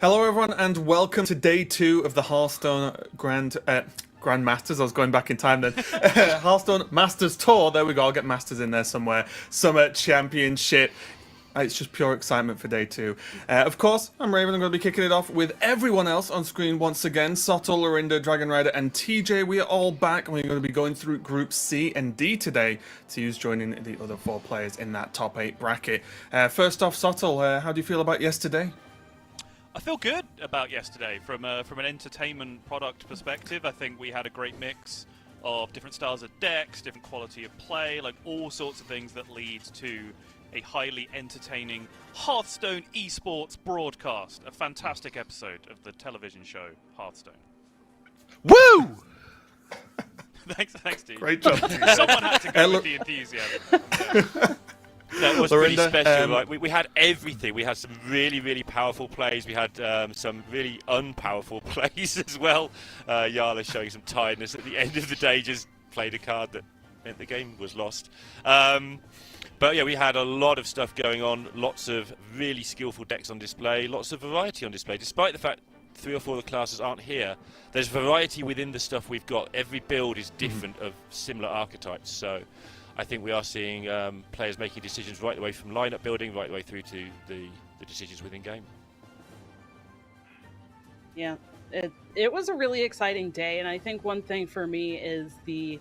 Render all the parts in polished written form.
Hello, everyone, and welcome to day 2 of the Hearthstone Grandmasters. I was going back in time then. Hearthstone Masters Tour. There we go. I'll get Masters in there somewhere. Summer Championship. It's just pure excitement for day 2. Of course, I'm Raven. I'm going to be kicking it off with everyone else on screen once again. Sotul, Lorinda, Dragon Rider, and TJ. We are all back, and we're going to be going through Group C and D today to use joining the other 4 players in that top 8 bracket. First off, Sotul, how do you feel about yesterday? I feel good about yesterday from an entertainment product perspective. I think we had a great mix of different styles of decks, different quality of play, like all sorts of things that lead to a highly entertaining Hearthstone esports broadcast. A fantastic episode of the television show Hearthstone. Woo! Thanks, Steve. Great job. Someone had to go with the enthusiasm. Yeah. That was Lorinda, pretty special. Right? We had everything. We had some really, really powerful plays. We had some really unpowerful plays as well. Yala showing some tiredness at the end of the day, just played a card that meant the game was lost. But yeah, we had a lot of stuff going on, lots of really skillful decks on display, lots of variety on display. Despite the fact 3 or 4 of the classes aren't here, there's variety within the stuff we've got. Every build is different of similar archetypes. So I think we are seeing players making decisions right the way from lineup building, right the way through to the decisions within game. Yeah, it was a really exciting day, and I think one thing for me is the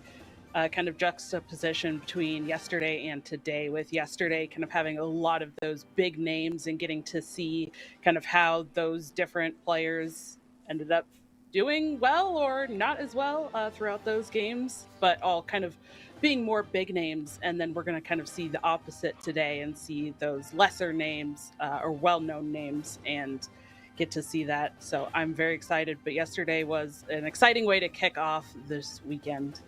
kind of juxtaposition between yesterday and today, with yesterday kind of having a lot of those big names and getting to see kind of how those different players ended up doing well or not as well throughout those games, but all kind of being more big names. And then we're going to kind of see the opposite today and see those lesser names or well-known names and get to see that. So I'm very excited, but yesterday was an exciting way to kick off this weekend.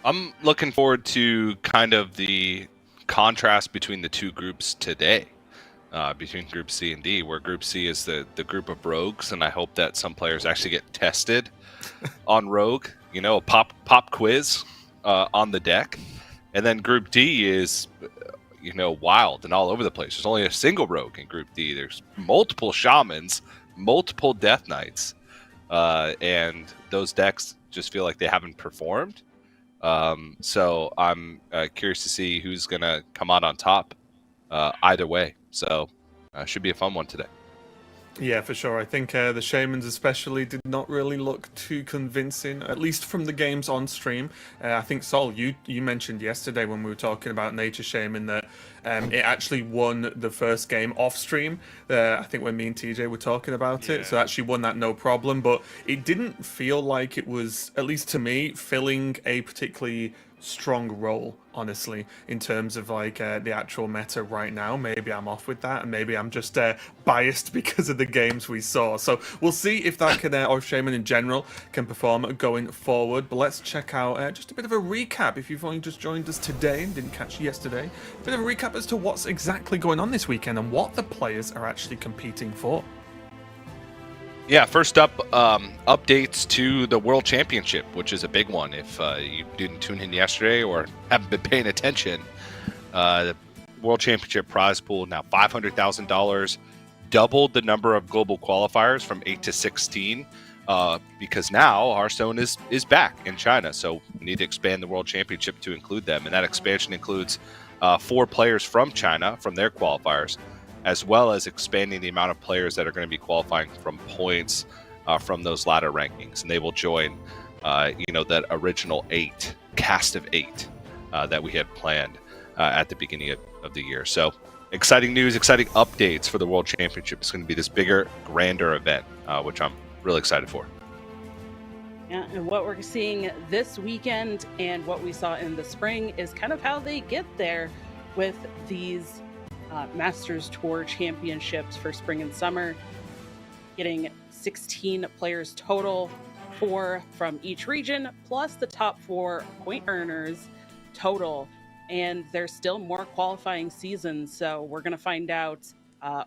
I'm looking forward to kind of the contrast between the 2 groups today, between Group C and D, where Group C is the group of rogues, and I hope that some players actually get tested on rogue, you know, a pop quiz on the deck. And then Group D is, you know, wild and all over the place. There's only a single rogue in Group D. There's multiple shamans, multiple death knights, and those decks just feel like they haven't performed. So I'm curious to see who's going to come out on top either way. So should be a fun one today. Yeah, for sure. I think the Shamans especially did not really look too convincing, at least from the games on stream. I think, Sol, you mentioned yesterday when we were talking about Nature Shaman that it actually won the first game off stream. I think when me and TJ were talking about it, so actually won that no problem. But it didn't feel like it was, at least to me, filling a particularly strong role, honestly, in terms of like the actual meta right now. Maybe I'm off with that, and maybe I'm just biased because of the games we saw. So we'll see if that can, or if Shaman in general can perform going forward. But let's check out just a bit of a recap. If you've only just joined us today and didn't catch yesterday, a bit of a recap as to what's exactly going on this weekend and what the players are actually competing for. Yeah, first up, updates to the World Championship, which is a big one. If you didn't tune in yesterday or haven't been paying attention, the World Championship prize pool now $500,000, doubled the number of global qualifiers from 8 to 16, because now Hearthstone is back in China, so we need to expand the World Championship to include them, and that expansion includes 4 players from China from their qualifiers, as well as expanding the amount of players that are going to be qualifying from points from those ladder rankings. And they will join, that original cast of 8 that we had planned at the beginning of the year. So exciting news, exciting updates for the World Championship. It's going to be this bigger, grander event, which I'm really excited for. Yeah, and what we're seeing this weekend and what we saw in the spring is kind of how they get there with these Masters Tour championships for spring and summer, getting 16 players total, 4 from each region, plus the top 4 point earners total. And there's still more qualifying seasons, so we're going to find out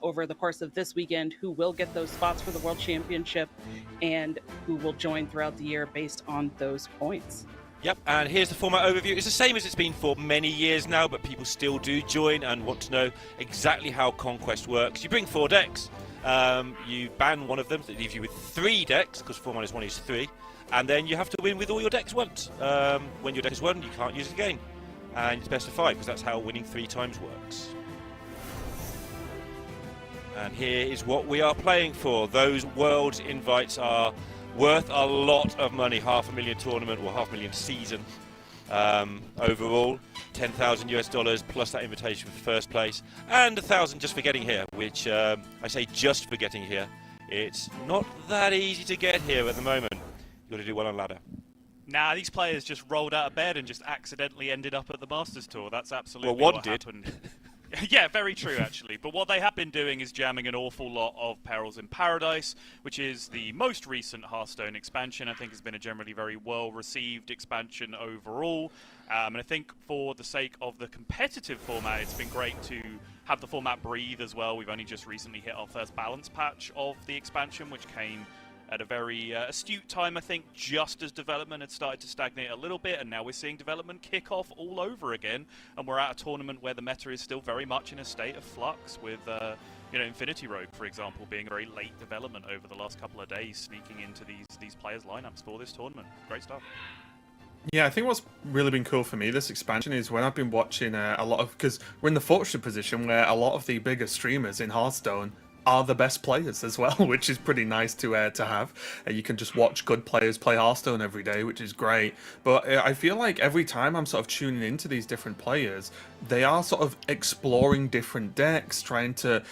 over the course of this weekend who will get those spots for the World Championship and who will join throughout the year based on those points. Yep, and here's the format overview. It's the same as it's been for many years now, but people still do join and want to know exactly how Conquest works. You bring 4 decks. You ban one of them, that leaves you with 3 decks, because 4 minus 1 is 3, and then you have to win with all your decks once. When your deck is won, you can't use it again. And it's best of 5, because that's how winning 3 times works. And here is what we are playing for. Those Worlds invites are worth a lot of money, $500,000 tournament or $500,000 season. Overall, $10,000 US plus that invitation for first place, and $1,000 just for getting here. Which I say just for getting here. It's not that easy to get here at the moment. You've got to do well on ladder. Nah, these players just rolled out of bed and just accidentally ended up at the Masters Tour. That's absolutely Well, one what did. happened. Yeah, very true, actually. But what they have been doing is jamming an awful lot of Perils in Paradise, which is the most recent Hearthstone expansion. I think has been a generally very well-received expansion overall. And I think for the sake of the competitive format, it's been great to have the format breathe as well. We've only just recently hit our first balance patch of the expansion, which came at a very astute time, I think, just as development had started to stagnate a little bit, and now we're seeing development kick off all over again, and we're at a tournament where the meta is still very much in a state of flux, with Infinity Rogue, for example, being a very late development over the last couple of days, sneaking into these players' lineups for this tournament. Great stuff. Yeah, I think what's really been cool for me this expansion is when I've been watching a lot of, because we're in the fortunate position where a lot of the bigger streamers in Hearthstone are the best players as well, which is pretty nice to have. You can just watch good players play Hearthstone every day, which is great. But I feel like every time I'm sort of tuning into these different players, they are sort of exploring different decks, trying to,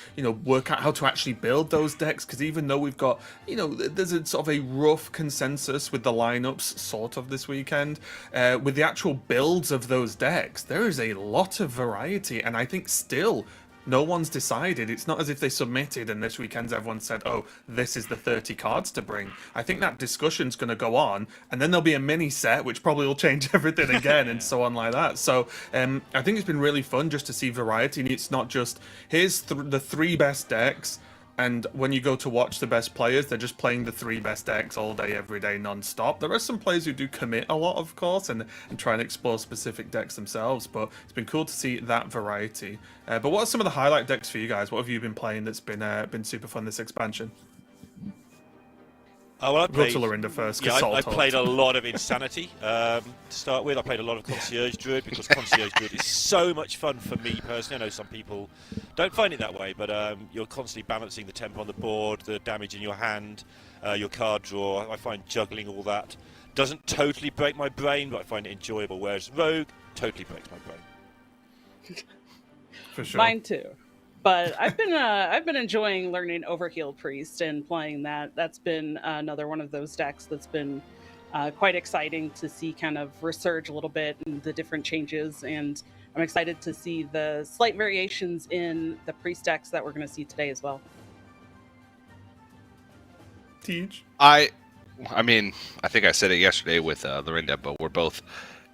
work out how to actually build those decks. Because even though we've got, there's a sort of a rough consensus with the lineups sort of this weekend, with the actual builds of those decks, there is a lot of variety. And I think still, no one's decided. It's not as if they submitted and this weekend everyone said, oh, this is the 30 cards to bring. I think that discussion's going to go on, and then there'll be a mini set, which probably will change everything again, and so on like that. So I think it's been really fun just to see variety, and it's not just, here's the 3 best decks, and when you go to watch the best players, they're just playing the 3 best decks all day, every day, non-stop. There are some players who do commit a lot, of course, and try and explore specific decks themselves, but it's been cool to see that variety. But what are some of the highlight decks for you guys? What have you been playing that's been super fun this expansion? Well, I Go to Lorinda first. Yeah, I played a lot of Insanity to start with. I played a lot of Concierge Druid because Concierge Druid is so much fun for me personally. I know some people don't find it that way, but you're constantly balancing the tempo on the board, the damage in your hand, your card draw. I find juggling all that doesn't totally break my brain, but I find it enjoyable, whereas Rogue totally breaks my brain. For sure. Mine too. But I've been enjoying learning Overhealed Priest and playing that. That's been another one of those decks that's been quite exciting to see kind of resurge a little bit and the different changes. And I'm excited to see the slight variations in the Priest decks that we're going to see today as well. Teach? I mean, I think I said it yesterday with Lorinda, but we're both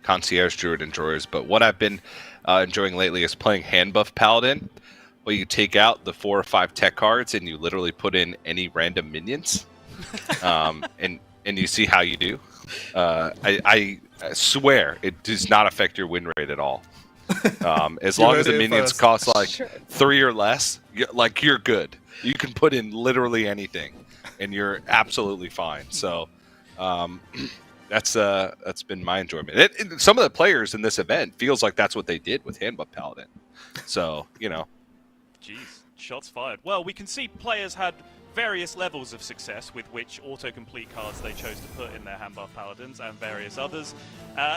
Concierge Druid enjoyers. But what I've been enjoying lately is playing Handbuff Paladin, where you take out the 4 or 5 tech cards and you literally put in any random minions, and you see how you do. I swear it does not affect your win rate at all. As long as the minions cost like 3 or less, you're good. You can put in literally anything, and you're absolutely fine. So that's been my enjoyment. Some of the players in this event feels like that's what they did with Handbuff Paladin. So Jeez, shots fired. Well, we can see players had various levels of success with which autocomplete cards they chose to put in their Handbuff Paladins and various others.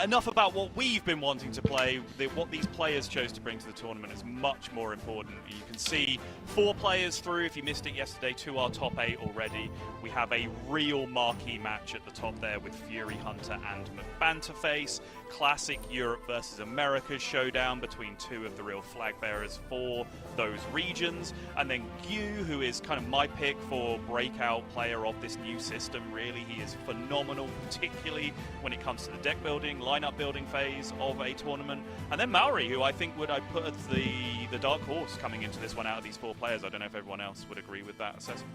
Enough about what we've been wanting to play. What these players chose to bring to the tournament is much more important. You can see 4 players through. If you missed it yesterday, to our top 8 already. We have a real marquee match at the top there with Fury Hunter and McBanterface. Classic Europe versus America showdown between 2 of the real flag bearers for those regions. And then Gyu, who is kind of my pick for breakout player of this new system, really. He is phenomenal, particularly when it comes to the deck building, lineup building phase of a tournament. And then Maori, who I think I put as the dark horse coming into this one out of these 4 players. I don't know if everyone else would agree with that assessment.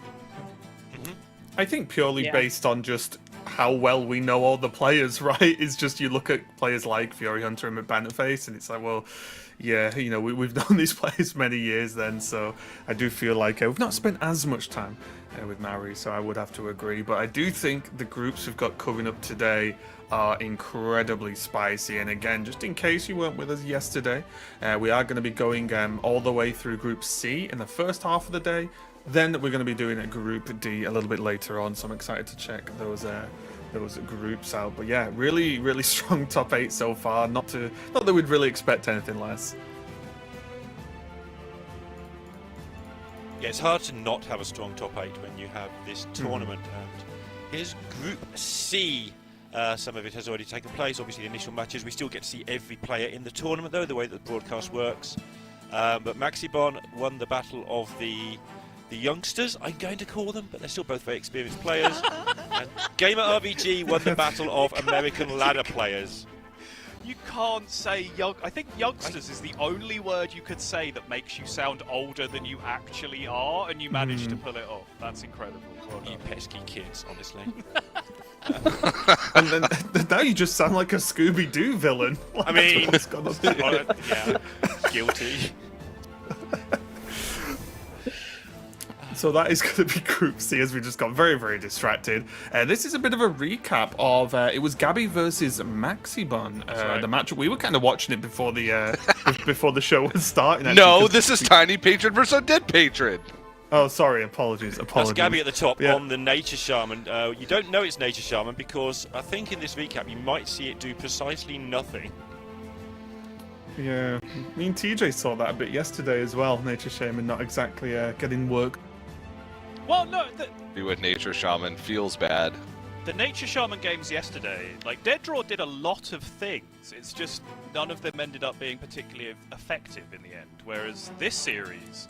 I think purely Yeah. based on just how well we know all the players, right? It's just you look at players like Fury Hunter and Bannerface, and it's like, well, yeah, we've known these players many years then, so I do feel like we've not spent as much time with Maori, so I would have to agree. But I do think the groups we've got coming up today are incredibly spicy. And again, just in case you weren't with us yesterday, we are going to be going all the way through Group C in the first half of the day. Then we're going to be doing a Group D a little bit later on, so I'm excited to check those groups out. But yeah, really, really strong top 8 so far. Not that we'd really expect anything less. Yeah, it's hard to not have a strong top 8 when you have this tournament. And here's Group C. Some of it has already taken place. Obviously, the initial matches. We still get to see every player in the tournament, though, the way that the broadcast works. But Maxibon won the battle of the youngsters, I'm going to call them, but they're still both very experienced players. And Gamer RBG won the battle of American ladder players. You can't say young. I think youngsters is the only word you could say that makes you sound older than you actually are, and you managed to pull it off. That's incredible. Well You done. pesky kids, honestly. And then now you just sound like a Scooby-Doo villain. I mean, What's gone on here? yeah, guilty. So that is going to be Group C, as we just got very, very distracted. This is a bit of a recap of it was Gabby versus Maxibon. right. The match we were kind of watching it before the before the show was starting. Actually, No, 'cause this is Tiny Patron versus Undead Patron. Oh, sorry, apologies. That's Gabby at the top Yeah. on the Nature Shaman. You don't know it's Nature Shaman because I think in this recap you might see it do precisely nothing. Yeah, me and TJ saw that a bit yesterday as well. Nature Shaman not exactly getting work. Well, no, Be with Nature Shaman feels bad. the Nature Shaman games yesterday, like Dead Draw did a lot of things. It's just none of them ended up being particularly effective in the end. Whereas this series,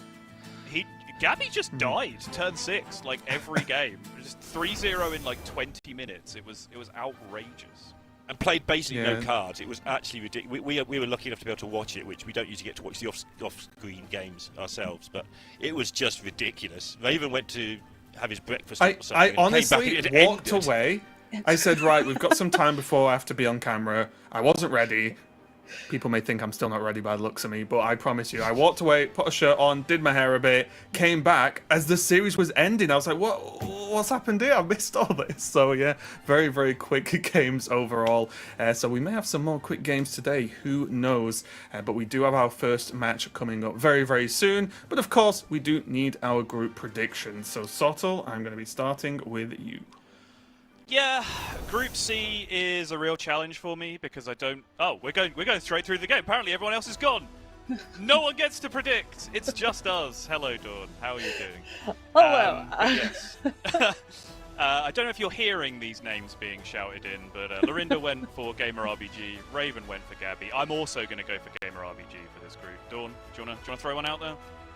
Gabby just died turn 6 like every game. Just 3-0 in like 20 minutes. It was outrageous. And played basically no Yeah. cards. It was actually ridiculous. We were lucky enough to be able to watch it, which we don't usually get to watch the off-screen games ourselves. But it was just ridiculous. Raven went to have his breakfast. I or something and came honestly back and it walked ended. away. I said, right, we've got some time before I have to be on camera. I wasn't ready. People may think I'm still not ready by the looks of me, but I promise you, I walked away, put a shirt on, did my hair a bit, came back as the series was ending. I was like, what's happened here? I missed all this. So yeah, very, very quick games overall. So we may have some more quick games today. Who knows? But we do have our first match coming up very, very soon. But of course, we do need our group predictions. So Sottle, I'm going to be starting with you. Yeah, Group C is a real challenge for me because I don't. Oh, we're going straight through the game. Apparently, everyone else is gone. No one gets to predict. It's just us. Hello, Dawn. How are you doing? Hello. But yes. I don't know if you're hearing these names being shouted in, but Lorinda went for Gamer RBG. Raven went for Gabby. I'm also going to go for Gamer RBG for this group. Dawn, do you want to throw one out there?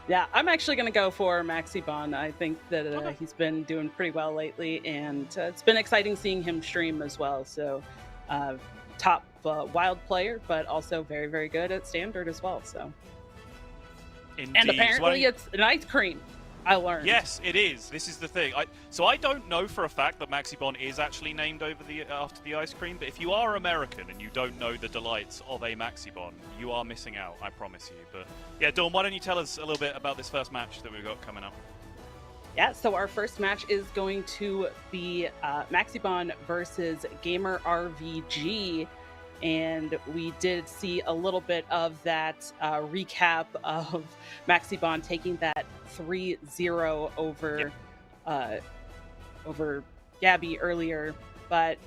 Yeah, I'm actually going to go for Maxibon. I think that he's been doing pretty well lately, and it's been exciting seeing him stream as well. So, top wild player, but also very, very good at standard as well. So, Indeed. and apparently it's an ice cream. I learned. Yes, it is. This is the thing. So I don't know for a fact that Maxibon is actually named after the ice cream, but if you are American and you don't know the delights of a Maxibon, you are missing out, I promise you. But yeah, Dawn, why don't you tell us a little bit about this first match that we've got coming up? Yeah, so our first match is going to be Maxibon versus Gamer RVG. And we did see a little bit of that recap of Maxibon taking that 3-0 over Gabby earlier. But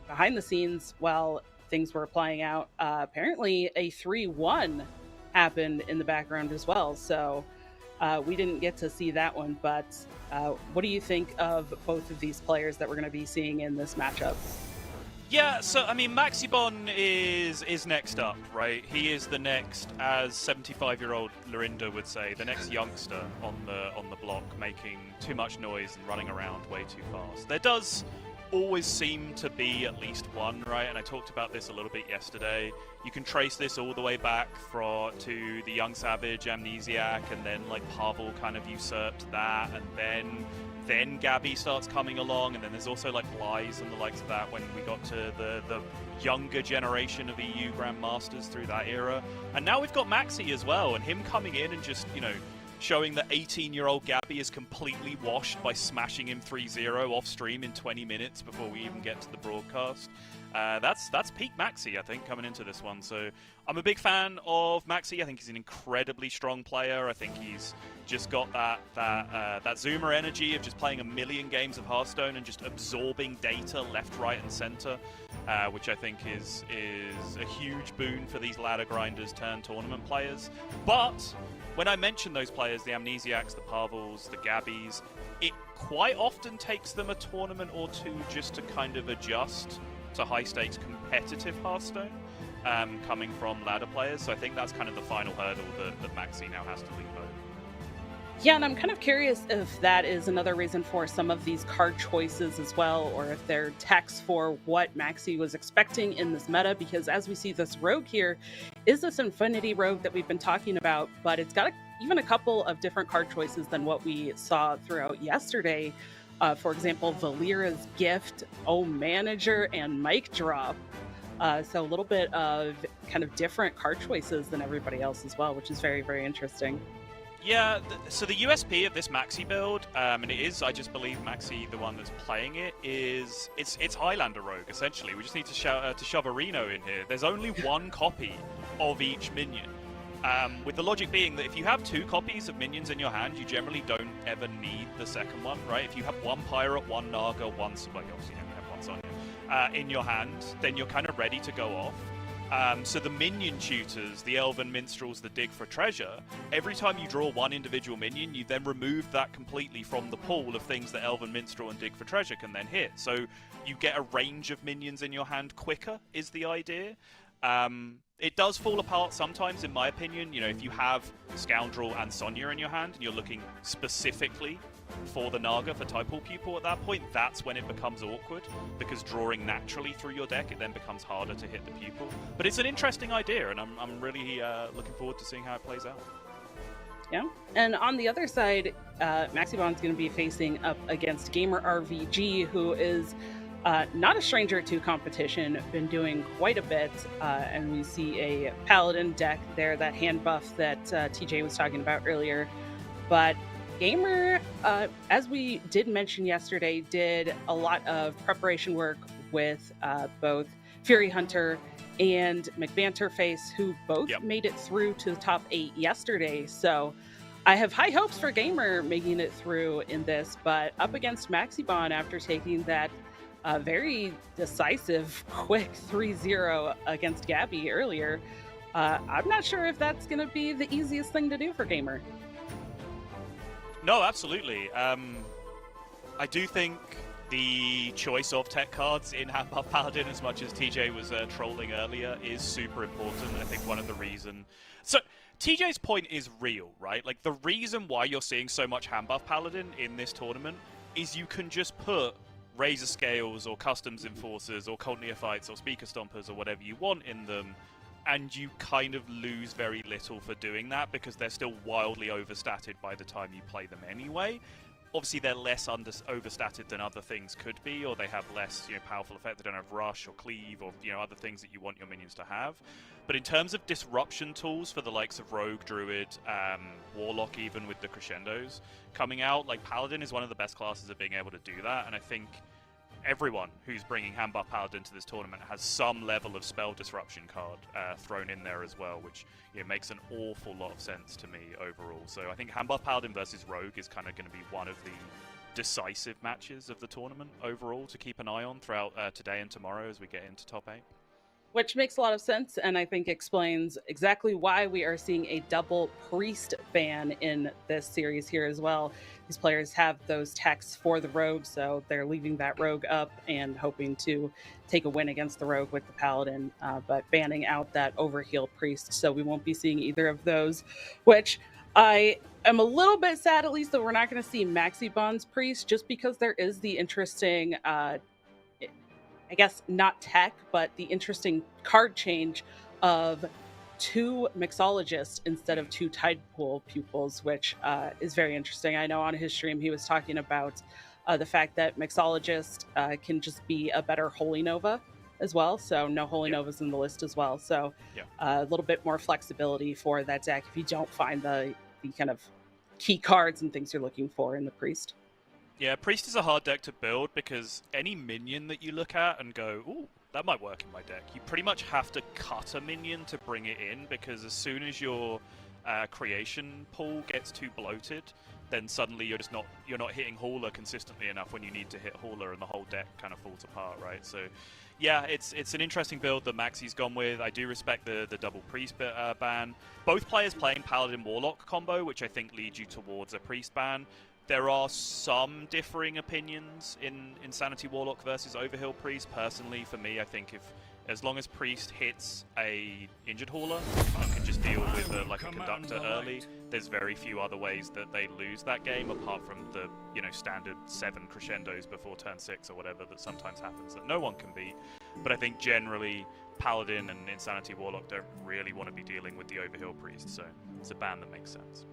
behind the scenes, while things were playing out, apparently a 3-1 happened in the background as well. So we didn't get to see that one. But what do you think of both of these players that we're going to be seeing in this matchup? Yeah, so I mean, Maxibon is next up, right? He is the next, as 75-year-old Lorinda would say, the next youngster on the block, making too much noise and running around way too fast. There does always seem to be at least one, right? And I talked about this a little bit yesterday. You can trace this all the way back to the Young Savage, Amnesiac, and then like Pavel kind of usurped that, and then Gabby starts coming along, and then there's also like Lies and the likes of that when we got to the younger generation of EU Grandmasters through that era. And now we've got Maxi as well, and him coming in and just, showing that 18-year-old Gabby is completely washed by smashing him 3-0 off stream in 20 minutes before we even get to the broadcast. That's peak Maxi, I think, coming into this one. So I'm a big fan of Maxi. I think he's an incredibly strong player. I think he's just got that Zoomer energy of just playing a million games of Hearthstone and just absorbing data left, right, and center, which I think is a huge boon for these ladder grinders turned tournament players. But when I mention those players, the Amnesiacs, the Pavels, the Gabbies, it quite often takes them a tournament or two just to kind of adjust to high-stakes competitive Hearthstone, coming from ladder players. So I think that's kind of the final hurdle that Maxi now has to leap over. Yeah, and I'm kind of curious if that is another reason for some of these card choices as well, or if they're texts for what Maxi was expecting in this meta, because as we see, this rogue here is this Infinity Rogue that we've been talking about, but it's got even a couple of different card choices than what we saw throughout yesterday. For example, Valera's Gift, Manager, and Mic Drop. So a little bit of kind of different card choices than everybody else as well, which is very, very interesting. Yeah, so the USP of this Maxi build, and it is, I just believe Maxi, the one that's playing it, is it's Highlander Rogue, essentially. We just need to shove a Reno in here. There's only one copy of each minion. With the logic being that if you have two copies of minions in your hand, you generally don't ever need the second one, right? If you have one Pirate, one Naga, well, obviously you only have one Sonya, in your hand, then you're kind of ready to go off. So the minion tutors, the Elven Minstrels that dig for treasure, every time you draw one individual minion, you then remove that completely from the pool of things that Elven Minstrel and dig for treasure can then hit. So you get a range of minions in your hand quicker, is the idea. It does fall apart sometimes, in my opinion. If you have Scoundrel and Sonya in your hand, and you're looking specifically for the Naga for Typal Pupil at that point, that's when it becomes awkward, because drawing naturally through your deck, it then becomes harder to hit the Pupil. But it's an interesting idea, and I'm really looking forward to seeing how it plays out. Yeah, and on the other side, Maxibon's going to be facing up against Gamer RVG, who is not a stranger to competition, been doing quite a bit, and we see a Paladin deck there, that hand buff that TJ was talking about earlier. But Gamer, as we did mention yesterday, did a lot of preparation work with both Fury Hunter and McBanterface, who both made it through to the top 8 yesterday. So I have high hopes for Gamer making it through in this, but up against Maxibon after taking that very decisive, quick 3-0 against Gabby earlier, I'm not sure if that's going to be the easiest thing to do for Gamer. No, absolutely. I do think the choice of tech cards in Handbuff Paladin, as much as TJ was trolling earlier, is super important. I think one of the reasons... So, TJ's point is real, right? Like, the reason why you're seeing so much Handbuff Paladin in this tournament is you can just put Razor Scales or Customs Enforcers or Cold Neophytes or Speaker Stompers or whatever you want in them, and you kind of lose very little for doing that because they're still wildly overstatted by the time you play them anyway. Obviously, they're less overstatted than other things could be, or they have less powerful effect. They don't have Rush or Cleave or other things that you want your minions to have. But in terms of disruption tools for the likes of Rogue, Druid, Warlock, even with the Crescendos coming out, like Paladin is one of the best classes at being able to do that, and I think everyone who's bringing Handbuff Paladin to this tournament has some level of spell disruption card thrown in there as well, which makes an awful lot of sense to me overall. So I think Handbuff Paladin versus Rogue is kind of going to be one of the decisive matches of the tournament overall to keep an eye on throughout today and tomorrow as we get into top 8. Which makes a lot of sense, and I think explains exactly why we are seeing a double Priest ban in this series here as well. These players have those techs for the Rogue, so they're leaving that Rogue up and hoping to take a win against the Rogue with the Paladin, but banning out that overheal Priest, so we won't be seeing either of those, which I am a little bit sad, at least, that we're not going to see Maxibon's Priest, just because there is the interesting I guess not tech, but the interesting card change of 2 mixologists instead of 2 Tidepool pupils, which is very interesting. I know on his stream he was talking about the fact that mixologist can just be a better Holy Nova as well. So no Holy Novas in the list as well. So a little bit more flexibility for that deck if you don't find the kind of key cards and things you're looking for in the priest. Yeah, Priest is a hard deck to build because any minion that you look at and go, ooh, that might work in my deck, you pretty much have to cut a minion to bring it in, because as soon as your creation pool gets too bloated, then suddenly you're not hitting Hauler consistently enough when you need to hit Hauler, and the whole deck kind of falls apart, right? So yeah, it's an interesting build that Maxi's gone with. I do respect the double Priest ban. Both players playing Paladin Warlock combo, which I think leads you towards a Priest ban. There are some differing opinions in Insanity Warlock versus Overhill Priest. Personally, for me, I think as long as Priest hits a injured Hauler and can just deal with a Conductor early, there's very few other ways that they lose that game, apart from the standard 7 crescendos before turn 6 or whatever that sometimes happens that no one can beat. But I think generally Paladin and Insanity Warlock don't really want to be dealing with the Overhill Priest, so it's a ban that makes sense.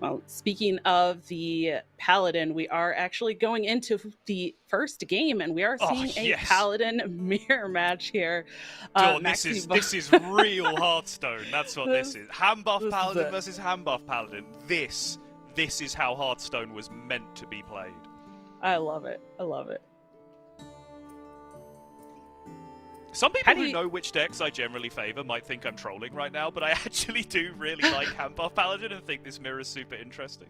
Well, speaking of the Paladin, we are actually going into the first game, and we are seeing a Paladin mirror match here. This is real Hearthstone. That's what this is. Hand buff Paladin versus hand buff Paladin. This is how Hearthstone was meant to be played. I love it. I love it. Some people who know which decks I generally favor might think I'm trolling right now, but I actually do really like hand buff Paladin and think this mirror is super interesting.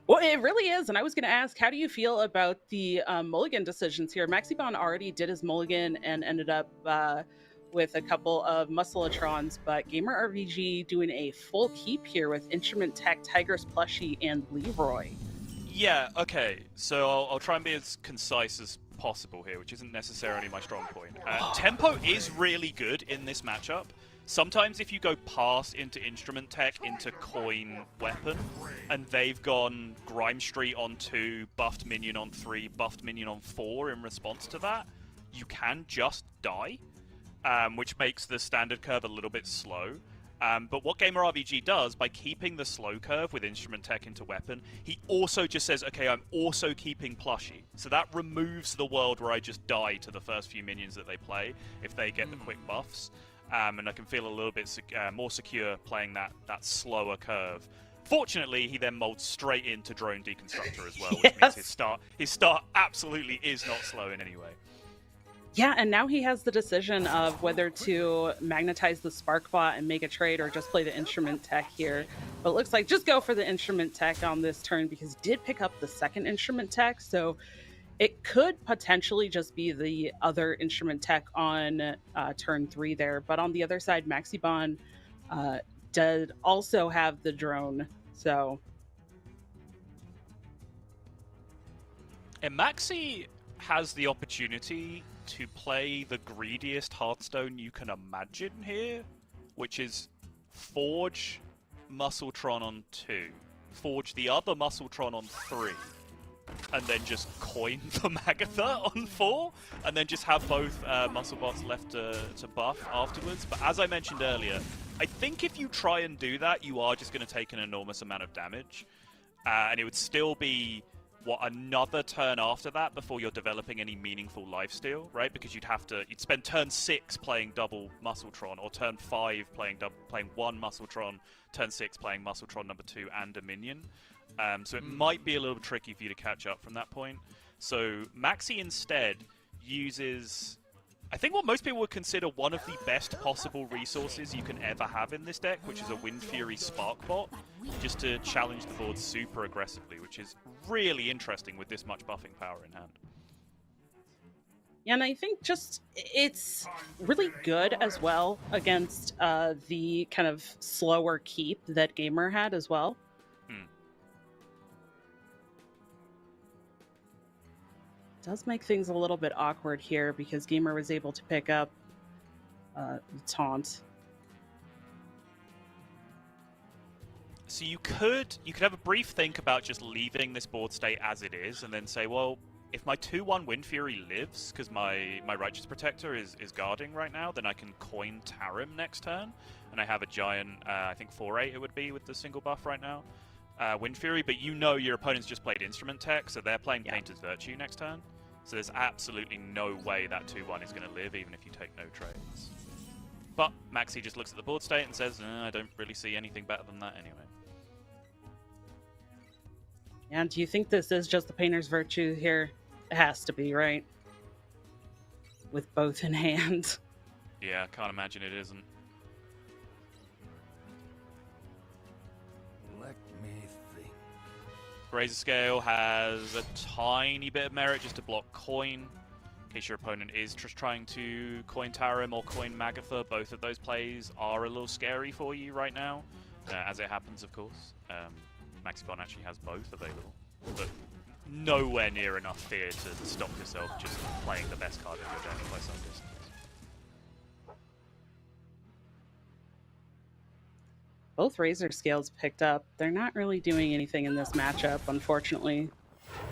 Well, it really is, and I was going to ask, how do you feel about the mulligan decisions here? Maxibon already did his mulligan and ended up with a couple of Muscleatrons, but Gamer RVG doing a full keep here with Instrument Tech, Tigress Plushie, and Leroy. Yeah, okay, so I'll try and be as concise as possible here, which isn't necessarily my strong point. Tempo is really good in this matchup. Sometimes if you go past into Instrument Tech into Coin Weapon, and they've gone Grime Street on 2, buffed minion on 3, buffed minion on 4 in response to that, you can just die, which makes the standard curve a little bit slow. But what Gamer RBG does, by keeping the slow curve with Instrument Tech into Weapon, he also just says, okay, I'm also keeping Plushie. So that removes the world where I just die to the first few minions that they play, if they get the quick buffs. And I can feel a little bit more secure playing that slower curve. Fortunately, he then molds straight into Drone Deconstructor as well, which means his start absolutely is not slow in any way. Yeah, and now he has the decision of whether to magnetize the Sparkbot and make a trade or just play the Instrument Tech here. But it looks like just go for the Instrument Tech on this turn because he did pick up the second Instrument Tech, so it could potentially just be the other Instrument Tech on turn 3 there. But on the other side, Maxibon did also have the drone, so... And Maxi has the opportunity to play the greediest Hearthstone you can imagine here, which is Forge Muscletron on 2, Forge the other Muscletron on 3, and then just coin the Magatha on 4, and then just have both Musclebots left to buff afterwards. But as I mentioned earlier, I think if you try and do that, you are just going to take an enormous amount of damage, and it would still be another turn after that before you're developing any meaningful lifesteal, right? Because you'd spend turn 6 playing double Muscletron, or turn 5 playing one Muscletron, turn 6 playing Muscletron number 2 and a minion. So it might be a little tricky for you to catch up from that point. So Maxi instead uses, I think, what most people would consider one of the best possible resources you can ever have in this deck, which is a Wind Fury Sparkbot, just to challenge the board super aggressively, which is really interesting with this much buffing power in hand. Yeah, and I think just it's really good as well against the kind of slower keep that Gamer had as well. Does make things a little bit awkward here because Gamer was able to pick up the taunt. So you could have a brief think about just leaving this board state as it is, and then say, well, if my 2/1 Wind Fury lives, because my Righteous Protector is guarding right now, then I can coin Tarim next turn, and I have a giant, I think 4/8 it would be with the single buff right now, Wind Fury, but you know your opponent's just played Instrument Tech, so they're playing Painter's Virtue next turn, so there's absolutely no way that 2/1 is going to live, even if you take no trades. But Maxi just looks at the board state and says, I don't really see anything better than that anyway. And do you think this is just the Painter's Virtue here? It has to be, right? With both in hand. Yeah, I can't imagine it isn't. Let me think. Razor Scale has a tiny bit of merit just to block coin. In case your opponent is just trying to coin Tarim or coin Magatha, both of those plays are a little scary for you right now, as it happens, of course. Maxibon actually has both available, but nowhere near enough fear to stop yourself just playing the best card in your deck by some distance. Both Razor Scales picked up. They're not really doing anything in this matchup, unfortunately.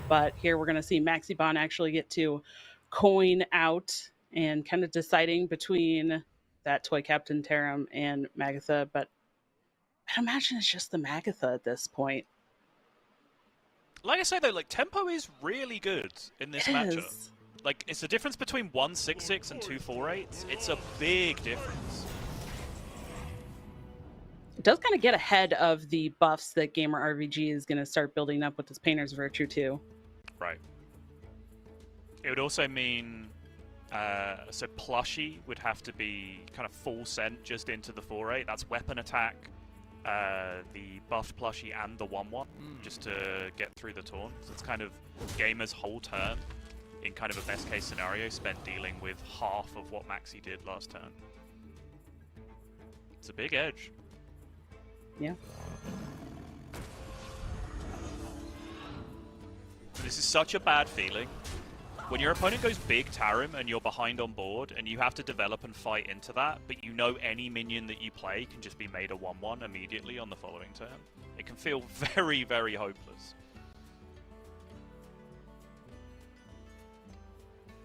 But here we're going to see Maxibon actually get to coin out and kind of deciding between that Toy Captain Tarim and Magatha. But I imagine it's just the Magatha at this point. Like I say though, like tempo is really good in this matchup. Like it's the difference between 1/6/6 and 2/4/8. It's a big difference. It does kind of get ahead of the buffs that Gamer RVG is going to start building up with this Painter's Virtue too. Right. It would also mean so Plushie would have to be kind of full sent just into the 4/8. That's weapon attack, the buffed Plushie and the 1/1 just to get through the taunt. So it's kind of Gamer's whole turn in kind of a best case scenario spent dealing with half of what Maxi did last turn. It's a big edge. Yeah. This is such a bad feeling. When your opponent goes big Tarim and you're behind on board and you have to develop and fight into that, but you know any minion that you play can just be made a 1/1 immediately on the following turn. It can feel very, very hopeless.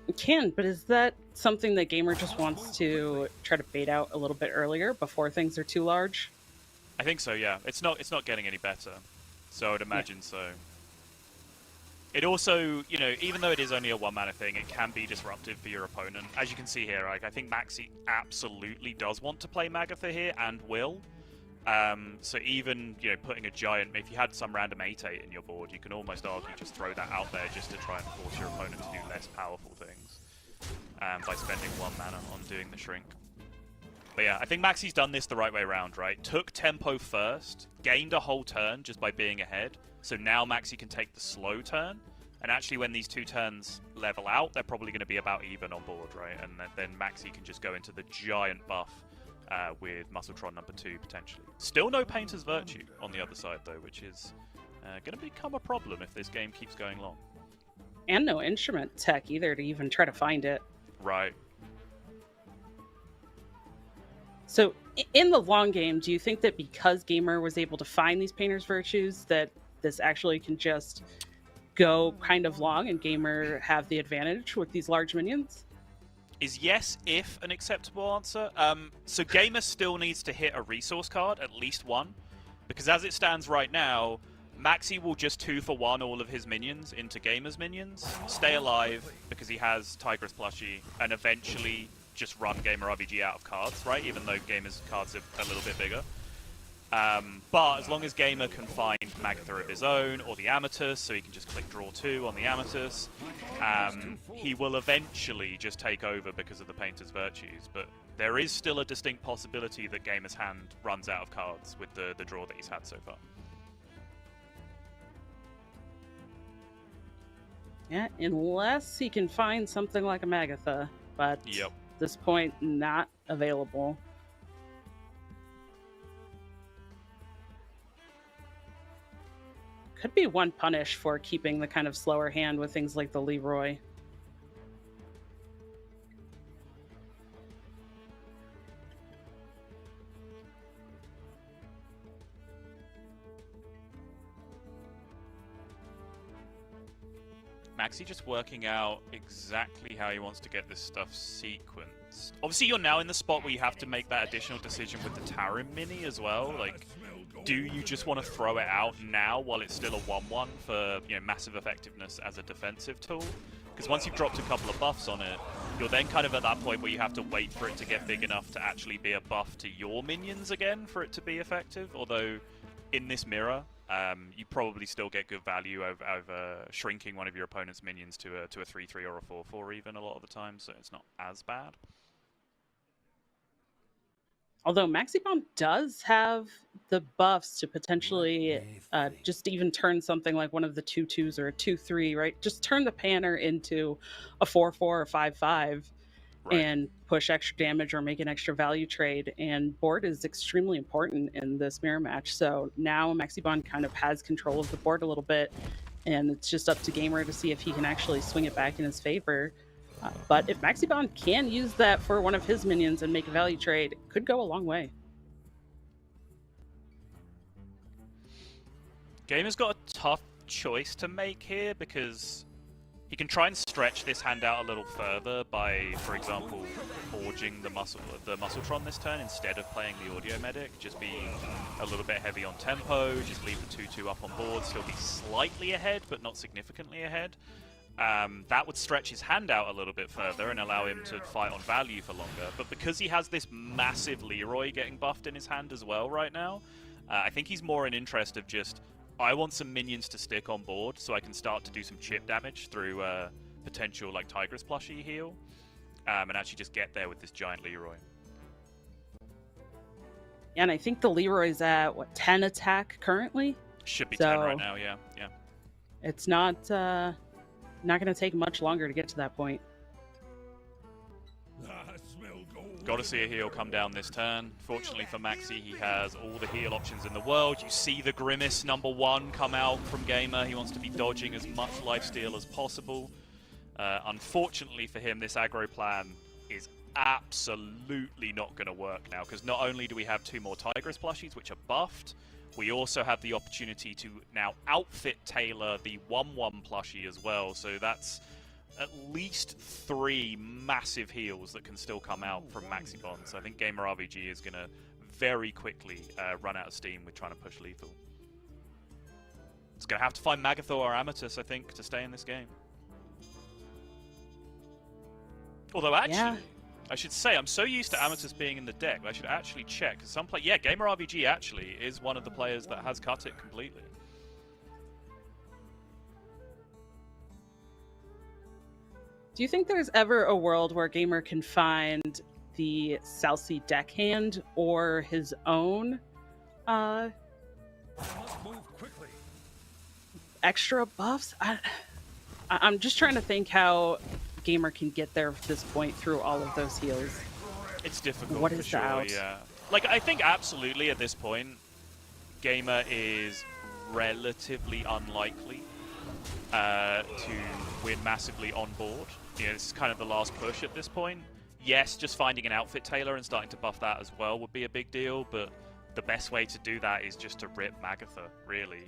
It can, but is that something that Gamer just wants to try to bait out a little bit earlier before things are too large? I think so, yeah. It's not getting any better. So I would imagine so. It also, you know, even though it is only a 1-mana thing, it can be disruptive for your opponent. As you can see here, like, I think Maxi absolutely does want to play Magatha here, and will. So even, you know, putting a giant, if you had some random 8/8 in your board, you can almost argue just throw that out there just to try and force your opponent to do less powerful things by spending 1 mana on doing the shrink. But yeah, I think Maxi's done this the right way around, right? Took tempo first, gained a whole turn just by being ahead. So now Maxi can take the slow turn, and actually when these 2 turns level out, they're probably going to be about even on board, right? And then Maxi can just go into the giant buff with Muscletron number 2, potentially. Still no Painter's Virtue on the other side, though, which is going to become a problem if this game keeps going long. And no instrument tech either to even try to find it. Right. So in the long game, do you think that because Gamer was able to find these Painter's Virtues, that this actually can just go kind of long and Gamer have the advantage with these large minions? Is yes if an acceptable answer? So Gamer still needs to hit a resource card, at least one, because as it stands right now, Maxi will just 2-for-1 all of his minions into Gamer's minions, stay alive because he has Tigress Plushie, and eventually just run Gamer RBG out of cards, right? Even though Gamer's cards are a little bit bigger. But as long as Gamer can find Magatha of his own, or the Amatus, so he can just click draw 2 on the Amatus, he will eventually just take over because of the Painter's Virtues. But there is still a distinct possibility that Gamer's hand runs out of cards with the draw that he's had so far. Yeah, unless he can find something like a Magatha, but Yep. at this point, not available. Could be one punish for keeping the kind of slower hand with things like the Leroy. Maxi just working out exactly how he wants to get this stuff sequenced. Obviously, you're now in the spot where you have to make that additional decision with the Tarim mini as well. Like, do you just want to throw it out now while it's still a 1-1 for, you know, massive effectiveness as a defensive tool? Because once you've dropped a couple of buffs on it, you're then kind of at that point where you have to wait for it to get big enough to actually be a buff to your minions again for it to be effective. Although, in this mirror, you probably still get good value over shrinking one of your opponent's minions to a 3-3 or a 4-4 even a lot of the time, so it's not as bad. Although Maxibomb does have the buffs to potentially just even turn something like one of the 2-2s or a 2-3, right? Just turn the Panner into a 4-4 or 5-5 and push extra damage or make an extra value trade. And board is extremely important in this mirror match. So now Maxibomb kind of has control of the board a little bit, and it's just up to Gamer to see if he can actually swing it back in his favor. But if Maxibomb can use that for one of his minions and make a value trade, it could go a long way. Gamer's got a tough choice to make here because he can try and stretch this hand out a little further by, for example, forging the Muscletron this turn instead of playing the Audio Medic, just being a little bit heavy on tempo, just leave the 2-2 up on board, still be slightly ahead, but not significantly ahead. That would stretch his hand out a little bit further and allow him to fight on value for longer. But because he has this massive Leroy getting buffed in his hand as well right now, I think he's more in interest of just, I want some minions to stick on board so I can start to do some chip damage through potential like Tigress plushie heal, and actually just get there with this giant Leroy. And I think the Leroy's at, what, 10 attack currently? Should be 10 right now, yeah. It's not going to take much longer to get to that point. Got to see a heal come down this turn. Fortunately for Maxi, he has all the heal options in the world. You see the Grimace #1 come out from Gamer. He wants to be dodging as much lifesteal as possible. Unfortunately for him, this aggro plan is absolutely not going to work now, because not only do we have 2 more Tigress plushies, which are buffed, we also have the opportunity to now outfit tailor the 1-1 plushie as well. So that's at least 3 massive heals that can still come out from Maxibomb. So I think Gamer RVG is going to very quickly run out of steam with trying to push lethal. It's going to have to find Magathor or Amatus, I think, to stay in this game. Although actually, I should say, I'm so used to Amatus being in the deck, I should actually check. Some Gamer RVG actually is one of the players that has cut it completely. Do you think there's ever a world where Gamer can find the Salsi deckhand or his own extra buffs? I'm just trying to think how Gamer can get there at this point through all of those heals. It's difficult. What for is sure, out? Yeah. Like, I think absolutely at this point, Gamer is relatively unlikely to win massively on board. You know, this is kind of the last push at this point. Yes, just finding an outfit tailor and starting to buff that as well would be a big deal, but the best way to do that is just to rip Magathor, really.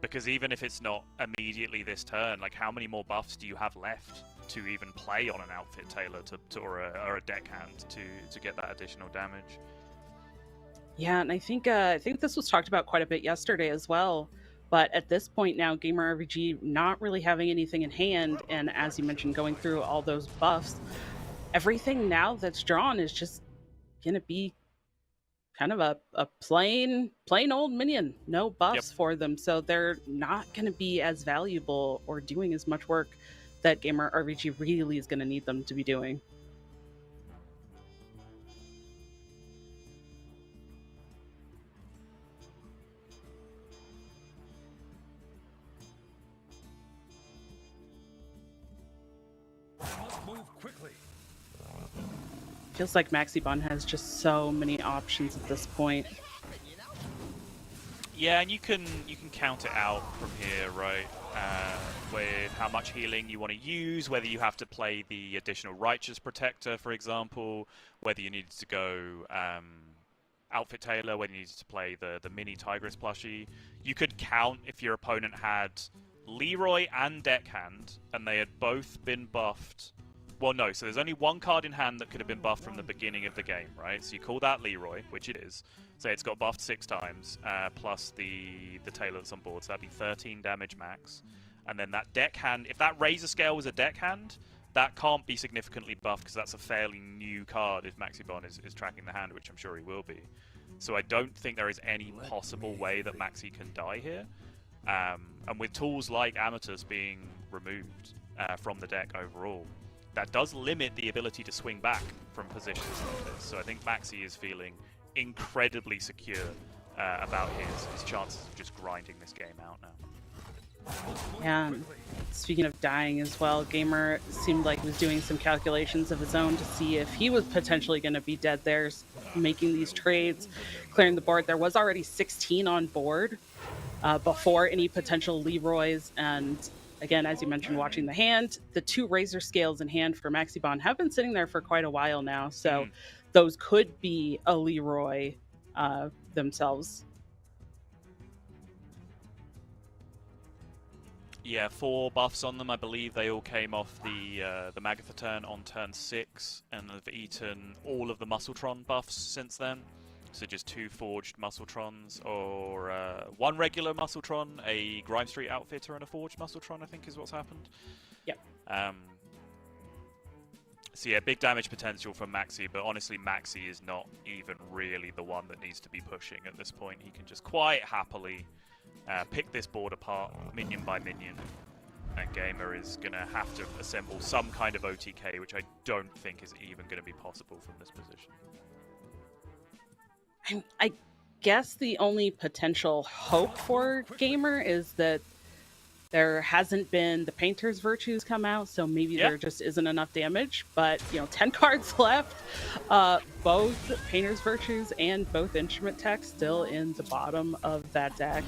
Because even if it's not immediately this turn, like, how many more buffs do you have left to even play on an outfit tailor or a deckhand to get that additional damage? Yeah, and I think this was talked about quite a bit yesterday as well. But at this point now, Gamer RVG not really having anything in hand, and as you mentioned, going through all those buffs, everything now that's drawn is just gonna be kind of a plain old minion, no buffs for them, so they're not gonna be as valuable or doing as much work that Gamer RVG really is gonna need them to be doing. Feels like Maxibomb has just so many options at this point. Yeah, and you can count it out from here, right? With how much healing you want to use, whether you have to play the additional Righteous Protector, for example, whether you needed to go Outfit Tailor, whether you needed to play the mini Tigress plushie. You could count if your opponent had Leroy and Deckhand, and they had both been buffed. Well, no, so there's only one card in hand that could have been buffed from the beginning of the game, right? So you call that Leroy, which it is. Say it's got buffed 6 times, plus the tailor that's on board, so that'd be 13 damage max. And then that Deckhand, if that Razor Scale was a Deckhand, that can't be significantly buffed because that's a fairly new card if Maxibon is tracking the hand, which I'm sure he will be. So I don't think there is any possible way that Maxi can die here. And with tools like Amatus being removed from the deck overall, that does limit the ability to swing back from positions like this. So I think Maxi is feeling incredibly secure about his chances of just grinding this game out now. Yeah, speaking of dying as well, Gamer seemed like he was doing some calculations of his own to see if he was potentially going to be dead there, making these trades, clearing the board. There was already 16 on board before any potential Leroys, and again, as you mentioned, watching the hand, the 2 Razor Scales in hand for Maxibon have been sitting there for quite a while now, so those could be a Leroy themselves. Yeah, 4 buffs on them. I believe they all came off the Magatha turn on turn 6, and have eaten all of the Muscletron buffs since then. So just 2 forged Muscletrons, or 1 regular Muscletron, a Grime Street Outfitter, and a forged Muscletron, I think is what's happened. Yep. So yeah, big damage potential from Maxi, but honestly Maxi is not even really the one that needs to be pushing at this point. He can just quite happily pick this board apart, minion by minion, and Gamer is going to have to assemble some kind of OTK, which I don't think is even going to be possible from this position. I guess the only potential hope for Gamer is that there hasn't been the Painter's Virtues come out, so maybe there just isn't enough damage. But, 10 cards left. Both Painter's Virtues and both Instrument Tech still in the bottom of that deck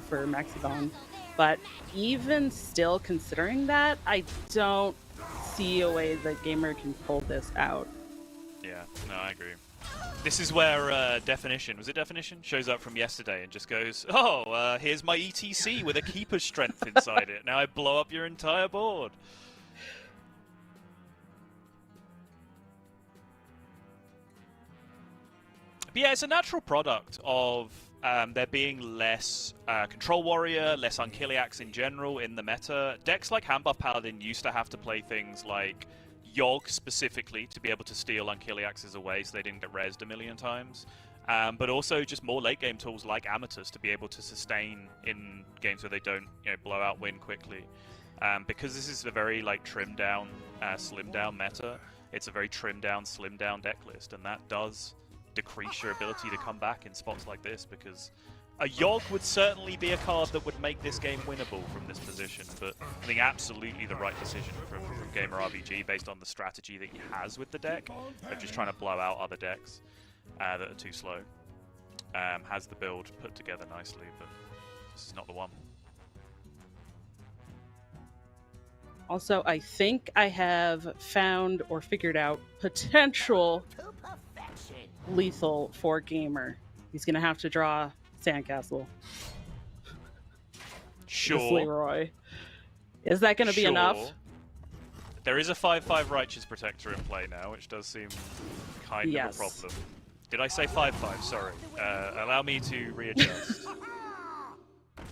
for Maxibon. But even still considering that, I don't see a way that Gamer can pull this out. Yeah, no, I agree. This is where Definition, was it Definition? Shows up from yesterday and just goes, oh, here's my ETC with a Keeper's Strength inside it. Now I blow up your entire board. But yeah, it's a natural product of there being less Control Warrior, less Unkiliacs in general in the meta. Decks like Handbuff Paladin used to have to play things like Yogg specifically to be able to steal Unkiliaxes away so they didn't get rezzed a million times. But also just more late game tools like Amatus to be able to sustain in games where they don't blow out win quickly. Because this is a very trimmed down, slim down meta, it's a very trimmed down, slim down deck list, and that does decrease your ability to come back in spots like this, because a Yogg would certainly be a card that would make this game winnable from this position, but I think absolutely the right decision from Gamer RBG based on the strategy that he has with the deck of just trying to blow out other decks that are too slow. Has the build put together nicely, but this is not the one. Also, I think I have found or figured out potential lethal for Gamer. He's going to have to draw Sandcastle. Sure. This Leroy. Is that going to be enough? There is a 5/5 Righteous Protector in play now, which does seem kind of a problem. Did I say 5/5? Sorry. Allow me to readjust.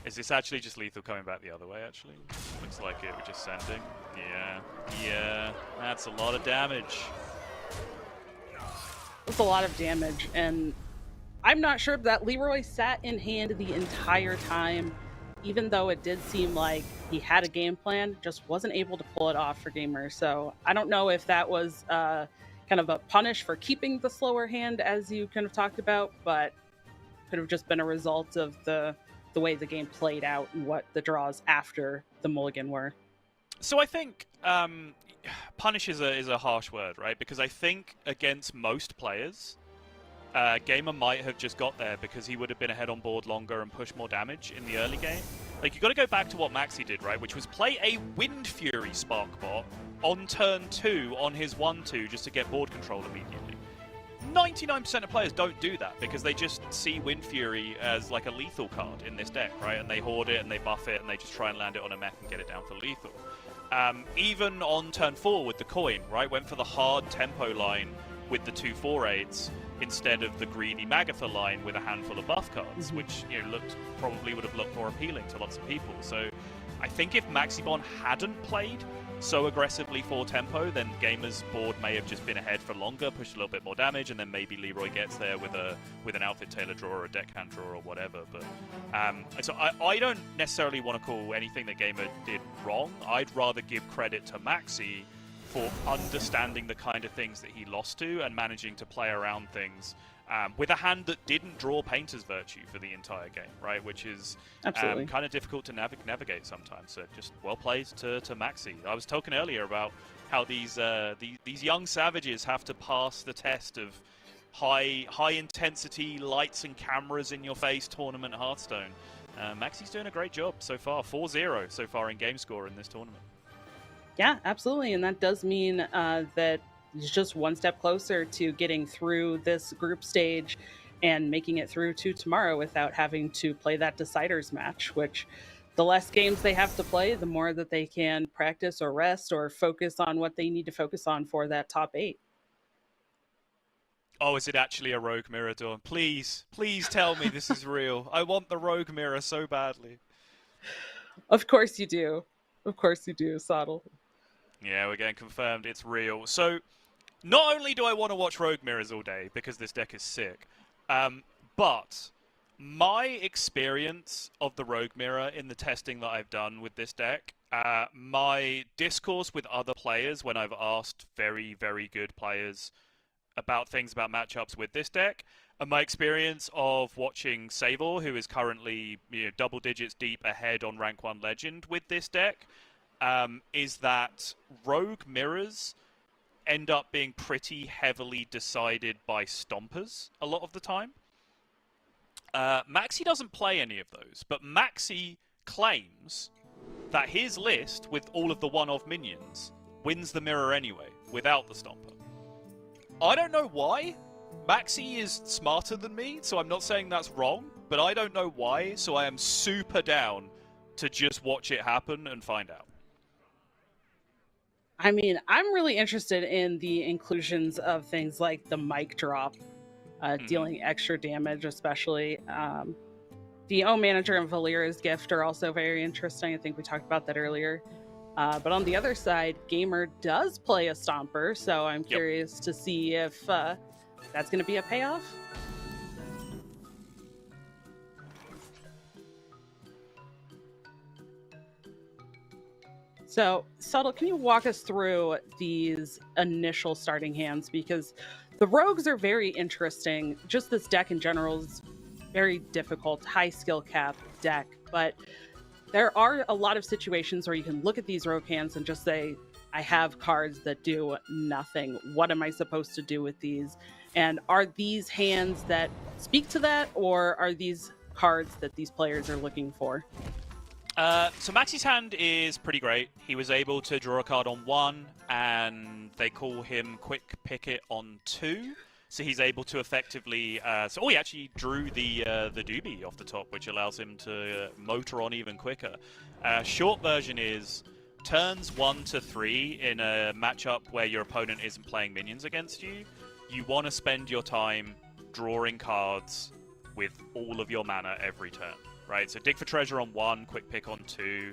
Is this actually just lethal coming back the other way, actually? Looks like it, we're just sending. Yeah, that's a lot of damage. It's a lot of damage, and I'm not sure that Leroy sat in hand the entire time, even though it did seem like he had a game plan, just wasn't able to pull it off for Gamer. So I don't know if that was kind of a punish for keeping the slower hand, as you kind of talked about, but could have just been a result of the way the game played out and what the draws after the mulligan were. So I think punish is a harsh word, right? Because I think against most players, Gamer might have just got there because he would have been ahead on board longer and pushed more damage in the early game. You got to go back to what Maxi did, right? Which was play a Wind Fury Spark Bot on turn 2 on his 1/2 just to get board control immediately. 99% of players don't do that because they just see Wind Fury as like a lethal card in this deck, right? And they hoard it and they buff it and they just try and land it on a mech and get it down for lethal. Even on turn 4 with the coin, right? Went for the hard tempo line with the 2 4/8s instead of the greedy Magatha line with a handful of buff cards, which probably would have looked more appealing to lots of people. So I think if Maxibon hadn't played so aggressively for tempo, then Gamer's board may have just been ahead for longer, pushed a little bit more damage, and then maybe Leroy gets there with an Outfit Tailor draw or a deckhand draw or whatever. But so I don't necessarily want to call anything that Gamer did wrong. I'd rather give credit to Maxi for understanding the kind of things that he lost to and managing to play around things with a hand that didn't draw Painter's Virtue for the entire game, right? Which is kind of difficult to navigate sometimes. So just well played to Maxi. I was talking earlier about how these young savages have to pass the test of high intensity lights and cameras in your face tournament Hearthstone. Maxi's doing a great job so far. 4-0 so far in game score in this tournament. Yeah, absolutely. And that does mean that he's just one step closer to getting through this group stage and making it through to tomorrow without having to play that deciders match, which the less games they have to play, the more that they can practice or rest or focus on what they need to focus on for that top 8. Oh, is it actually a Rogue Mirror, Dawn? Please tell me this is real. I want the Rogue Mirror so badly. Of course you do. Of course you do, Soddle. Yeah, we're getting confirmed it's real. So, not only do I want to watch Rogue Mirrors all day, because this deck is sick, but my experience of the Rogue Mirror in the testing that I've done with this deck, my discourse with other players when I've asked very, very good players about things about matchups with this deck, and my experience of watching Savor, who is currently double digits deep ahead on rank 1 Legend with this deck, is that Rogue Mirrors end up being pretty heavily decided by stompers a lot of the time. Maxi doesn't play any of those, but Maxi claims that his list with all of the one-off minions wins the mirror anyway, without the stomper. I don't know why. Maxi is smarter than me, so I'm not saying that's wrong, but I don't know why, so I am super down to just watch it happen and find out. I mean, I'm really interested in the inclusions of things like the mic drop, dealing extra damage, especially. The O Manager and Valera's Gift are also very interesting. I think we talked about that earlier. But on the other side, Gamer does play a Stomper, so I'm curious to see if that's going to be a payoff. So, Subtle, can you walk us through these initial starting hands? Because the rogues are very interesting. Just this deck in general is very difficult, high skill cap deck. But there are a lot of situations where you can look at these rogue hands and just say, I have cards that do nothing. What am I supposed to do with these? And are these hands that speak to that, or are these cards that these players are looking for? So Maxi's hand is pretty great. He was able to draw a card on 1, and they call him Quick Picket on 2. So he's able to effectively... he actually drew the doobie off the top, which allows him to motor on even quicker. Short version is turns 1 to 3 in a matchup where your opponent isn't playing minions against you. You want to spend your time drawing cards with all of your mana every turn. Right, so Dig for Treasure on 1, Quick Pick on 2,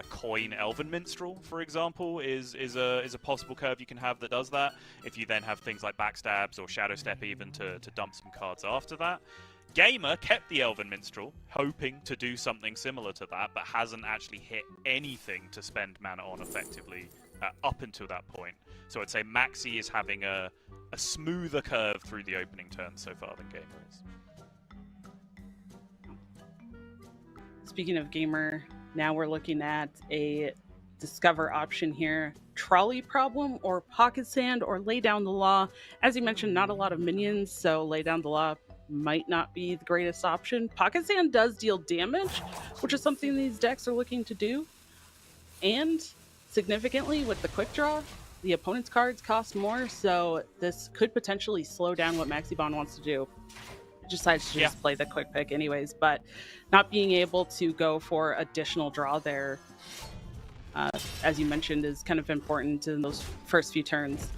Coin Elven Minstrel, for example, is a possible curve you can have that does that. If you then have things like Backstabs or Shadow Step even to dump some cards after that. Gamer kept the Elven Minstrel, hoping to do something similar to that, but hasn't actually hit anything to spend mana on effectively up until that point. So I'd say Maxi is having a smoother curve through the opening turn so far than Gamer is. Speaking of Gamer, now we're looking at a discover option here. Trolley Problem or Pocket Sand or Lay Down the Law. As you mentioned, not a lot of minions, so Lay Down the Law might not be the greatest option. Pocket Sand does deal damage, which is something these decks are looking to do. And significantly with the quick draw, the opponent's cards cost more, so this could potentially slow down what Maxibon wants to do. Decides to just play the quick pick anyways, but not being able to go for additional draw there, as you mentioned, is kind of important in those first few turns.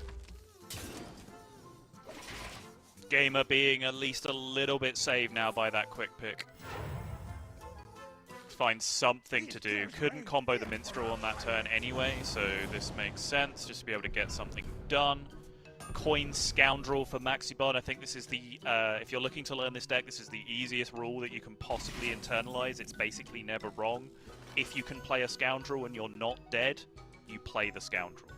Gamer being at least a little bit saved now by that quick pick. Find something to do. Couldn't combo the Minstrel on that turn anyway, so this makes sense, just to be able to get something done. Coin Scoundrel for Maxibon. I think this is the, if you're looking to learn this deck, this is the easiest rule that you can possibly internalize. It's basically never wrong. If you can play a Scoundrel and you're not dead, you play the Scoundrel.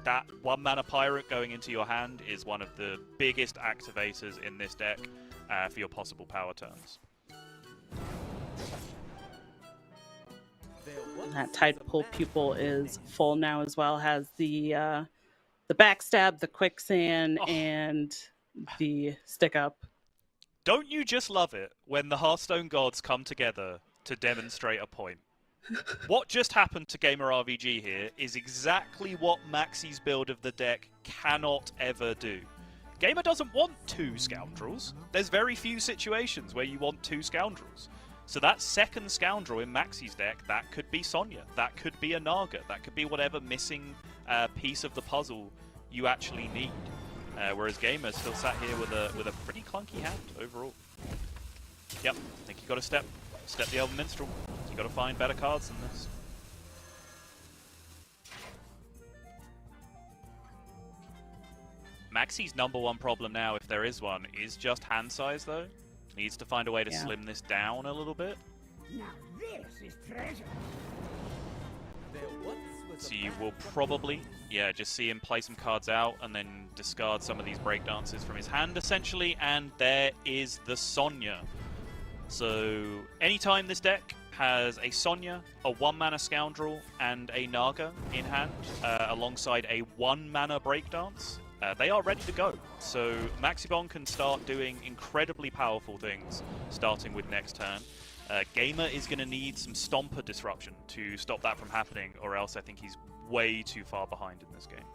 That 1-mana Pirate going into your hand is one of the biggest activators in this deck for your possible power turns. That Tide Pool Pupil is full now as well. Has the Backstab, the Quicksand, and the Stick Up. Don't you just love it when the Hearthstone gods come together to demonstrate a point? What just happened to Gamer RVG here is exactly what Maxi's build of the deck cannot ever do. Gamer doesn't want 2 Scoundrels. There's very few situations where you want 2 Scoundrels. So that second Scoundrel in Maxi's deck, that could be Sonya, that could be a Naga, that could be whatever missing piece of the puzzle you actually need. Whereas Gamer still sat here with a pretty clunky hand overall. Yep, I think you got to step the Elven Minstrel. You got to find better cards than this. Maxi's #1 problem now, if there is one, is just hand size though. Needs to find a way to slim this down a little bit. Now this is treasure. So you will probably, just see him play some cards out and then discard some of these breakdances from his hand, essentially, and there is the Sonya. So anytime this deck has a Sonya, a 1-mana Scoundrel, and a Naga in hand, alongside a 1-mana breakdance, they are ready to go. So Maxibon can start doing incredibly powerful things, starting with next turn. Gamer is going to need some Stomper disruption to stop that from happening, or else I think he's way too far behind in this game.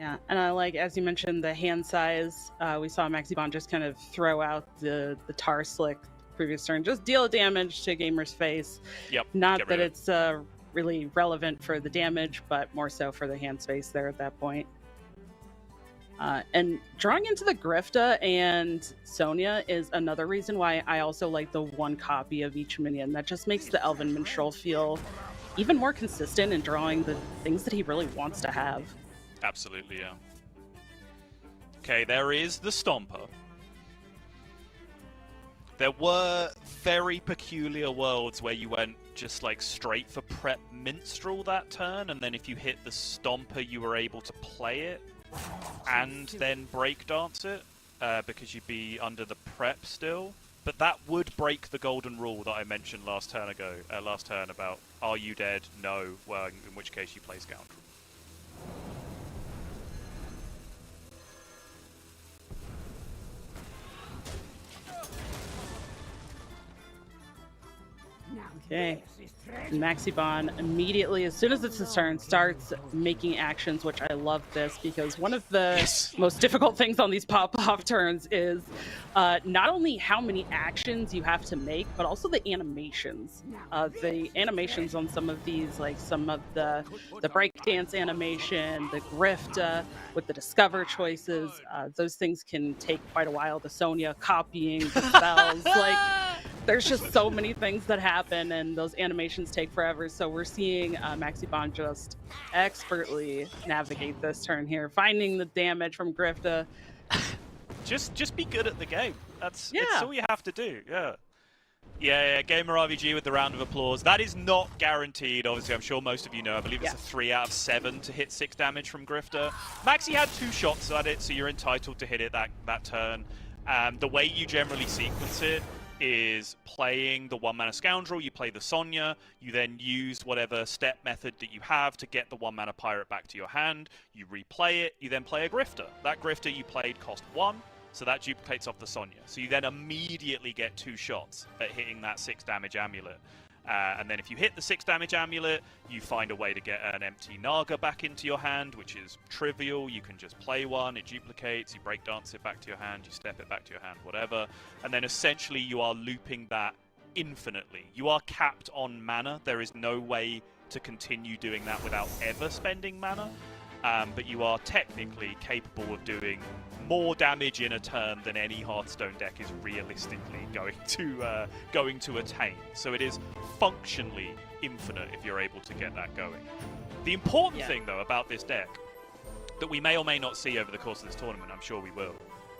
Yeah, and I like, as you mentioned, the hand size. We saw Maxibon just kind of throw out the Tar Slick previous turn, just deal damage to Gamer's face. Yep. Not that it's really relevant for the damage, but more so for the hand space there at that point. And drawing into the Grifta and Sonya is another reason why I also like the 1 copy of each minion. That just makes the Elven Minstrel feel even more consistent in drawing the things that he really wants to have. Absolutely, yeah. Okay, there is the Stomper. There were very peculiar worlds where you went just like straight for Prep Minstrel that turn, and then if you hit the Stomper, you were able to play it and then breakdance it because you'd be under the Prep still. But that would break the golden rule that I mentioned last turn about, are you dead? No. Well, in which case you play Scoundrel. Okay. Maxibon immediately, as soon as it's his turn, starts making actions, which I love this because one of the most difficult things on these pop-off turns is not only how many actions you have to make, but also the animations. The animations on some of these, like some of the breakdance animation, the Grift with the Discover choices, those things can take quite a while. The Sonya copying the spells, like there's just so many things that happen, and those animations take forever. So we're seeing Maxibon just expertly navigate this turn here, finding the damage from Grifta. Just be good at the game. That's all you have to do. Yeah, Gamer RVG with the round of applause. That is not guaranteed, obviously. I'm sure most of you know. I believe it's a 3 out of 7 to hit 6 damage from Grifta. Maxi had 2 shots at it, so you're entitled to hit it that turn. The way you generally sequence it is playing the 1-mana Scoundrel, you play the Sonya, you then use whatever step method that you have to get the 1-mana Pirate back to your hand, you replay it, you then play a Grifter. That Grifter you played cost 1, so that duplicates off the Sonya. So you then immediately get 2 shots at hitting that 6 damage amulet. And then if you hit the 6 damage amulet, you find a way to get an empty Naga back into your hand, which is trivial. You can just play one, it duplicates, you breakdance it back to your hand, you step it back to your hand, whatever. And then essentially you are looping that infinitely. You are capped on mana. There is no way to continue doing that without ever spending mana. But you are technically capable of doing more damage in a turn than any Hearthstone deck is realistically going to attain. So it is functionally infinite if you're able to get that going. The important thing, though, about this deck that we may or may not see over the course of this tournament, I'm sure we will,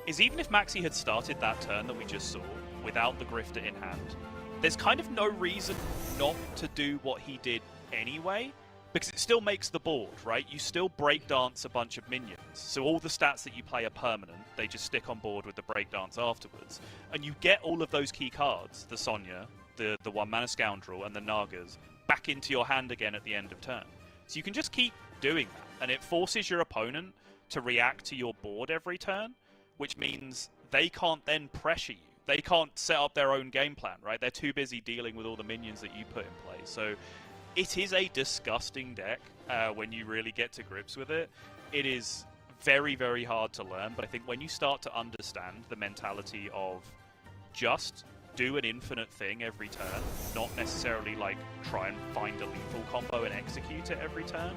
is even if Maxi had started that turn that we just saw without the Grifter in hand, there's kind of no reason not to do what he did anyway. Because it still makes the board, right? You still breakdance a bunch of minions. So all the stats that you play are permanent. They just stick on board with the breakdance afterwards. And you get all of those key cards, the Sonya, the 1-mana Scoundrel, and the Nagas, back into your hand again at the end of turn. So you can just keep doing that. And it forces your opponent to react to your board every turn, which means they can't then pressure you. They can't set up their own game plan, right? They're too busy dealing with all the minions that you put in play. So it is a disgusting deck when you really get to grips with it. It is very, very hard to learn, but I think when you start to understand the mentality of just do an infinite thing every turn, not necessarily like try and find a lethal combo and execute it every turn,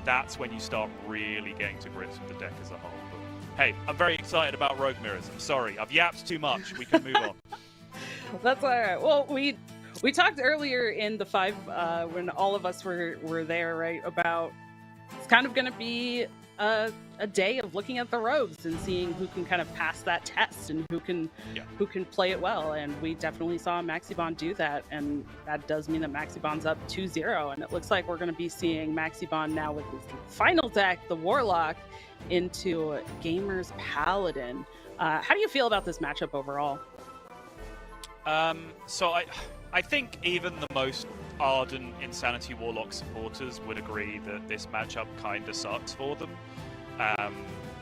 that's when you start really getting to grips with the deck as a whole. But, hey, I'm very excited about Rogue Mirrors. I'm sorry, I've yapped too much. We can move on. That's all right. Well, we talked earlier in the 5 when all of us were there, right? About it's kind of going to be a day of looking at the rogues and seeing who can kind of pass that test and who can play it well. And we definitely saw Maxibon do that, and that does mean that Maxibon's up 2-0. And it looks like we're going to be seeing Maxibon now with his final deck, the Warlock, into Gamer's Paladin. How do you feel about this matchup overall? So I think even the most ardent Insanity Warlock supporters would agree that this matchup kind of sucks for them.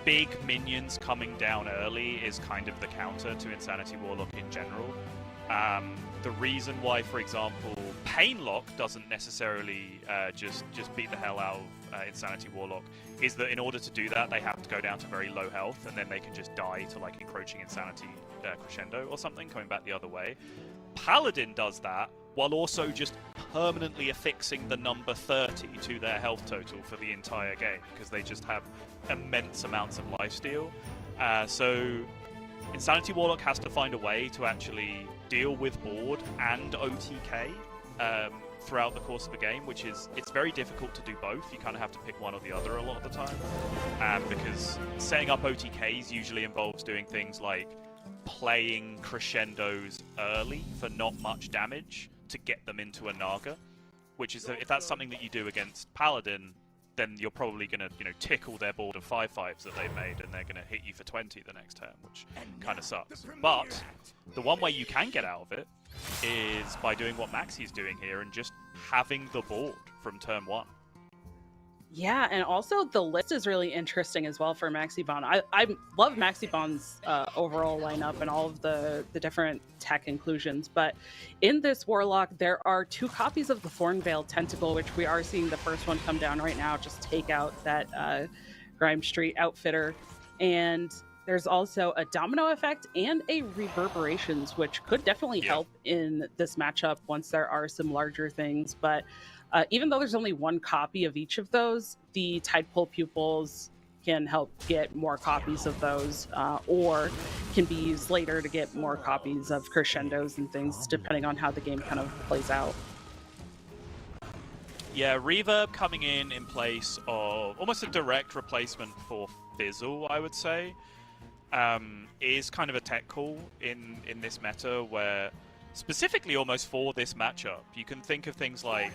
Big minions coming down early is kind of the counter to Insanity Warlock in general. The reason why, for example, Painlock doesn't necessarily just beat the hell out of Insanity Warlock is that in order to do that, they have to go down to very low health, and then they can just die to like Encroaching Insanity Crescendo or something, coming back the other way. Paladin does that while also just permanently affixing the number 30 to their health total for the entire game, because they just have immense amounts of lifesteal. So Insanity Warlock has to find a way to actually deal with board and OTK throughout the course of a game, which is, it's very difficult to do both. You kind of have to pick one or the other a lot of the time, because setting up OTKs usually involves doing things like playing crescendos early for not much damage to get them into a Naga, which is, if that's something that you do against Paladin, then you're probably going to, tickle their board of 5/5s that they've made, and they're going to hit you for 20 the next turn, which kind of sucks. But the one way you can get out of it is by doing what Maxi's doing here and just having the board from turn 1. Yeah, and also the list is really interesting as well for Maxibon. I love Maxibon's overall lineup and all of the different tech inclusions, but in this Warlock, there are 2 copies of the Thornveil Tentacle, which we are seeing the first one come down right now, just take out that Grime Street Outfitter. And there's also a Domino Effect and a Reverberations, which could definitely help in this matchup once there are some larger things, but even though there's only 1 copy of each of those, the Tidepool Pupils can help get more copies of those, or can be used later to get more copies of Crescendos and things, depending on how the game kind of plays out. Yeah, Reverb coming in place of almost a direct replacement for Fizzle, I would say, is kind of a tech call in this meta, where specifically almost for this matchup, you can think of things like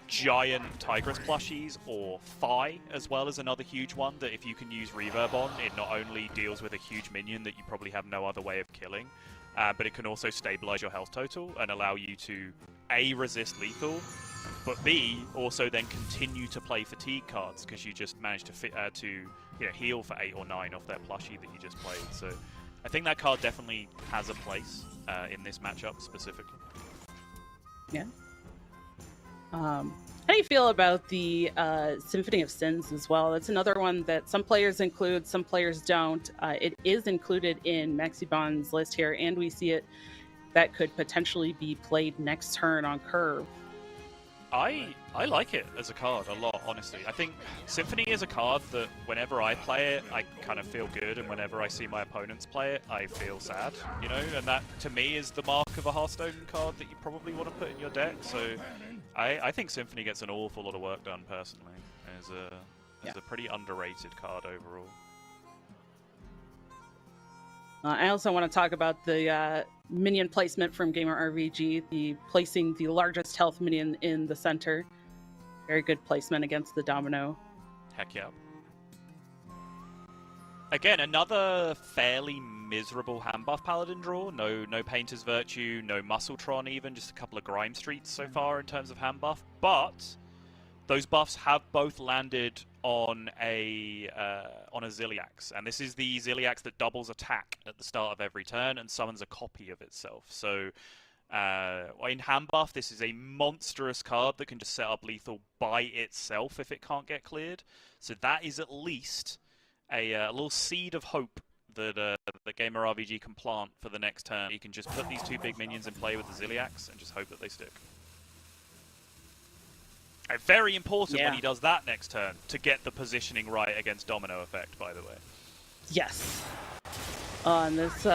giant Tigress plushies, or Phi as well as another huge one that if you can use Reverb on, it not only deals with a huge minion that you probably have no other way of killing, but it can also stabilize your health total and allow you to A, resist lethal, but B, also then continue to play fatigue cards because you just managed to heal for 8 or 9 off their plushie that you just played. So I think that card definitely has a place in this matchup specifically. Yeah. How do you feel about the Symphony of Sins as well? That's another one that some players include, some players don't. It is included in Maxibon's list here, and we see it that could potentially be played next turn on Curve. I like it as a card a lot, honestly. I think Symphony is a card that whenever I play it, I kind of feel good, and whenever I see my opponents play it, I feel sad, you know? And that, to me, is the mark of a Hearthstone card that you probably want to put in your deck. So I think Symphony gets an awful lot of work done, personally, as a pretty underrated card overall. I also want to talk about the minion placement from Gamer RVG, the placing the largest health minion in the center. Very good placement against the Domino. Heck yeah. Again, another fairly miserable hand buff Paladin draw. No Painter's Virtue, no Muscletron even, just a couple of Grime Streets so far in terms of hand buff. But those buffs have both landed on a Ziliax, and this is the Ziliax that doubles attack at the start of every turn and summons a copy of itself. So in hand buff, this is a monstrous card that can just set up lethal by itself if it can't get cleared. So that is at least a little seed of hope that the Gamer RVG can plant for the next turn. You can just put these two big minions in play with the Ziliax and just hope that they stick. Very important when he does that next turn, to get the positioning right against Domino Effect, by the way. Yes. And this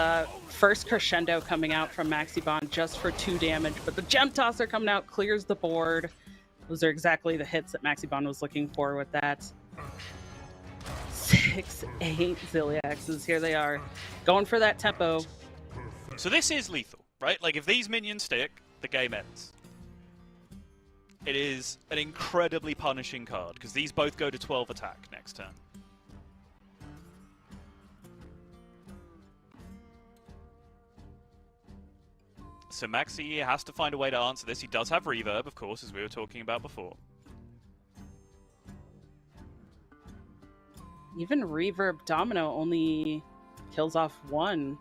first Crescendo coming out from Maxibon just for 2 damage, but the Gem Tosser coming out clears the board. Those are exactly the hits that Maxibon was looking for with that. 6, 8 Ziliaxes. Here they are, going for that tempo. So this is lethal, right? Like, if these minions stick, the game ends. It is an incredibly punishing card, because these both go to 12 attack next turn. So Maxi has to find a way to answer this. He does have reverb, of course, as we were talking about before. Even reverb Domino only kills off 1.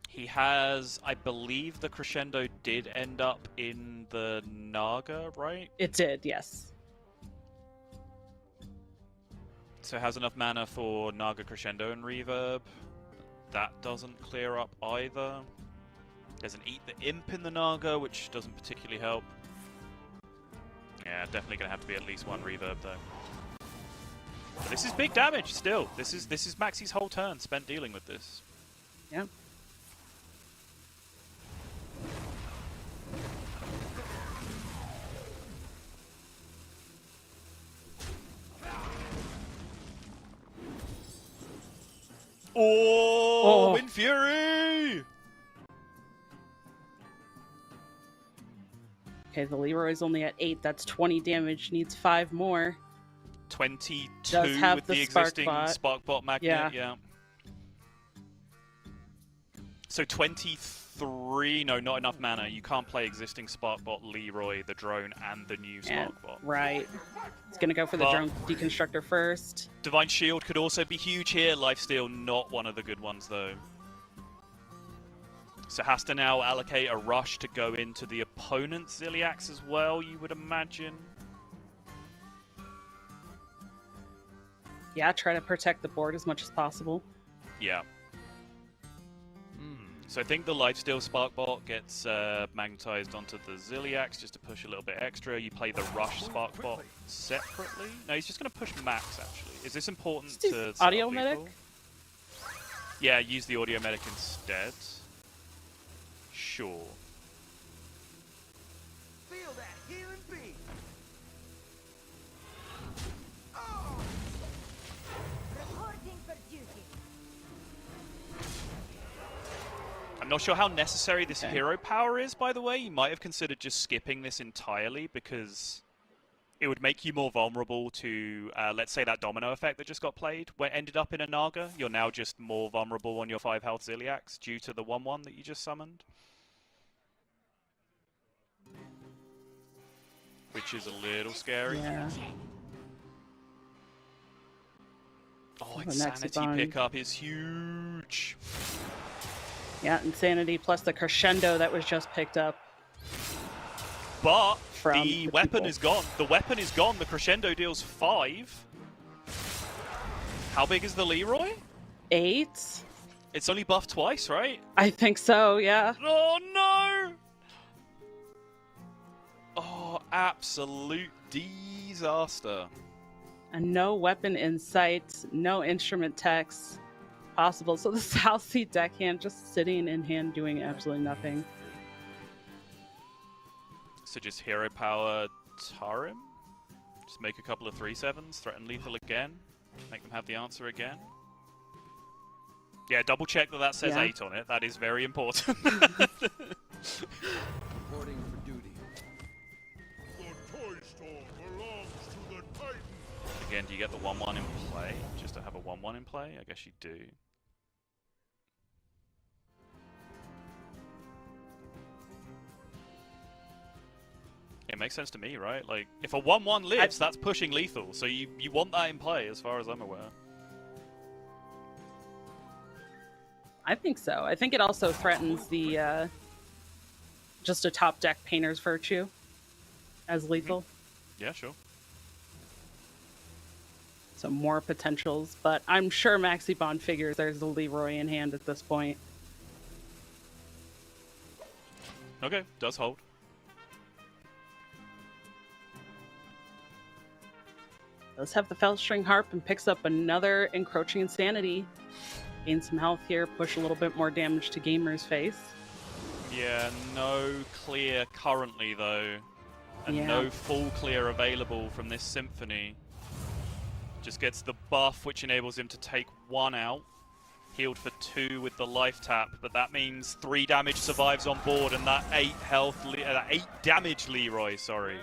He has, I believe the Crescendo did end up in the Naga, right? It did, yes. So it has enough mana for Naga, Crescendo, and Reverb. That doesn't clear up either. There's an Eat the Imp in the Naga, which doesn't particularly help. Yeah, definitely going to have to be at least 1 Reverb, though. But this is big damage, still. This is Maxi's whole turn spent dealing with this. Yeah. Oh, Wind Fury! Okay, the Leroy's only at 8. That's 20 damage. Needs 5 more. 22 Does have with the the existing Sparkbot. Sparkbot magnet, yeah. So 23, no, not enough mana. You can't play existing Sparkbot, Leroy, the drone, and the new Sparkbot. Right. It's going to go for the drone deconstructor first. Divine Shield could also be huge here. Lifesteal, not one of the good ones, though. So has to now allocate a rush to go into the opponent's Ziliax as well, you would imagine. Yeah, try to protect the board as much as possible. Yeah. So I think the Lifesteal Sparkbot gets magnetized onto the Ziliax just to push a little bit extra. You play the Rush Sparkbot separately. No, he's just going to push Max, actually. Is this important to Audio Medic? Yeah, use the Audio Medic instead. Sure. Feel that healing beat. Reporting for duty. I'm not sure how necessary this hero power is, by the way. You might have considered just skipping this entirely, because it would make you more vulnerable to, let's say, that domino effect that just got played, where it ended up in a Naga. You're now just more vulnerable on your 5 health Ziliax due to the 1-1 that you just summoned. Which is a little scary. Yeah. Oh, Insanity pickup is huge. Yeah, Insanity plus the Crescendo that was just picked up. But from the weapon people. is gone. The weapon is gone. The crescendo deals 5. How big is the Leroy? 8. It's only buffed twice, right? I think so, yeah. Oh no! Oh, absolute disaster. And no weapon in sight, no instrument text possible. So the South Sea deckhand just sitting in hand doing absolutely nothing. So just hero power Tarim? Just make a couple of 3/7s, threaten lethal again, make them have the answer again. Yeah, double check that says Yeah. 8 on it. That is very important. Reporting for duty. The toy store belongs to the Titan. Again, do you get the 1/1 in play? Just to have a 1/1 in play? I guess you do. It makes sense to me, right? Like, if a 1/1 lives, that's pushing lethal, so you want that in play, as far as I'm aware. I think so. I think it also threatens the just a top deck Painter's Virtue as lethal. Yeah, sure. So more potentials, but I'm sure Maxi Bond figures there's a Leroy in hand at this point. Okay, does hold. Does have the Felstring Harp and picks up another Encroaching Insanity. Gain some health here, push a little bit more damage to Gamer's face. Yeah, no clear currently, though. And Yeah. no full clear available from this Symphony. Just gets the buff, which enables him to take 1 out. Healed for 2 with the life tap, but that means 3 damage survives on board, and that 8 health, 8 damage Leroy, sorry,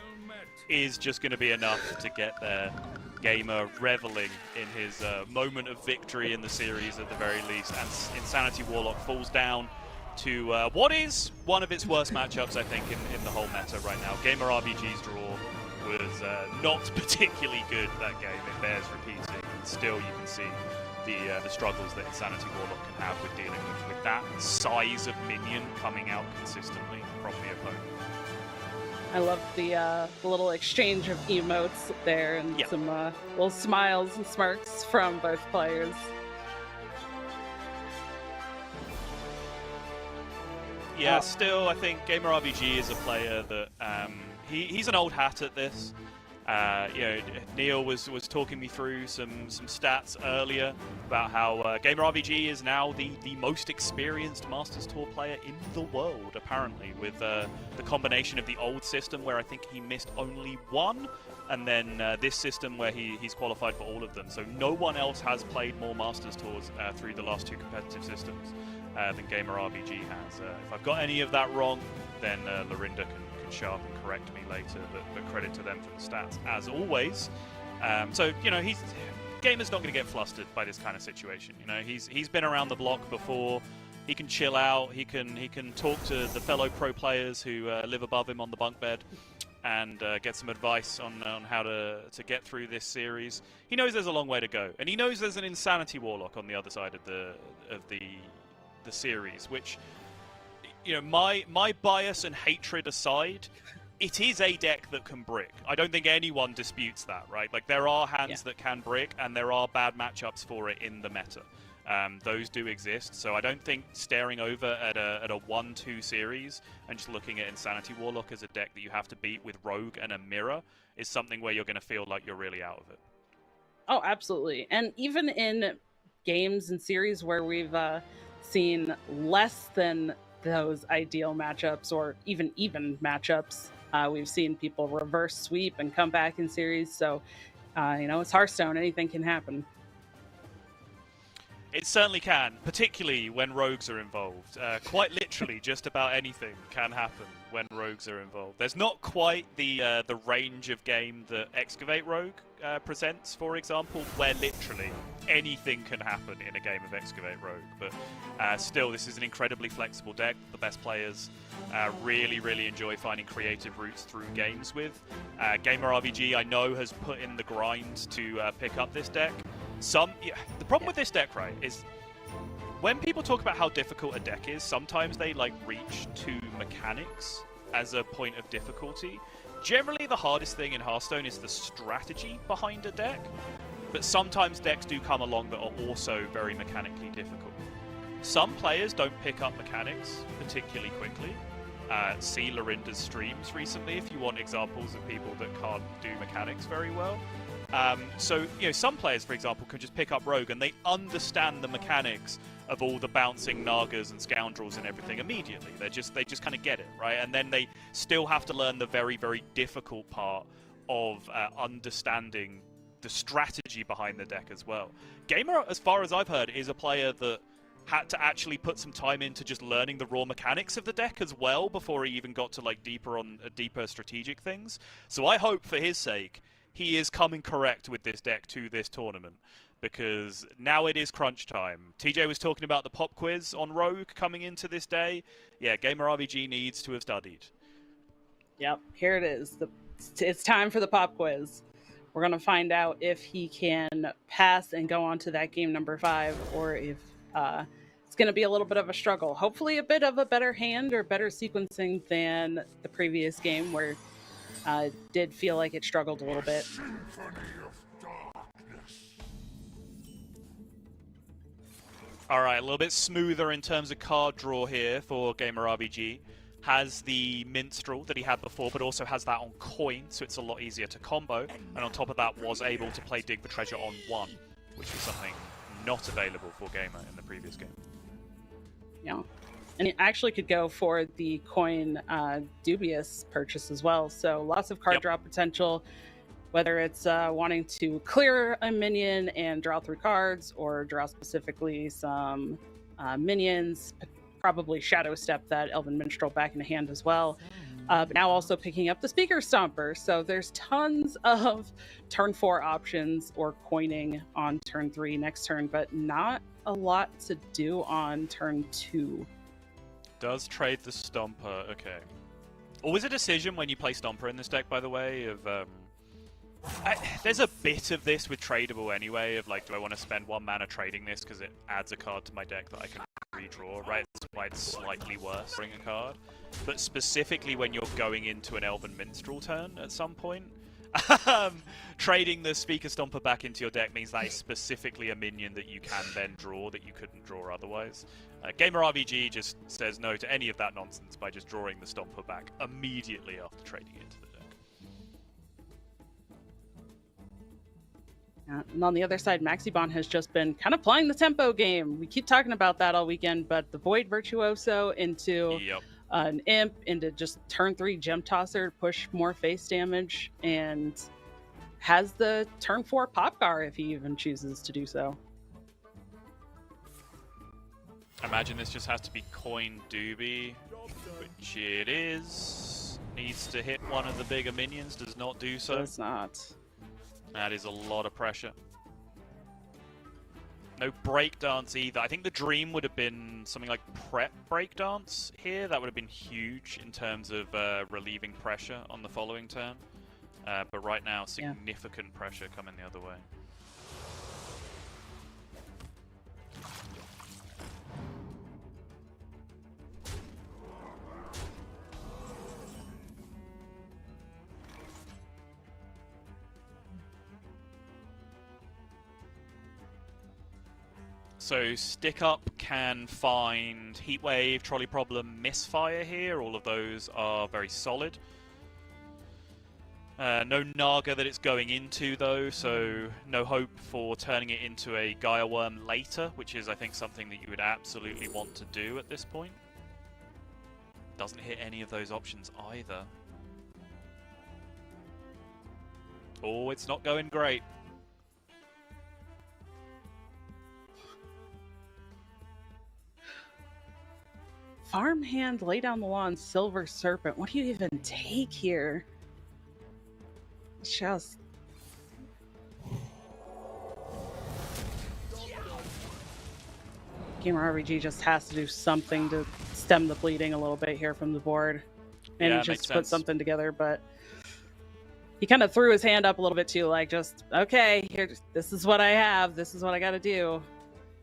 is just going to be enough to get there. Gamer reveling in his moment of victory in the series at the very least, and Insanity Warlock falls down to what is one of its worst matchups, I think, in the whole meta right now. Gamer RBG's draw was not particularly good that game. It bears repeating, and still you can see the struggles that Insanity Warlock can have with dealing with that size of minion coming out consistently from the opponent. I love the little exchange of emotes there and Yeah. some little smiles and smirks from both players. Yeah, still, I think Gamer RBG is a player that he's an old hat at this. You know, Neil was talking me through some stats earlier about how Gamer RBG is now the most experienced Masters Tour player in the world, apparently, with the combination of the old system where I think he missed only 1, and then this system where he's qualified for all of them. So no one else has played more Masters Tours through the last 2 competitive systems than Gamer RBG has. If I've got any of that wrong, then Lorinda can show up and correct me later, but credit to them for the stats, as always. So, you know, Gamer's not going to get flustered by this kind of situation. You know, he's been around the block before. He can chill out. He can talk to the fellow pro players who live above him on the bunk bed and get some advice on how to get through this series. He knows there's a long way to go, and he knows there's an Insanity Warlock on the other side of the series, which, you know, my bias and hatred aside, it is a deck that can brick. I don't think anyone disputes that, right? Like, there are hands that can brick, and there are bad matchups for it in the meta. Those do exist, so I don't think staring over at a 1-2 series and just looking at Insanity Warlock as a deck that you have to beat with Rogue and a Mirror is something where you're going to feel like you're really out of it. Oh, absolutely. And even in games and series where we've seen less than those ideal matchups or even matchups, we've seen people reverse sweep and come back in series. So, you know, it's Hearthstone. Anything can happen. It certainly can, particularly when rogues are involved. Quite literally, just about anything can happen when rogues are involved. There's not quite the range of game that Excavate Rogue presents, for example, where literally anything can happen in a game of Excavate Rogue. But still, this is an incredibly flexible deck. The best players really enjoy finding creative routes through games with. Gamer RBG, I know, has put in the grind to pick up this deck. The problem with this deck, right, is when people talk about how difficult a deck is, sometimes they like reach to mechanics as a point of difficulty. Generally, the hardest thing in Hearthstone is the strategy behind a deck, but sometimes decks do come along that are also very mechanically difficult. Some players don't pick up mechanics particularly quickly. See Lorinda's streams recently if you want examples of people that can't do mechanics very well. So, some players, for example, can just pick up Rogue and they understand the mechanics of all the bouncing Nagas and Scoundrels and everything immediately. They just kind of get it, right? And then they still have to learn the very, very difficult part of understanding the strategy behind the deck as well. Gamer, as far as I've heard, is a player that had to actually put some time into just learning the raw mechanics of the deck as well before he even got to deeper strategic things. So I hope for his sake he is coming correct with this deck to this tournament, because now it is crunch time. TJ was talking about the pop quiz on Rogue coming into this day. Yeah, Gamer RBG needs to have studied. Yep, here it is. It's time for the pop quiz. We're going to find out if he can pass and go on to that game number 5, or if it's going to be a little bit of a struggle. Hopefully a bit of a better hand or better sequencing than the previous game, where did feel like it struggled a little bit. All right, a little bit smoother in terms of card draw here for Gamer RBG. Has the Minstrel that he had before, but also has that on coin, so it's a lot easier to combo. And on top of that, was able to play Dig for Treasure on 1, which is something not available for Gamer in the previous game. Yeah. And he actually could go for the coin dubious purchase as well. So lots of card draw potential, whether it's wanting to clear a minion and draw 3 cards, or draw specifically some minions, probably Shadow Step that Elven Minstrel back into hand as well. But now also picking up the Speaker Stomper. So there's tons of turn 4 options or coining on turn 3 next turn, but not a lot to do on turn 2. Does trade the Stomper, okay. Always a decision when you play Stomper in this deck, by the way, of... there's a bit of this with tradable anyway, of like, do I want to spend 1 mana trading this because it adds a card to my deck that I can redraw, right? That's why it's slightly worse bring a card. But specifically when you're going into an Elven Minstrel turn at some point, trading the Speaker Stomper back into your deck means that is specifically a minion that you can then draw that you couldn't draw otherwise. Gamer RBG just says no to any of that nonsense by just drawing the Stomper back immediately after trading it into the deck. And on the other side, Maxibon has just been kind of playing the tempo game. We keep talking about that all weekend, but the Void Virtuoso into an Imp, into just turn 3 Gem Tosser, push more face damage, and has the turn 4 Popgar if he even chooses to do so. I imagine this just has to be coin doobie, which it is. Needs to hit one of the bigger minions, does not do so. Does not. That is a lot of pressure. No breakdance either. I think the dream would have been something like prep breakdance here. That would have been huge in terms of relieving pressure on the following turn. But right now, significant pressure coming the other way. So Stick Up can find Heatwave, Trolley Problem, Misfire here. All of those are very solid. No Naga that it's going into though, so no hope for turning it into a Gaia Worm later, which is I think something that you would absolutely want to do at this point. Doesn't hit any of those options either. Oh, it's not going great. Farmhand, Lay Down the Law, and Silver Serpent. What do you even take here? Just... Gamer RBG just has to do something to stem the bleeding a little bit here from the board. And Yeah, just put makes sense. something together, but... He kind of threw his hand up a little bit too, like just, okay, here, this is what I have, this is what I gotta do.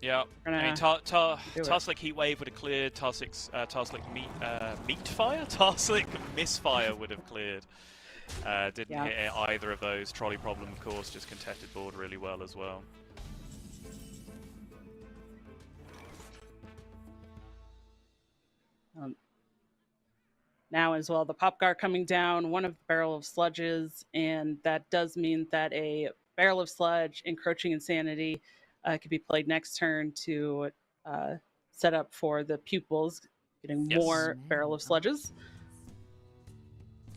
Yeah, We're I mean, gonna do it. Tarslick Heatwave would have cleared. Tarslick Meatfire, Tarslick Misfire would have cleared. Didn't Yeah. hit either of those. Trolley Problem, of course, just contested board really well as well. Now as well, the Popgar coming down, one of the Barrel of Sludges, and that does mean that a Barrel of Sludge, Encroaching Insanity, could be played next turn to set up for the pupils, getting Yes. more Barrel of Sludges.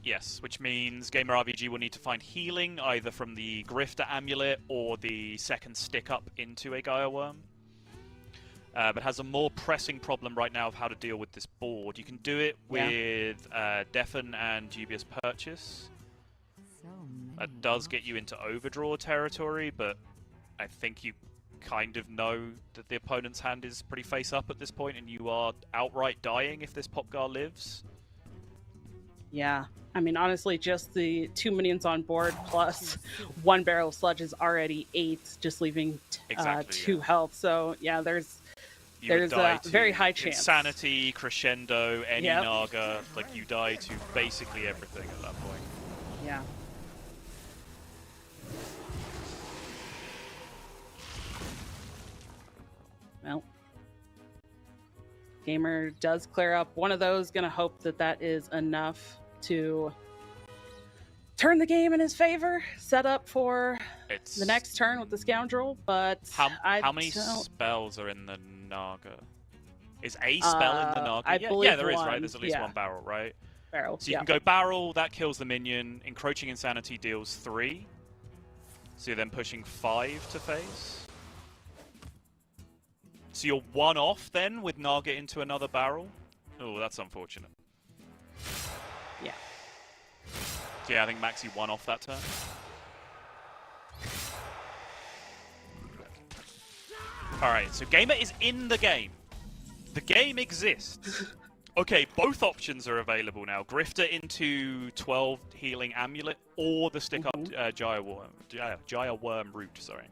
Yes, which means Gamer RBG will need to find healing either from the Grifter Amulet or the second stick up into a Gaia Worm. But has a more pressing problem right now of how to deal with this board. You can do it with Deafen and Dubious Purchase. That does get you into overdraw territory, but I think you kind of know that the opponent's hand is pretty face up at this point, and you are outright dying if this Popgar lives. Yeah, I mean, honestly, just the 2 minions on board plus 1 Barrel of Sludge is already 8, just leaving Exactly, 2 health. So yeah, there's You would die a to very high chance. Insanity, Crescendo, any Yep. Naga, like you die to basically everything at that point. Yeah. Well, Gamer does clear up one of those. Gonna hope that that is enough to turn the game in his favor. Set up for It's the next turn with the Scoundrel, but how many don't- spells are in the Naga? Is a spell in the Naga? I yeah, believe there is, one, right? There's at least yeah. one barrel, right? Barrel. So you yeah. can go barrel, that kills the minion. Encroaching Insanity deals 3. So you're then pushing 5 to face. So you're 1 off then with Naga into another barrel? Oh, that's unfortunate. Yeah. So yeah, I think Maxi 1 off that turn. Alright, so Gamer is in the game. The game exists. Okay, both options are available now. Grifter into 12 healing amulet or the stick up Jaya Worm root, sorry.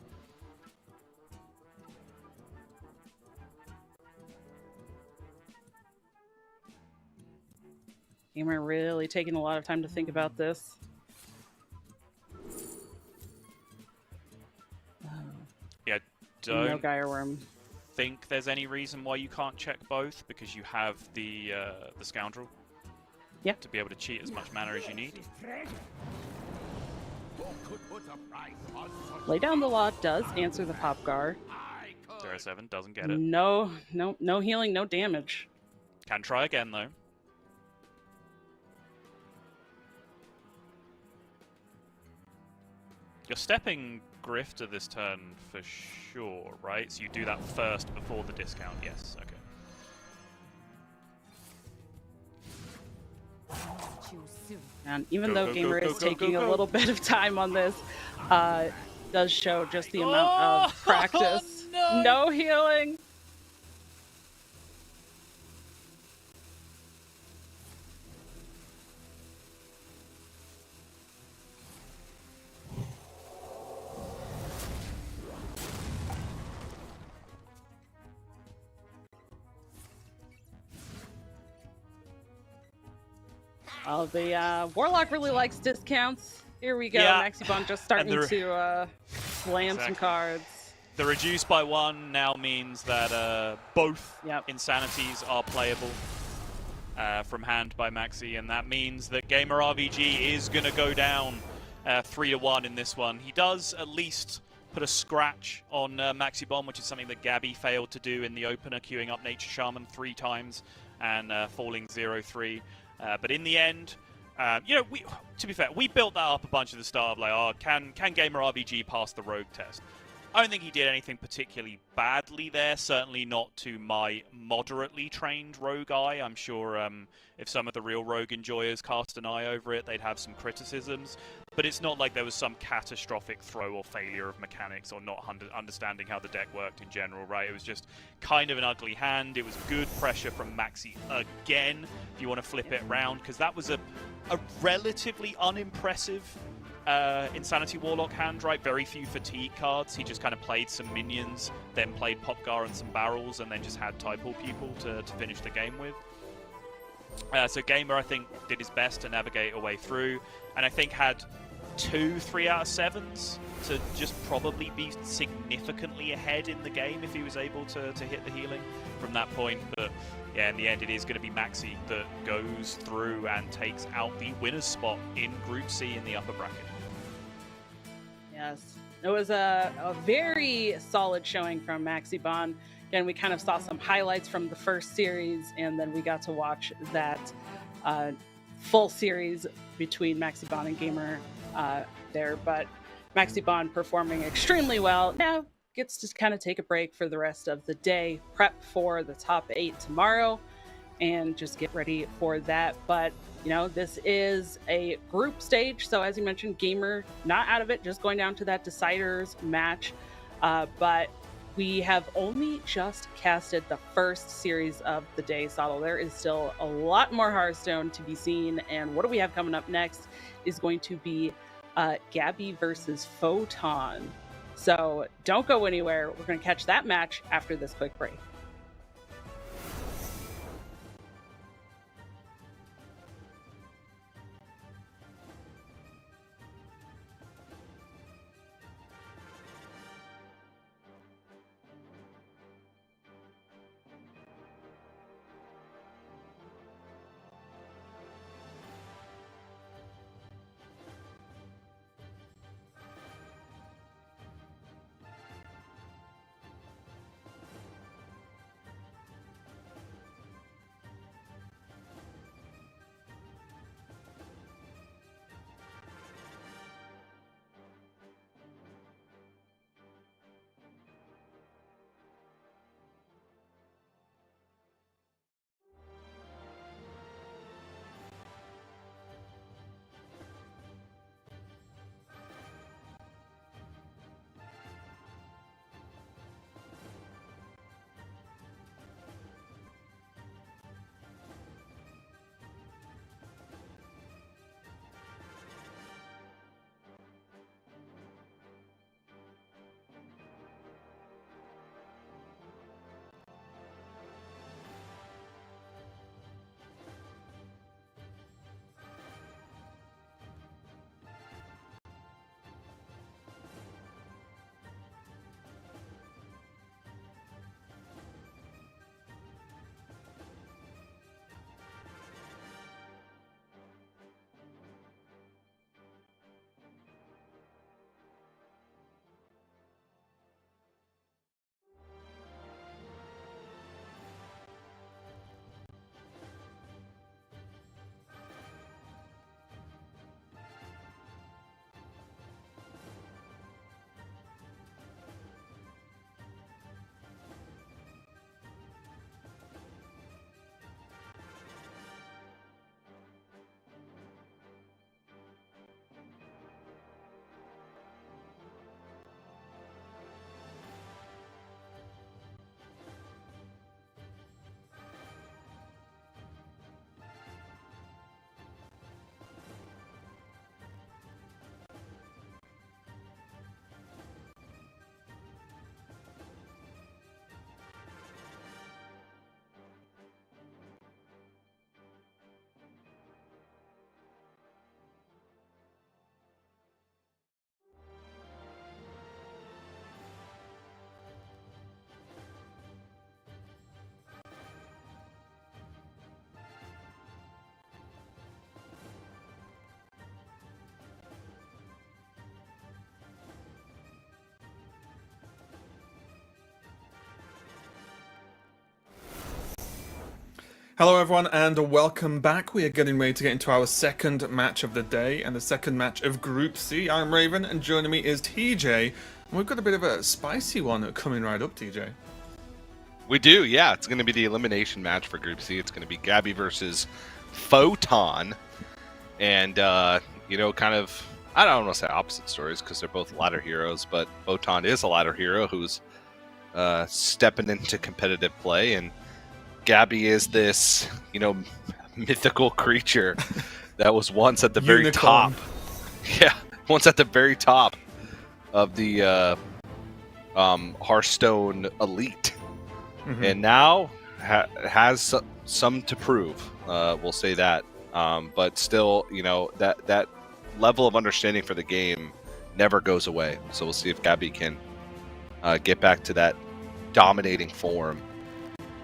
Gamer really taking a lot of time to think about this. Yeah, No don't Gaia Worm. think there's any reason why you can't check both because you have the Scoundrel. Yep. To be able to cheat as much mana as you need. Who could put a price on such Lay Down the Law does answer the Popgar. I could. 07 doesn't get it. No healing, no damage. Can try again though. You're stepping Grifter this turn for sure, right? So you do that first before the discount, yes, okay. And even Go, though go, Gamer go, is go, go, taking go. a little bit of time on this, does show just the amount of practice. No! No healing. Oh, the Warlock really likes discounts. Here we go. Yeah. Maxibon just starting they're- to slam some Exactly. cards. The reduce by 1 now means that both Yep. Insanities are playable from hand by Maxi, and that means that Gamer RVG is going to go down 3-1 in this one. He does at least put a scratch on Maxi Bomb, which is something that Gabby failed to do in the opener, queuing up Nature Shaman 3 times and falling 0-3. But in the end, to be fair, we built that up a bunch at the start of like, oh, can Gamer RBG pass the Rogue test? I don't think he did anything particularly badly there, certainly not to my moderately trained Rogue eye. I'm sure if some of the real Rogue enjoyers cast an eye over it, they'd have some criticisms. But it's not like there was some catastrophic throw or failure of mechanics or not understanding how the deck worked in general, right? It was just kind of an ugly hand. It was good pressure from Maxi again, if you want to flip it around, because that was a relatively unimpressive Insanity Warlock hand, right? Very few fatigue cards. He just kind of played some minions, then played Popgar and some barrels, and then just had Typal people to finish the game with. So Gamer, I think, did his best to navigate a way through, and I think had 2 3 out of 7s to just probably be significantly ahead in the game if he was able to hit the healing from that point. But yeah, in the end, it is going to be Maxi that goes through and takes out the winner's spot in Group C in the upper bracket. Yes, it was a very solid showing from Maxi Bon. Again, we kind of saw some highlights from the first series, and then we got to watch that full series between Maxi Bon and Gamer there. But Maxi Bon performing extremely well. Now gets to kind of take a break for the rest of the day, prep for the top 8 tomorrow, and just get ready for that. But you know, this is a group stage, so as you mentioned, Gamer not out of it, just going down to that deciders match. But we have only just casted the first series of the day, Sottle. There is still a lot more Hearthstone to be seen, and what do we have coming up next is going to be Gabby versus Photon. So don't go anywhere. We're going to catch that match after this quick break. Hello everyone and welcome back. We are getting ready to get into our second match of the day and the second match of Group C. I'm Raven and joining me is TJ. And we've got a bit of a spicy one coming right up, TJ. We do, yeah. It's going to be the elimination match for Group C. It's going to be Gabby versus Photon. And, you know, kind of, I don't want to say opposite stories because they're both ladder heroes, but Photon is a ladder hero who's stepping into competitive play, and Gabby is this, you know, mythical creature that was once at the very top. Yeah, one's at the very top of the Hearthstone Elite, and now has some to prove. We'll say that, but still, that level of understanding for the game never goes away. So we'll see if Gabby can get back to that dominating form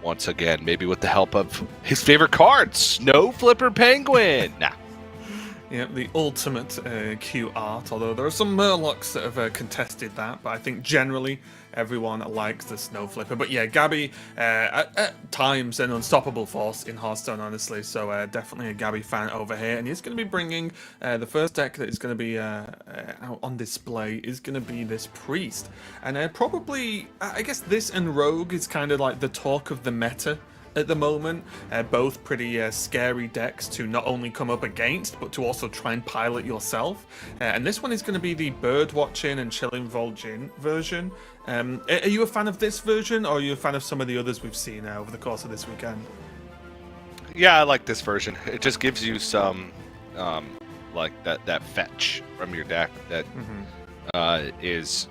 once again, maybe with the help of his favorite card, Snow Flipper Penguin. Nah. Yeah, the ultimate Q art, although there are some Murlocs that have contested that, but I think generally everyone likes the Snow Flipper. But yeah, Gabby, at times, an unstoppable force in Hearthstone, honestly, so definitely a Gabby fan over here, and he's going to be bringing, the first deck that is going to be out on display is going to be this Priest, and probably, I guess this and Rogue is kind of like the talk of the meta at the moment. Both pretty scary decks to not only come up against, but to also try and pilot yourself. And this one is going to be the bird watching and chilling Vol'jin version. Are you a fan of this version, or are you a fan of some of the others we've seen over the course of this weekend? Yeah, I like this version. It just gives you some like that fetch from your deck that is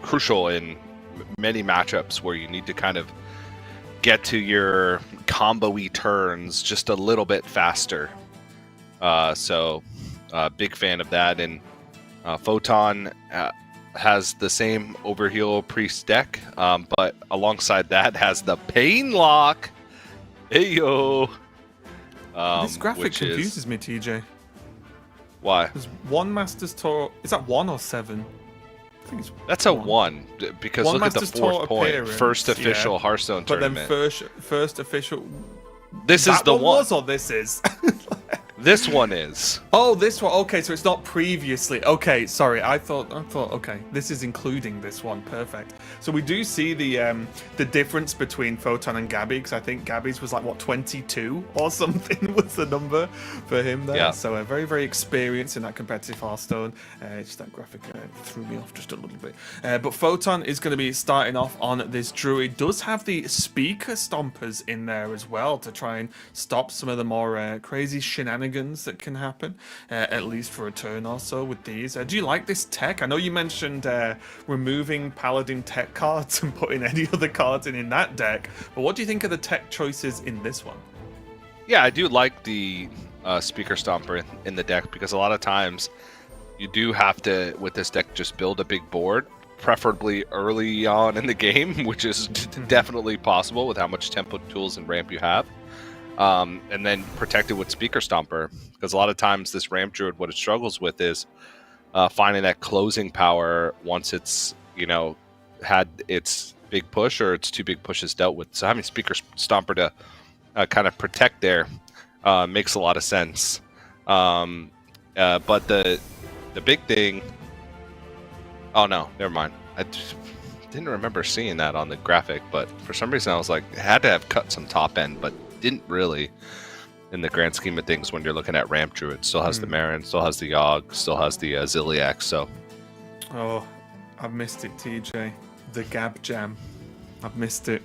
crucial in many matchups where you need to kind of get to your combo-y turns just a little bit faster. So big fan of that. And Photon has the same Overheal Priest deck, but alongside that has the Pain Lock. Heyo! This graphic confuses me, TJ. Why? There's one Master's Tour. Is that 1 or 7? I think it's That's a 1, because One look at the Master's 4th Tour point. appearance, First official Hearthstone But tournament. then first official. This is That the one one. was, or this is? This one is. Oh, this one. Okay, so it's not previously. Okay, sorry. I thought. Okay, this is including this one. Perfect. So we do see the difference between Photon and Gabby, because I think Gabby's was like what 22 or something was the number for him there. Yeah. So very very experienced in that competitive Hearthstone. Just that graphic threw me off just a little bit. But Photon is going to be starting off on this Druid. Does have the Speaker Stompers in there as well to try and stop some of the more crazy shenanigans that can happen, at least for a turn or so with these. Do you like this tech? I know you mentioned removing Paladin tech cards and putting any other cards in that deck, but what do you think of the tech choices in this one? Yeah, I do like the Speaker Stomper in the deck, because a lot of times you do have to, with this deck, just build a big board, preferably early on in the game, which is definitely possible with how much tempo tools and ramp you have. And then protect it with Speaker Stomper, because a lot of times this Ramp Druid, what it struggles with is finding that closing power once it's, had its big push or its 2 big pushes dealt with. So having Speaker Stomper to kind of protect there makes a lot of sense. But the big thing... Oh no, never mind. I didn't remember seeing that on the graphic, but for some reason I was like, it had to have cut some top end, but didn't really in the grand scheme of things when you're looking at Ramp Druid. Still has the Marin, still has the Yogg, still has the Ziliax, so... Oh, I've missed it, TJ. The Gab Jam. I've missed it.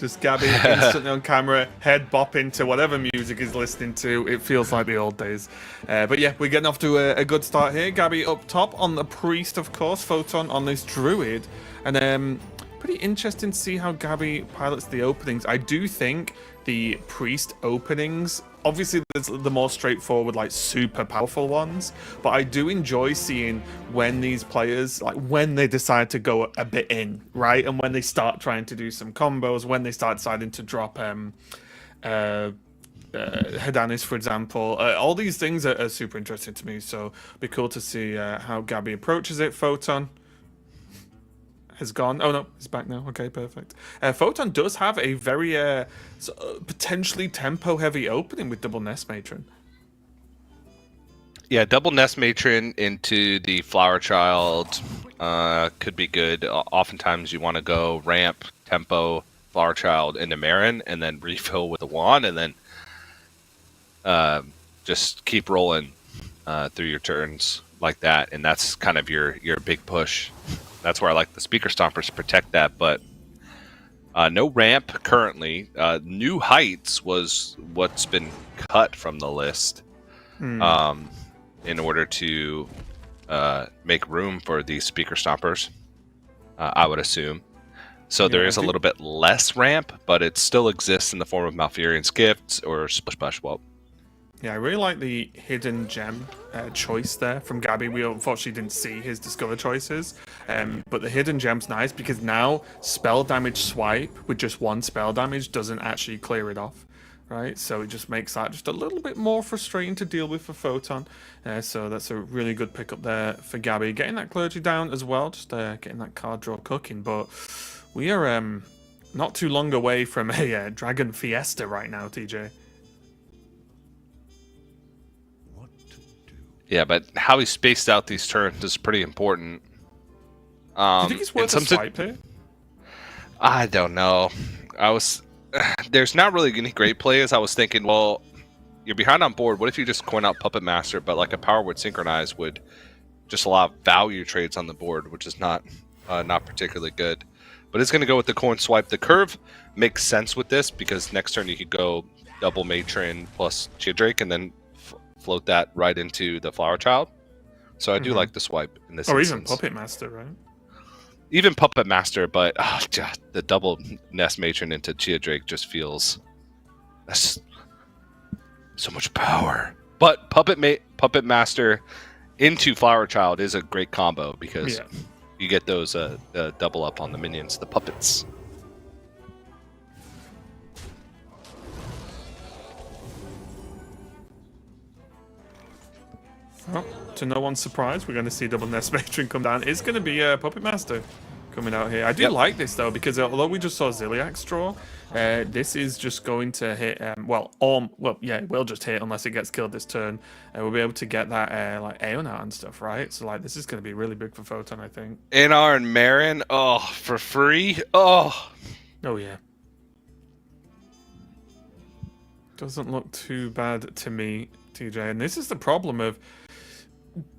Just Gabby instantly on camera, head bopping to whatever music he's listening to. It feels like the old days. But yeah, we're getting off to a good start here. Gabby up top on the Priest, of course. Photon on this Druid. And pretty interesting to see how Gabby pilots the openings. I do think the Priest openings, obviously there's the more straightforward, like super powerful ones, but I do enjoy seeing when these players, like when they decide to go a bit in, right? And when they start trying to do some combos, when they start deciding to drop Hedanis, for example. All these things are super interesting to me, so it'd be cool to see how Gabby approaches it. Photon has gone. Oh no, he's back now. Okay, perfect. Photon does have a very potentially tempo-heavy opening with double Nest Matron. Yeah, double Nest Matron into the Flower Child could be good. Oftentimes you want to go ramp, tempo, Flower Child into Marin, and then refill with the wand, and then just keep rolling through your turns like that. And that's kind of your big push. That's where I like the Speaker Stompers to protect that, but no ramp currently. New Heights was what's been cut from the list in order to make room for these speaker stompers. I would assume. So there is a little bit less ramp, but it still exists in the form of Malfurion's gifts or Splish Splash Whelp. Yeah, I really like the hidden gem choice there from Gabby. We unfortunately didn't see his Discover choices, but the hidden gem's nice because now spell damage swipe with just one spell damage doesn't actually clear it off, right? So it just makes that just a little bit more frustrating to deal with for Photon. So that's a really good pickup there for Gabby. Getting that clergy down as well, just getting that card draw cooking. But we are not too long away from a Dragon Fiesta right now, TJ. Yeah, but how he spaced out these turns is pretty important. Do you think it's worth a swipe here? I don't know. There's not really any great plays. I was thinking, well, you're behind on board. What if you just coin out Puppet Master, but like a Power Word Synchronize would just allow value trades on the board, which is not particularly good. But it's going to go with the coin swipe. The curve makes sense with this because next turn you could go double Matron plus Chidrake and then float that right into the Flower Child. So I do like the swipe in this instance. Even Puppet Master, right? Even Puppet Master, but the double Nest Matron into Chidrake just feels... That's so much power. But Puppet Master into Flower Child is a great combo because you get those double up on the minions, the puppets. Well, to no one's surprise, we're going to see double Nest Matron come down. It's going to be Puppet Master coming out here. I do like this, though, because although we just saw Ziliax draw, this is just going to hit, it will just hit unless it gets killed this turn. We'll be able to get that, like, Aeonat and stuff, right? So, like, this is going to be really big for Photon, I think. Anar and Marin, for free? Oh, yeah. Doesn't look too bad to me, TJ. And this is the problem of...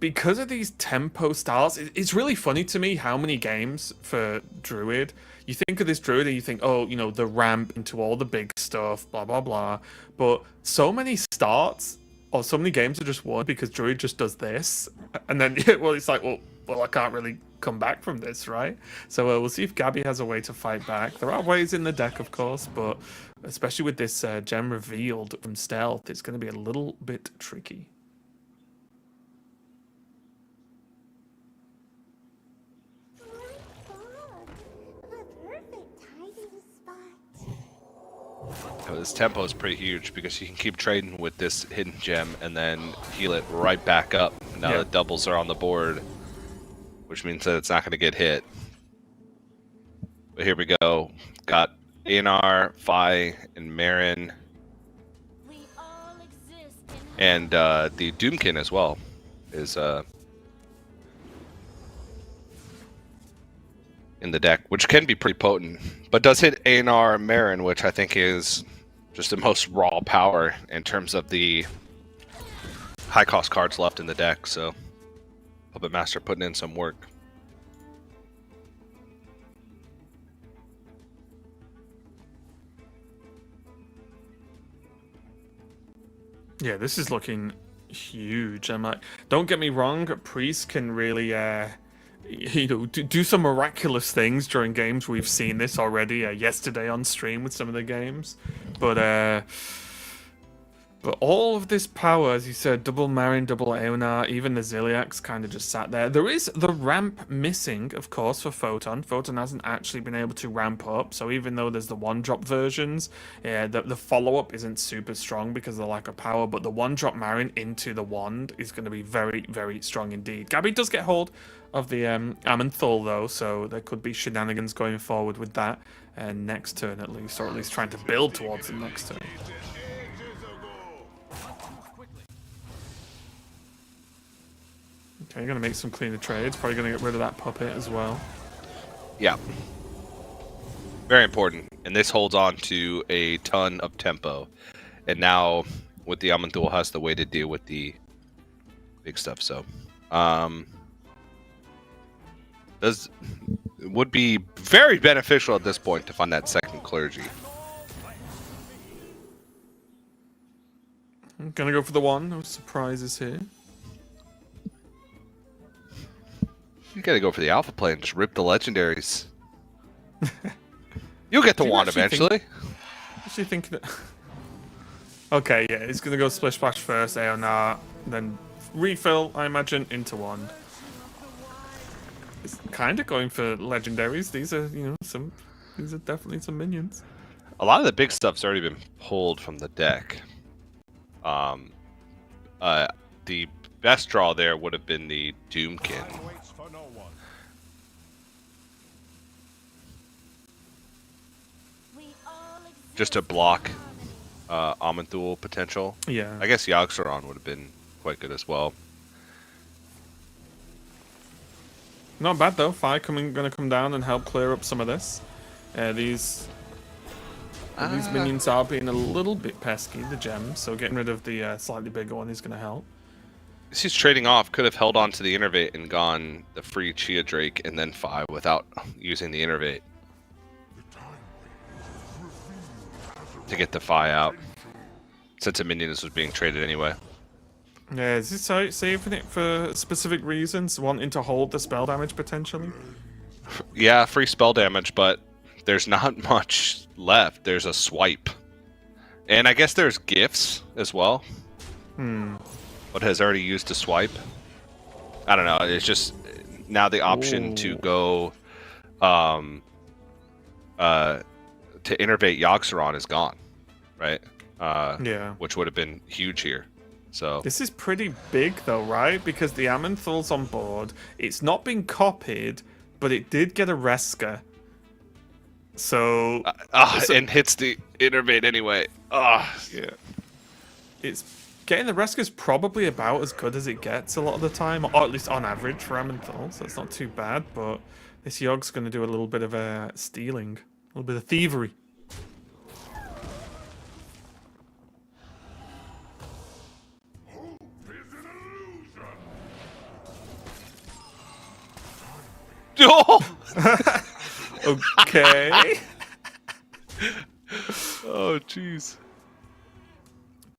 Because of these tempo styles, it's really funny to me how many games for Druid, you think of this Druid and you think, oh, you know, the ramp into all the big stuff, blah, blah, blah. But so many starts, or so many games are just won because Druid just does this. And then, well, it's like, well, I can't really come back from this, right? So we'll see if Gabby has a way to fight back. There are ways in the deck, of course, but especially with this gem revealed from Stealth, it's going to be a little bit tricky. This tempo is pretty huge because you can keep trading with this hidden gem and then heal it right back up. Now the doubles are on the board, which means that it's not going to get hit. But here we go. Got Anar, Fi, and Marin. And the Doomkin as well is in the deck, which can be pretty potent, but does hit Anar and Marin, which I think is just the most raw power in terms of the high cost cards left in the deck. So Puppet Master putting in some work. Yeah, this is looking huge. I'm like, don't get me wrong, Priest can really do some miraculous things during games. We've seen this already yesterday on stream with some of the games, but all of this power, as you said, double Marin, double Aeonat, even the Ziliax kind of just sat there. There is the ramp missing, of course, for Photon. Photon hasn't actually been able to ramp up, so even though there's the one-drop versions, the follow-up isn't super strong because of the lack of power, but the one-drop Marin into the wand is going to be very, very strong indeed. Gabby does get hold of the Amanthul, though, so there could be shenanigans going forward with that next turn at least, or at least trying to build towards the next turn. Okay, going to make some cleaner trades. Probably going to get rid of that puppet as well. Yeah. Very important. And this holds on to a ton of tempo. And now, with the Amanthul, has the way to deal with the big stuff. So, would be very beneficial at this point to find that second clergy. I'm going to go for the one. No surprises here. You gotta go for the alpha play and just rip the legendaries. You'll get the Do you wand actually eventually. Actually think that. Okay, yeah, he's gonna go Splish Splash first, Aeonar, then refill, I imagine, into wand. It's kind of going for legendaries. These are, these are definitely some minions. A lot of the big stuff's already been pulled from the deck. The best draw there would have been the Doomkin. Waits for no one. We all exist Just to block Amanthul potential. Yeah. I guess Yogg-Saron would have been quite good as well. Not bad though. Fire gonna come down and help clear up some of this. These minions are being a little bit pesky, the gems, so getting rid of the slightly bigger one is gonna help. This is trading off. Could have held on to the Innervate and gone the free Chia Drake and then 5 without using the Innervate to get the Fi out. Since a minion was being traded anyway. Yeah, is he saving it for specific reasons? Wanting to hold the spell damage potentially? Yeah, free spell damage, but there's not much left. There's a swipe. And I guess there's gifts as well. But has already used a swipe. I don't know. It's just now the option to go to innervate Yogg-Saron is gone. Right? Yeah. Which would have been huge here. So This is pretty big though, right? Because the Amanthul's on board. It's not been copied, but it did get a Reska. So... and hits the innervate anyway. Yeah. It's... Getting the Reska is probably about as good as it gets a lot of the time, or at least on average for Amanthul, so it's not too bad, but this Yogg's going to do a little bit of stealing, a little bit of thievery. Oh! Okay. Oh, jeez.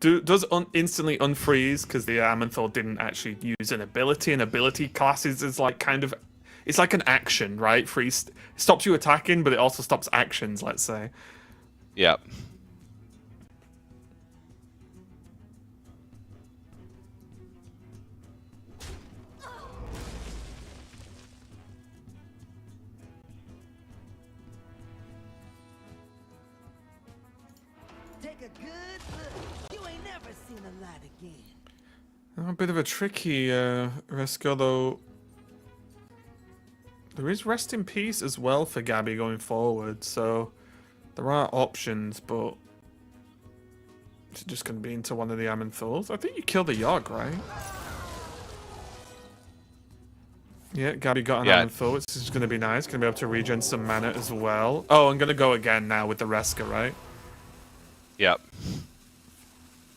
Does instantly unfreeze because the Amanthul didn't actually use an ability. An ability classes is like kind of, it's like an action, right? Freeze stops you attacking, but it also stops actions. Let's say. Yep. Take a good look. You ain't never seen a light again. A bit of a tricky Reska though. There is Rest in Peace as well for Gabby going forward, so there are options, but it's just going to be into one of the Amanthuls. I think you kill the Yogg, right? Yeah, Gabby got an Amanthul, which is going to be nice. Going to be able to regen some mana as well. Oh, I'm going to go again now with the Reska, right? Yep.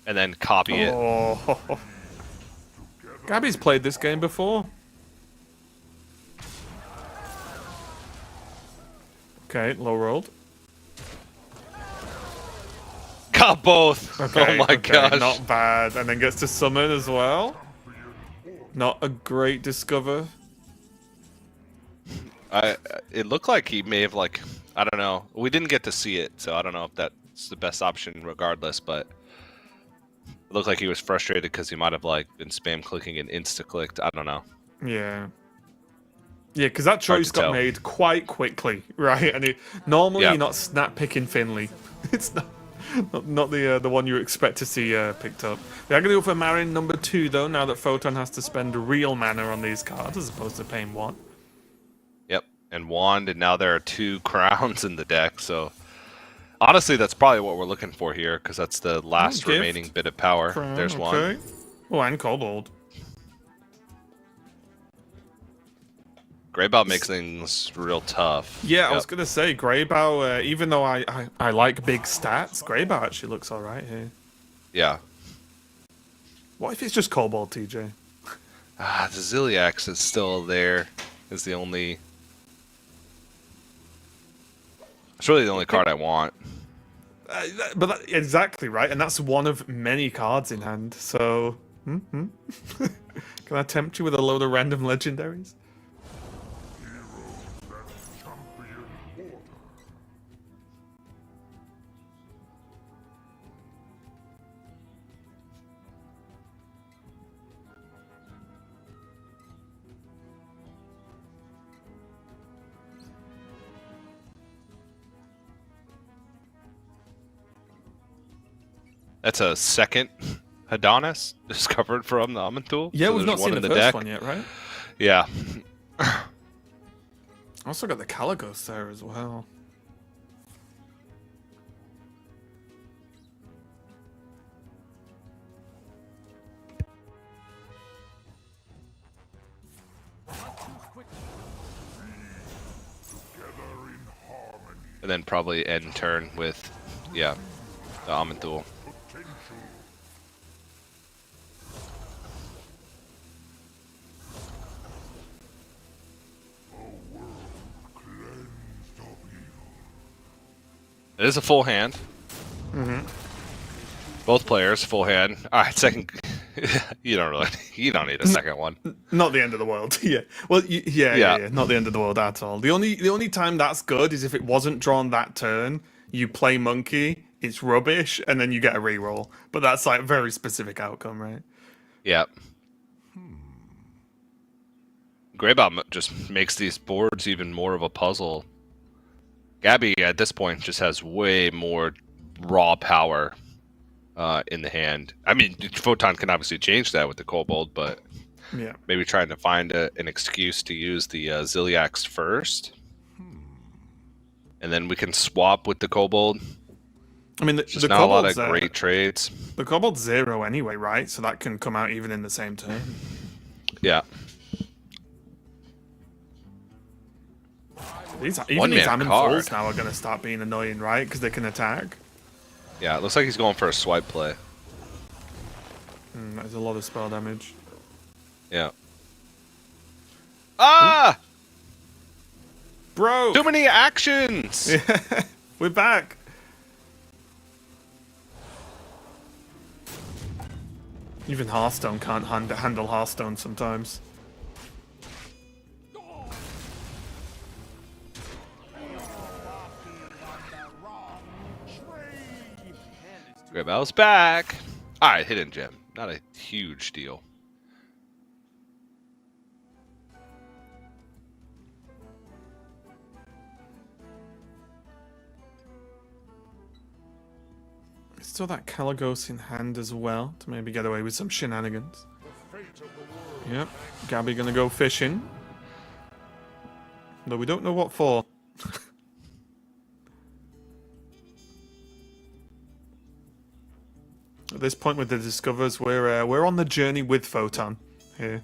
And then copy it. Oh. Gabby's played this game before. Okay, low rolled. Got both. Okay, Oh my gosh. Not bad. And then gets to summon as well. Not a great discover. It looked like he may have, like, I don't know. We didn't get to see it, so I don't know if that's the best option regardless, but it looked like he was frustrated because he might have, like, been spam clicking and insta-clicked. I don't know. Yeah. Yeah, because that choice got tell. made quite quickly, right? And normally you're not snap picking Finley. It's not the one you expect to see picked up. We are going to go for Marin number 2 though. Now that Photon has to spend real mana on these cards as opposed to paying 1. Yep, and wand, and now there are 2 crowns in the deck. So honestly, that's probably what we're looking for here, because that's the last gift. remaining bit of power. Crown, There's okay. one. Oh, and Kobold. Greybow makes things real tough. Yeah, I was gonna say Greybow. Even though I like big stats, Greybow actually looks all right here. Yeah. What if it's just Kobold, TJ? The Ziliax is still there. Is the only. It's really the only card I want. Exactly right, and that's one of many cards in hand. So, can I tempt you with a load of random legendaries? That's a second Adonis discovered from the Amantul. Yeah, So we've there's not seen in the the first deck. one yet, right? Yeah. Also got the Caligos there as well. And then probably end turn with, yeah, the Amantul. It is a full hand. Mm-hmm. Both players full hand. All right, second. You don't need a second one. Not the end of the world. Yeah. Well, yeah. Not the end of the world at all. The only time that's good is if it wasn't drawn that turn. You play monkey, it's rubbish, and then you get a reroll. But that's like very specific outcome, right? Yeah. Greybot just makes these boards even more of a puzzle. Gabby at this point just has way more raw power in the hand. I mean, Photon can obviously change that with the Kobold, but Yeah. maybe trying to find an excuse to use the Ziliax first. And then we can swap with the Kobold. I mean, Just the not a lot Kobold's of great trades. The Kobold's 0 anyway, right? So that can come out even in the same turn. Yeah. Even these Ammon card. Falls now are going to start being annoying, right? Because they can attack. Yeah, it looks like he's going for a swipe play. That's a lot of spell damage. Yeah. Ah! Bro! Too many actions! Yeah, we're back. Even Hearthstone can't handle Hearthstone sometimes. Greybell's back. Alright, hidden gem. Not a huge deal. Still that Caligos in hand as well to maybe get away with some shenanigans. Yep, Gabby gonna go fishing. Though we don't know what for. At this point with the Discovers, we're on the journey with Photon here.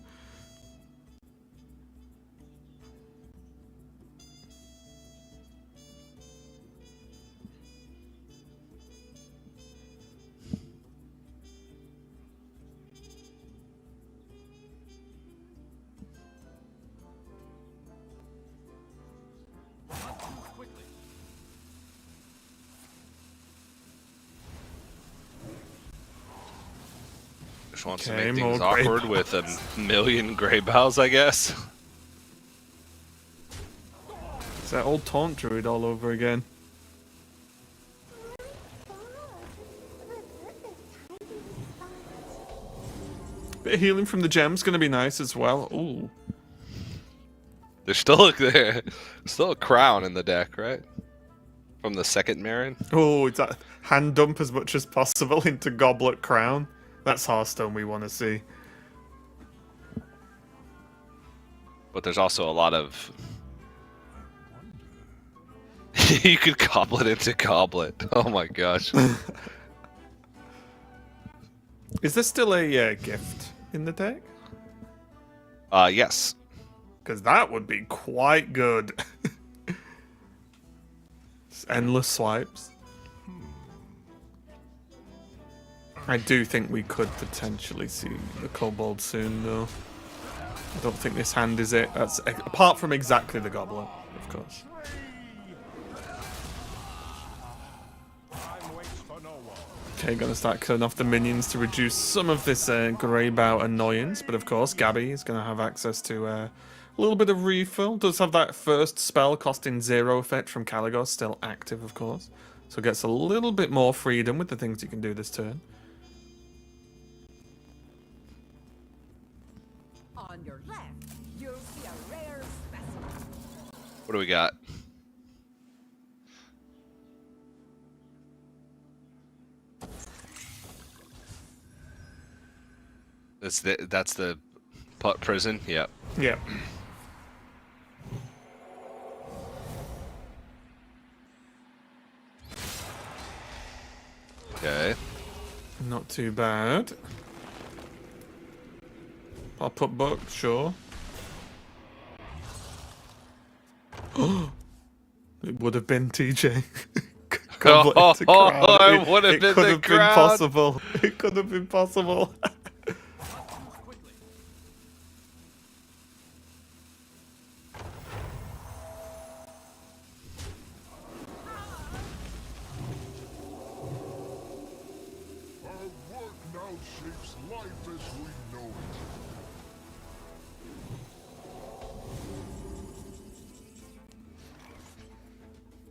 Just wants to Okay, make more things awkward Greybell. with a million Greybells, I guess. It's that old taunt druid all over again. Bit of healing from the gem's gonna be nice as well. Ooh. There's still a crown in the deck, right? From the second Marin. Oh, it's that hand dump as much as possible into Goblet Crown. That's Hearthstone we want to see. But there's also a lot of... You could goblet into goblet. Oh my gosh. Is there still a gift in the deck? Yes. Because that would be quite good. Just endless swipes. I do think we could potentially see the Kobold soon, though. I don't think this hand is it. That's apart from exactly the Goblet, of course. Okay, gonna start killing off the minions to reduce some of this Greybout annoyance, but of course Gabby is gonna have access to a little bit of refill. Does have that first spell costing 0 effect from Caligos still active, of course, so gets a little bit more freedom with the things you can do this turn. On your left, you'll see a rare specimen. What do we got? That's the prison. Yep. Yeah. Okay. Not too bad. I'll put book, sure. It would have been TJ. Oh, Converted to crown. it would have been could the have been crown. possible. It could have been possible. Our work now shapes life as we know it.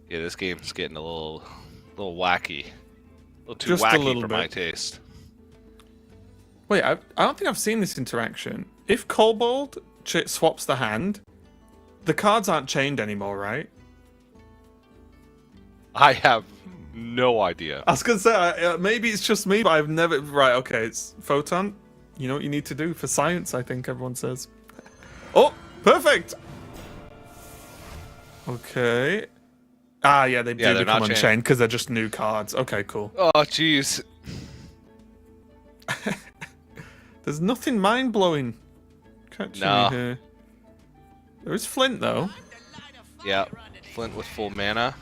Yeah, this game's getting a little wacky. A little too Just a wacky little for my bit. taste. Wait, I don't think I've seen this interaction. If Kobold swaps the hand, the cards aren't chained anymore, right? I have no idea. I was gonna say maybe it's just me, but I've never. Right, okay, it's Photon. You know what you need to do for science. I think everyone says. Oh, perfect. Okay. Ah, yeah, they do they're become not chained. unchained because they're just new cards. Okay, cool. Oh, jeez. There's nothing mind blowing catching No. me here. There is Flint though. Yeah, Flint with full mana.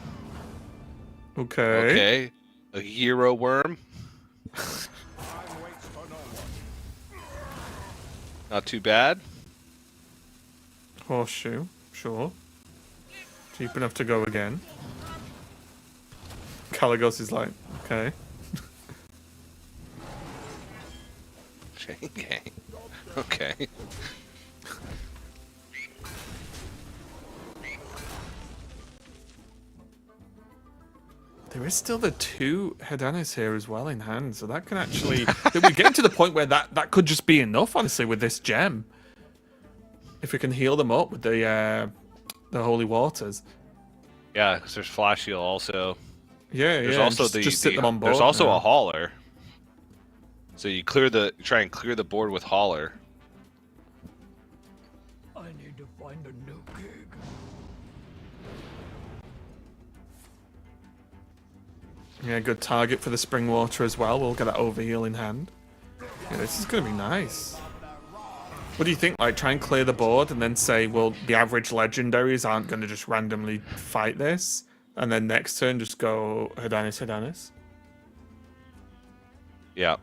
Okay. Okay. A hero worm. Not too bad. Horseshoe, sure. Cheap enough to go again. Caligos is like, okay. Chain gang. Okay. There is still the 2 Hedanis here as well in hand, so that can actually... We're getting to the point where that could just be enough, honestly, with this gem. If we can heal them up with the holy waters. Yeah, because there's Flash Heal also. Yeah, There's yeah. also just sit them on board. There's also now. a hauler. So you try and clear the board with hauler. I need to find a new gig. Yeah, good target for the spring water as well. We'll get that overheal in hand. Yeah, this is going to be nice. What do you think? Like, try and clear the board and then say, well, the average legendaries aren't going to just randomly fight this. And then next turn, just go Hedanis, Hedanis. Yeah.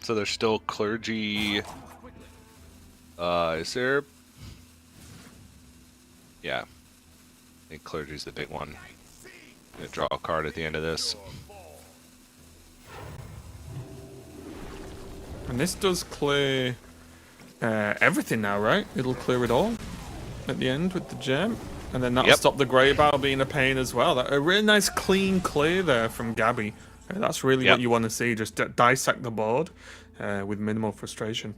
So there's still clergy. Is there? Yeah. I think clergy's the big one. Gonna draw a card at the end of this. And this does clear everything now, right? It'll clear it all at the end with the gem. And then that'll Yep. stop the Grey Bow being a pain as well. A really nice clean clear there from Gabby. That's really Yep. what you want to see. Just dissect the board with minimal frustration.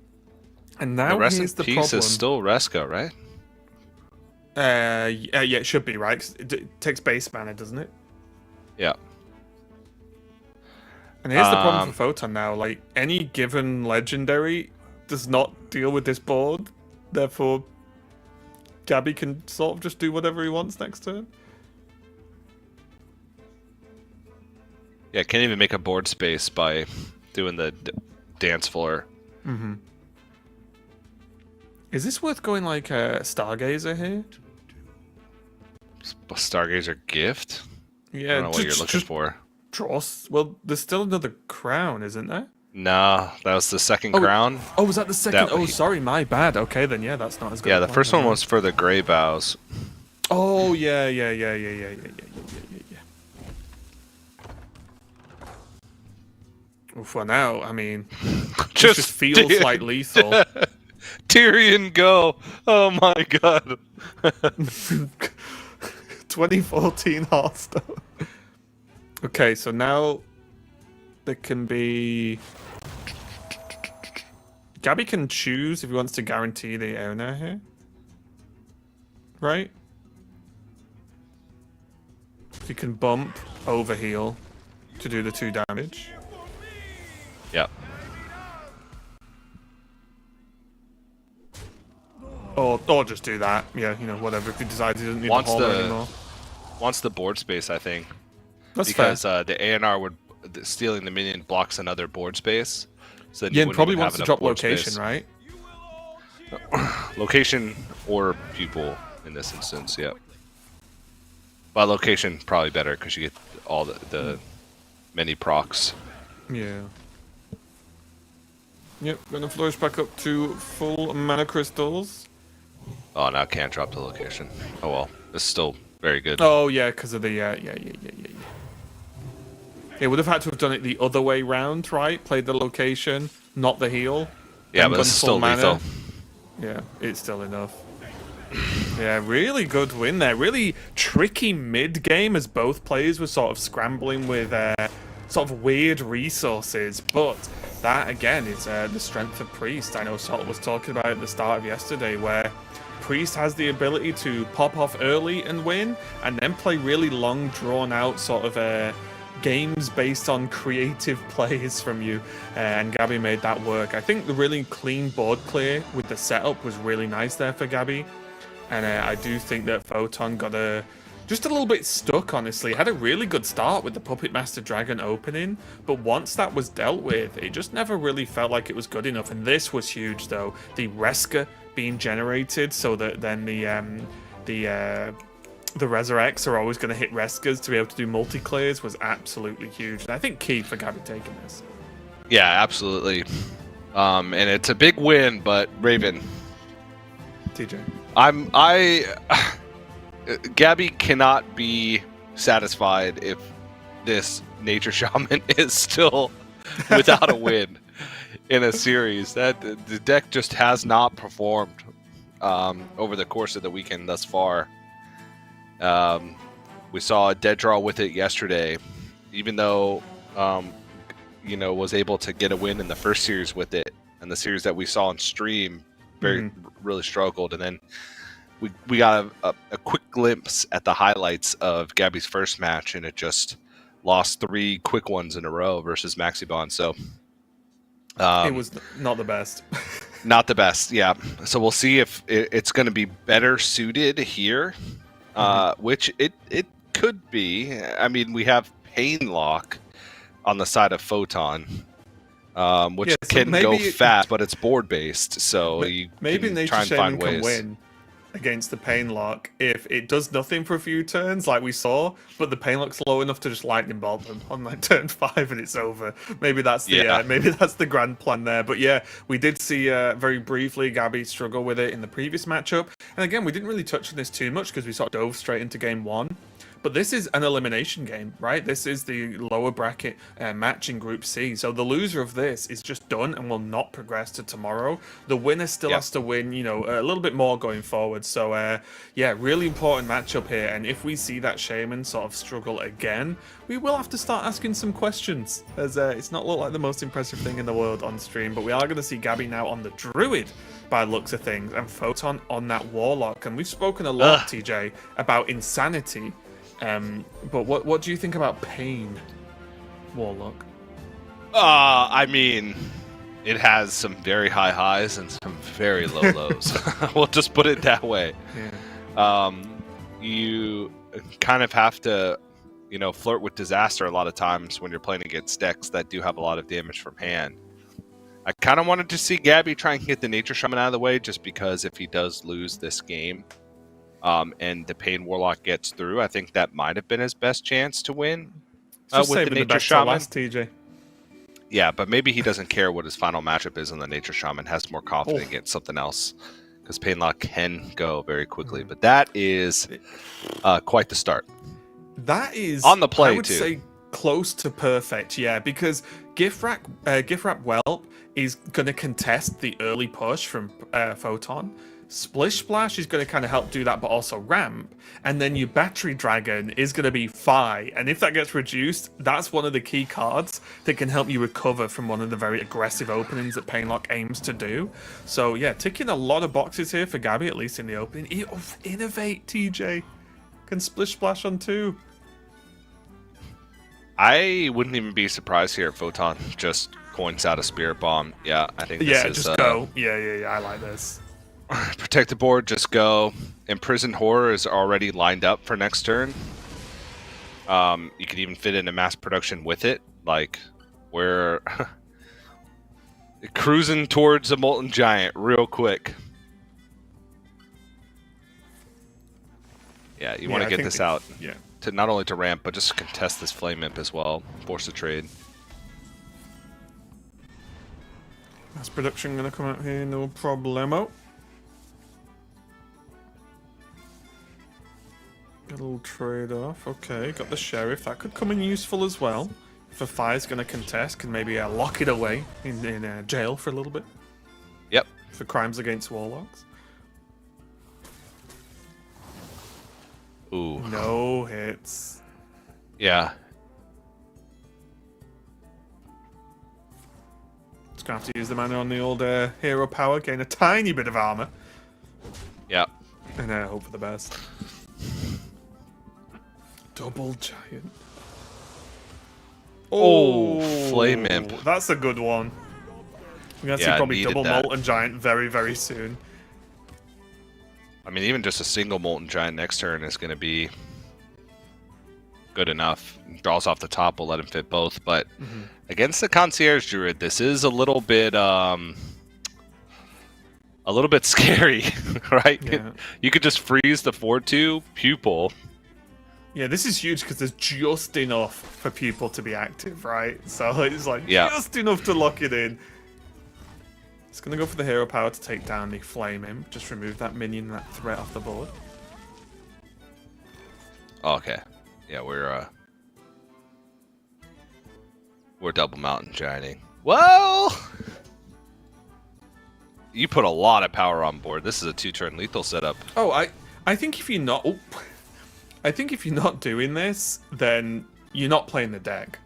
And now The rest here's in the peace problem. is still Resco, right? Yeah, it should be, right? 'Cause it takes base mana, doesn't it? Yeah. And here's the problem for Photon now. Like, any given legendary does not deal with this board. Therefore, Gabby can sort of just do whatever he wants next turn. Yeah, can't even make a board space by doing the dance floor. Mm-hmm. Is this worth going like a Stargazer here? Stargazer gift? Yeah, I don't know what you're looking for. Draw. Well, there's still another crown, isn't there? Nah, that was the second crown. Oh, was that the second? That- Oh, sorry, my bad. Okay, then yeah, that's not as good. Yeah, a the plan first then, one yeah. was for the gray bows. Oh yeah. For now, I mean, just feels like lethal. Tyrion, go! Oh my god. 2014 Hearthstone. Okay, so now there can be. Gabby can choose if he wants to guarantee the owner here. Right? You can bump, overheal to do the 2 damage. Yep. Or just do that. Yeah, you know, whatever. If he decides he doesn't need Wants the hauler the- anymore. Wants the board space, I think, That's because fair. the ANR would stealing the minion blocks another board space. So then you Yeah, and wouldn't probably even wants have to enough drop board location, space. right? Location or pupil in this instance, yeah. But location probably better because you get all the many procs. Yeah. Yep, gonna flourish back up to full mana crystals. Oh, now can't drop the location. Oh well, it's still very good. Oh yeah, because of the yeah. It would have had to have done it the other way round, right? Played the location, not the heal. Yeah, then but gone it's full still lethal. Yeah, it's still enough. Yeah, really good win there. Really tricky mid game as both players were sort of scrambling with sort of weird resources. But that again is the strength of Priest. I know Salt was talking about at the start of yesterday, where Priest has the ability to pop off early and win, and then play really long, drawn out sort of games based on creative plays from you, and Gabby made that work. I think the really clean board clear with the setup was really nice there for Gabby, and I do think that Photon got just a little bit stuck, honestly. Had a really good start with the Puppet Master Dragon opening, but once that was dealt with, it just never really felt like it was good enough, and this was huge though. The Reska being generated so that then the Resurrects are always going to hit Reskas to be able to do multi-clears was absolutely huge. And I think key for Gabby taking this. Yeah, absolutely. And it's a big win, but Raven, TJ. Gabby cannot be satisfied if this Nature Shaman is still without a win in a series. That the deck just has not performed over the course of the weekend thus far. We saw a dead draw with it yesterday, even though was able to get a win in the first series with it, and the series that we saw on stream really struggled, and then we got a quick glimpse at the highlights of Gabby's first match, and it just lost 3 quick ones in a row versus Maxibon. So it was not the best. Not the best, yeah. So we'll see if it's going to be better suited here, which it could be. I mean, we have Pain Lock on the side of Photon, which Yeah, so can go maybe fast, but it's board based, so you maybe can Nature try and Shaman find can ways. win against the Pain Lock if it does nothing for a few turns, like we saw, but the Pain Lock's low enough to just lightning bolt them on like turn 5 and it's over. Maybe that's the maybe that's the grand plan there. But yeah, we did see very briefly Gabby struggle with it in the previous matchup, and again we didn't really touch on this too much because we sort of dove straight into game 1. But this is an elimination game, right? This is the lower bracket match in Group C. So the loser of this is just done and will not progress to tomorrow. The winner still has to win, a little bit more going forward. So, yeah, really important matchup here. And if we see that Shaman sort of struggle again, we will have to start asking some questions, as it's not look like the most impressive thing in the world on stream. But we are going to see Gabby now on the Druid, by the looks of things, and Photon on that Warlock. And we've spoken a lot, TJ, about Insanity. But what do you think about Pain, Warlock? I mean, it has some very high highs and some very low lows. We'll just put it that way. Yeah. You kind of have to, flirt with disaster a lot of times when you're playing against decks that do have a lot of damage from hand. I kind of wanted to see Gabby try and get the Nature Shaman out of the way, just because if he does lose this game, and the Pain Warlock gets through, I think that might have been his best chance to win Just with the saving the Nature best till Shaman. last, TJ. Yeah, but maybe he doesn't care what his final matchup is on the Nature Shaman, has more confidence against something else, because Pain Lock can go very quickly. But that is quite the start. That is On the play, I would too. say close to perfect, yeah, because Gift Wrap Whelp is going to contest the early push from Photon. Splish Splash is going to kind of help do that, but also ramp. And then your Battery Dragon is going to be Fi. And if that gets reduced, that's one of the key cards that can help you recover from one of the very aggressive openings that Painlock aims to do. So yeah, ticking a lot of boxes here for Gabby, at least in the opening. Innovate, TJ. Can Splish Splash on 2. I wouldn't even be surprised here if Photon just coins out a Spirit Bomb. Yeah, I think this Yeah, is... just go. Yeah, I like this. Protect the board, just go. Imprisoned Horror is already lined up for next turn. You could even fit into mass production with it. Like, we're cruising towards a Molten Giant real quick. Yeah, you want to get this out. Yeah. To not only to ramp, but just contest this Flame Imp as well. Force a trade. Mass production gonna come out here, no problemo. Get a little trade off. Okay, got the Sheriff. That could come in useful as well. If Fire's gonna contest, can maybe lock it away in jail for a little bit. Yep. For crimes against Warlocks. Ooh. No hits. Yeah. Just gonna have to use the mana on the old hero power, gain a tiny bit of armor, Yep. and hope for the best. Double giant. Oh, Flame Imp. That's a good one. We're gonna see Yeah, probably needed double that. Molten Giant very, very soon. I mean, even just a single Molten Giant next turn is going to be good enough. Draws off the top, will let him fit both. But against the Concierge Druid, this is a little bit scary, right? Yeah. You could just freeze the 4/2 Pupil. Yeah, this is huge because there's just enough for Pupil to be active, right? So it's like Yeah. just enough to lock it in. It's gonna go for the hero power to take down the Flame Imp. Just remove that minion, that threat off the board. Okay. Yeah, we're double Mountain Gianting. Well, you put a lot of power on board. This is a 2-turn lethal setup. Oh, I think if you're not, I think if you're not doing this, then you're not playing the deck.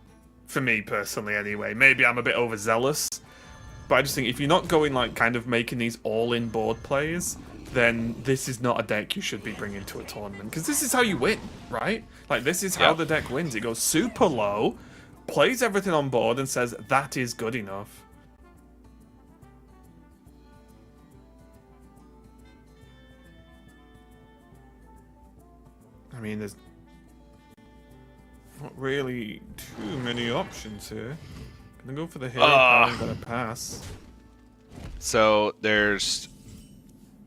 For me personally, anyway. Maybe I'm a bit overzealous, but I just think if you're not going like kind of making these all-in board plays, then this is not a deck you should be bringing to a tournament. Because this is how you win, right? Like, this is how Yep. the deck wins. It goes super low, plays everything on board, and says, that is good enough. I mean, there's not really too many options here. Gonna go for the hero power, gonna pass. So there's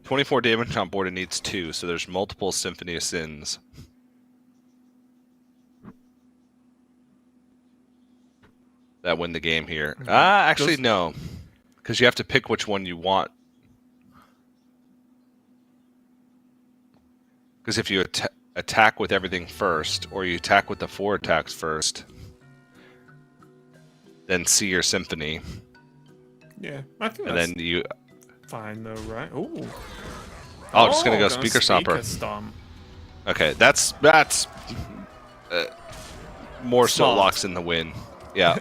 24 damage on board. It needs 2, so there's multiple Symphony of Sins. That win the game here. Actually, no. Because you have to pick which one you want. Because if you attack with everything first, or you attack with the 4 attacks first, then see your Symphony, Yeah, I think and that's then you... fine though, right? Ooh. Oh, just gonna go Speaker Stomper. Stomp. Okay, that's more so Smart. locks in the win. Yeah.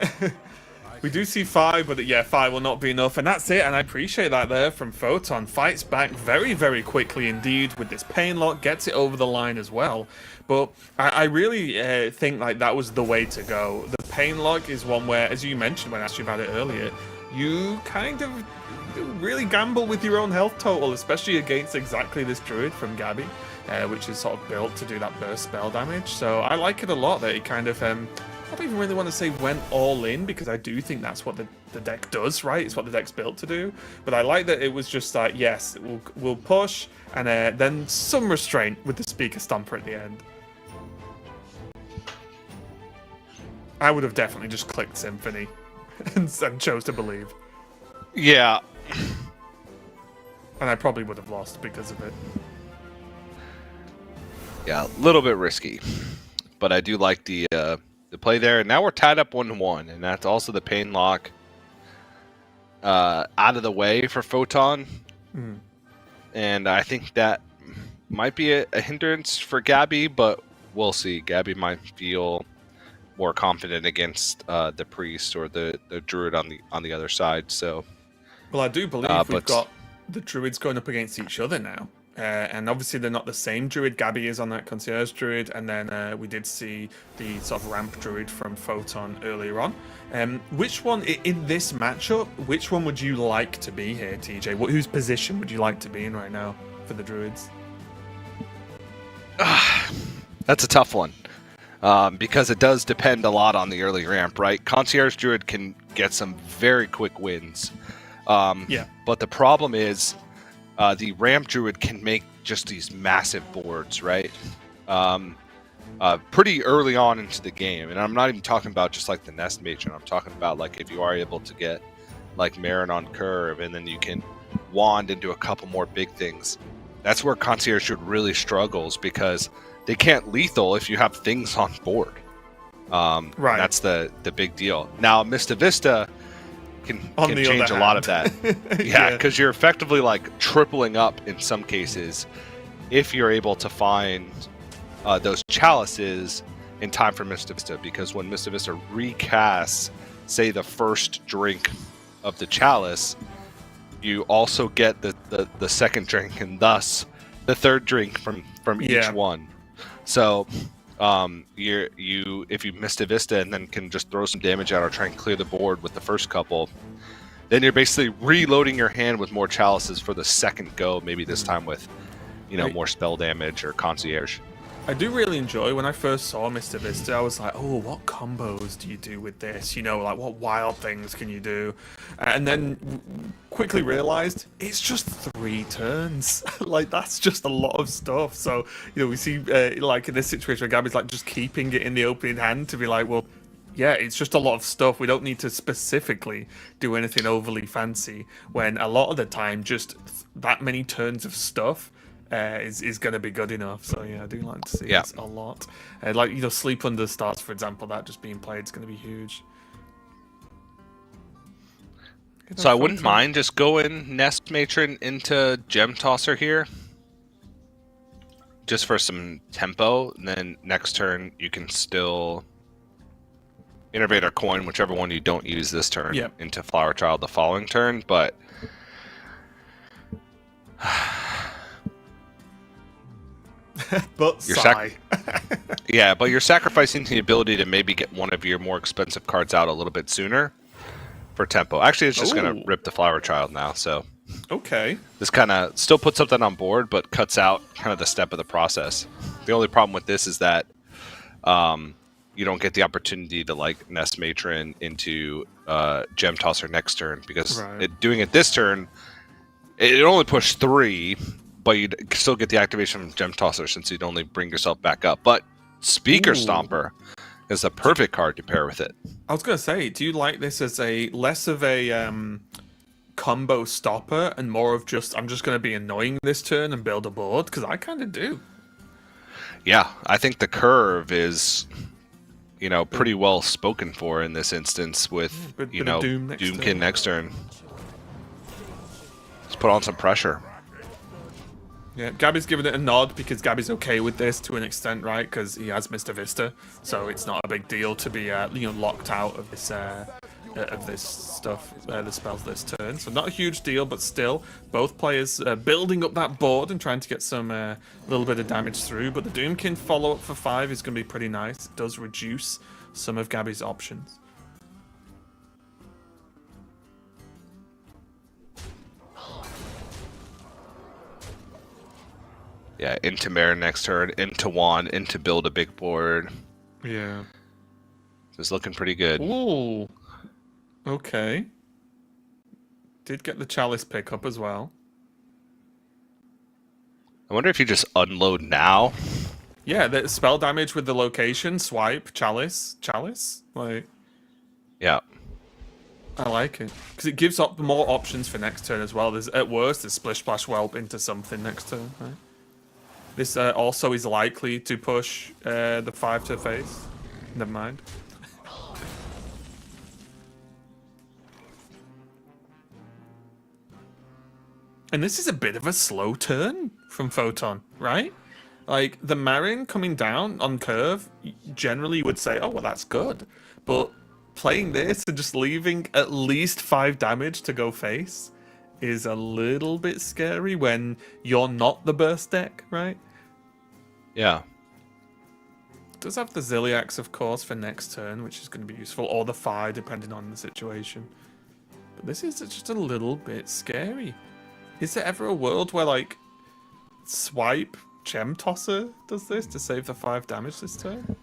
We do see 5, but yeah, 5 will not be enough, and that's it. And I appreciate that there from Photon. Fights back very, very quickly indeed with this Pain Lock, gets it over the line as well. But I really think like that was the way to go. The Pain Lock is one where, as you mentioned when I asked you about it earlier, you kind of really gamble with your own health total, especially against exactly this Druid from Gabby, which is sort of built to do that burst spell damage. So I like it a lot that it kind of I don't even really want to say went all in, because I do think that's what the deck does, right? It's what the deck's built to do. But I like that it was just like, yes, we'll push, and then some restraint with the Speaker Stomper at the end. I would have definitely just clicked Symphony and chose to believe. Yeah. And I probably would have lost because of it. Yeah, a little bit risky. But I do like the play there. And now we're tied up 1-1, and that's also the Pain Lock out of the way for Photon. And I think that might be a hindrance for Gabby, but we'll see. Gabby might feel more confident against the Priest or the Druid on the other side. So, Well, I do believe we've got the Druids going up against each other now. and obviously they're not the same druid. Gabby is on that concierge druid, and then we did see the sort of ramp druid from Photon earlier on. Which one in this matchup? Which one would you like to be here, TJ? Whose position would you like to be in right now for the druids? That's a tough one. Because it does depend a lot on the early ramp, right? Concierge Druid can get some very quick wins. But the problem is the ramp Druid can make just these massive boards, right? Pretty early on into the game. And I'm not even talking about just like the Nest Matron. I'm talking about like if you are able to get like Marin on curve and then you can wand into a couple more big things. That's where Concierge Druid really struggles because they can't lethal if you have things on board. Right. That's the big deal. Now, Mista Vista can change a lot of that. Yeah, because you're effectively like tripling up in some cases if you're able to find those chalices in time for Mista Vista. Because when Mista Vista recasts, say, the first drink of the chalice, you also get the second drink and thus the third drink from each one. So, if you missed a Vista and then can just throw some damage out or try and clear the board with the first couple, then you're basically reloading your hand with more chalices for the second go. Maybe this time with, more spell damage or concierge. I do really enjoy when I first saw Mr. Vista. I was like, oh, what combos do you do with this? Like what wild things can you do? And then quickly realized it's just 3 turns. Like that's just a lot of stuff. So we see like in this situation where Gabby's like just keeping it in the opening hand to be like, well, yeah, it's just a lot of stuff. We don't need to specifically do anything overly fancy. When a lot of the time, just that many turns of stuff is going to be good enough. So yeah, I do like to see this a lot. Like Sleep Under the Stars, for example, that just being played is going to be huge. So I wouldn't mind just going Nest Matron into Gem Tosser here, just for some tempo. And then next turn you can still Innervate or Coin, whichever one you don't use this turn, into Flower Child the following turn. But but sigh. But you're sacrificing the ability to maybe get one of your more expensive cards out a little bit sooner for tempo. Actually, it's just going to rip the Flower Child now, so... Okay. This kind of still puts something on board, but cuts out kind of the step of the process. The only problem with this is that you don't get the opportunity to, like, Nest Matron into Gem Tosser next turn, because doing it this turn, it only pushed 3... but you'd still get the activation from Gem Tosser since you'd only bring yourself back up. But Speaker Stomper is the perfect card to pair with it. I was going to say, do you like this as a less of a combo stopper and more of just, I'm just going to be annoying this turn and build a board? Because I kind of do. Yeah, I think the curve is, pretty well spoken for in this instance with, Doomkin next turn. Let's put on some pressure. Yeah, Gabby's giving it a nod because Gabby's okay with this to an extent, right? Because he has Mr. Vista, so it's not a big deal to be, locked out of this stuff, the spells this turn. So not a huge deal, but still, both players building up that board and trying to get some little bit of damage through. But the Doomkin follow-up for 5 is going to be pretty nice. It does reduce some of Gabby's options. Yeah, into Mare next turn, into Wand, into build a big board. Yeah. It's looking pretty good. Ooh. Okay. Did get the Chalice pickup as well. I wonder if you just unload now. Yeah, the spell damage with the location, swipe, Chalice. Like... Yeah. I like it. Because it gives up more options for next turn as well. At worst, there's Splish Splash Whelp into something next turn, right? This also is likely to push the 5 to face. Never mind. And this is a bit of a slow turn from Photon, right? Like, the Marin coming down on curve, generally you would say, oh, well, that's good. But playing this and just leaving at least 5 damage to go face is a little bit scary when you're not the burst deck, right? Yeah. Does have the Ziliax, of course, for next turn, which is going to be useful, or the Fire, depending on the situation. But this is just a little bit scary. Is there ever a world where, like, Swipe Gem Tosser does this to save the 5 damage this turn?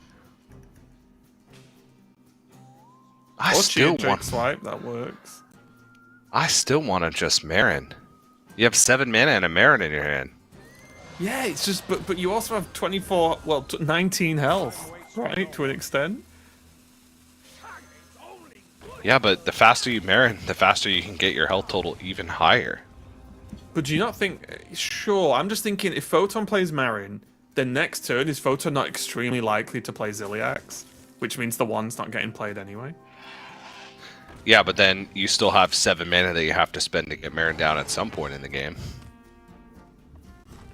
I Or still Cheer Drake want. Swipe, that works. I still want to just Marin. You have 7 mana and a Marin in your hand. Yeah, it's just, but you also have 24, well, 19 health, right, to an extent. Yeah, but the faster you Marin, the faster you can get your health total even higher. But do you not think, sure, I'm just thinking if Photon plays Marin, then next turn is Photon not extremely likely to play Ziliax, which means the one's not getting played anyway. Yeah, but then you still have 7 mana that you have to spend to get Marin down at some point in the game.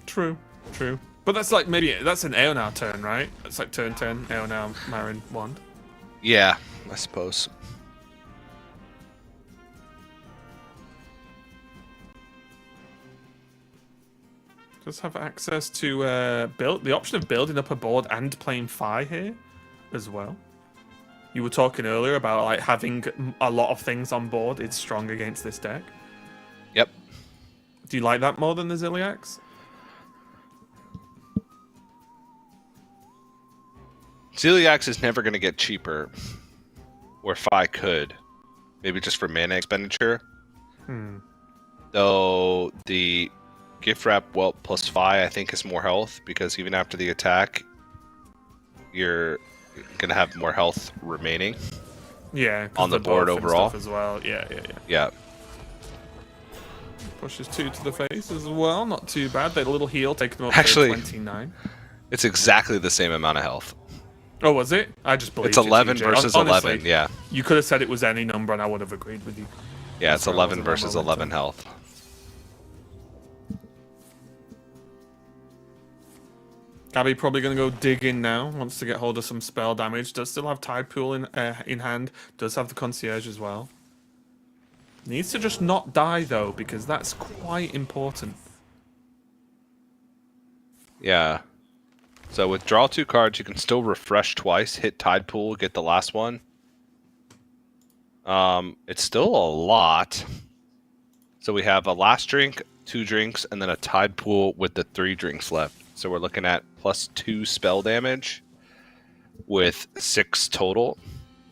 True, true. But that's like, maybe, that's an Aeonau turn, right? That's like turn 10, Aeonau, Marin, Wand. Yeah, I suppose. Does have access to build the option of building up a board and playing Fi here as well. You were talking earlier about like having a lot of things on board. It's strong against this deck. Yep. Do you like that more than the Ziliax? Ziliax is never going to get cheaper, or Fi could. Maybe just for mana expenditure. Though the Gift Wrap Welt plus Fi, I think, is more health, because even after the attack, you're going to have more health remaining. Yeah, on the board buff and overall. stuff as well. Yeah. Yeah. Pushes 2 to the face as well. Not too bad. That little heal taking them up Actually, to 29. It's exactly the same amount of health. Oh, was it? I just believed It's 11 it, TJ. versus Honestly, 11, yeah. You could have said it was any number and I would have agreed with you. Yeah, it's That's where I 11 was at that versus moment. 11 health. Gabby probably going to go dig in now. Wants to get hold of some spell damage. Does still have Tide Pool in hand. Does have the Concierge as well. Needs to just not die though, because that's quite important. Yeah. So with draw 2 cards, you can still refresh twice, hit Tide Pool, get the last one. It's still a lot. So we have a last drink, 2 drinks, and then a Tide Pool with the 3 drinks left. So we're looking at +2 spell damage with 6 total.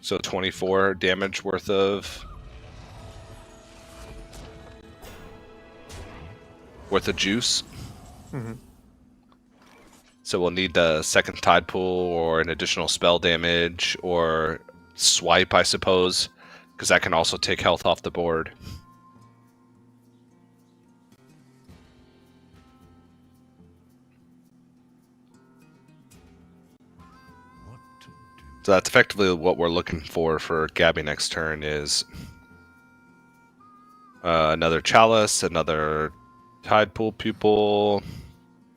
So 24 damage worth of juice. So we'll need the second Tide Pool or an additional spell damage or swipe, I suppose, because that can also take health off the board. So that's effectively what we're looking for Gabby next turn is another Chalice, another Tide Pool Pupil.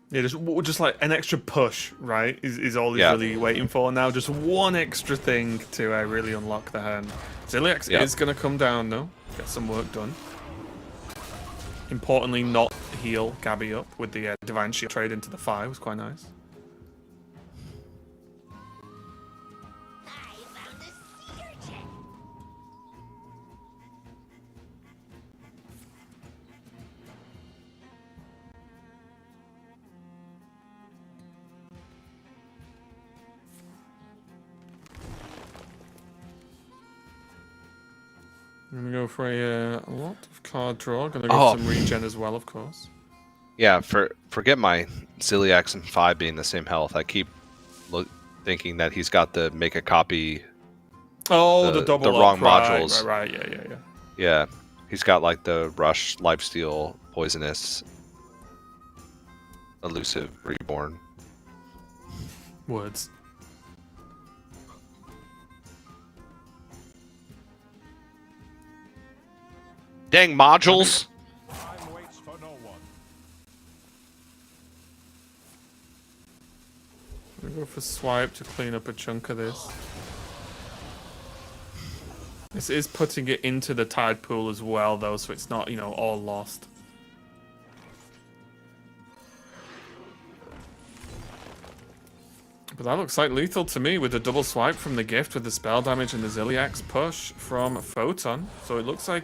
Yeah, just like an extra push, right? Is all he's Yeah. really waiting for now. Just one extra thing to really unlock the hand. Ziliax Yeah. is going to come down though. Get some work done. Importantly, not heal Gabby up with the Divine Shield trade into the 5 was quite nice. I'm gonna go for a lot of card draw. Gonna go for some regen as well, of course. Yeah, forget my Ziliax and 5 being the same health. I keep thinking that he's got the make a copy. Oh, the double the up, wrong right, modules. Right, yeah. Yeah, he's got like the Rush, Lifesteal, Poisonous, Elusive, Reborn. Words. Dang modules! Time waits for no one. I'm gonna go for swipe to clean up a chunk of this. This is putting it into the tide pool as well, though, so it's not, all lost. But that looks like lethal to me with a double swipe from the gift with the spell damage and the Ziliax push from Photon. So it looks like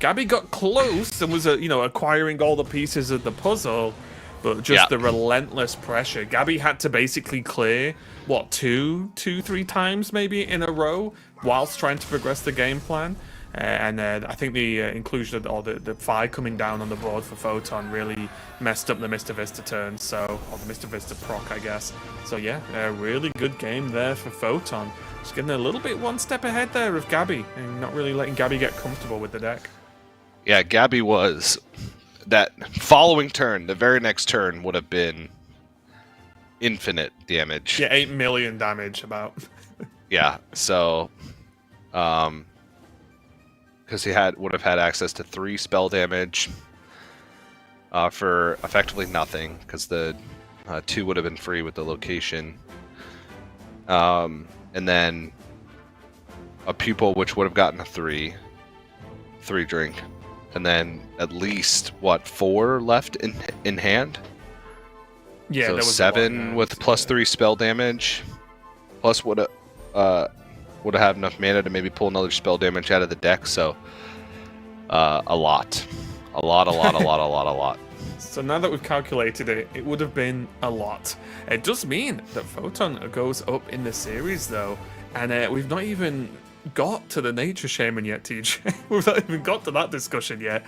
Gabby got close and was, acquiring all the pieces of the puzzle, but just the relentless pressure. Gabby had to basically clear, what, three times maybe in a row whilst trying to progress the game plan. And I think the inclusion of the Phi coming down on the board for Photon really messed up the Mr. Vista turn, or the Mr. Vista proc, I guess. So yeah, a really good game there for Photon. Just getting a little bit one step ahead there of Gabby, and not really letting Gabby get comfortable with the deck. Yeah, Gabby was... That following turn, the very next turn, would have been infinite damage. Yeah, 8 million damage about. Yeah, so... because he would have had access to 3 spell damage for effectively nothing, because the 2 would have been free with the location, and then a pupil which would have gotten a 3 drink, and then at least 4 left in hand. Yeah, so there was 7 with plus 3 spell damage, plus would have had enough mana to maybe pull another spell damage out of the deck. So a lot. So now that we've calculated it, it would have been a lot. It does mean that Photon goes up in the series, though, and we've not even got to the Nature Shaman yet, TJ. We've not even got to that discussion yet.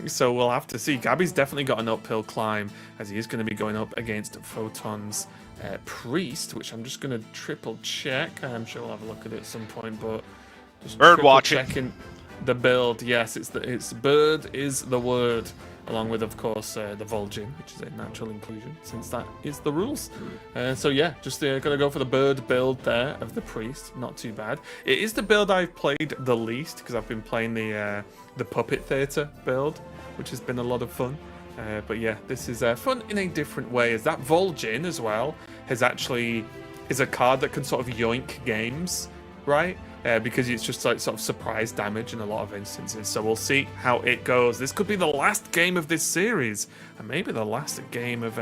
So we'll have to see. Gabby's definitely got an uphill climb, as he is going to be going up against Photon's Priest, which I'm just going to triple check. I'm sure we'll have a look at it at some point, but just bird triple watching. checking the build. Yes, it's bird is the word, along with, of course, the Vol'jin, which is a natural inclusion, since that is the rules. So yeah, just gonna go for the bird build there of the Priest. Not too bad. It is the build I've played the least, because I've been playing the Puppet Theatre build, which has been a lot of fun. But yeah, this is fun in a different way, as that Vol'jin as well is a card that can sort of yoink games, right? Because it's just like sort of surprise damage in a lot of instances. So we'll see how it goes. This could be the last game of this series, and maybe the last game of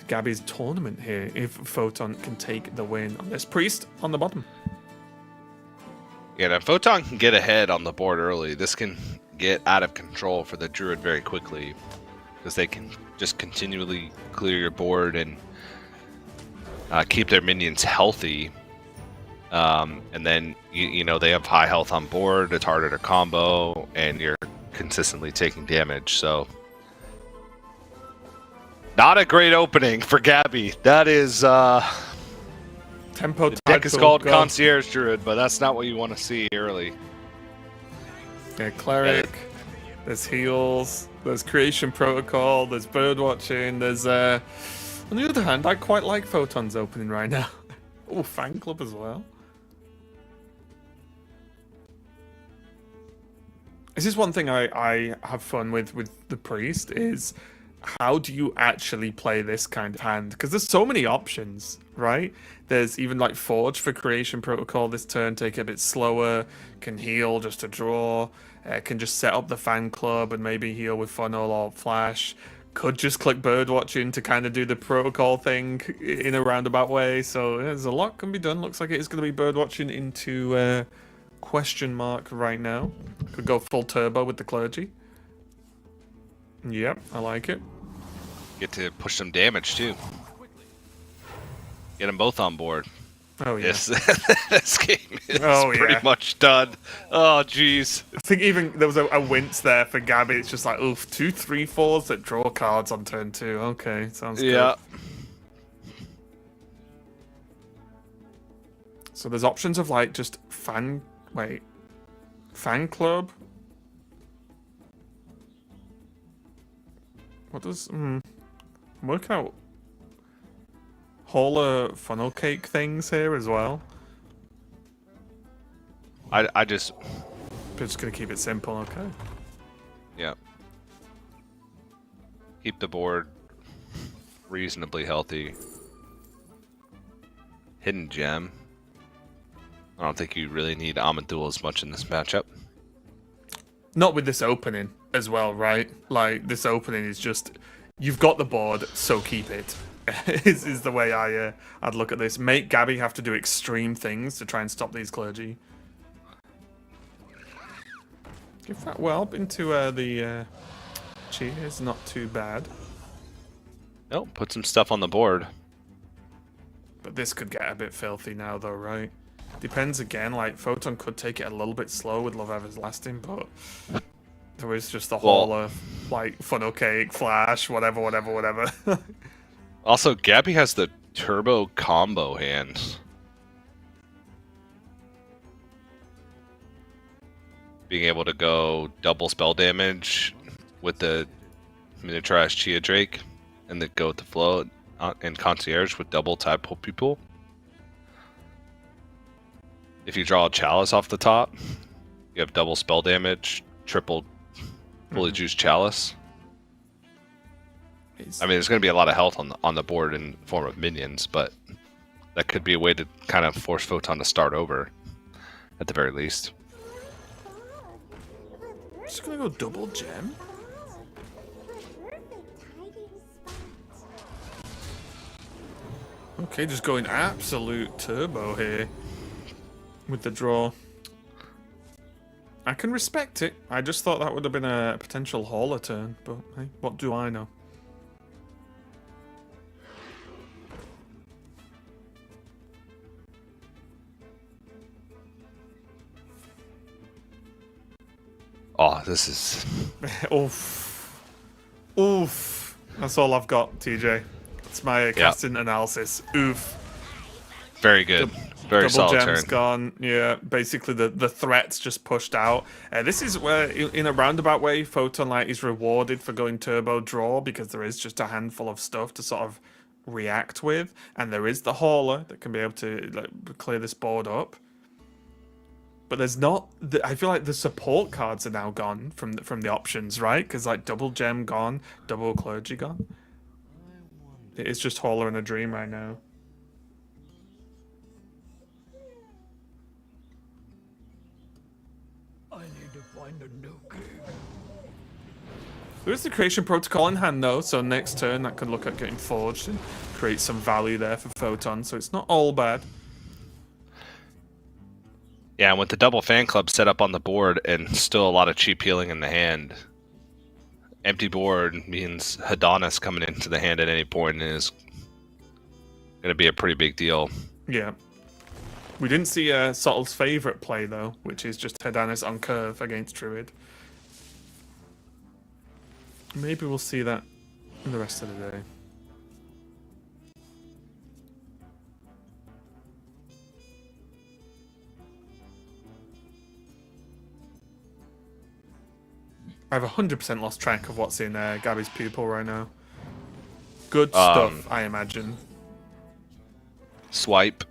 Gabby's tournament here, if Photon can take the win on this Priest on the bottom. Yeah, now Photon can get ahead on the board early. This can get out of control for the Druid very quickly, because they can just continually clear your board and keep their minions healthy. And then, they have high health on board, it's harder to combo, and you're consistently taking damage, so... Not a great opening for Gabby. That is, Tempo the deck is called Concierge Druid, but that's not what you want to see early. Yeah, Cleric, there's heals, there's Creation Protocol, there's Birdwatching, there's... On the other hand, I quite like Photon's opening right now. Oh, Fan Club as well. This is one thing I have fun with the Priest, is how do you actually play this kind of hand? Because there's so many options, right? There's even like Forge for Creation Protocol this turn, take it a bit slower, can heal just to draw, can just set up the Fan Club and maybe heal with Funnel or Flash. Could just click Birdwatching to kind of do the protocol thing in a roundabout way. So there's a lot can be done. Looks like it is going to be Birdwatching into question mark right now. Could go full turbo with the Clergy. Yep, I like it. Get to push some damage, too. Get them both on board. Oh, yeah. This game is pretty much done. Oh, jeez. I think even there was a wince there for Gabby. It's just like, oof, 2 3/4s that draw cards on turn 2. Okay, sounds good. Yeah. So there's options of like just Fan Club. What does... I'm working out Hauler funnel cake things here as well. I just... We're just going to keep it simple, okay. Yeah. Keep the board reasonably healthy. Hidden Gem. I don't think you really need Amadul as much in this matchup. Not with this opening as well, right? Like, this opening is just, you've got the board, so keep it. is the way I'd look at this. Make Gabby have to do extreme things to try and stop these clergy. Give that whelp into the cheers, not too bad. Oh, put some stuff on the board. But this could get a bit filthy now, though, right? Depends again, like, Photon could take it a little bit slow with Love Everlasting, but there is just the whole of, like, funnel cake, flash, whatever. Also, Gabby has the turbo combo hand. Being able to go double spell damage with the miniaturized Chia Drake, and then go with the flow and concierge with double tadpole people. If you draw a chalice off the top, you have double spell damage, triple fully juiced chalice. I mean, there's going to be a lot of health on the board in the form of minions, but that could be a way to kind of force Photon to start over, at the very least. Just gonna go double gem. Okay, just going absolute turbo here with the draw. I can respect it. I just thought that would have been a potential hauler turn, but hey, what do I know? Oh, this is... Oof. Oof. That's all I've got, TJ. It's my casting analysis. Oof. Very good. Very Double solid gem's turn. gone. Yeah, basically the threat's just pushed out. This is where, in a roundabout way, Photon Light is rewarded for going turbo draw, because there is just a handful of stuff to sort of react with, and there is the hauler that can be able to like, clear this board up. But there's not. I feel like the support cards are now gone from the options, right? Because like double gem gone, double clergy gone. It is just hauler and a dream right now. I need to find a new king. There is the creation protocol in hand though, so next turn that could look at getting forged and create some value there for Photon. So it's not all bad. Yeah, and with the double fan club set up on the board and still a lot of cheap healing in the hand, empty board means Adonis coming into the hand at any point is going to be a pretty big deal. Yeah. We didn't see Sottle's favourite play though, which is just Hedanis on curve against Druid. Maybe we'll see that in the rest of the day. I've 100% lost track of what's in Gabby's pupil right now. Good stuff, I imagine. Swipe.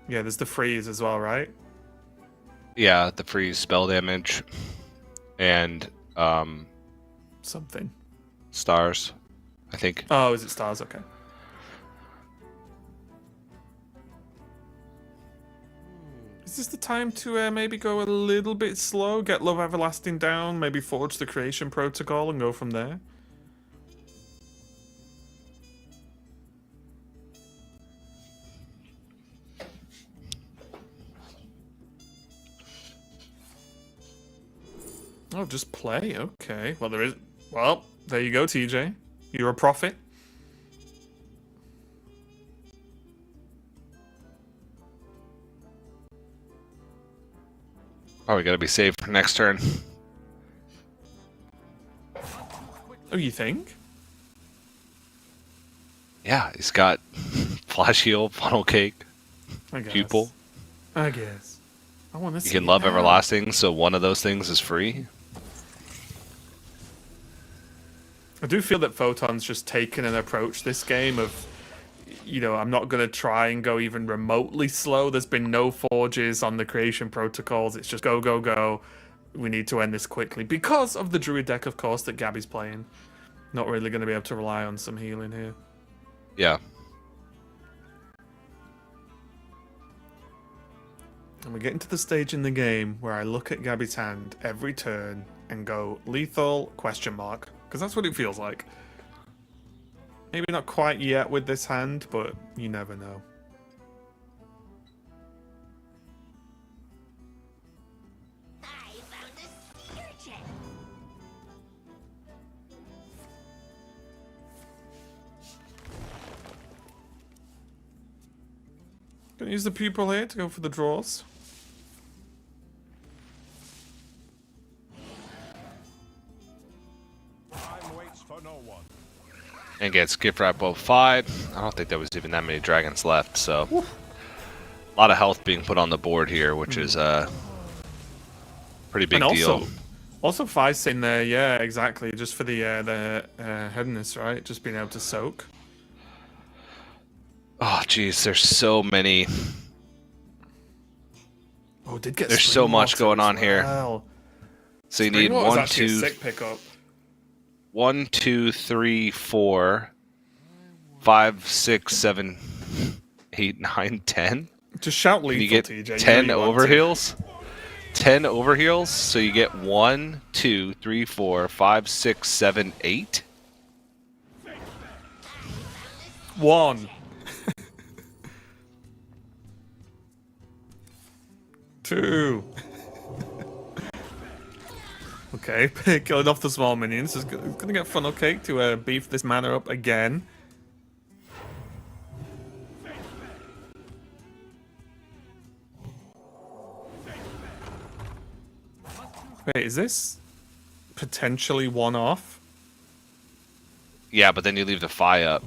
Yeah, there's the freeze as well, right? Yeah, the freeze spell damage. And Something. stars, I think. Oh, is it stars? Okay. Is this the time to maybe go a little bit slow, get Love Everlasting down, maybe forge the creation protocol and go from there? Oh, just play. Okay. Well, there is. Well, there you go, TJ. You're a prophet. Probably got to be saved for next turn. Oh, you think? Yeah, he's got flash heal, funnel cake, I guess. pupil. I guess. I want to see. You can love it now. everlasting, so one of those things is free. I do feel that Photon's just taken an approach this game of, you know, I'm not going to try and go even remotely slow. There's been no forges on the creation protocols. It's just go, go, go. We need to end this quickly. Because of the Druid deck, of course, that Gabby's playing. Not really going to be able to rely on some healing here. Yeah. And we get into the stage in the game where I look at Gabby's hand every turn and go, lethal, question mark. Because that's what it feels like. Maybe not quite yet with this hand, but you never know. I found a sea urchin. Gonna use the pupil here to go for the draws. Time waits for no one. And gets gift wrap both 5. I don't think there was even that many dragons left, so a lot of health being put on the board here, which is a pretty big And deal. Also 5 sitting there, yeah, exactly, just for the headiness, right? Just being able to soak. Oh, jeez, there's so many. Oh, did get There's so much Spring going Water on as here. well. So you need Springwater's 1, actually a 2, sick pickup. 1, 2, 3, 4, 5, 6, 7, 8, 9, 10. Just shout Can you lethal, get TJ. You 10 know you want to. overheals? 10 overheals, so you get 1, 2, 3, 4, 5, 6, 7, 8. 1. 2. Okay, killing off the small minions is gonna get funnel cake to beef this mana up again. Wait, is this potentially one off? Yeah, but then you leave the Fi up.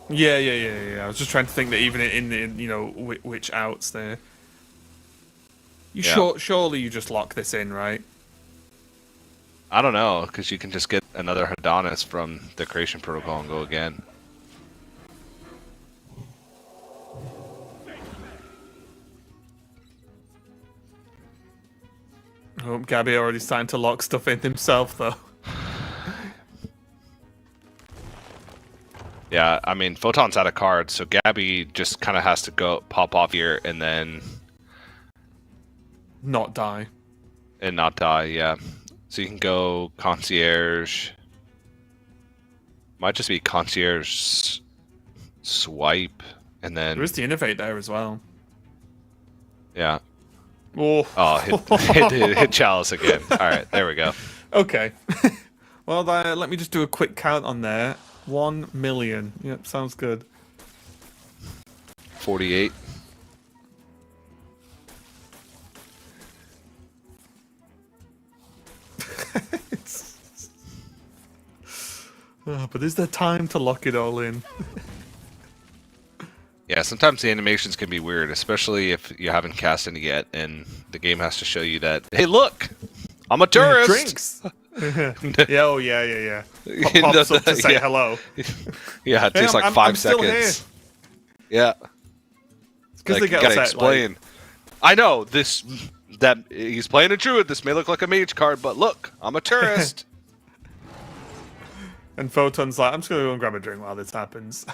Yeah. I was just trying to think that even in the, you know, which outs there. You Yeah. surely you just lock this in, right? I don't know, because you can just get another Adonis from the creation protocol and go again. Oh, Gabby already starting to lock stuff in himself, though. Yeah, I mean, Photon's out of cards, so Gabby just kind of has to go pop off here and then Not die. and not die. Yeah, so you can go concierge. Might just be concierge swipe, and then There is the innovate there as well. yeah. Oh, Oh, hit Chalice again. All right, there we go. okay. Well, let me just do a quick count on there. 1 million. Yep, sounds good. 48. But is there time to lock it all in? Yeah, sometimes the animations can be weird, especially if you haven't cast any yet, and the game has to show you that, hey, look, I'm a tourist. Drinks. Yeah, oh yeah. In Pops the- up to say yeah. hello. Yeah, it takes Hey, like I'm 5 still seconds. Yeah, Because like, they you get gotta upset, explain. I know this. That he's playing a druid. This may look like a mage card, but look, I'm a tourist. And Photon's like, I'm just going to go and grab a drink while this happens.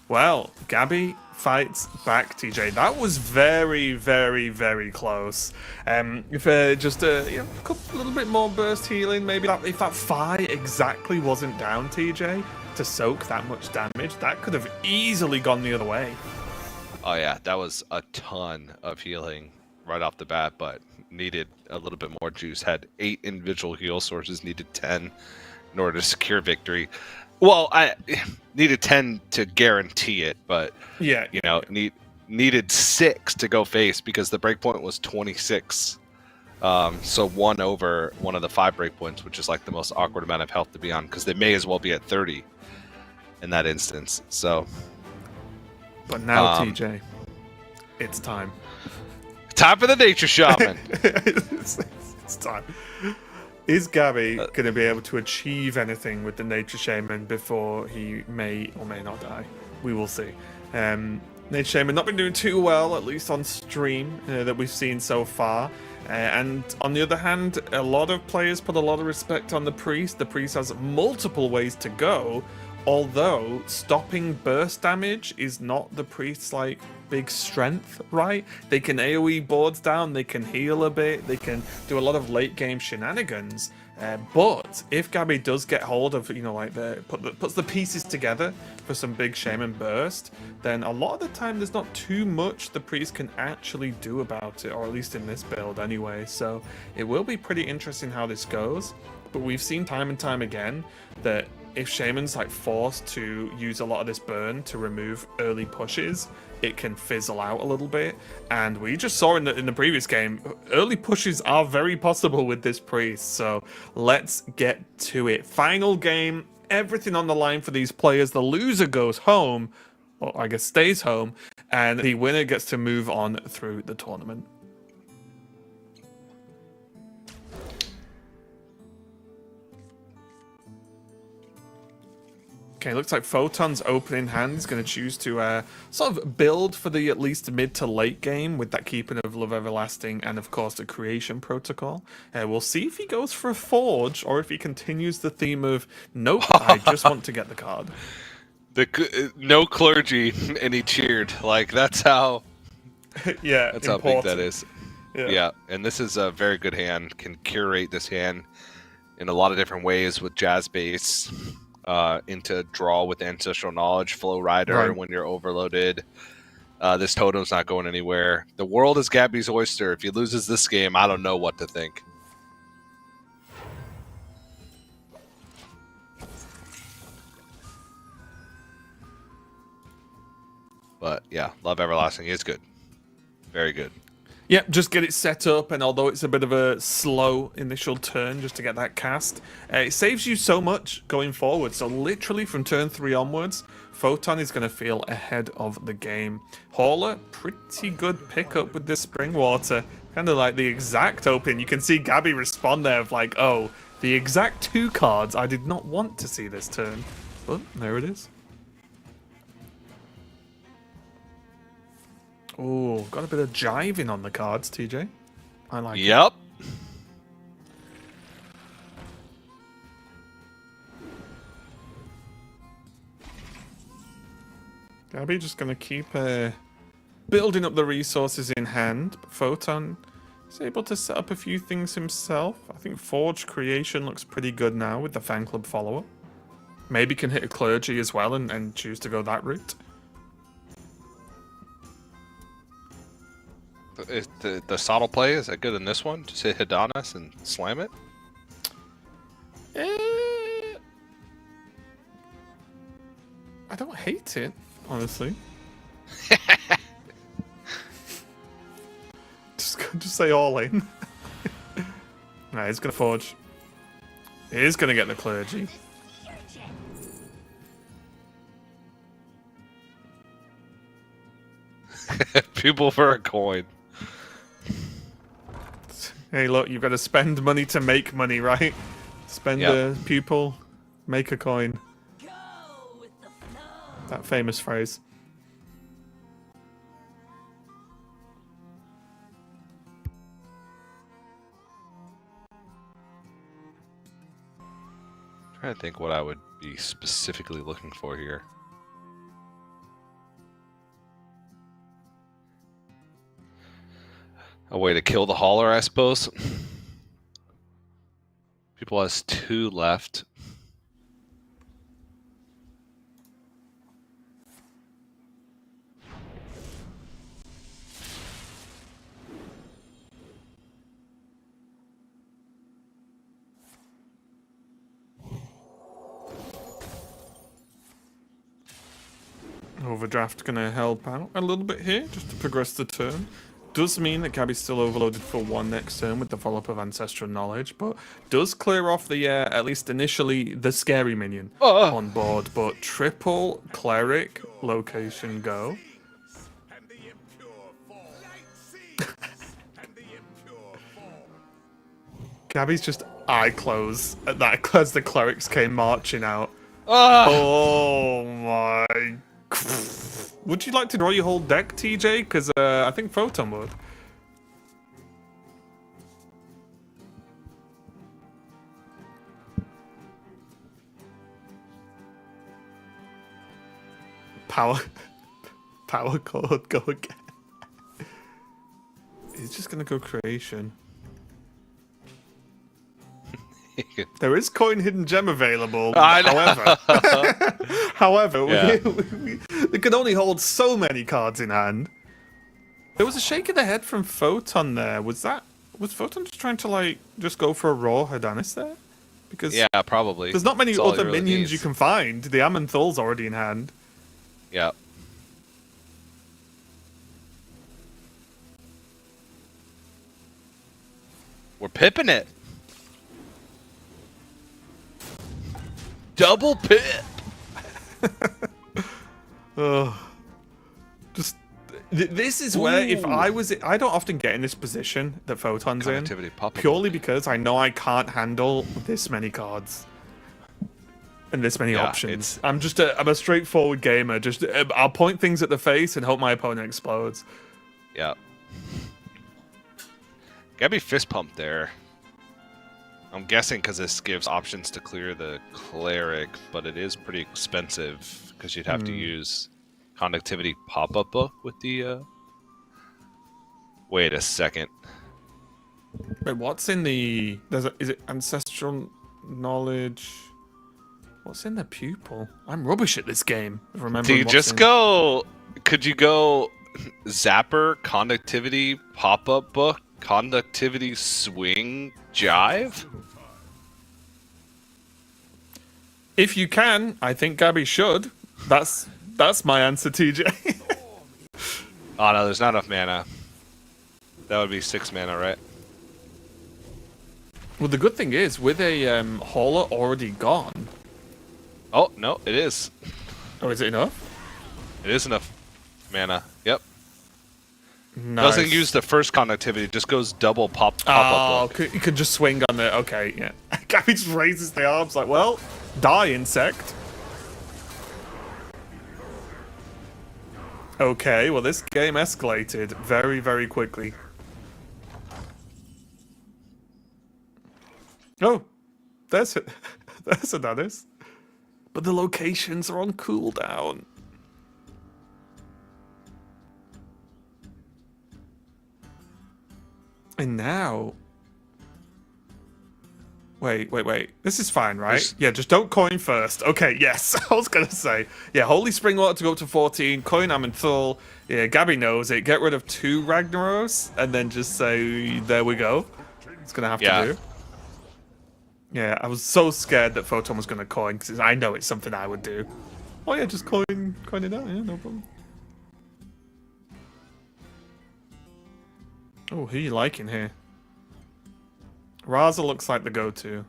Well, Gabby fights back, TJ. That was very, very, very close. If just a little bit more burst healing, maybe if that Fi exactly wasn't down, TJ, to soak that much damage, that could have easily gone the other way. Oh yeah, that was a ton of healing right off the bat, but needed a little bit more juice. Had 8 individual heal sources, needed 10 in order to secure victory. Well, I needed 10 to guarantee it, but Yeah. you know, needed 6 to go face because the breakpoint was 26. So 1 over one of the 5 breakpoints, which is like the most awkward amount of health to be on, because they may as well be at 30 in that instance. So But now, TJ, it's time. time for the nature shaman. it's time. Is Gabby going to be able to achieve anything with the Nature Shaman before he may or may not die? We will see. Nature Shaman not been doing too well, at least on stream, that we've seen so far. And on the other hand, a lot of players put a lot of respect on the Priest. The Priest has multiple ways to go. Although stopping burst damage is not the priest's like big strength, right? They can AoE boards down, they can heal a bit, they can do a lot of late game shenanigans. But if Gabby does get hold of, like puts the pieces together for some big shaman burst, then a lot of the time there's not too much the priest can actually do about it, or at least in this build anyway. So it will be pretty interesting how this goes. But we've seen time and time again that if Shaman's like forced to use a lot of this burn to remove early pushes, it can fizzle out a little bit. And we just saw in the previous game, early pushes are very possible with this priest. So let's get to it. Final game, everything on the line for these players. The loser goes home, or I guess stays home, and the winner gets to move on through the tournament. Okay, looks like Photon's opening hand is going to choose to sort of build for the at least mid to late game with that keeping of Love Everlasting and, of course, the Creation Protocol. We'll see if he goes for a Forge or if he continues the theme of, nope, I just want to get the card. No clergy, and he cheered. Like, that's how... Yeah, that's important. how big that is. Yeah, and this is a very good hand. Can curate this hand in a lot of different ways with Jazz Base. Into draw with Ancestral Knowledge, Flow Rider Right. when you're overloaded. This totem's not going anywhere. The world is Gabby's oyster. If he loses this game, I don't know what to think. But yeah, Love Everlasting is good. Very good. Yep, just get it set up, and although it's a bit of a slow initial turn just to get that cast, it saves you so much going forward. So literally from turn 3 onwards, Photon is going to feel ahead of the game. Hauler, pretty good pickup with this Spring Water. Kind of like the exact open. You can see Gabby respond there of like, oh, the exact 2 cards I did not want to see this turn. But there it is. Oh, got a bit of jiving on the cards, TJ. I like it. Yep. Gabby just going to keep building up the resources in hand. But Photon is able to set up a few things himself. I think Forge Creation looks pretty good now with the fan club follower. Maybe can hit a Clergy as well and choose to go that route. The subtle play, is that good in this one? Just hit Hidanis and slam it? I don't hate it, honestly. just say all in. Nah, he's gonna Forge. He is gonna get the Clergy. Pupil for a coin. Hey, look, you've got to spend money to make money, right? Spend a pupil, make a coin. Go with the flow. That famous phrase. I'm trying to think what I would be specifically looking for here. A way to kill the hauler, I suppose. People has 2 left. Overdraft gonna help out a little bit here, just to progress the turn. Does mean that Gabby's still overloaded for 1 next turn with the follow-up of Ancestral Knowledge, but does clear off the, at least initially, the scary minion on board. But triple Cleric location go. And the impure fall. And the impure fall. Gabby's just eye close at that as the Clerics came marching out. Oh my... Would you like to draw your whole deck, TJ? Because I think Photon would. Power chord, go again. He's just gonna go creation. There is coin hidden gem available. However, Yeah. they can only hold so many cards in hand. There was a shake of the head from Photon there. Was Photon just trying to like just go for a raw Hardanis there? Because Yeah, probably. there's not many That's all he other really minions you needs. can find. The Amanthol's already in hand. Yeah. We're pipping it. Double pip. Just this is where if I don't often get in this position that Photon's in, Connectivity pop-up. purely because I know I can't handle this many cards and this many Yeah, options. I'm a straightforward gamer. Just I'll point things at the face and hope my opponent explodes. Yeah. Gotta be fist pump there. I'm guessing because this gives options to clear the cleric, but it is pretty expensive because you'd have to use conductivity pop-up book with the. Wait a second. Wait, what's in the? Is it ancestral knowledge? What's in the pupil? I'm rubbish at this game. Remember? Do you just go? Could you go Zapper, conductivity, pop-up book, conductivity, swing, jive? If you can, I think Gabby should. That's my answer, TJ. Oh no, there's not enough mana. That would be 6 mana, right? Well, the good thing is, with a hauler already gone. Oh no, it is. Oh, is it enough? It is enough mana. Yep. Nice. Doesn't use the first conductivity, just goes double pop Oh, up. you could just swing on the. Okay, yeah. Gabby just raises the arms like, well, die, insect. Okay, well, this game escalated very, very quickly. Oh, there's it. There's Adonis. But the locations are on cooldown. And now... Wait. This is fine, right? Yeah, just don't coin first. Okay, yes. I was going to say. Yeah, Holy Spring Water to go up to 14. Coin Amanthul. Yeah, Gabby knows it. Get rid of 2 Ragnaros. And then just say, there we go. It's going to have to do. Yeah, I was so scared that Photon was going to coin, because I know it's something I would do. Oh yeah, just coin it out. Yeah, no problem. Oh, who you liking here? Raza looks like the go-to.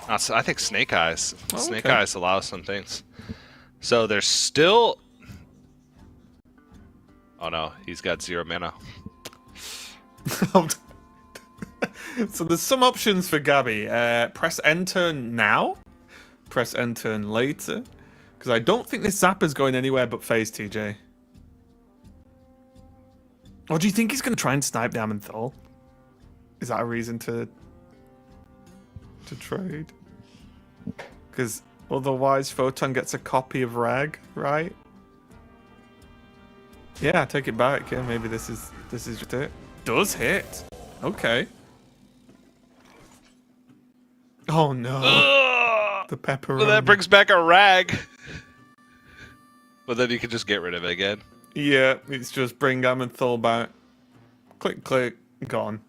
I think Snake Eyes. Oh, Snake okay. Eyes allows some things. So there's still... Oh no, he's got 0 mana. So there's some options for Gabby. Press enter now. Press enter later. Because I don't think this Zapper's going anywhere but phase, TJ. Or do you think he's going to try and snipe the Amanthol? Is that a reason to trade? Because otherwise Photon gets a copy of Rag, right? Yeah, take it back. Yeah, maybe this is just it. Does hit. Okay. Oh no. The pepperoni. Well, that brings back a rag. But then you can just get rid of it again. Yeah, it's just bring Amanthol back. Click, click, gone.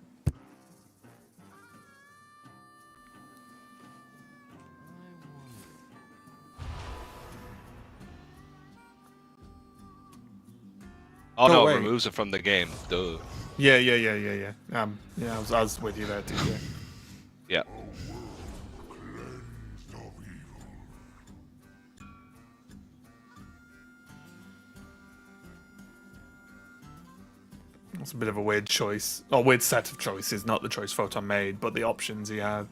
Oh, no, wait. it removes it from the game. Duh. Yeah. Yeah, I was with you there, TJ. Yeah. It's a bit of a weird choice. Or weird set of choices, not the choice Photon made, but the options he had.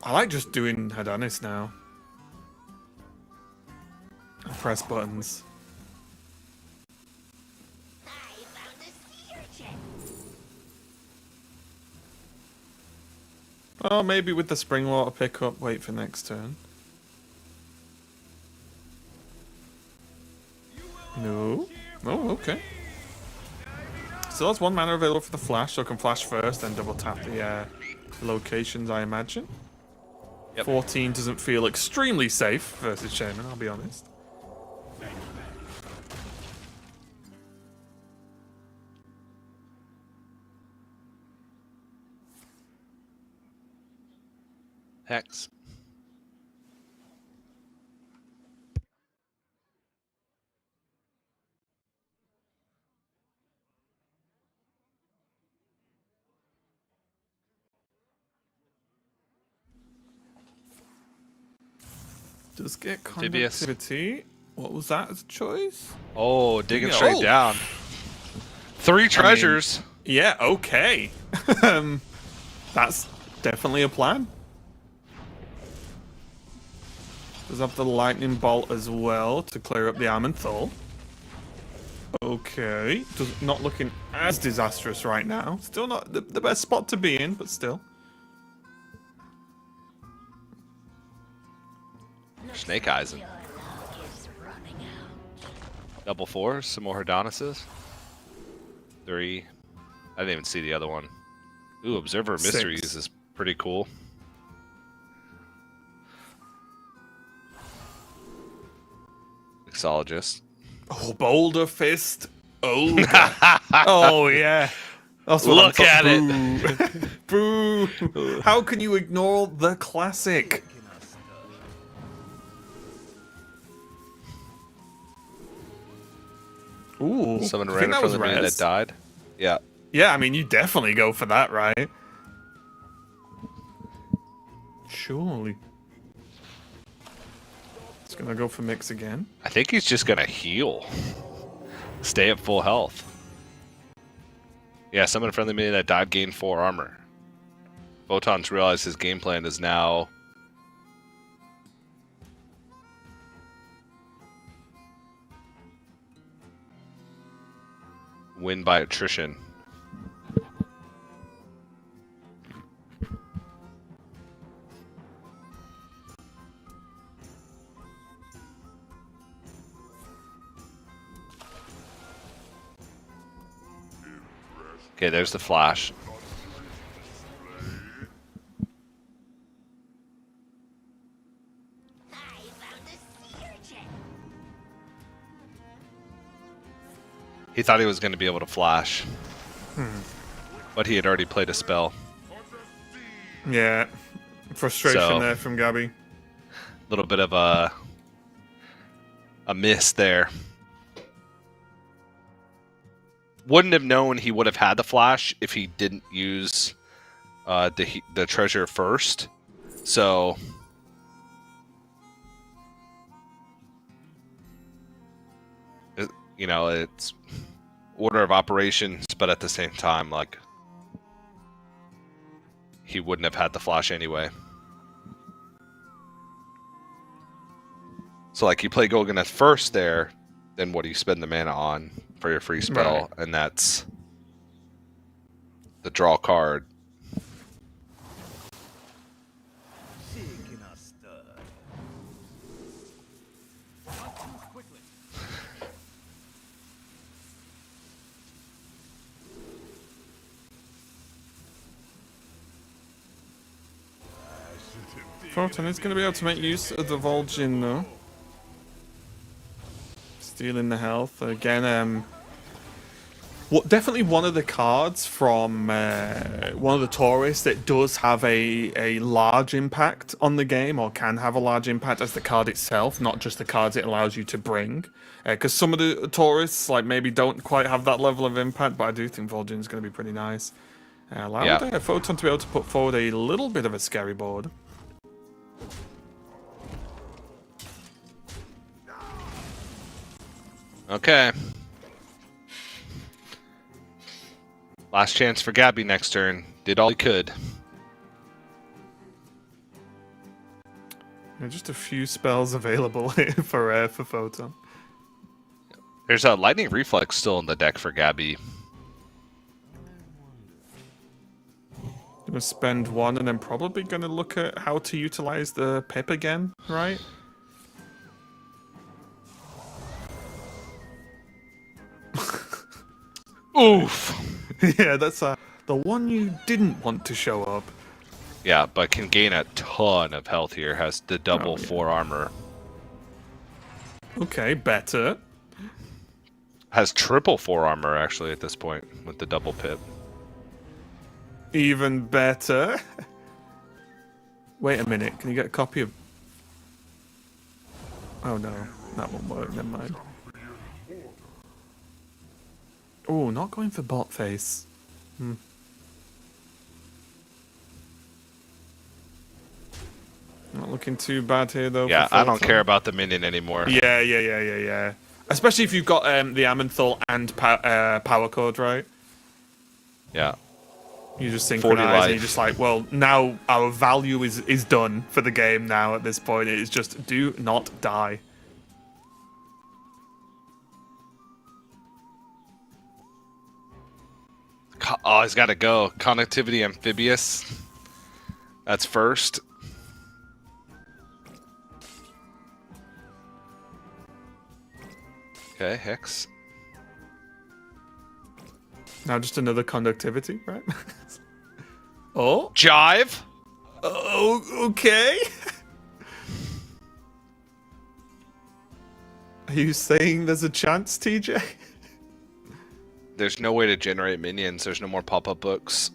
I like just doing Hardanis now. Press buttons. I found a sea urchin. Oh, maybe with the spring water pickup, wait for next turn. No. Oh, okay. Still has 1 mana available for the flash, so I can flash first, then double tap the locations, I imagine. Yep. 14 doesn't feel extremely safe versus Shaman, I'll be honest. Hex. Does get Amphibious. conductivity. What was that as a choice? Oh, digging Yeah, straight oh. down. 3 treasures. Yeah, okay. That's definitely a plan. Does have the lightning bolt as well to clear up the Amanthol. Okay, not looking as disastrous right now. Still not the best spot to be in, but still. Snake Eyes. Double 4, some more Herdonises. 3. I didn't even see the other one. Ooh, Observer of 6. Mysteries is pretty cool. Mixologist. Oh, Boulder Fist. Oh, oh yeah. That's what Look at it. Boo. Boo. How can you ignore the classic? Ooh. Someone I ran think in that front was of me that res. died. Yeah. Yeah, I mean, you definitely go for that, right? Surely. It's gonna go for Mix again. I think he's just gonna heal. Stay at full health. Yeah, someone in front of me that died gained 4 armor. Photon's realized his game plan is now win by attrition. Okay, there's the flash. I found a sea urchin. He thought he was going to be able to flash. But he had already played a spell. Yeah. Frustration So- there from Gabby. A little bit of a miss there. Wouldn't have known he would have had the flash if he didn't use the treasure first. So you know, it's order of operations, but at the same time, like, he wouldn't have had the flash anyway. So, like, you play Golganeth first there, then what do you spend the mana on for your free spell? Right. And that's the draw card. Seeking a stud. Not too quickly. Photon is going to be able to make use of the Vol'jin, though. Stealing the health. Again, definitely one of the cards from one of the tourists that does have a large impact on the game, or can have a large impact as the card itself, not just the cards it allows you to bring. Because some of the tourists, like, maybe don't quite have that level of impact, but I do think Vol'jin is going to be pretty nice. Allowed Photon to be able to put forward a little bit of a scary board. Okay. Last chance for Gabby next turn. Did all he could. Just a few spells available here for Photon. There's a Lightning Reflex still in the deck for Gabby. Be Gonna spend 1 and then probably gonna look at how to utilize the pip again, right? Oof. Yeah, that's the one you didn't want to show up. Yeah, but can gain a ton of health here. Has the double 4 armor. Okay, better. Has triple 4 armor actually at this point with the double pip. Even better. Wait a minute, can you get a copy of... Oh no, that won't work, never mind. Oh, not going for bot face. Not looking too bad here though. Yeah, for I don't Photon. care about the minion anymore. Yeah. Especially if you've got the Amenthal and power cord, right? Yeah. You just 40 synchronize and life. you're just like, well, now our value is done for the game now at this point. It is just do not die. Oh, he's got to go. Connectivity amphibious. That's first. Okay, Hex. Now just another conductivity, right? Oh. Jive. Oh, okay. Are you saying there's a chance, TJ? There's no way to generate minions. There's no more pop-up books.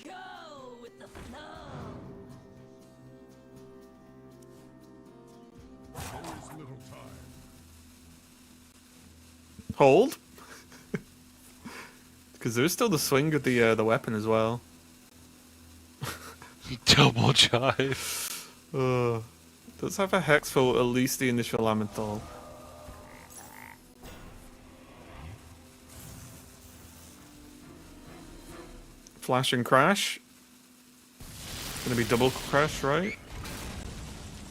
Go with the flow. Always little time. Hold. Because there's still the swing of the weapon as well. Double jive. Does have a hex for at least the initial Amenthal. Flash and crash. Gonna be double crash, right?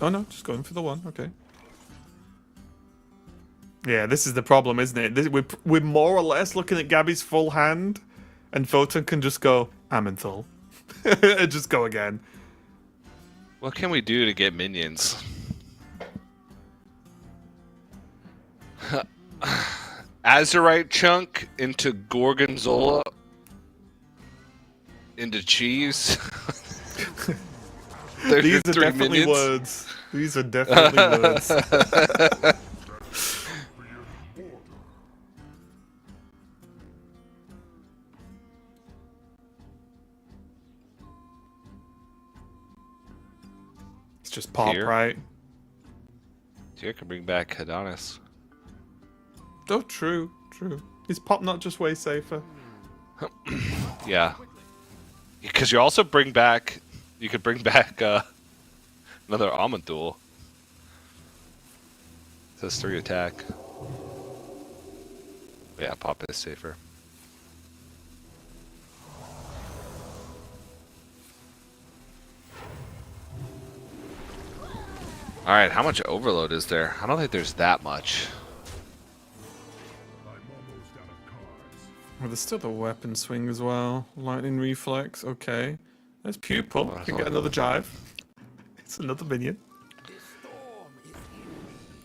Oh no, just going for the 1. Okay. Yeah, this is the problem, isn't it? We're more or less looking at Gabby's full hand, and Photon can just go Amenthal. Just go again. What can we do to get minions? Azurite chunk into Gorgonzola into cheese. These are 3 definitely minions. words. These are definitely words. It's just pop, Here. right? Here can bring back Adonis. Oh, true. Is pop not just way safer? Yeah, because you also bring back. You could bring back another Amanthul. It says 3 attack. Yeah, pop is safer. All right, how much overload is there? I don't think there's that much. I'm almost out of cards. Well, there's still the weapon swing as well. Lightning reflex. Okay. There's pupil. Can get another jive. It's another minion.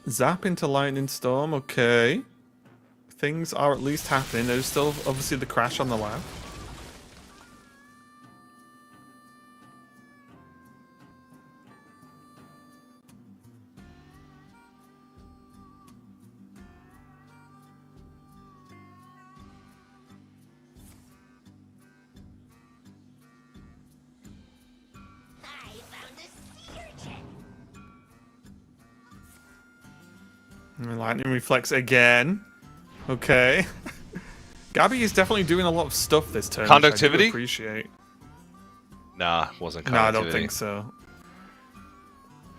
Zap into lightning storm. Okay. Things are at least happening. There's still obviously the crash on the lab. I found a sea urchin. And lightning reflex again. Okay. Gabby is definitely doing a lot of stuff this turn. which I do Conductivity? appreciate. Nah, wasn't. No, I don't think so.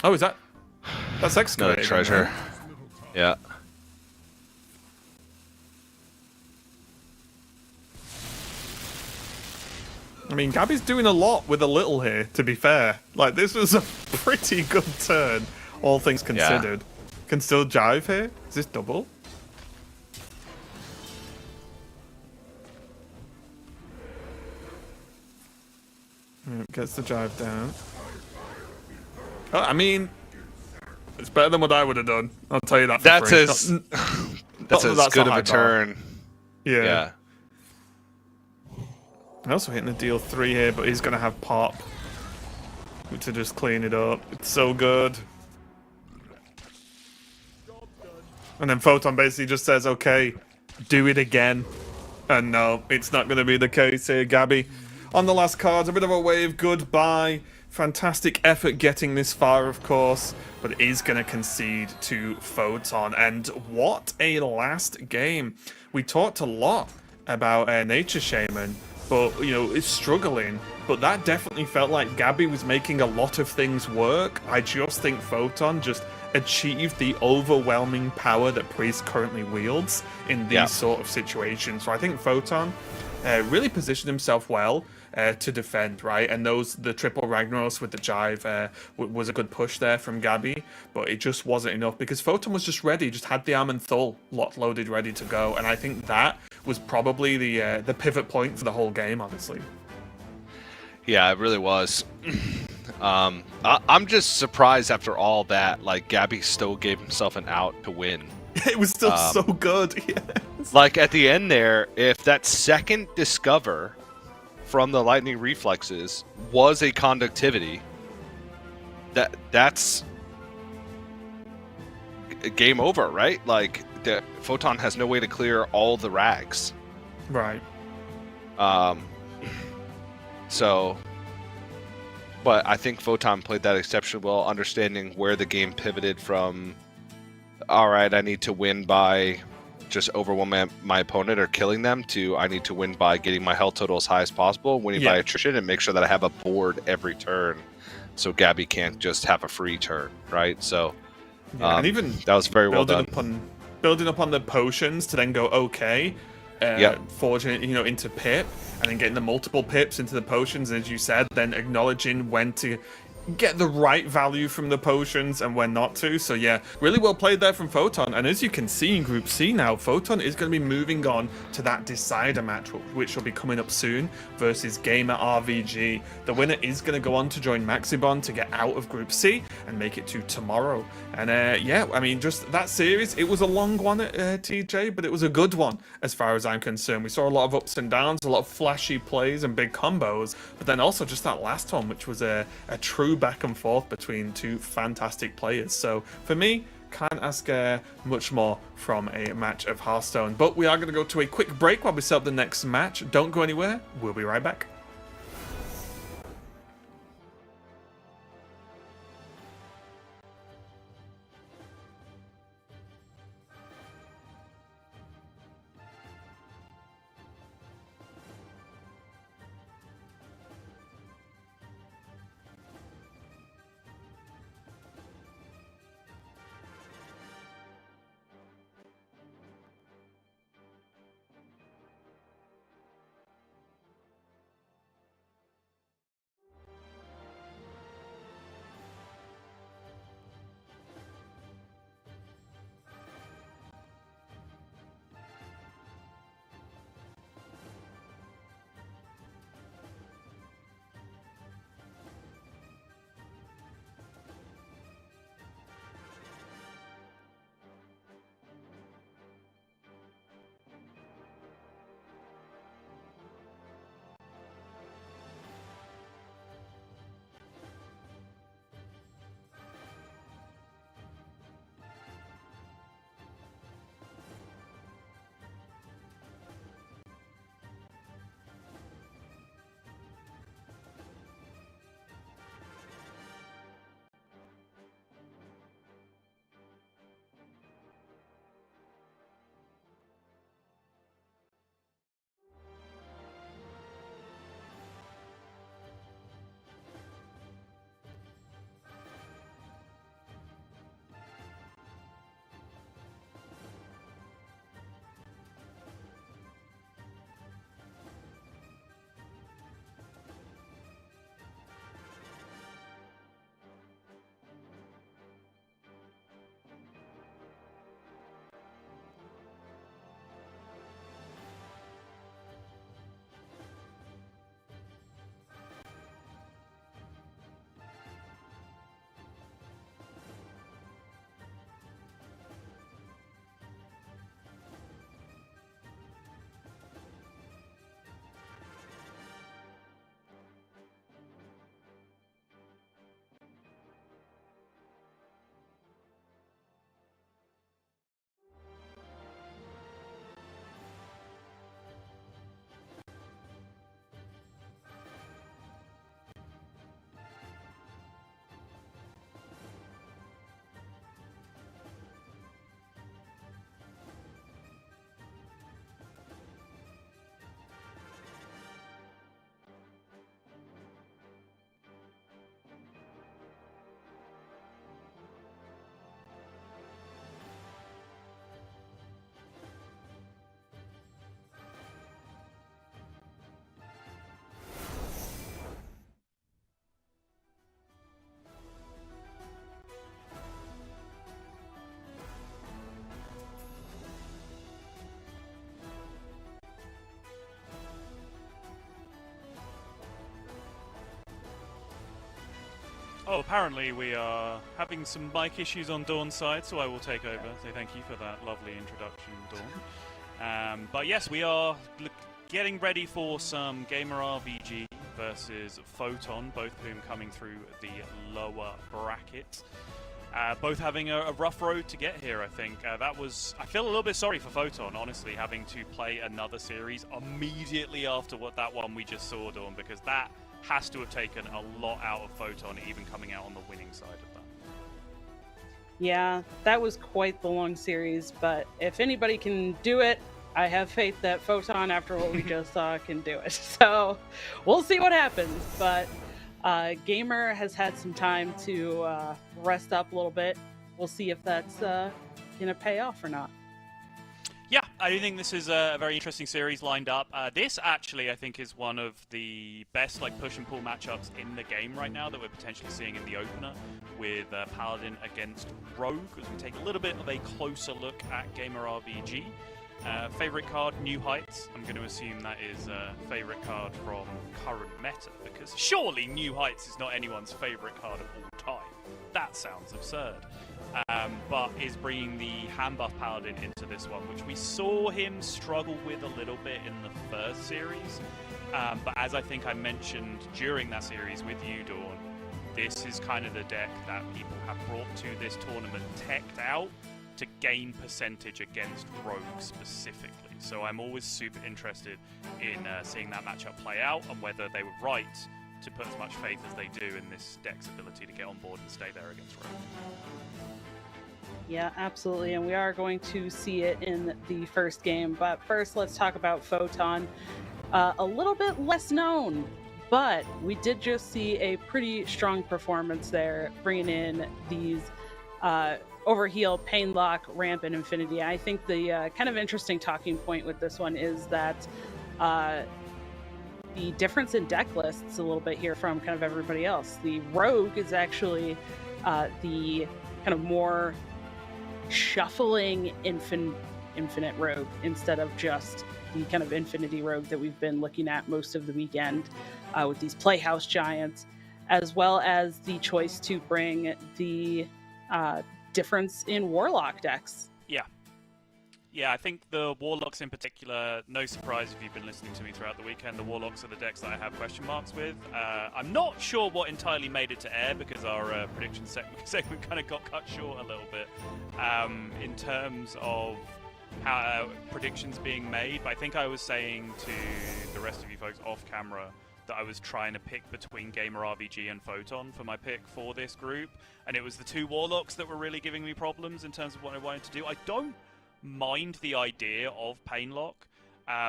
Oh, is that? That's No excavating. treasure. right? Yeah. I mean, Gabby's doing a lot with a little here, to be fair. Like, this was a pretty good turn, all things considered. Can still jive here? Is this double? Gets the drive down. Oh, I mean, it's better than what I would have done. I'll tell you that. That's free. as that's that as that's good a of high a bar. turn. Yeah. And also hitting the deal 3 here, but he's gonna have pop to just clean it up. It's so good. And then Photon basically just says, "Okay, do it again." And no, it's not going to be the case here, Gabby. On the last card, a bit of a wave goodbye. Fantastic effort getting this far, of course, but it is going to concede to Photon. And what a last game. We talked a lot about Nature Shaman, but, you know, it's struggling. But that definitely felt like Gabby was making a lot of things work. I just think Photon just achieved the overwhelming power that Priest currently wields in these sort of situations. So I think Photon really positioned himself well to defend, right? And the triple Ragnaros with the jive was a good push there from Gabby, but it just wasn't enough because Photon was just ready, just had the Aman'Thul locked, ready to go. And I think that was probably the pivot point for the whole game, honestly. Yeah, it really was. I'm just surprised after all that, like, Gabby still gave himself an out to win. It was still so good. Yes. Like, at the end there, if that second discover from the lightning reflexes was a conductivity, that's game over, right? Like, the Photon has no way to clear all the rags. Right. So, but I think Photon played that exceptionally well, understanding where the game pivoted from, all right, I need to win by just overwhelming my opponent or killing them, to I need to win by getting my health total as high as possible, winning by attrition, and make sure that I have a board every turn so Gabby can't just have a free turn, right? So, and even that was very well done. Building up on the potions to then go forging it, into pip, and then getting the multiple pips into the potions, as you said, then acknowledging when to get the right value from the potions and when not to. So yeah, really well played there from Photon. And as you can see in Group C now, Photon is going to be moving on to that decider match, which will be coming up soon, versus Gamer RVG. The winner is going to go on to join Maxibon to get out of Group C and make it to tomorrow. And yeah, I mean, just that series, it was a long one at TJ, but it was a good one as far as I'm concerned. We saw a lot of ups and downs, a lot of flashy plays and big combos, but then also just that last one, which was a true back and forth between two fantastic players. So for me, can't ask much more from a match of Hearthstone. But we are going to go to a quick break while we set up the next match. Don't go anywhere. We'll be right back. Oh, apparently we are having some mic issues on Dawn's side, so I will take over. So thank you for that lovely introduction, Dawn. But yes, we are getting ready for some Gamer RVG versus Photon, both of whom coming through the lower bracket. Both having a rough road to get here, I think. I feel a little bit sorry for Photon, honestly, having to play another series immediately after that one we just saw, Dawn, because that has to have taken a lot out of Photon, even coming out on the winning side of that. Yeah, that was quite the long series, but if anybody can do it, I have faith that Photon, after what we just saw, can do it. So we'll see what happens, but Gamer has had some time to rest up a little bit. We'll see if that's going to pay off or not. Yeah, I do think this is a very interesting series lined up. This actually, I think, is one of the best push and pull matchups in the game right now that we're potentially seeing in the opener with Paladin against Rogue, as we take a little bit of a closer look at Gamer RVG. Favorite card, New Heights. I'm going to assume that is favorite card from current meta, because surely New Heights is not anyone's favorite card of all time. That sounds absurd. But is bringing the hand buff Paladin into this one, which we saw him struggle with a little bit in the first series. But as I think I mentioned during that series with you, Dawn, this is kind of the deck that people have brought to this tournament teched out to gain percentage against Rogue specifically. So I'm always super interested in seeing that matchup play out and whether they were right to put as much faith as they do in this deck's ability to get on board and stay there against Rogue. Yeah, absolutely, and we are going to see it in the first game. But first, let's talk about Photon. A little bit less known, but we did just see a pretty strong performance there, bringing in these Overheal, Painlock, Ramp, and Infinity. I think the kind of interesting talking point with this one is that the difference in deck lists a little bit here from kind of everybody else. The Rogue is actually the kind of more shuffling infinite Rogue instead of just the kind of Infinity Rogue that we've been looking at most of the weekend with these Playhouse Giants, as well as the choice to bring the difference in Warlock decks. Yeah, I think the Warlocks in particular, no surprise if you've been listening to me throughout the weekend, the Warlocks are the decks that I have question marks with. I'm not sure what entirely made it to air because our prediction segment kind of got cut short a little bit in terms of how predictions being made. But I think I was saying to the rest of you folks off camera that I was trying to pick between Gamer RVG and Photon for my pick for this group, and it was the two Warlocks that were really giving me problems in terms of what I wanted to do. I don't mind the idea of Painlock,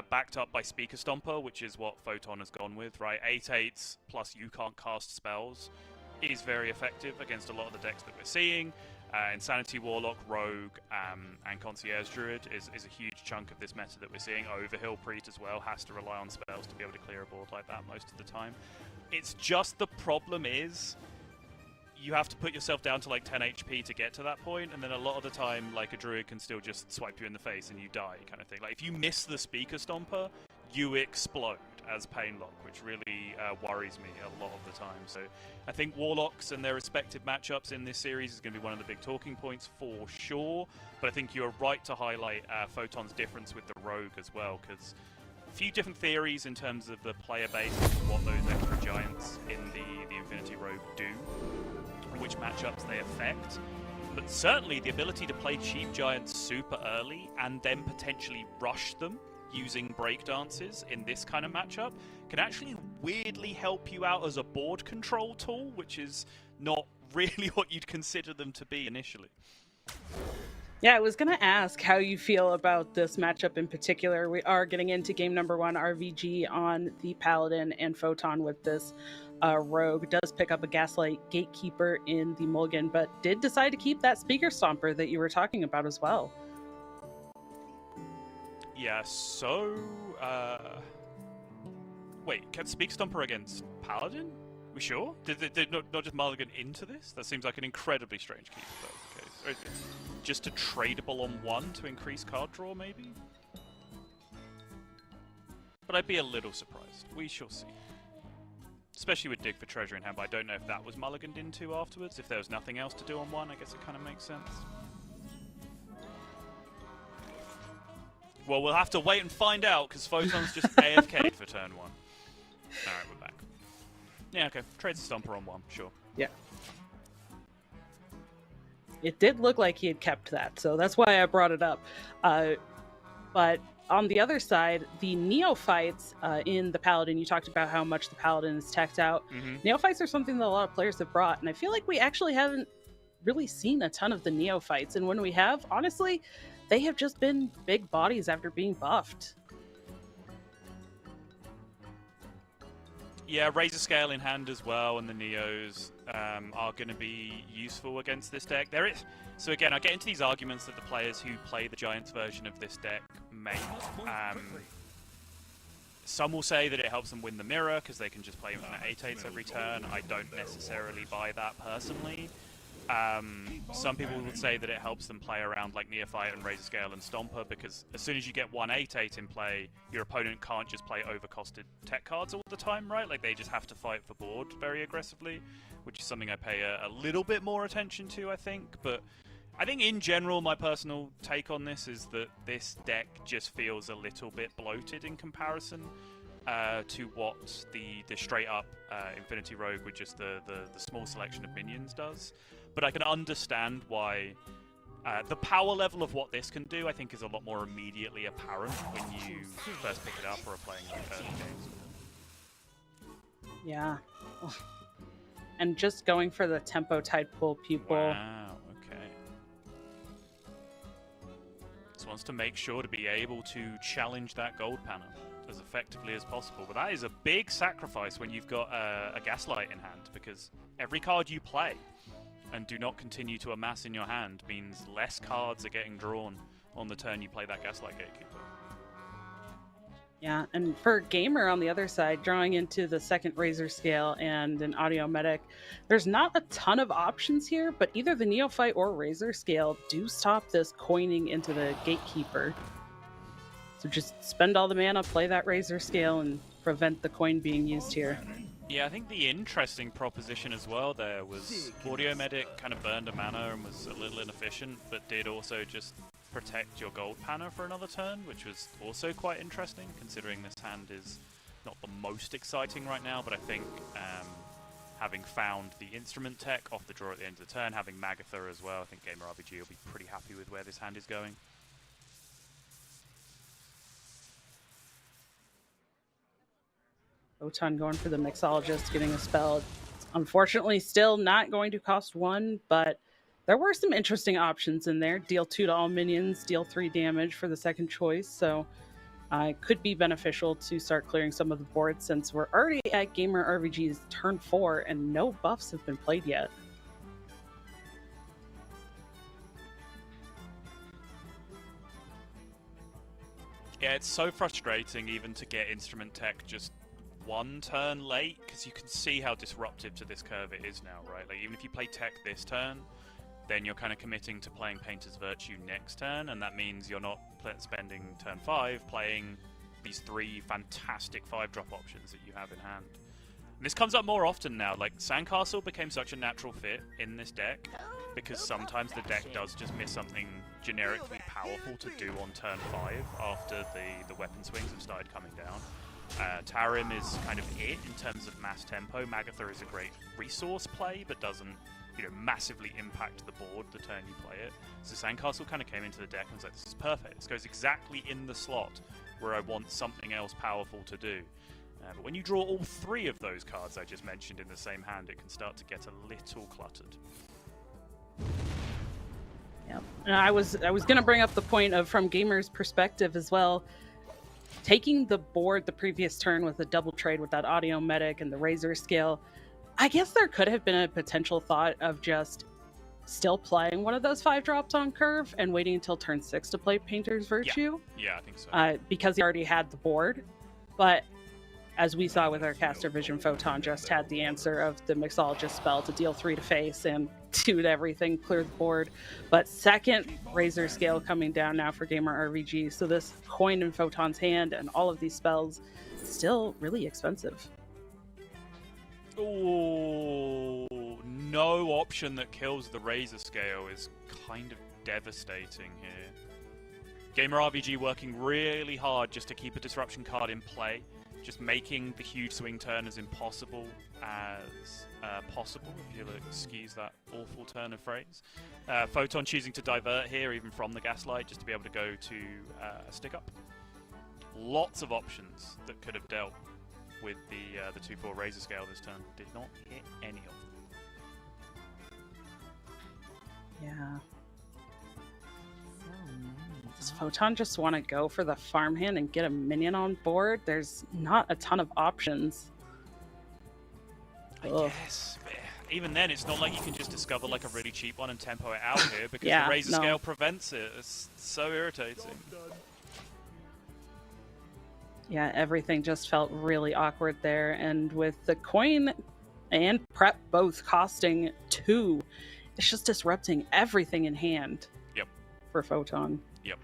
backed up by Speaker Stomper, which is what Photon has gone with, right? 8/8s plus you can't cast spells is very effective against a lot of the decks that we're seeing. Insanity Warlock, Rogue, and Concierge Druid is a huge chunk of this meta that we're seeing. Overhill Priest as well has to rely on spells to be able to clear a board like that most of the time. It's just the problem is you have to put yourself down to 10 HP to get to that point, and then a lot of the time a Druid can still just swipe you in the face and you die kind of thing. If you miss the Speaker Stomper, you explode as Painlock, which really worries me a lot of the time. So I think Warlocks and their respective matchups in this series is going to be one of the big talking points for sure, but I think you're right to highlight Photon's difference with the Rogue as well, because a few different theories in terms of the player base and what those extra giants in the Infinity Rogue do, which matchups they affect, but certainly the ability to play cheap giants super early and then potentially rush them using breakdances in this kind of matchup can actually weirdly help you out as a board control tool, which is not really what you'd consider them to be initially. Yeah, I was going to ask how you feel about this matchup in particular. We are getting into game number 1, RVG on the Paladin, and Photon with this Rogue does pick up a Gaslight Gatekeeper in the mulligan, but did decide to keep that Speaker Stomper that you were talking about as well. Yeah, so wait, can Speak Stomper against Paladin? We sure? Did not just mulligan into this? That seems like an incredibly strange keep if that was the case. Just a tradable on 1 to increase card draw, maybe? But I'd be a little surprised. We shall see. especially with Dig for Treasure in hand, but I don't know if that was mulliganed into afterwards. If there was nothing else to do on one, I guess it kind of makes sense. Well, we'll have to wait and find out, because Photon's just AFK'd for turn 1. Alright, we're back. Yeah, okay. Trades a Stomper on 1, sure. Yeah. It did look like he had kept that, so that's why I brought it up. But on the other side, the Neophytes in the Paladin, you talked about how much the Paladin is teched out. Neophytes are something that a lot of players have brought, and I feel like we actually haven't really seen a ton of the Neophytes, and when we have, honestly, they have just been big bodies after being buffed. Yeah, Razor Scale in hand as well, and the Neos are going to be useful against this deck. So again, I get into these arguments that the players who play the Giants version of this deck make. Some will say that it helps them win the mirror because they can just play with an 8/8 every turn. I don't necessarily buy that personally. Some people would say that it helps them play around like Neophyte and Razor Scale and Stomper, because as soon as you get one 8/8 in play, your opponent can't just play overcosted tech cards all the time, right? Like they just have to fight for board very aggressively, which is something I pay a little bit more attention to, I think. But I think in general, my personal take on this is that this deck just feels a little bit bloated in comparison to what the straight up Infinity Rogue with just the small selection of minions does. But I can understand why the power level of what this can do, I think, is a lot more immediately apparent when you first pick it up or are playing like early games. Yeah. And just going for the tempo tide pull pupil. Wow, okay. This wants to make sure to be able to challenge that gold panel as effectively as possible. But that is a big sacrifice when you've got a Gaslight in hand, because every card you play and do not continue to amass in your hand means less cards are getting drawn on the turn you play that Gaslight Gatekeeper. Yeah, and for Gamer on the other side, drawing into the second Razor Scale and an Audio Medic, there's not a ton of options here, but either the Neophyte or Razor Scale do stop this coining into the Gatekeeper. So just spend all the mana, play that Razor Scale, and prevent the coin being used here. Yeah, I think the interesting proposition as well there was Audio Medic kind of burned a mana and was a little inefficient, but did also just protect your gold panna for another turn, which was also quite interesting, considering this hand is not the most exciting right now. But I think having found the instrument tech off the draw at the end of the turn, having Magatha as well, I think Gamer RBG will be pretty happy with where this hand is going. Photon going for the Mixologist, getting a spell. It's unfortunately still not going to cost 1, but there were some interesting options in there. Deal 2 to all minions, deal 3 damage for the second choice, so it could be beneficial to start clearing some of the board since we're already at Gamer RBG's turn 4 and no buffs have been played yet. Yeah, it's so frustrating even to get instrument tech just one turn late, because you can see how disruptive to this curve it is now, right? Like even if you play tech this turn, then you're kind of committing to playing Painter's Virtue next turn, and that means you're not spending turn 5 playing these 3 fantastic 5-drop options that you have in hand. And this comes up more often now. Like Sandcastle became such a natural fit in this deck because sometimes the deck does just miss something generically powerful to do on turn 5 after the weapon swings have started coming down. Tarim is kind of it in terms of mass tempo. Magatha is a great resource play, but doesn't, massively impact the board the turn you play it. So Sandcastle kind of came into the deck and was like, this is perfect. This goes exactly in the slot where I want something else powerful to do. But when you draw all 3 of those cards I just mentioned in the same hand, it can start to get a little cluttered. Yeah, and I was going to bring up the point of, from Gamer's perspective as well, taking the board the previous turn with a double trade with that Audio Medic and the Razor Scale. I guess there could have been a potential thought of just still playing one of those 5-drops on curve and waiting until turn 6 to play Painter's Virtue. Yeah, I think so. Because he already had the board. But as we saw with our Caster Vision, Photon just had the answer of the Mixologist spell to deal 3 to face and 2 to everything, clear the board. But second Razor Scale coming down now for Gamer RVG. So this coin in Photon's hand and all of these spells still really expensive. Oh, no option that kills the Razor Scale is kind of devastating here. Gamer RBG working really hard just to keep a disruption card in play, just making the huge swing turn as impossible as possible, if you'll excuse that awful turn of phrase. Photon choosing to divert here, even from the Gaslight, just to be able to go to stick up. Lots of options that could have dealt with the 2-4 Razor Scale this turn. Did not hit any of them. Yeah. Does Photon just want to go for the farmhand and get a minion on board? There's not a ton of options. I guess. But even then, it's not like you can just discover like a really cheap one and tempo it out here because Yeah, the Razor no. Scale prevents it. It's so irritating. Yeah, everything just felt really awkward there. And with the coin and prep both costing 2, it's just disrupting everything in hand. Yep. For Photon. Yep.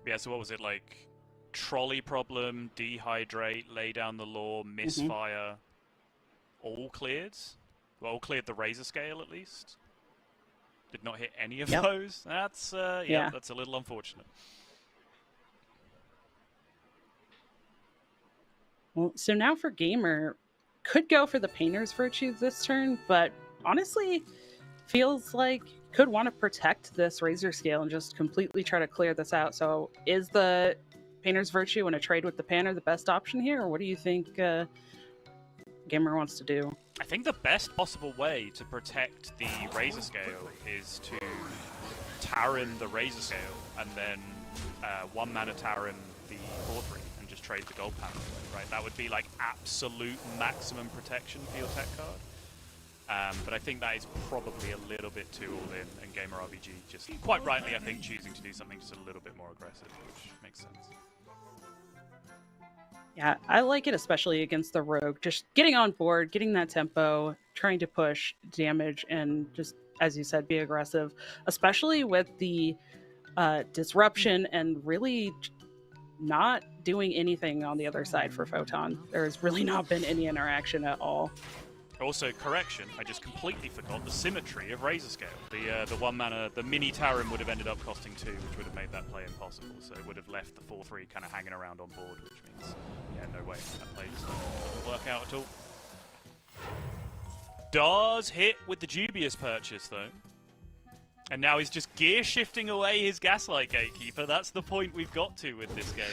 Yeah, so what was it like? Trolley problem, dehydrate, lay down the law, misfire, all cleared? Well, all cleared the Razor Scale at least. Did not hit any of those. That's Yeah. that's a little unfortunate. Well, so now for Gamer, could go for the Painter's Virtue this turn, but honestly, feels like could want to protect this Razor Scale and just completely try to clear this out. So is the Painter's Virtue and a trade with the Panner the best option here, or what do you think Gamer wants to do? I think the best possible way to protect the Razor Scale is to Tarim the Razor Scale and then 1-mana Tarim the 4/3 and just trade the gold panel away, right? That would be like absolute maximum protection for your tech card. But I think that is probably a little bit too all-in, and Gamer RBG just, quite rightly, I think, choosing to do something just a little bit more aggressive, which makes sense. Yeah, I like it, especially against the Rogue. Just getting on board, getting that tempo, trying to push damage, and just, as you said, be aggressive. Especially with the disruption and really not doing anything on the other side for Photon. There's really not been any interaction at all. Also, correction, I just completely forgot the symmetry of Razor Scale. The 1-mana, the mini Tarim would have ended up costing 2, which would have made that play impossible. So it would have left the 4/3 kind of hanging around on board, which means, yeah, no way. That play just doesn't work out at all. Does hit with the dubious purchase, though. And now he's just gear shifting away his Gaslight Gatekeeper. That's the point we've got to with this game.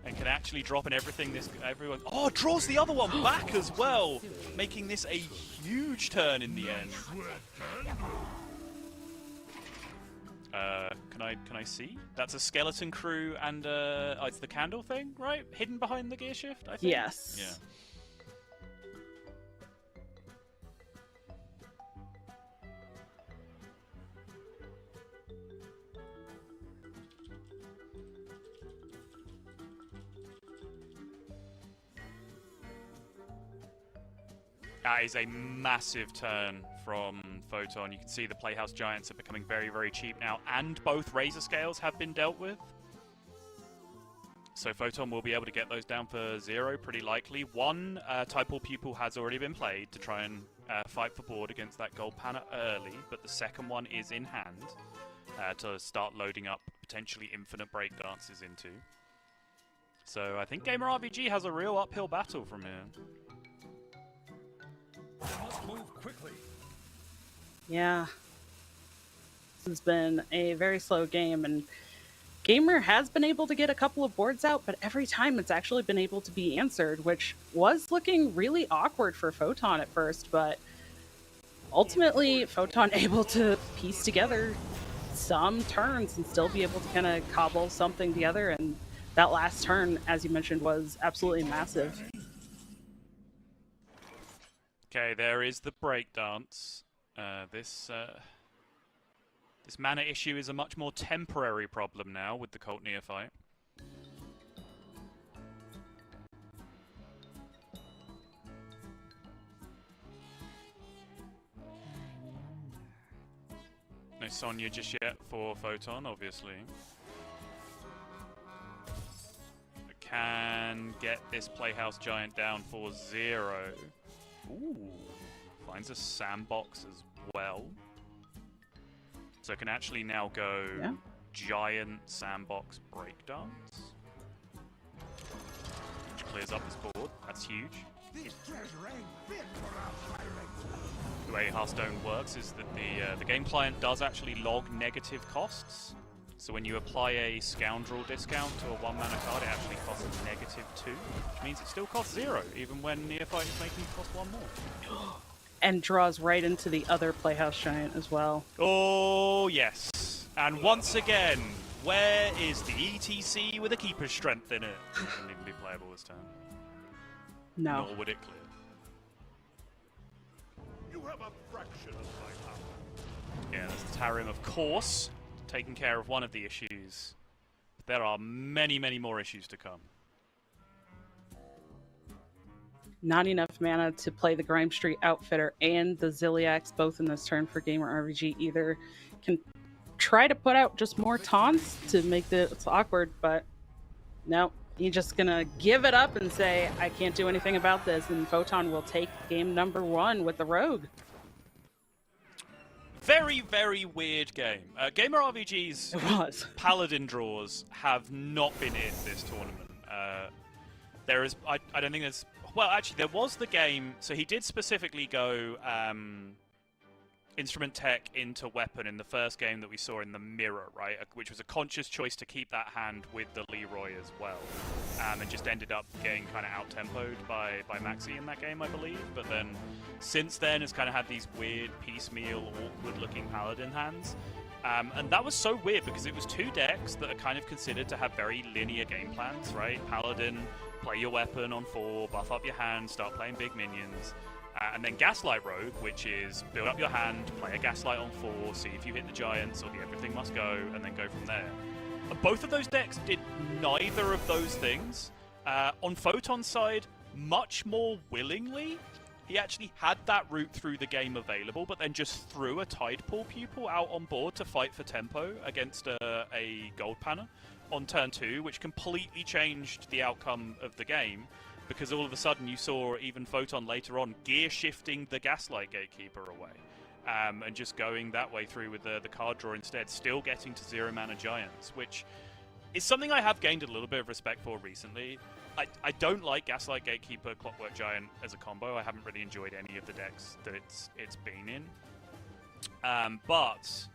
And can actually drop in everything everyone... Oh, draws the other one back as well, making this a huge turn in the end. Can I see? That's a Skeleton Crew and oh, it's the candle thing, right? Hidden behind the gear shift, I think? Yes. Yeah. That is a massive turn from Photon. You can see the Playhouse Giants are becoming very, very cheap now, and both Razor Scales have been dealt with. So Photon will be able to get those down for 0, pretty likely. One Typal Pupil has already been played to try and fight for board against that gold panna early, but the second one is in hand to start loading up potentially infinite breakdances into. So I think Gamer RBG has a real uphill battle from here. Must move quickly. Yeah. This has been a very slow game, and Gamer has been able to get a couple of boards out, but every time it's actually been able to be answered, which was looking really awkward for Photon at first, but ultimately Photon able to piece together some turns and still be able to kind of cobble something together, and that last turn, as you mentioned, was absolutely massive. Okay, there is the breakdance. This mana issue is a much more temporary problem now with the Cult Neophyte. No Sonya just yet for Photon, obviously. Can can get this Playhouse Giant down for 0. Ooh, finds a sandbox as well. So can actually now go Giant Sandbox Breakdance. Which clears up this board. That's huge. This treasure ain't fit for our pirates. The way Hearthstone works is that the game client does actually log negative costs. So when you apply a Scoundrel discount to a 1-mana card, it actually costs -2, which means it still costs 0, even when Neophyte is making it cost 1 more. And draws right into the other Playhouse Giant as well. Oh, yes. And once again, where is the ETC with a Keeper's Strength in it? It wouldn't even be playable this turn. No. Nor would it clear. You have a fraction of my power. Yeah, there's the Tarim, of course, taking care of one of the issues. But there are many, many more issues to come. Not enough mana to play the Grime Street Outfitter and the Ziliax both in this turn for Gamer RVG. Either can try to put out just more taunts to make this awkward, but no, he's just gonna give it up and say, I can't do anything about this, and Photon will take game number 1 with the Rogue. Very, very weird game. Gamer RVG's It was. Paladin draws have not been in this tournament. There is, I don't think there's, well, actually, there was the game, so he did specifically go Instrument Tech into Weapon in the first game that we saw in the Mirror, right? Which was a conscious choice to keep that hand with the Leroy as well. And just ended up getting kind of out-tempoed by Maxi in that game, I believe. But then, since then, has kind of had these weird, piecemeal, awkward-looking Paladin hands. And that was so weird because it was 2 decks that are kind of considered to have very linear game plans, right? Paladin, play your weapon on 4, buff up your hand, start playing big minions. And then Gaslight Rogue, which is build up your hand, play a Gaslight on 4, see if you hit the Giants or the Everything Must Go, and then go from there. And both of those decks did neither of those things. On Photon's side, much more willingly, he actually had that route through the game available, but then just threw a Tidepool Pupil out on board to fight for tempo against a Gold Panna on turn 2, which completely changed the outcome of the game. Because all of a sudden you saw even Photon later on gear shifting the Gaslight Gatekeeper away. And just going that way through with the card draw instead, still getting to 0-mana Giants, which is something I have gained a little bit of respect for recently. I don't like Gaslight Gatekeeper, Clockwork Giant as a combo. I haven't really enjoyed any of the decks that it's been in. But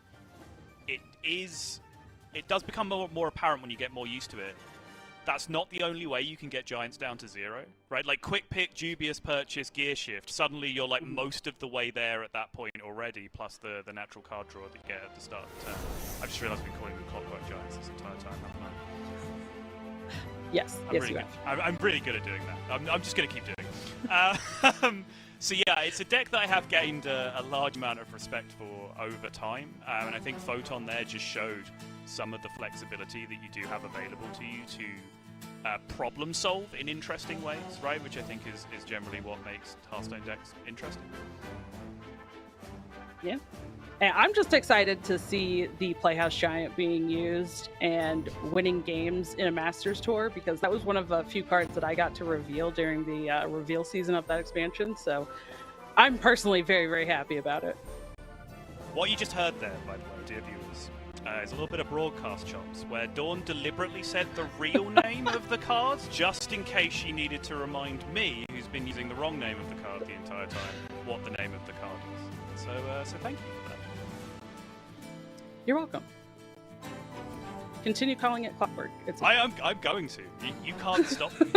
it does become more apparent when you get more used to it. That's not the only way you can get Giants down to 0, right? Like, quick pick, dubious purchase, gear shift. Suddenly you're like most of the way there at that point already, plus the natural card draw that you get at the start of the turn. I just realised I've been calling them Clockwork Giants this entire time, haven't I? Yes, yes, you have. I'm really good at doing that. I'm just going to keep doing it. So yeah, it's a deck that I have gained a large amount of respect for over time, and I think Photon there just showed some of the flexibility that you do have available to you to problem solve in interesting ways, right? Which I think is generally what makes Hearthstone decks interesting. Yeah. And I'm just excited to see the Playhouse Giant being used and winning games in a Masters Tour, because that was one of a few cards that I got to reveal during the reveal season of that expansion. So I'm personally very, very happy about it. What you just heard there, by the way, dear viewers, is a little bit of broadcast chops, where Dawn deliberately said the real name of the card, just in case she needed to remind me, who's been using the wrong name of the card the entire time, what the name of the card is. So thank you for that. You're welcome. Continue calling it Clockwork. I'm going to. You can't stop me.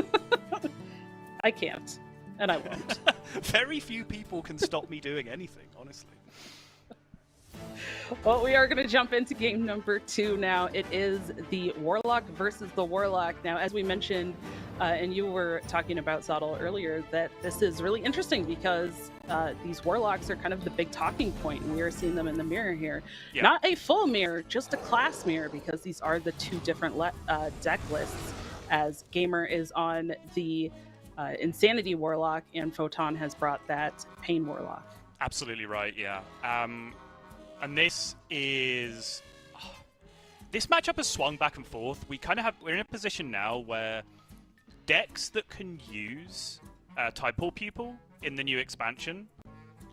I can't, and I won't. Very few people can stop me doing anything, honestly. Well, we are going to jump into game number 2 now. It is the Warlock versus the Warlock. Now, as we mentioned, and you were talking about Zottle earlier, that this is really interesting because these Warlocks are kind of the big talking point, and we are seeing them in the mirror here. Yeah. Not a full mirror, just a class mirror, because these are the 2 different deck lists, as Gamer is on the Insanity Warlock, and Photon has brought that Pain Warlock. Absolutely right, yeah. And this is... this matchup has swung back and forth. We're in a position now where decks that can use Typal Pupil in the new expansion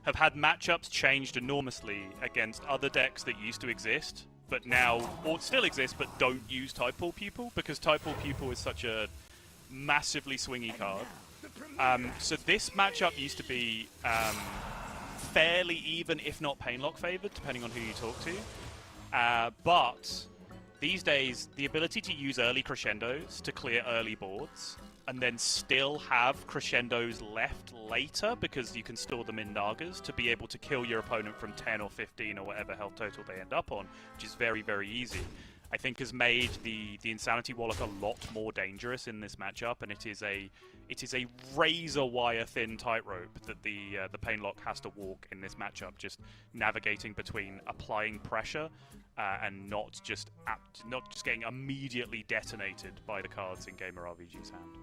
have had matchups changed enormously against other decks that used to exist, but now, or still exist, but don't use Typal Pupil, because Typal Pupil is such a massively swingy card. So this matchup used to be fairly even, if not Painlock favored, depending on who you talk to. But these days, the ability to use early crescendos to clear early boards, and then still have crescendos left later, because you can store them in Nagas, to be able to kill your opponent from 10 or 15 or whatever health total they end up on, which is very, very easy, I think has made the Insanity Warlock a lot more dangerous in this matchup, and it is a razor wire thin tightrope that the Painlock has to walk in this matchup, just navigating between applying pressure and not just getting immediately detonated by the cards in Gamer RVG's hand.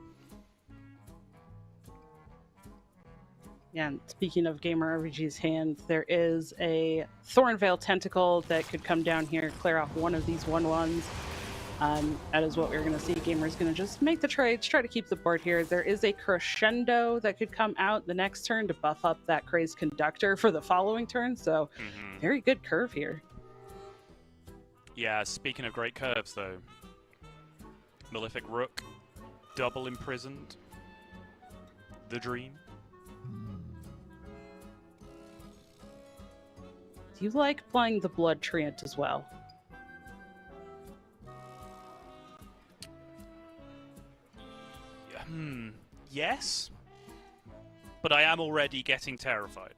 Yeah, and speaking of Gamer RPG's hand, there is a Thornveil Tentacle that could come down here, clear off one of these 1/1s. That is what we're going to see. Gamer's going to just make the trades, try to keep the board here. There is a Crescendo that could come out the next turn to buff up that Crazed Conductor for the following turn, so very good curve here. Yeah, speaking of great curves, though, Malefic Rook, double imprisoned, the dream. Do you like playing the Blood Treant as well? Yes, but I am already getting terrified.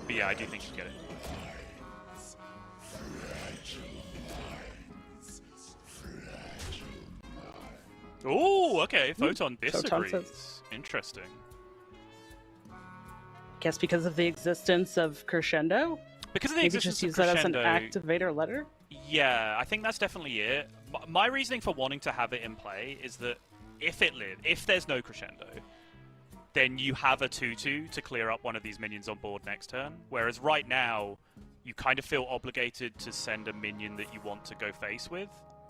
But yeah, I do think you get it. Oh, okay. Photon disagrees. says- Interesting. Guess because of the existence of Crescendo? Because of the Maybe existence just of use that as an Crescendo, activator letter? yeah, I think that's definitely it. My reasoning for wanting to have it in play is that if there's no Crescendo, then you have a 2/2 to clear up one of these minions on board next turn. Whereas right now, you kind of feel obligated to send a minion that you want to go face with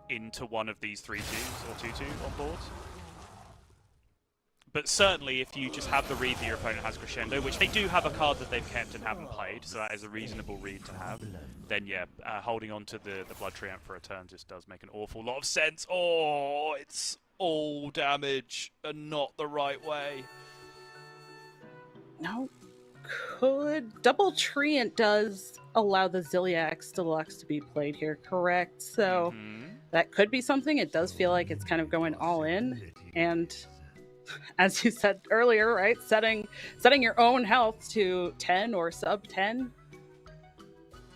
into one of these 3/2s or 2/2 on board. But certainly, if you just have the read that your opponent has Crescendo, which they do have a card that they've kept and haven't played, so that is a reasonable read to have, then yeah, holding on to the Blood Treant for a turn just does make an awful lot of sense. Oh, it's all damage and not the right way. No. Could. Double Treant does allow the Ziliax Deluxe to be played here, correct? So that could be something. It does feel like it's kind of going all in. And as you said earlier, right, setting your own health to 10 or sub 10,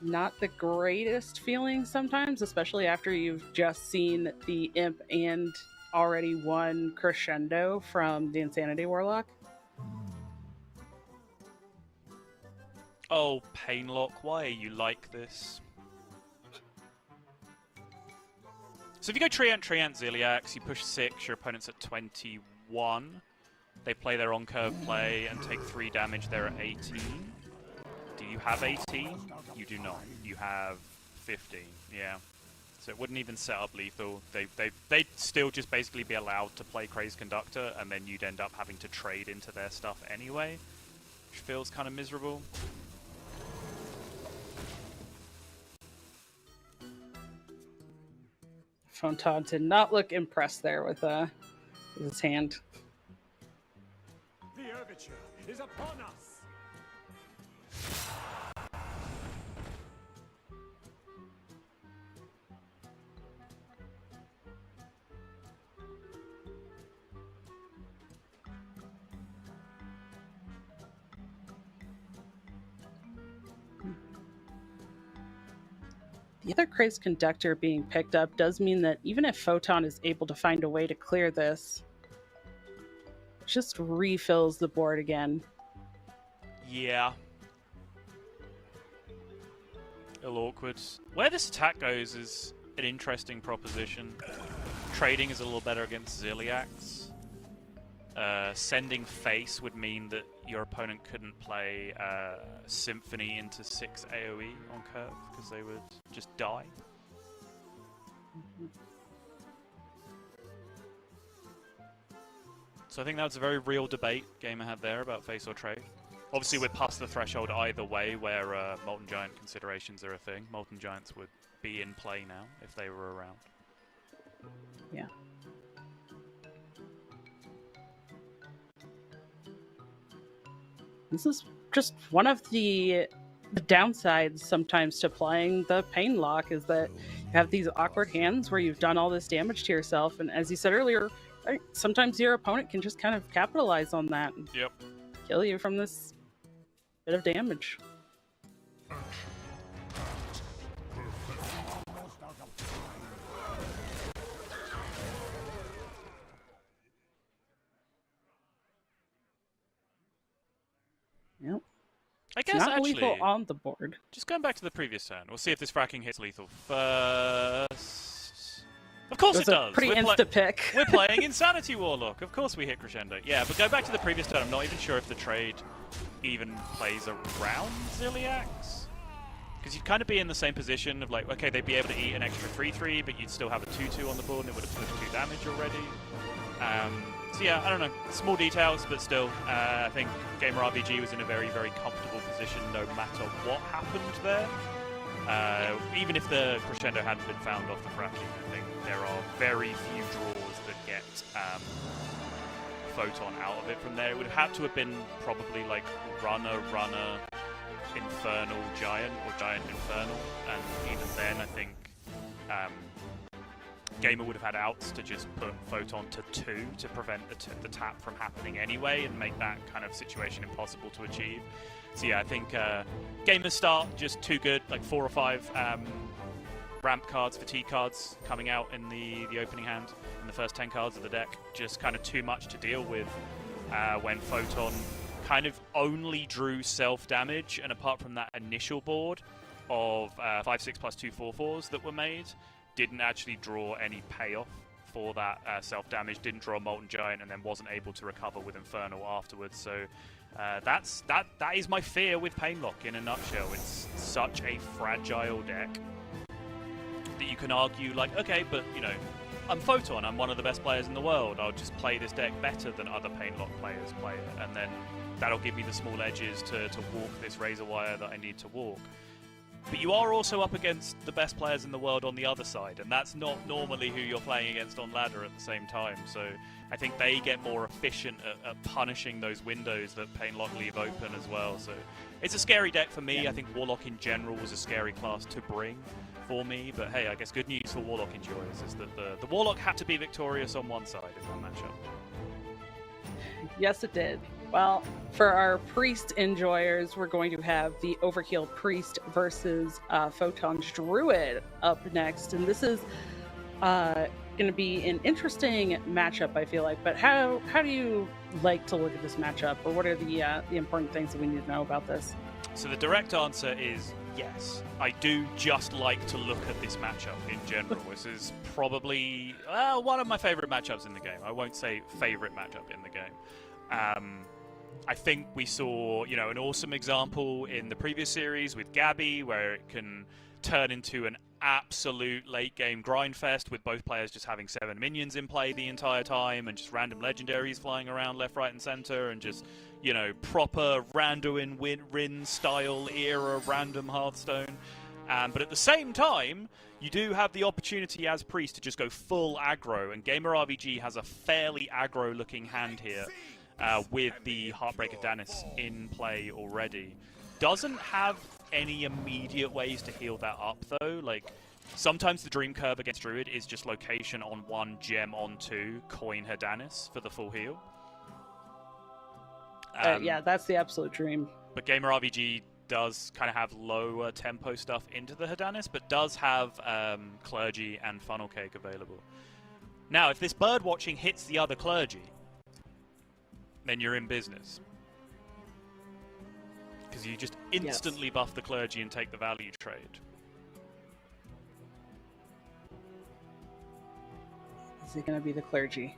not the greatest feeling sometimes, especially after you've just seen the Imp and already won Crescendo from the Insanity Warlock. Oh, Painlock, why are you like this? So if you go Treant, Ziliax, you push 6, your opponent's at 21. They play their on-curve play and take 3 damage, they're at 18. Do you have 18? You do not. You have 15, yeah. So it wouldn't even set up lethal. They'd still just basically be allowed to play Crazed Conductor, and then you'd end up having to trade into their stuff anyway, which feels kind of miserable. Fontaine did not look impressed there with his hand. The overture is upon us. The other Crazed Conductor being picked up does mean that even if Photon is able to find a way to clear this, it just refills the board again. Yeah. A little awkward. Where this attack goes is an interesting proposition. Trading is a little better against Ziliax. Sending face would mean that your opponent couldn't play Symphony into 6 AoE on curve because they would just die. So I think that's a very real debate Gamer had there about face or trade. Obviously, we're past the threshold either way where Molten Giant considerations are a thing. Molten Giants would be in play now if they were around. Yeah. This is just one of the downsides sometimes to playing the Pain Lock is that you have these awkward hands where you've done all this damage to yourself, and as you said earlier, sometimes your opponent can just kind of capitalize on that and Yep. kill you from this bit of damage. Yep. I It's guess not actually, lethal on the board. just going back to the previous turn, we'll see if this fracking hits lethal first. Of course it was a does. pretty insta pick. We're playing Insanity Warlock. Of course we hit Crescendo. Yeah, but go back to the previous turn. I'm not even sure if the trade even plays around Ziliax. Because you'd kind of be in the same position of like, okay, they'd be able to eat an extra 3/3, but you'd still have a 2/2 on the board and it would have pushed 2 damage already. So yeah, I don't know. Small details, but still, I think Gamer RBG was in a very, very comfortable position no matter what happened there. Even if the Crescendo hadn't been found off the fracking, I think there are very few draws that get Photon out of it from there. It would have had to have been probably like Runner, Infernal Giant, or Giant Infernal, and even then I think Gamer would have had outs to just put Photon to 2 to prevent the tap from happening anyway and make that kind of situation impossible to achieve. So yeah, I think Gamer's start just too good, like 4 or 5 ramp cards, fatigue cards coming out in the opening hand in the first 10 cards of the deck. Just kind of too much to deal with when Photon kind of only drew self-damage, and apart from that initial board of 5/6 plus 2 4/4s that were made, didn't actually draw any payoff for that self-damage, didn't draw Molten Giant, and then wasn't able to recover with Infernal afterwards. So that is my fear with Painlock in a nutshell. It's such a fragile deck that you can argue, like, okay, but, you know, I'm Photon, I'm one of the best players in the world, I'll just play this deck better than other Painlock players play it, and then that'll give me the small edges to walk this razor wire that I need to walk. But you are also up against the best players in the world on the other side, and that's not normally who you're playing against on ladder at the same time. So I think they get more efficient at punishing those windows that Painlock leave open as well. So it's a scary deck for me. I think Warlock in general was a scary class to bring for me. But hey, I guess good news for Warlock enjoyers is that the Warlock had to be victorious on one side in that matchup. Yes, it did. Well, for our Priest enjoyers, we're going to have the Overkill Priest versus Photon's Druid up next. And this is going to be an interesting matchup, I feel like. But how do you like to look at this matchup? Or what are the important things that we need to know about this? So the direct answer is yes. I do just like to look at this matchup in general. This is probably one of my favorite matchups in the game. I won't say favorite matchup in the game. I think we saw, you know, an awesome example in the previous series with Gabby, where it can turn into an absolute late game grind fest with both players just having 7 minions in play the entire time and just random legendaries flying around left, right, and center, and just, you know, proper Randuin Rin style era random Hearthstone. But at the same time, you do have the opportunity as Priest to just go full aggro, and Gamer RBG has a fairly aggro looking hand here. With the Heartbreaker Danis in play already. Doesn't have any immediate ways to heal that up though. Like, sometimes the Dream Curve against Druid is just location on 1, gem on 2, coin her Danis for the full heal. Yeah, that's the absolute dream. But Gamer RBG does kind of have lower tempo stuff into the Hadanis, but does have Clergy and Funnel Cake available. Now, if this bird watching hits the other Clergy, then you're in business. Because you just instantly buff the Clergy and take the value trade. Is it going to be the Clergy?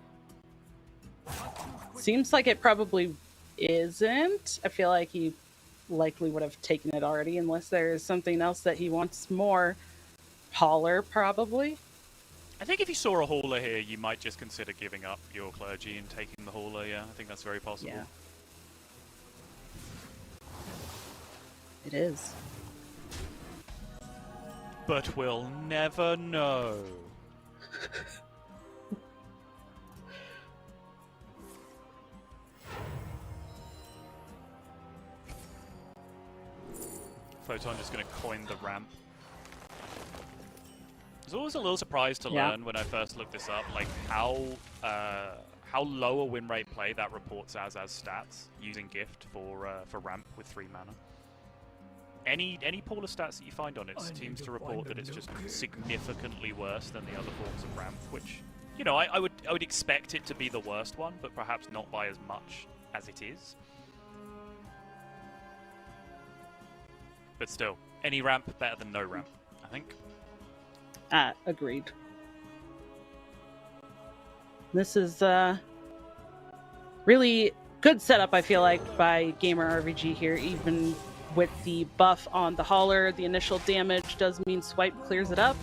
Seems like it probably isn't. I feel like he likely would have taken it already, unless there is something else that he wants more. Holler, probably. I think if you saw a hauler here, you might just consider giving up your clergy and taking the hauler. Yeah, I think that's very possible. Yeah. It is. But we'll never know. Photon just going to coin the ramp. I was always a little surprised to learn when I first looked this up, like how low a win rate play that reports as stats using gift for ramp with 3 mana. Any pool of stats that you find on it seems to report that it's just significantly worse than the other forms of ramp, which, you know, I would expect it to be the worst one, but perhaps not by as much as it is. But still, any ramp better than no ramp, I think. Agreed. This is really good setup, I feel like, by Gamer RVG here. Even with the buff on the hauler, the initial damage does mean swipe clears it up.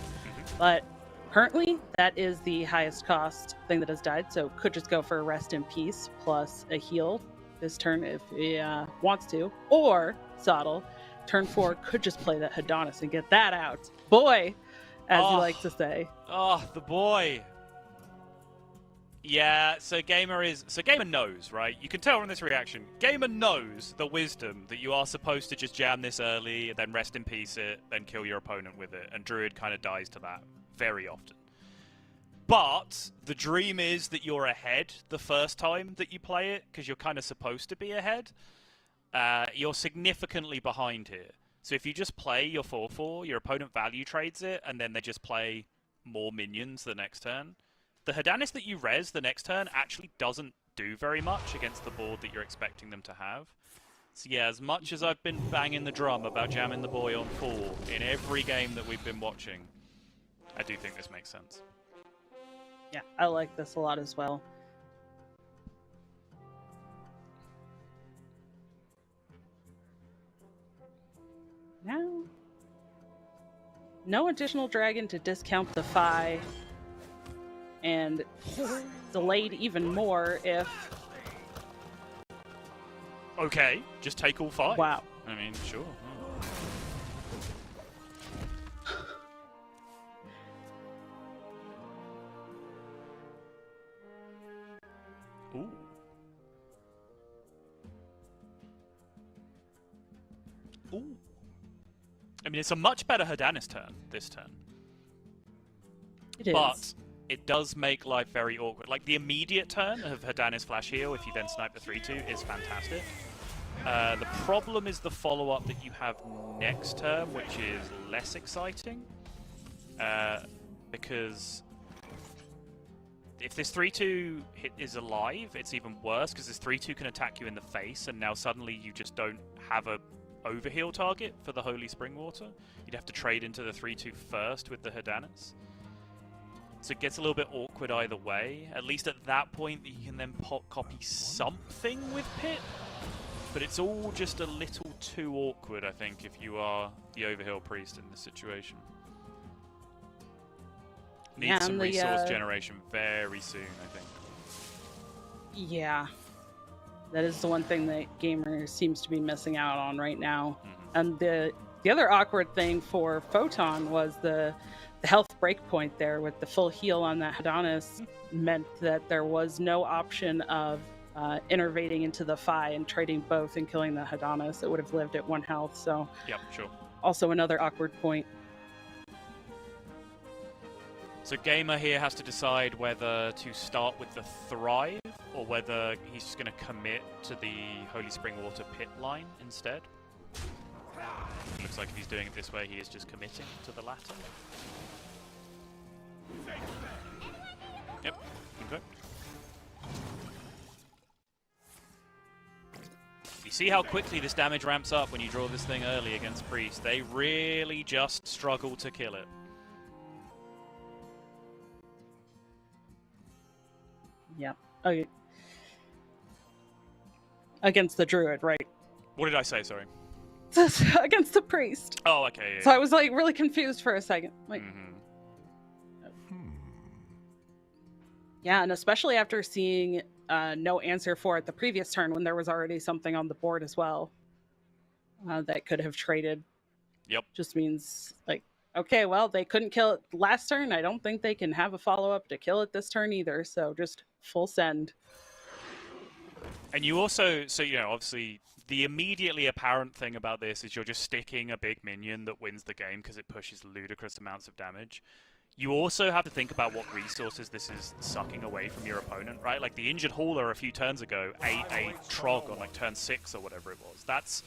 But currently, that is the highest cost thing that has died, so could just go for a rest in peace plus a heal this turn if he wants to. Or, Soddle, turn 4 could just play that Adonis and get that out. Boy! As you like to say. Oh, the boy. Yeah, so Gamer knows, right? You can tell from this reaction. Gamer knows the wisdom that you are supposed to just jam this early, then rest in peace it, then kill your opponent with it. And Druid kind of dies to that very often. But the dream is that you're ahead the first time that you play it, because you're kind of supposed to be ahead. You're significantly behind here. So if you just play your 4/4, your opponent value trades it, and then they just play more minions the next turn. The Hadanis that you res the next turn actually doesn't do very much against the board that you're expecting them to have. So yeah, as much as I've been banging the drum about jamming the boy on 4 in every game that we've been watching, I do think this makes sense. Yeah, I like this a lot as well. Now, no additional dragon to discount the Fi, and delayed even more if... Okay, just take all 5. Wow. I mean, sure. Yeah. Ooh. Ooh. I mean, it's a much better Hadanis turn this turn. It is. But it does make life very awkward. Like, the immediate turn of Hadanis Flash Heal, if you then snipe the 3/2, is fantastic. The problem is the follow-up that you have next turn, which is less exciting. Because if this 3/2 hit is alive, it's even worse, because this 3/2 can attack you in the face, and now suddenly you just don't have a overheal target for the Holy Spring Water. You'd have to trade into the 3/2 first with the Hadanis. So it gets a little bit awkward either way. At least at that point, you can then copy something with Pit. But it's all just a little too awkward, I think, if you are the Overhill Priest in this situation. Needs some resource generation very soon, I think. Yeah. That is the one thing that Gamer seems to be missing out on right now. And the other awkward thing for Photon was the health breakpoint there with the full heal on that Adonis meant that there was no option of innervating into the Fi and trading both and killing the Adonis. It would have lived at 1 health, so... Yep, sure. Also another awkward point. So Gamer here has to decide whether to start with the Thrive or whether he's just going to commit to the Holy Spring Water Pit line instead. It looks like if he's doing it this way, he is just committing to the latter. Yep, okay. You see how quickly this damage ramps up when you draw this thing early against Priest. They really just struggle to kill it. Yep. Okay. Against the Druid, right? What did I say, sorry? Against the Priest. Oh, okay. Yeah, so I was like really confused for a second. Like, Yeah, and especially after seeing no answer for it the previous turn when there was already something on the board as well that could have traded. Yep. Just means, like, okay, well, they couldn't kill it last turn. I don't think they can have a follow-up to kill it this turn either, so just full send. And you also, so, you know, obviously, the immediately apparent thing about this is you're just sticking a big minion that wins the game because it pushes ludicrous amounts of damage. You also have to think about what resources this is sucking away from your opponent, right? Like, the Injured Hauler a few turns ago ate a Trog on, like, turn 6 or whatever it was. That's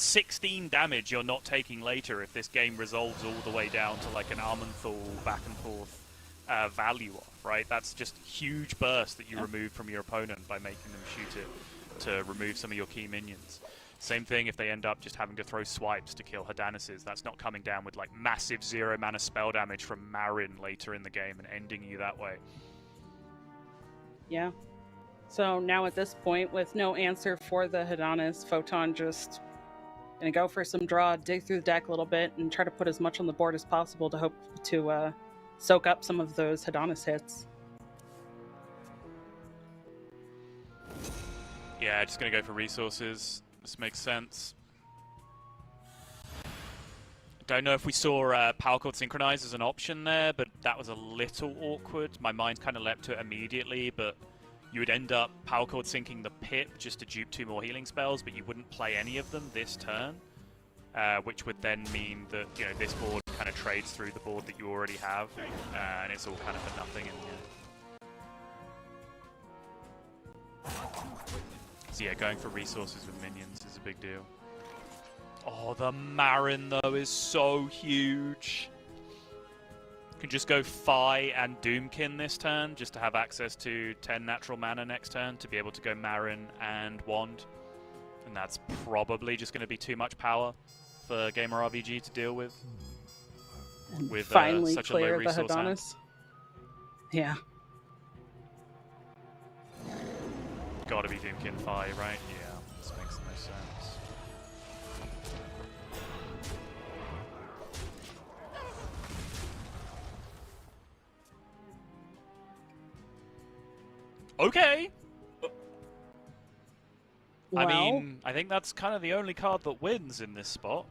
16 damage you're not taking later if this game resolves all the way down to, like, an Armenthal back and forth value off, right? That's just huge burst that you remove from your opponent by making them shoot it to remove some of your key minions. Same thing if they end up just having to throw swipes to kill Hadanesses. That's not coming down with like massive 0 mana spell damage from Marin later in the game and ending you that way. Yeah. So now at this point, with no answer for the Hadanes, Photon just gonna go for some draw, dig through the deck a little bit, and try to put as much on the board as possible to hope to soak up some of those Hadanes hits. Yeah, just gonna go for resources. This makes sense. Don't know if we saw Power Chord Synchronize as an option there, but that was a little awkward. My mind kind of leapt to it immediately, but you would end up Power Chord syncing the Pip just to dupe 2 more healing spells, but you wouldn't play any of them this turn, which would then mean that, you know, this board kind of trades through the board that you already have, and it's all kind of for nothing in the end. So yeah, going for resources with minions is a big deal. Oh, the Marin, though, is so huge. Can just go Fi and Doomkin this turn, just to have access to 10 natural mana next turn, to be able to go Marin and Wand. And that's probably just going to be too much power for Gamer RVG to deal with. With finally such a low clear the resource hand. Hadanes. Yeah. Gotta be Doomkin Fi, right? Yeah, this makes the most sense. Okay! Well, I mean, I think that's kind of the only card that wins in this spot.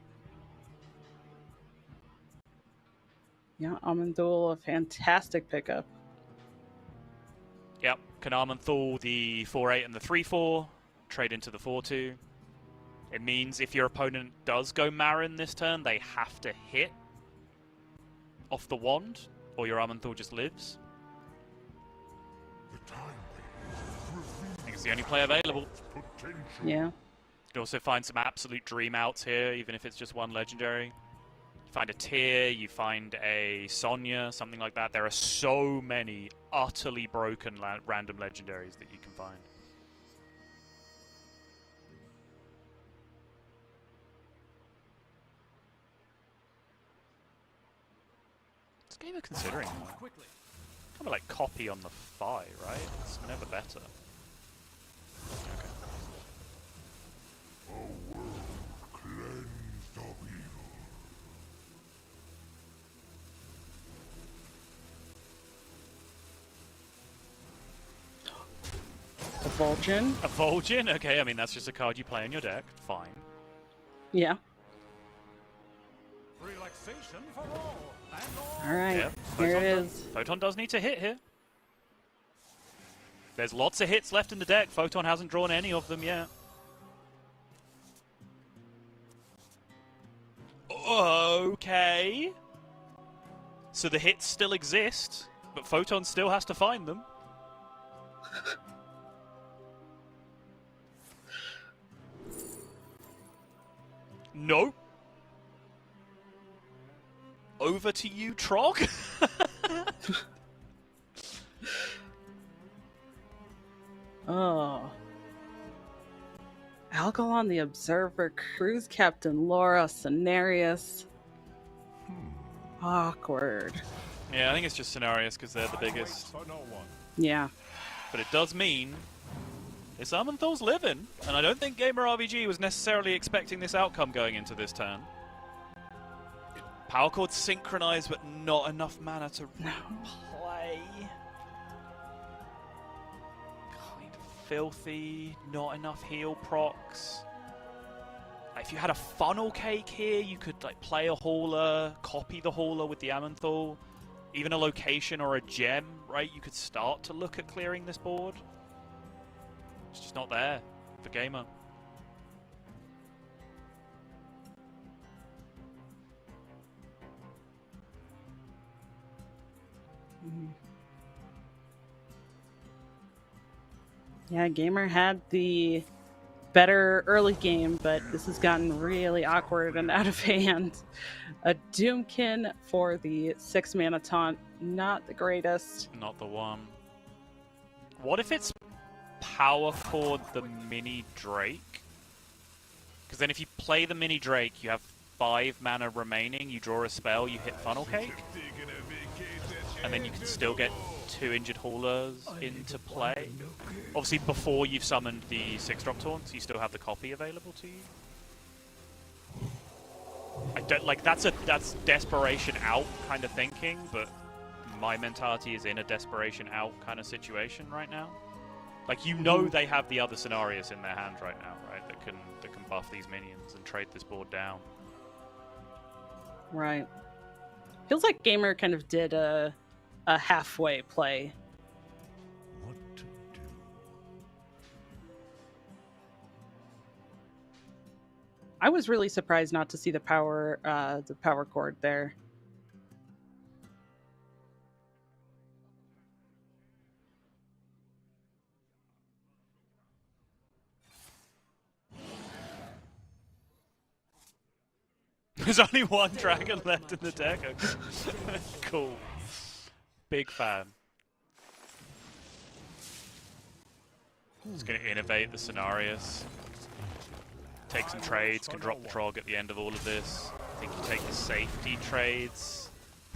yeah, Amandul, a fantastic pickup. Yep, can Armenthal the 4-8 and the 3-4, trade into the 4-2. It means if your opponent does go Marin this turn, they have to hit off the wand, or your Armenthal just lives. The time I think it's the only play available. potential. Yeah. You can also find some absolute dream outs here, even if it's just one legendary. You find a Tyr, you find a Sonya, something like that. There are so many utterly broken random legendaries that you can find. This game of considering kind of like copy on the Fi, right? It's never better. Okay. A world cleansed of evil. A Vulcan. A Vol'jin? Okay, I mean, that's just a card you play in your deck. Fine. Yeah. Relaxation for all. And all. All right. Yeah, Here it Photon is. Photon does need to hit here. There's lots of hits left in the deck. Photon hasn't drawn any of them yet. Okay. So the hits still exist, but Photon still has to find them. No. Over to you, Trog. Oh. Algalon the Observer, Cruise Captain Laura, Cenarius. Awkward. Yeah, I think it's just Cenarius because they're the biggest. For no one. Yeah. But it does mean this Amanthal's living, and I don't think Gamer RVG was necessarily expecting this outcome going into this turn. Power Chord synchronized, but not enough mana to play. filthy, not enough heal procs. If you had a funnel cake here, you could like play a hauler, copy the hauler with the Amanthal, even a location or a gem, right? You could start to look at clearing this board. It's just not there for Gamer. Yeah, Gamer had the better early game, but this has gotten really awkward and out of hand. A Doomkin for the 6 mana taunt, not the greatest. Not the one. What if it's power chord the mini Drake? Because then if you play the mini Drake, you have 5 mana remaining, you draw a spell, you hit Funnel Cake, and then you can still get 2 injured haulers into play. Obviously, before you've summoned the 6-drop taunts, you still have the copy available to you. I don't like that's desperation out kind of thinking, but my mentality is in a desperation out kind of situation right now. Like, you know, they have the other scenarios in their hand right now, right? That can buff these minions and trade this board down. Right. Feels like Gamer kind of did a halfway play. What to do? I was really surprised not to see the power chord there. There's only one dragon left in the deck. Okay. Cool. Big fan. Just gonna innovate the scenarios. Take some trades, can drop the Trog at the end of all of this. I think you take the safety trades.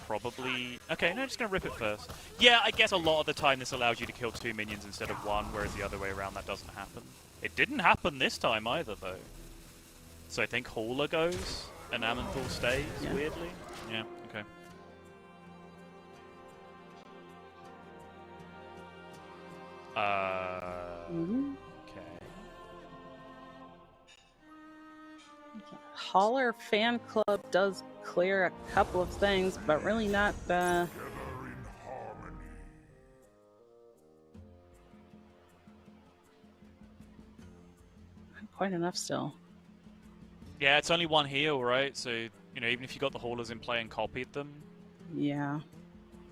Probably... Okay, no, just gonna rip it first. Yeah, I guess a lot of the time this allows you to kill 2 minions instead of 1, whereas the other way around that doesn't happen. It didn't happen this time either, though. So I think Hauler goes, and Amanthal stays, weirdly. Yeah, okay. Okay. Hauler Fan Club does clear a couple of things, but really not Together in harmony. quite enough still. Yeah, it's only 1 heal, right? So, you know, even if you got the Haulers in play and copied them, Yeah.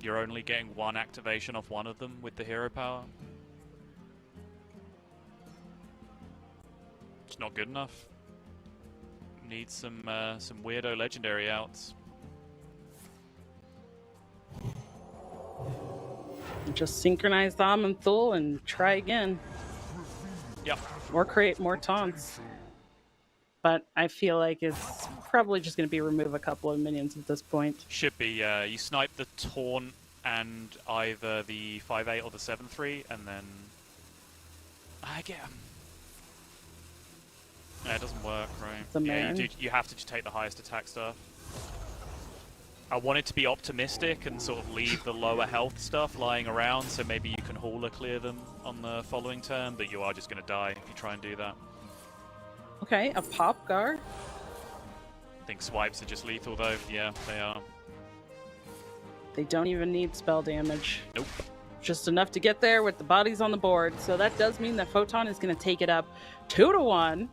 you're only getting 1 activation off 1 of them with the hero power. It's not good enough. Needs some weirdo legendary outs. Just synchronize the Amanthal and try again. Yep. Or create more taunts. But I feel like it's probably just going to be remove a couple of minions at this point. Should be. You snipe the taunt and either the 5/8 or the 7/3, and then I get. Yeah, it doesn't work, right? The yeah, Marin. you have to just take the highest attack stuff. I wanted to be optimistic and sort of leave the lower health stuff lying around, so maybe you can hauler clear them on the following turn, but you are just going to die if you try and do that. Okay, a Pop Guard. I think swipes are just lethal, though. Yeah, they are. They don't even need spell damage. Nope. Just enough to get there with the bodies on the board. So that does mean that Photon is going to take it up 2-1.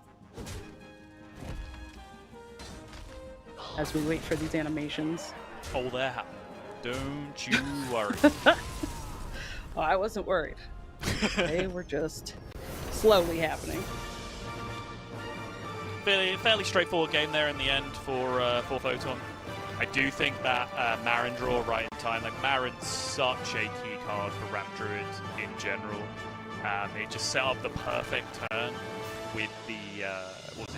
As we wait for these animations. Oh, they're happening. Don't you worry. Oh, I wasn't worried. They were just slowly happening. Fairly straightforward game there in the end for Photon. I do think that Marin draw right in time. Like, Marin's such a key card for Ramp Druid in general. It just set up the perfect turn with the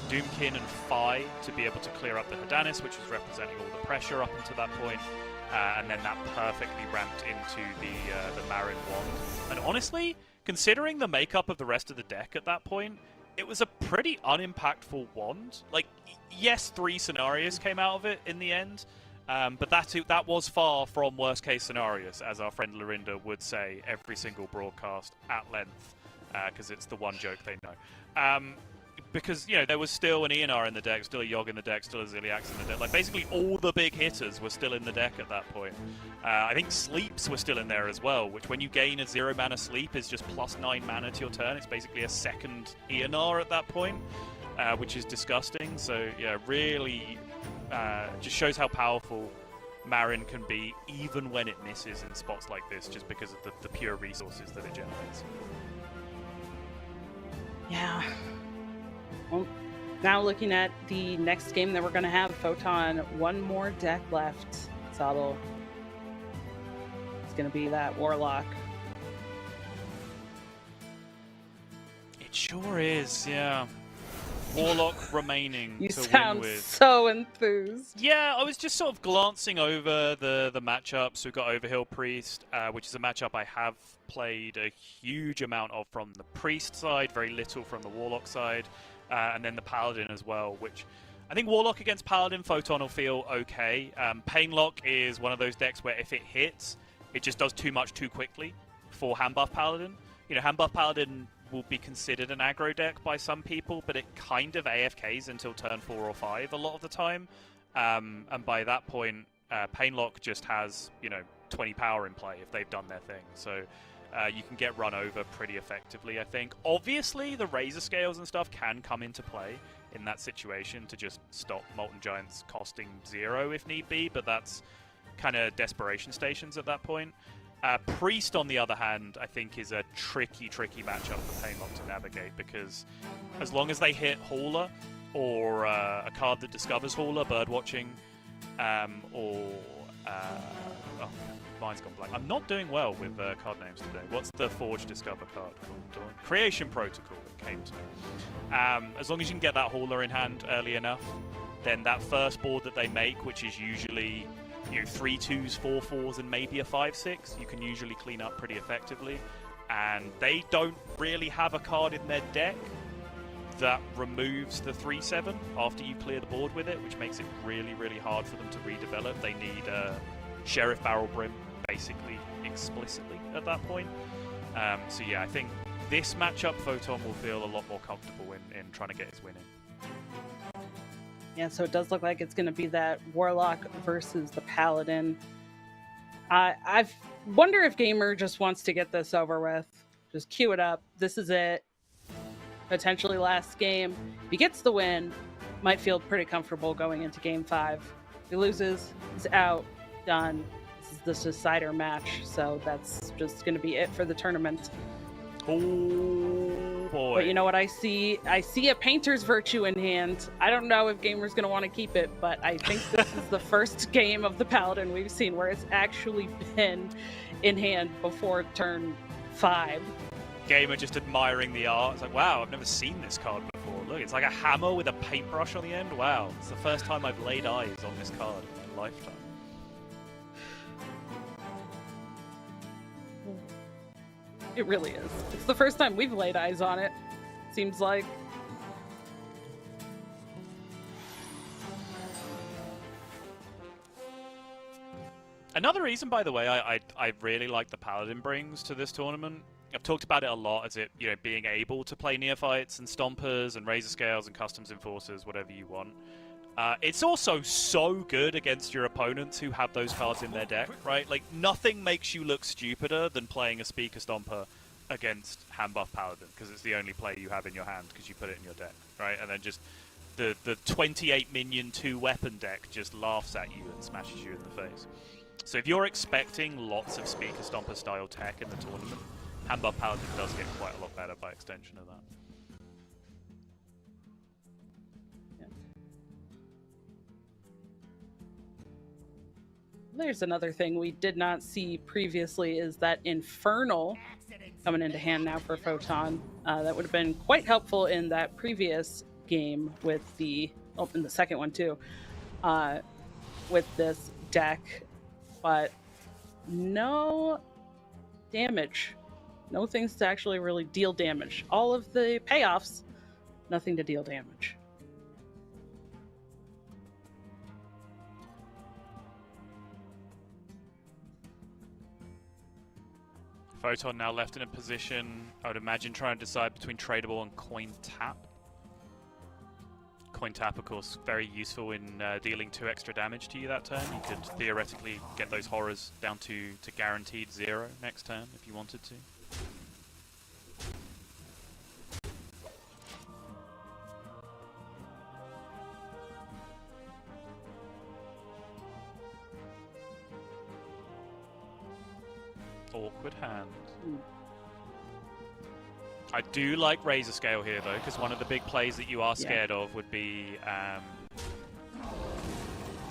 Doomkin and Phi to be able to clear up the Hadanis, which was representing all the pressure up until that point. And then that perfectly ramped into the Marin wand. And honestly, considering the makeup of the rest of the deck at that point, it was a pretty unimpactful wand. Like, yes, 3 scenarios came out of it in the end, but that was far from worst case scenarios, as our friend Lorinda would say every single broadcast at length. because it's the one joke they know. Because, there was still an ENR in the deck, still a Yogg in the deck, still a Ziliax in the deck. Like, basically all the big hitters were still in the deck at that point. I think Sleeps were still in there as well, which when you gain a 0 mana Sleep is just +9 mana to your turn. It's basically a second ENR at that point, which is disgusting. So, yeah, really just shows how powerful Marin can be, even when it misses in spots like this, just because of the pure resources that it generates. Yeah. Well, now looking at the next game that we're going to have, Photon, one more deck left. Saddle. It's going to be that Warlock. It sure is, yeah. Warlock remaining You to win sound with. so enthused. Yeah, I was just sort of glancing over the matchups. We've got Overhill Priest, which is a matchup I have played a huge amount of from the Priest side, very little from the Warlock side, and then the Paladin as well, which I think Warlock against Paladin, Photon will feel okay. Painlock is one of those decks where if it hits, it just does too much too quickly for Handbuff Paladin. Handbuff Paladin will be considered an aggro deck by some people, but it kind of AFKs until turn 4 or 5 a lot of the time. And by that point, Painlock just has, 20 power in play if they've done their thing. So you can get run over pretty effectively, I think. Obviously, the Razor Scales and stuff can come into play in that situation to just stop Molten Giants costing 0 if need be, but that's kind of desperation stations at that point. Priest, on the other hand, I think is a tricky matchup for Painlock to navigate, because as long as they hit Hauler or a card that discovers Hauler, Birdwatching, or mine's gone blank. I'm not doing well with card names today. What's the Forge Discover card called? Creation Protocol it came to me. As long as you can get that Hauler in hand early enough, then that first board that they make, which is usually 3 2s, 4 4s, and maybe a 5 6, you can usually clean up pretty effectively. And they don't really have a card in their deck that removes the 3/7 after you clear the board with it, which makes it really hard for them to redevelop. They need Sheriff Barrel Brim basically explicitly at that point. So yeah, I think this matchup Photon will feel a lot more comfortable in trying to get his win in. Yeah, so it does look like it's going to be that Warlock versus the Paladin. I wonder if Gamer just wants to get this over with. Just queue it up. This is it. Potentially last game. If he gets the win, might feel pretty comfortable going into Game 5. If he loses, he's out. Done. This is the decider match, so that's just going to be it for the tournament. Oh boy. But you know what I see? I see a Painter's Virtue in hand. I don't know if Gamer's going to want to keep it, but I think this is the first game of the Paladin we've seen where it's actually been in hand before turn 5. Gamer just admiring the art. It's like, wow, I've never seen this card before. Look, it's like a hammer with a paintbrush on the end. Wow, it's the first time I've laid eyes on this card in my lifetime. It really is. It's the first time we've laid eyes on it, seems like. Another reason, by the way, I really like the Paladin brings to this tournament. I've talked about it a lot as it, being able to play neophytes and stompers and razor scales and customs enforcers, whatever you want. It's also so good against your opponents who have those cards in their deck, right? Like, nothing makes you look stupider than playing a Speaker Stomper against Handbuff Paladin, because it's the only play you have in your hand because you put it in your deck, right? And then just the 28 minion 2 weapon deck just laughs at you and smashes you in the face. So if you're expecting lots of Speaker Stomper style tech in the tournament, Handbuff Paladin does get quite a lot better by extension of that. There's another thing we did not see previously is that Infernal coming into hand now for Photon. That would have been quite helpful in that previous game with in the second one too, with this deck, but no damage. No things to actually really deal damage. All of the payoffs, nothing to deal damage. Photon now left in a position, I would imagine, trying to decide between tradable and coin tap. Coin tap, of course, very useful in dealing 2 extra damage to you that turn. You could theoretically get those horrors down to guaranteed 0 next turn if you wanted to. Awkward hand. I do like Razor Scale here though, because one of the big plays that you are scared of would be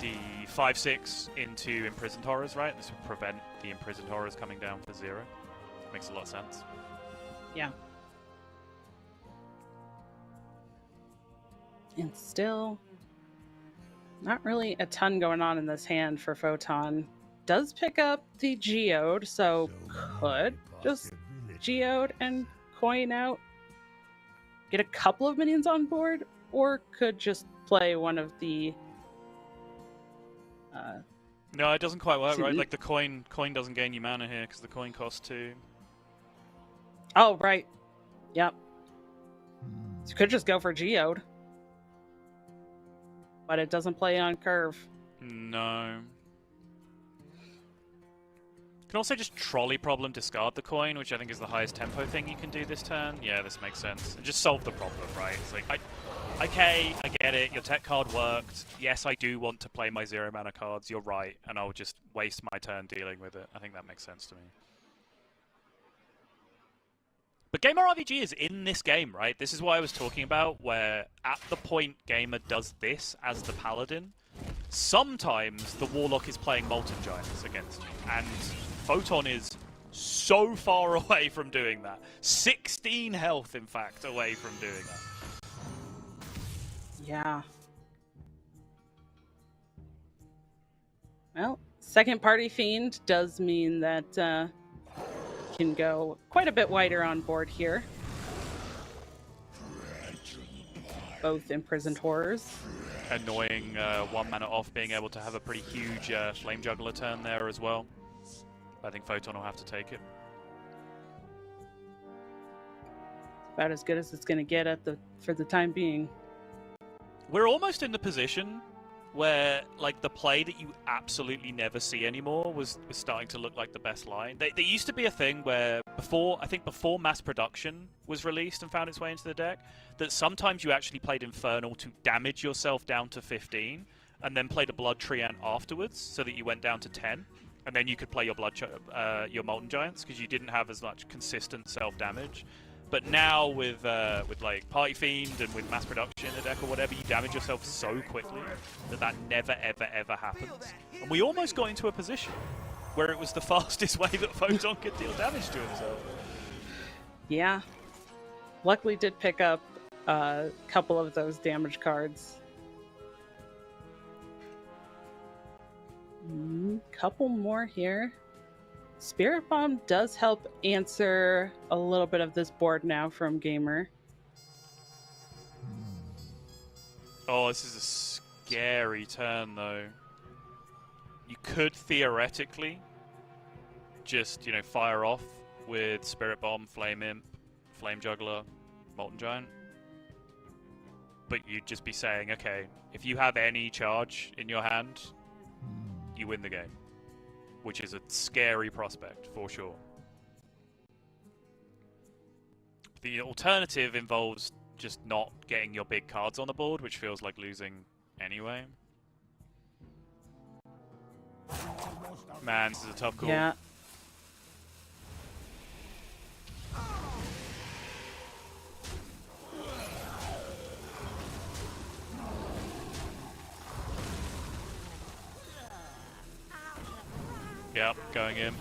the 5/6 into Imprisoned Horrors, right? This would prevent the Imprisoned Horrors coming down for 0. Makes a lot of sense. Yeah. And still, not really a ton going on in this hand for Photon. Does pick up the Geode, so could just Geode and coin out, get a couple of minions on board, or could just play one of the... No, it doesn't quite work, right? Like the coin doesn't gain you mana here because the coin costs 2. Oh, right. Yep. So you could just go for Geode. But it doesn't play on curve. No. You can also just trolley problem discard the coin, which I think is the highest tempo thing you can do this turn. Yeah, this makes sense. And just solve the problem, right? It's like, okay, I get it, your tech card worked. Yes, I do want to play my 0 mana cards, you're right, and I'll just waste my turn dealing with it. I think that makes sense to me. But Gamer RVG is in this game, right? This is what I was talking about, where at the point Gamer does this as the Paladin, sometimes the Warlock is playing Molten Giants against you, and Photon is so far away from doing that. 16 health, in fact, away from doing that. Yeah. Well, second party Fiend does mean that can go quite a bit wider on board here. Both Imprisoned Horrors. Annoying 1 mana off, being able to have a pretty huge Flame Juggler turn there as well. I think Photon will have to take it. About as good as it's going to get for the time being. We're almost in the position where, like, the play that you absolutely never see anymore was starting to look like the best line. There used to be a thing where before mass production was released and found its way into the deck, that sometimes you actually played Infernal to damage yourself down to 15, and then played a Blood Treant afterwards, so that you went down to 10, and then you could play your Molten Giants because you didn't have as much consistent self damage. But now with like Party Fiend and with mass production in the deck or whatever, you damage yourself so quickly that never ever happens. And we almost got into a position where it was the fastest way that Photon could deal damage to himself. Yeah. Luckily did pick up a couple of those damage cards. Couple more here. Spirit Bomb does help answer a little bit of this board now from Gamer. Oh, this is a scary turn, though. You could theoretically just, fire off with Spirit Bomb, Flame Imp, Flame Juggler, Molten Giant. But you'd just be saying, okay, if you have any charge in your hand, you win the game. Which is a scary prospect, for sure. The alternative involves just not getting your big cards on the board, which feels like losing anyway. Man, this is a tough call. Yeah. Yep, going in.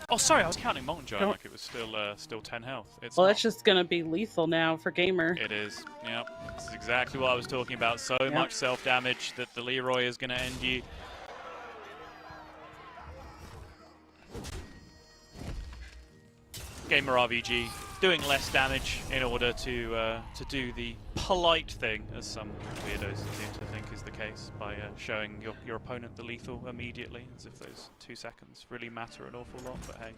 Oh, sorry, I was counting Molten Giant like it was still 10 health. It's Well, not. it's just going to be lethal now for Gamer. It is. Yep. This is exactly what I was talking about. So much self-damage that the Leroy is going to end you. Gamer RVG doing less damage in order to do the polite thing, as some weirdos seem to think is the case by showing your opponent the lethal immediately, as if those 2 seconds really matter an awful lot. But hey,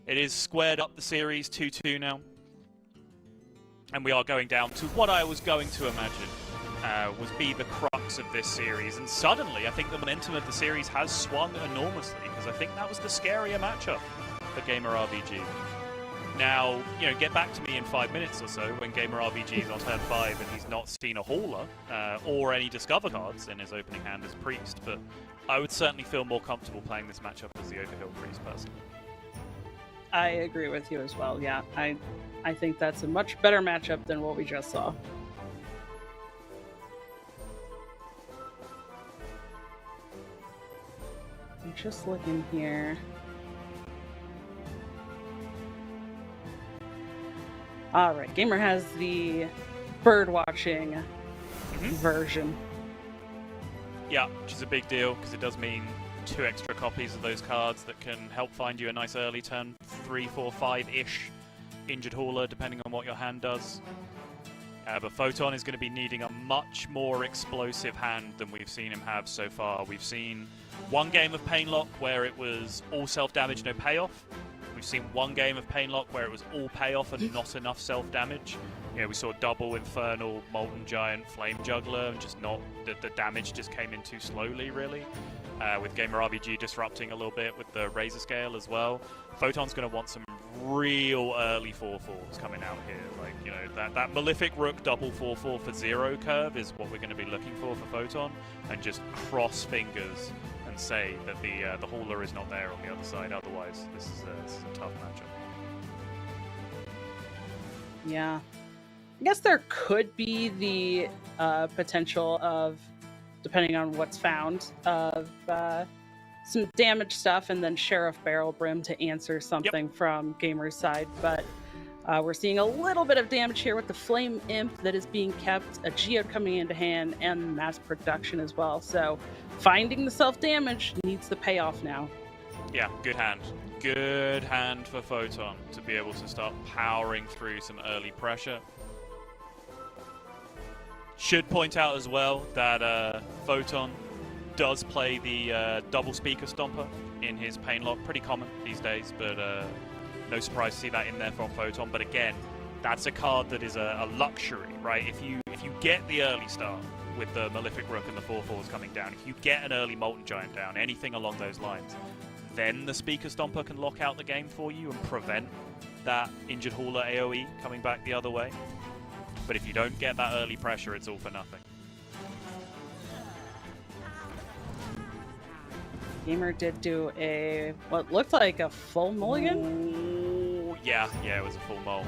it is squared up the series 2-2 now, and we are going down to what I was going to imagine would be the crux of this series. And suddenly, I think the momentum of the series has swung enormously, because I think that was the scarier matchup for Gamer RBG. Now, get back to me in 5 minutes or so when Gamer RBG is on turn 5 and he's not seen a Hauler or any Discover cards in his opening hand as Priest, but I would certainly feel more comfortable playing this matchup as the Overhill Priest, personally. I agree with you as well. Yeah, I think that's a much better matchup than what we just saw. I'm just looking here. All right, Gamer has the bird watching version. Yeah, which is a big deal, because it does mean 2 extra copies of those cards that can help find you a nice early turn 3, 4, 5-ish injured Hauler, depending on what your hand does. But Photon is going to be needing a much more explosive hand than we've seen him have so far. We've seen 1 game of Painlock where it was all self-damage, no payoff. We've seen 1 game of Painlock where it was all payoff and not enough self-damage. We saw double Infernal, Molten Giant, Flame Juggler, and just not the damage just came in too slowly, really. With Gamer RBG disrupting a little bit with the Razor Scale as well. Photon's going to want some real early 4/4s coming out here. That Malefic Rook double 4/4 for 0 curve is what we're going to be looking for Photon, and just cross fingers and say that the Hauler is not there on the other side. Otherwise, this is a tough matchup. Yeah. I guess there could be the potential of, depending on what's found, of some damage stuff and then Sheriff Barrel Brim to answer something from Gamer's side. But we're seeing a little bit of damage here with the Flame Imp that is being kept, a Geode coming into hand, and mass production as well. So finding the self-damage needs the payoff now. Yeah, good hand. Good hand for Photon to be able to start powering through some early pressure. Should point out as well that Photon does play the double speaker stomper in his Painlock. Pretty common these days, but no surprise to see that in there from Photon. But again, that's a card that is a luxury, right? If you get the early start with the Malefic Rook and the 4/4s coming down, if you get an early Molten Giant down, anything along those lines, then the Speaker Stomper can lock out the game for you and prevent that injured Hauler AoE coming back the other way. But if you don't get that early pressure, it's all for nothing. Gamer did do what looked like a full mulligan? Ooh, yeah, it was a full mull.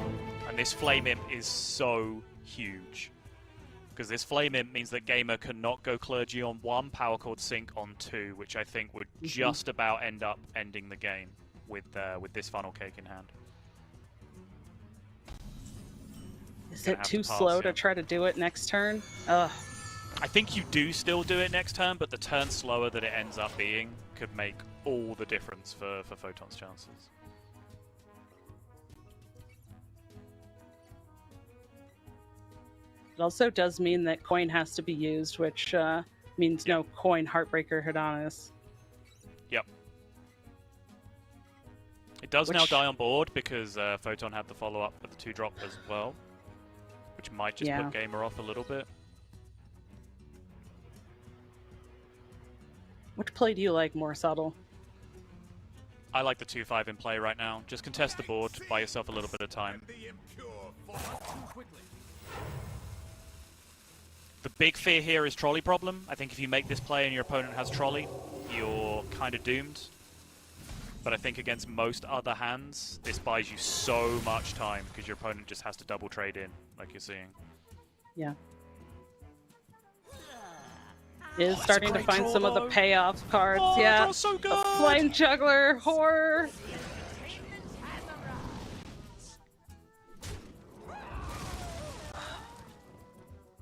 And this Flame Imp is so huge. Because this Flame Imp means that Gamer cannot go Clergy on 1, Power Chord Sync on 2, which I think would just about end up ending the game with this Funnel Cake in hand. Is it too slow to try to do it next turn? Ugh. I think you do still do it next turn, but the turn slower that it ends up being could make all the difference for Photon's chances. It also does mean that coin has to be used, which means no coin Heartbreaker Hedonus. Yep. It does now die on board because Photon had the follow-up with the 2-drop as well, which might just put Gamer off a little bit. Which play do you like more, Subtle? I like the 2/5 in play right now. Just contest the board, buy yourself a little bit of time. The big fear here is trolley problem. I think if you make this play and your opponent has trolley, you're kind of doomed. But I think against most other hands, this buys you so much time because your opponent just has to double trade in, like you're seeing. Yeah. Is starting to find some of the payoff cards. Yeah. That so good. The Flame Juggler, Horror.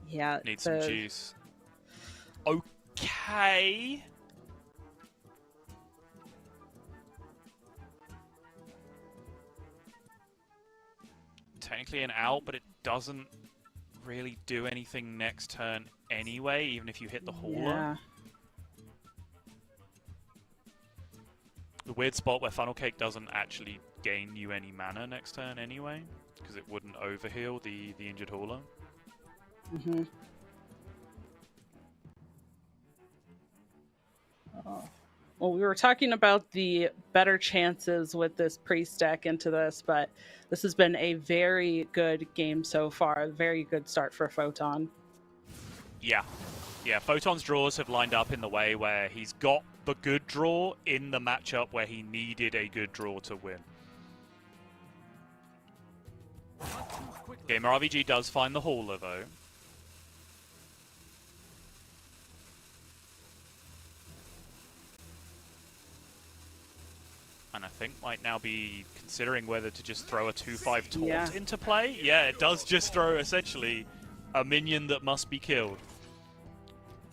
Yeah. Need some juice. Okay. Technically an out, but it doesn't really do anything next turn anyway, even if you hit the hauler. Yeah. The weird spot where Funnel Cake doesn't actually gain you any mana next turn anyway, because it wouldn't overheal the injured hauler. Mm-hmm. Oh. Well, we were talking about the better chances with this priest deck into this, but this has been a very good game so far. A very good start for Photon. Yeah. Yeah, Photon's draws have lined up in the way where he's got the good draw in the matchup where he needed a good draw to win. Gamer RVG does find the hauler, though. And I think might now be considering whether to just throw a 2/5 taunt into play. Yeah, it does just throw essentially a minion that must be killed.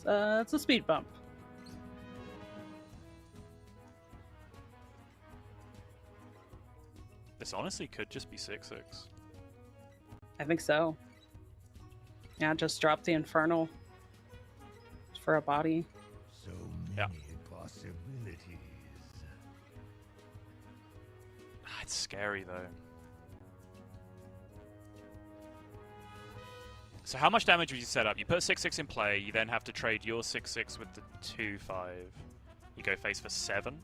It's a speed bump. This honestly could just be 6/6. I think so. Yeah, just drop the Infernal for a body. So Yeah. many possibilities. It's scary though. So how much damage would you set up? You put 6/6 in play, you then have to trade your 6/6 with the 2/5. You go face for 7.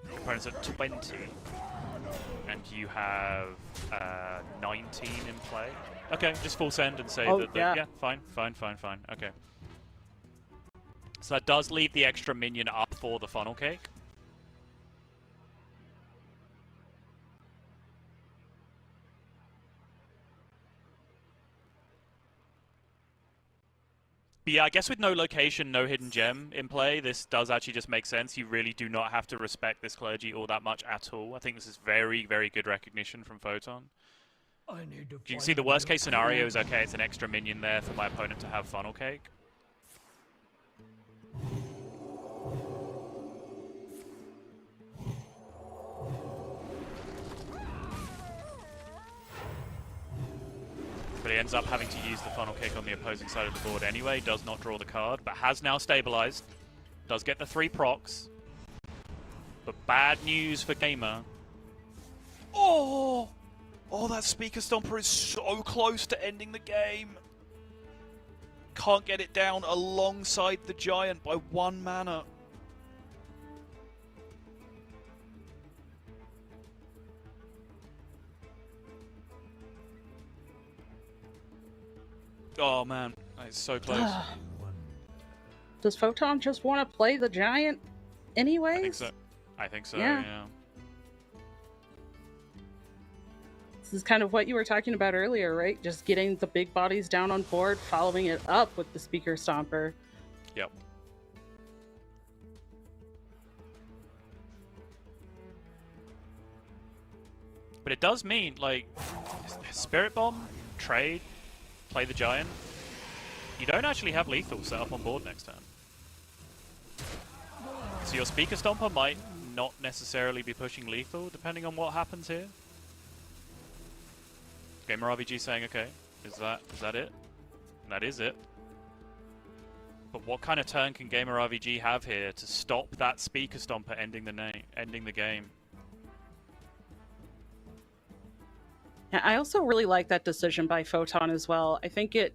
Your opponent's at 20. And you have 19 in play. Okay, just full send and say that. Yeah, fine. Okay. So that does leave the extra minion up for the Funnel Cake. But yeah, I guess with no location, no hidden gem in play, this does actually just make sense. You really do not have to respect this clergy all that much at all. I think this is very, very good recognition from Photon. You can see the worst case scenario is, okay, it's an extra minion there for my opponent to have Funnel Cake. But he ends up having to use the Funnel Cake on the opposing side of the board anyway. Does not draw the card, but has now stabilized. Does get the 3 procs. But bad news for Gamer. Oh! Oh, that Speaker Stomper is so close to ending the game. Can't get it down alongside the Giant by 1 mana. Oh man, it's so close. Does Photon just want to play the Giant anyways? I think so, Yeah. yeah. This is kind of what you were talking about earlier, right? Just getting the big bodies down on board, following it up with the Speaker Stomper. Yep. But it does mean, like, Spirit Bomb, trade, play the Giant. You don't actually have lethal set up on board next turn. So your Speaker Stomper might not necessarily be pushing lethal, depending on what happens here. Gamer RVG saying, okay, is that it? That is it. But what kind of turn can Gamer RVG have here to stop that Speaker Stomper ending the game? Yeah, I also really like that decision by Photon as well. I think it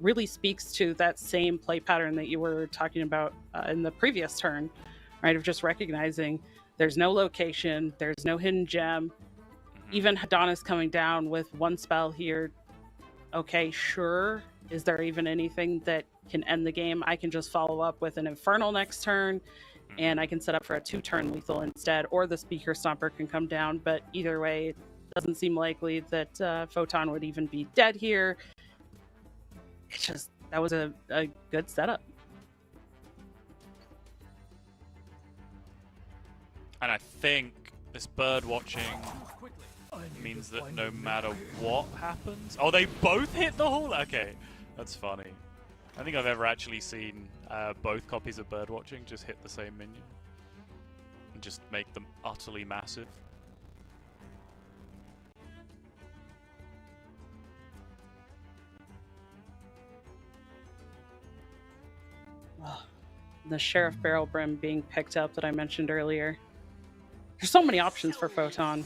really speaks to that same play pattern that you were talking about in the previous turn, right? Of just recognizing there's no location, there's no hidden gem. Even Adonis coming down with 1 spell here. Okay, sure. Is there even anything that can end the game? I can just follow up with an Infernal next turn, and I can set up for a 2-turn lethal instead, or the Speaker Stomper can come down. But either way, it doesn't seem likely that Photon would even be dead here. It's just, that was a good setup. And I think this bird watching means that no matter what happens... Oh, they both hit the hole? Okay, that's funny. I think I've ever actually seen both copies of bird watching just hit the same minion. And just make them utterly massive. The Sheriff Barrel Brim being picked up that I mentioned earlier. There's so many options for Photon.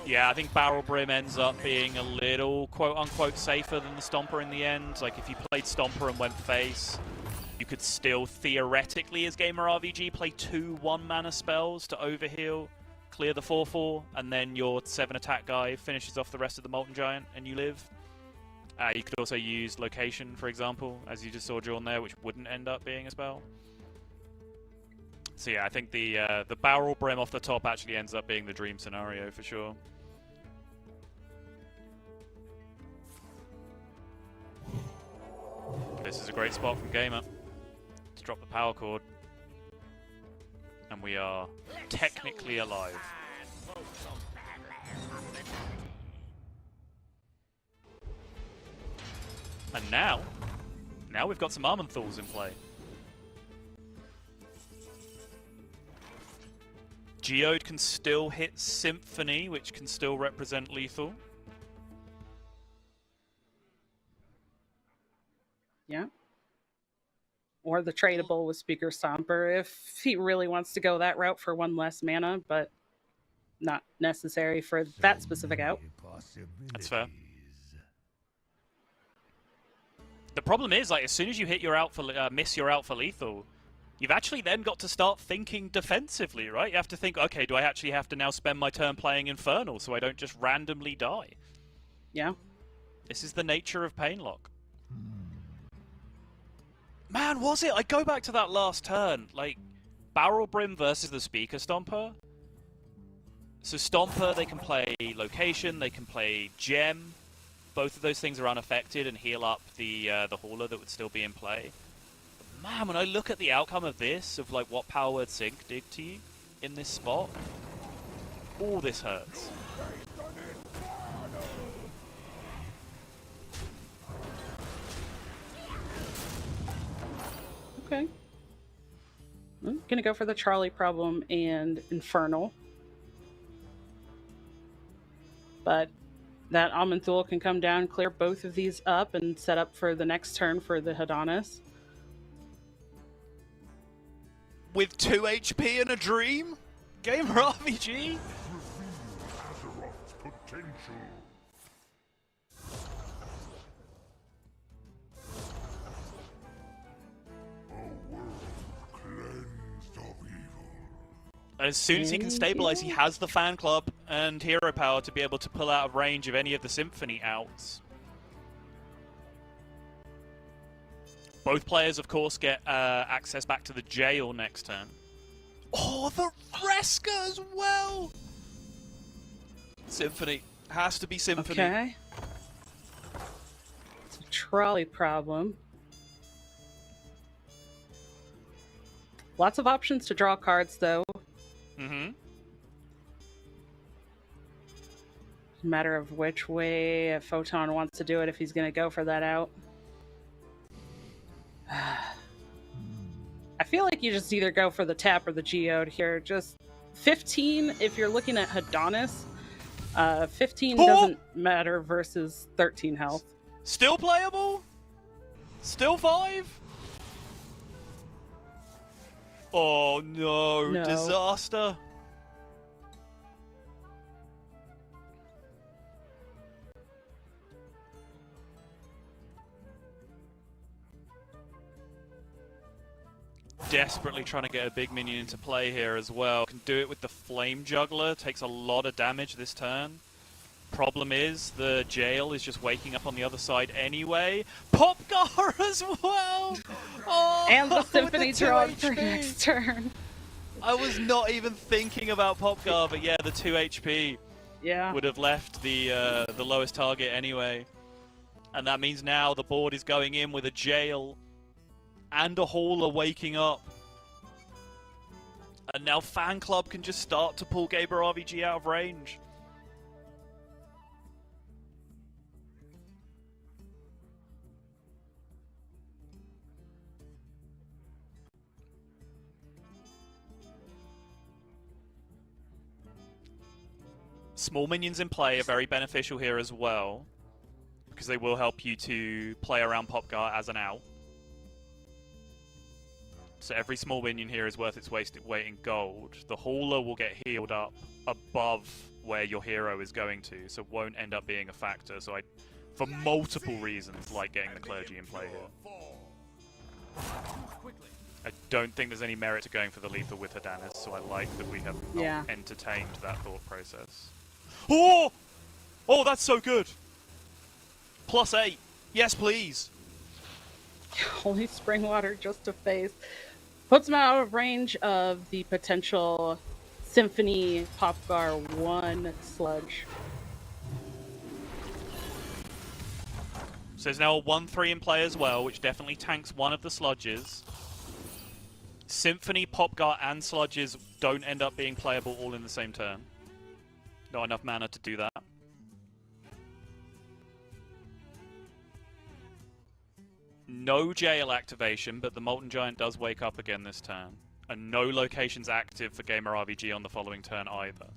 Yeah, I think Barrel Brim ends up being a little quote-unquote safer than the Stomper in the end. Like, if you played Stomper and went face, you could still theoretically, as Gamer RVG, play 2 1-mana spells to overheal, clear the 4/4, and then your 7 attack guy finishes off the rest of the Molten Giant, and you live. You could also use Location, for example, as you just saw drawn there, which wouldn't end up being a spell. So yeah, I think the Barrel Brim off the top actually ends up being the dream scenario for sure. This is a great spot from Gamer to drop the power chord. And we are technically alive. And now we've got some Armanthals in play. Geode can still hit Symphony, which can still represent lethal. Yeah. Or the tradable with Speaker Stomper if he really wants to go that route for 1 less mana, but not necessary for that specific out. That's fair. The problem is, like, as soon as you hit your out for miss your out for lethal, you've actually then got to start thinking defensively, right? You have to think, okay, do I actually have to now spend my turn playing Infernal so I don't just randomly die? Yeah. This is the nature of Painlock. Man, was it? I go back to that last turn. Like, Barrel Brim versus the Speaker Stomper. So Stomper, they can play Location, they can play Gem. Both of those things are unaffected and heal up the Hauler that would still be in play. But man, when I look at the outcome of this, of like what Power Word Sync did to you in this spot, all this hurts. Okay. I'm gonna go for the Charlie Problem and Infernal. But that Amanthul can come down, clear both of these up, and set up for the next turn for the Hedonis. With 2 HP and a dream? Gamer RPG? Azeroth's potential. A world cleansed of evil. As soon as he can stabilize, he has the Fan Club and Hero Power to be able to pull out of range of any of the Symphony outs. Both players, of course, get access back to the jail next turn. Oh, the Reska as well! Symphony. Has to be Symphony. Okay. It's a Trolley Problem. Lots of options to draw cards, though. Mm-hmm. It's a matter of which way a Photon wants to do it if he's going to go for that out. I feel like you just either go for the tap or the geode here. Just 15 if you're looking at Hedonis. 15 doesn't matter versus 13 health. Still playable? Still 5? Oh no, No. disaster. Desperately trying to get a big minion into play here as well. Can do it with the Flame Juggler, takes a lot of damage this turn. Problem is, the jail is just waking up on the other side anyway. Popgar as well! Oh, And the with Symphony 2 drawn for HP. next turn. I was not even thinking about Popgar, but yeah, the 2 HP Yeah. would have left the lowest target anyway. And that means now the board is going in with a jail and a Hauler waking up. And now Fan Club can just start to pull Gamer RVG out of range. Small minions in play are very beneficial here as well, because they will help you to play around Popgar as an out. So every small minion here is worth its weight in gold. The Hauler will get healed up above where your hero is going to, so it won't end up being a factor. So I, for multiple reasons, like getting the Clergy in play here. I don't think there's any merit to going for the lethal with Hadanis, so I like that we have not entertained that thought process. Oh! Oh, that's so good! +8. Yes, please. Holy spring water just to face. Puts him out of range of the potential Symphony Popgar 1 sludge. So there's now a 1-3 in play as well, which definitely tanks one of the sludges. Symphony, Popgar, and sludges don't end up being playable all in the same turn. Not enough mana to do that. No jail activation, but the Molten Giant does wake up again this turn. And no locations active for Gamer RVG on the following turn either.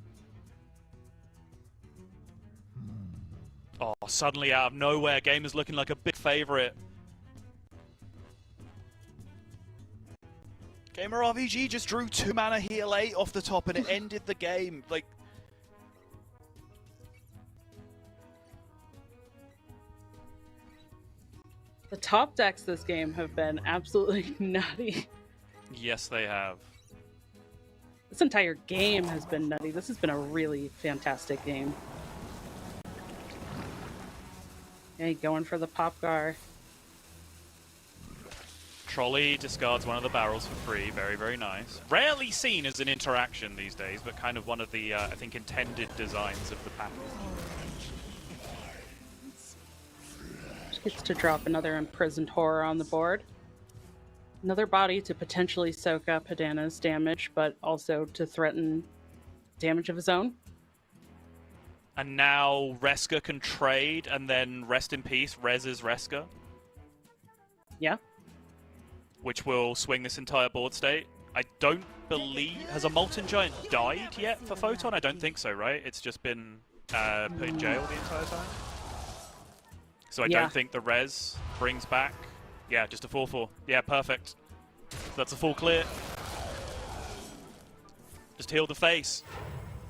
Oh, suddenly out of nowhere, Gamer's looking like a big favourite. Gamer RVG just drew 2 mana heal 8 off the top and it ended the game. Like, The top decks this game have been absolutely nutty. yes, they have. This entire game has been nutty. This has been a really fantastic game. Okay, going for the Popgar. Trolley discards one of the barrels for free. Very, very nice. Rarely seen as an interaction these days, but kind of one of the, I think, intended designs of the package. Gets to drop another Imprisoned Horror on the board. Another body to potentially soak up Hidana's damage, but also to threaten damage of his own. And now Reska can trade, and then rest in peace, Rez's Reska. Yeah. Which will swing this entire board state. I don't believe... Has a Molten Giant died yet for Photon? I don't think so, right? It's just been put in jail the entire time. So I don't think the res brings back... Yeah, just a 4-4. Yeah, perfect. That's a full clear. Just heal the face.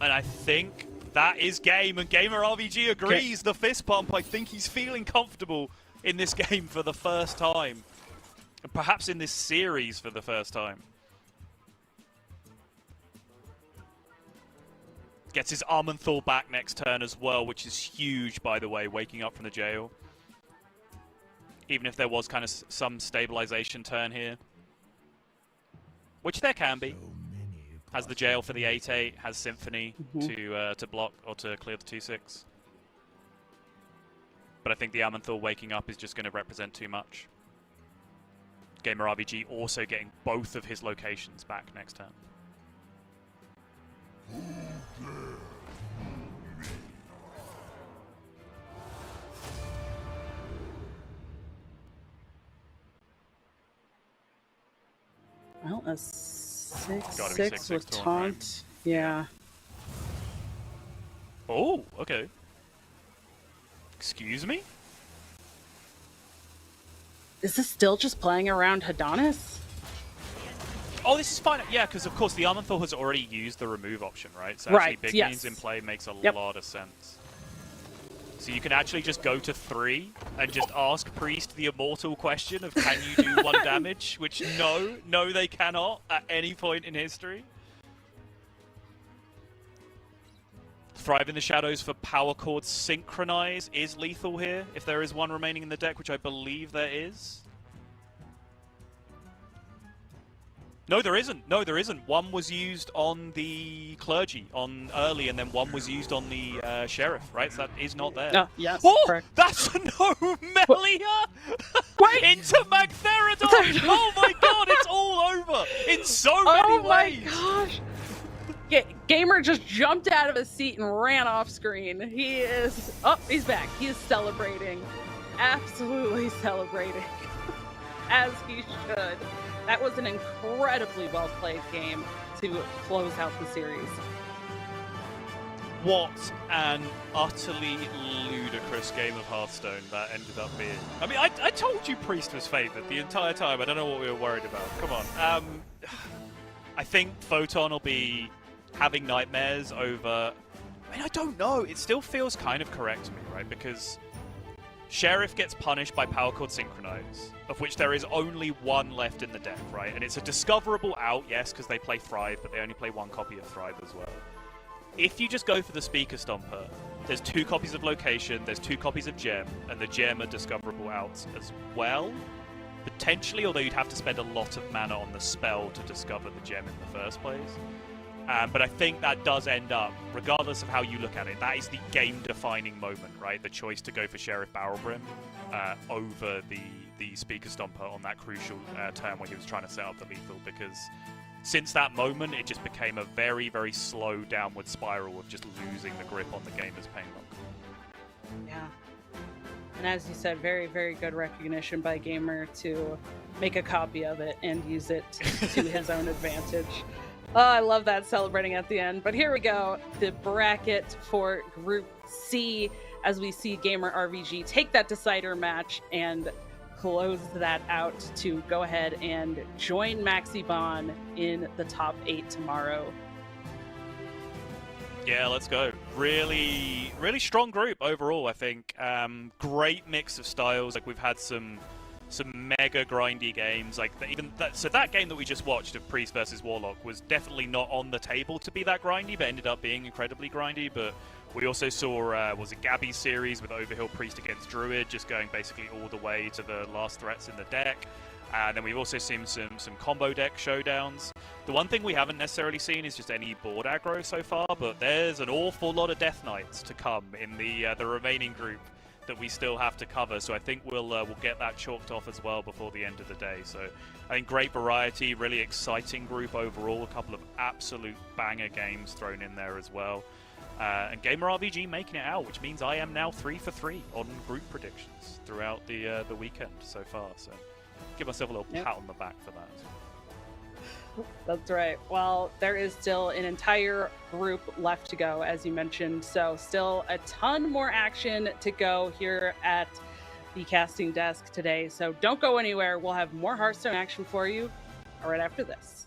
And I think that is game, and Gamer RVG agrees. The fist pump, I think he's feeling comfortable in this game for the first time. And perhaps in this series for the first time. Gets his Armenthal back next turn as well, which is huge, by the way, waking up from the jail. Even if there was kind of some stabilization turn here. Which there can be. Has the jail for the 8-8, has Symphony to block or to clear the 2-6. But I think the Armenthal waking up is just going to represent too much. Gamer RBG also getting both of his locations back next turn. Well, a 6/6 with taunt, taunt. right? Yeah. Oh, okay. Excuse me? Is this still just playing around Hadanis? Oh, this is fine. Yeah, because of course the Armenthal has already used the remove option, right? So actually big minions in play makes a lot of sense. So you can actually just go to 3 and just ask Priest the immortal question of can you do 1 damage? Which no they cannot at any point in history. Thrive in the Shadows for Power Chord Synchronize is lethal here, if there is one remaining in the deck, which I believe there is. No, there isn't. No, there isn't. One was used on the Clergy on early, and then one was used on the Sheriff, right? So that is not there. Yes, oh, correct. that's no Melia! Into Magtheridon! Oh my god, it's all over! In so many ways! Oh my gosh! Gamer just jumped out of his seat and ran off screen. He is... Oh, he's back. He is celebrating. Absolutely celebrating. As he should. That was an incredibly well-played game to close out the series. What an utterly ludicrous game of Hearthstone that ended up being. I mean, I told you Priest was favoured the entire time. I don't know what we were worried about. Come on. I think Photon will be having nightmares over... I mean, I don't know. It still feels kind of correct to me, right? Because Sheriff gets punished by Power Chord Synchronize, of which there is only one left in the deck, right? And it's a discoverable out, yes, because they play Thrive, but they only play one copy of Thrive as well. If you just go for the Speaker Stomper, there's 2 copies of Location, there's 2 copies of Gem, and the Gem are discoverable outs as well. Potentially, although you'd have to spend a lot of mana on the spell to discover the Gem in the first place. But I think that does end up, regardless of how you look at it, that is the game-defining moment, right? The choice to go for Sheriff Barrelbrim over the Speaker Stomper on that crucial turn where he was trying to set up the lethal, because since that moment, it just became a very, very slow downward spiral of just losing the grip on the game as Painlock. Yeah. And as you said, very, very good recognition by Gamer to make a copy of it and use it to his own advantage. Oh, I love that celebrating at the end. But here we go. The bracket for Group C, as we see Gamer RVG take that decider match and close that out to go ahead and join Maxi Bon in the top 8 tomorrow. Yeah, let's go. Really, really strong group overall, I think. Great mix of styles. Like, we've had some mega grindy games. Like, so that game that we just watched of Priest versus Warlock was definitely not on the table to be that grindy, but ended up being incredibly grindy. But we also saw, was it Gabby's series with Overhill Priest against Druid, just going basically all the way to the last threats in the deck. And then we've also seen some combo deck showdowns. The one thing we haven't necessarily seen is just any board aggro so far, but there's an awful lot of Death Knights to come in the remaining group that we still have to cover. So I think we'll get that chalked off as well before the end of the day. So I think great variety, really exciting group overall. A couple of absolute banger games thrown in there as well. And Gamer RVG making it out, which means I am now 3 for 3 on group predictions throughout the weekend so far. So give myself a little pat on the back for that. That's right. Well, there is still an entire group left to go, as you mentioned. So still a ton more action to go here at the casting desk today. So don't go anywhere. We'll have more Hearthstone action for you right after this.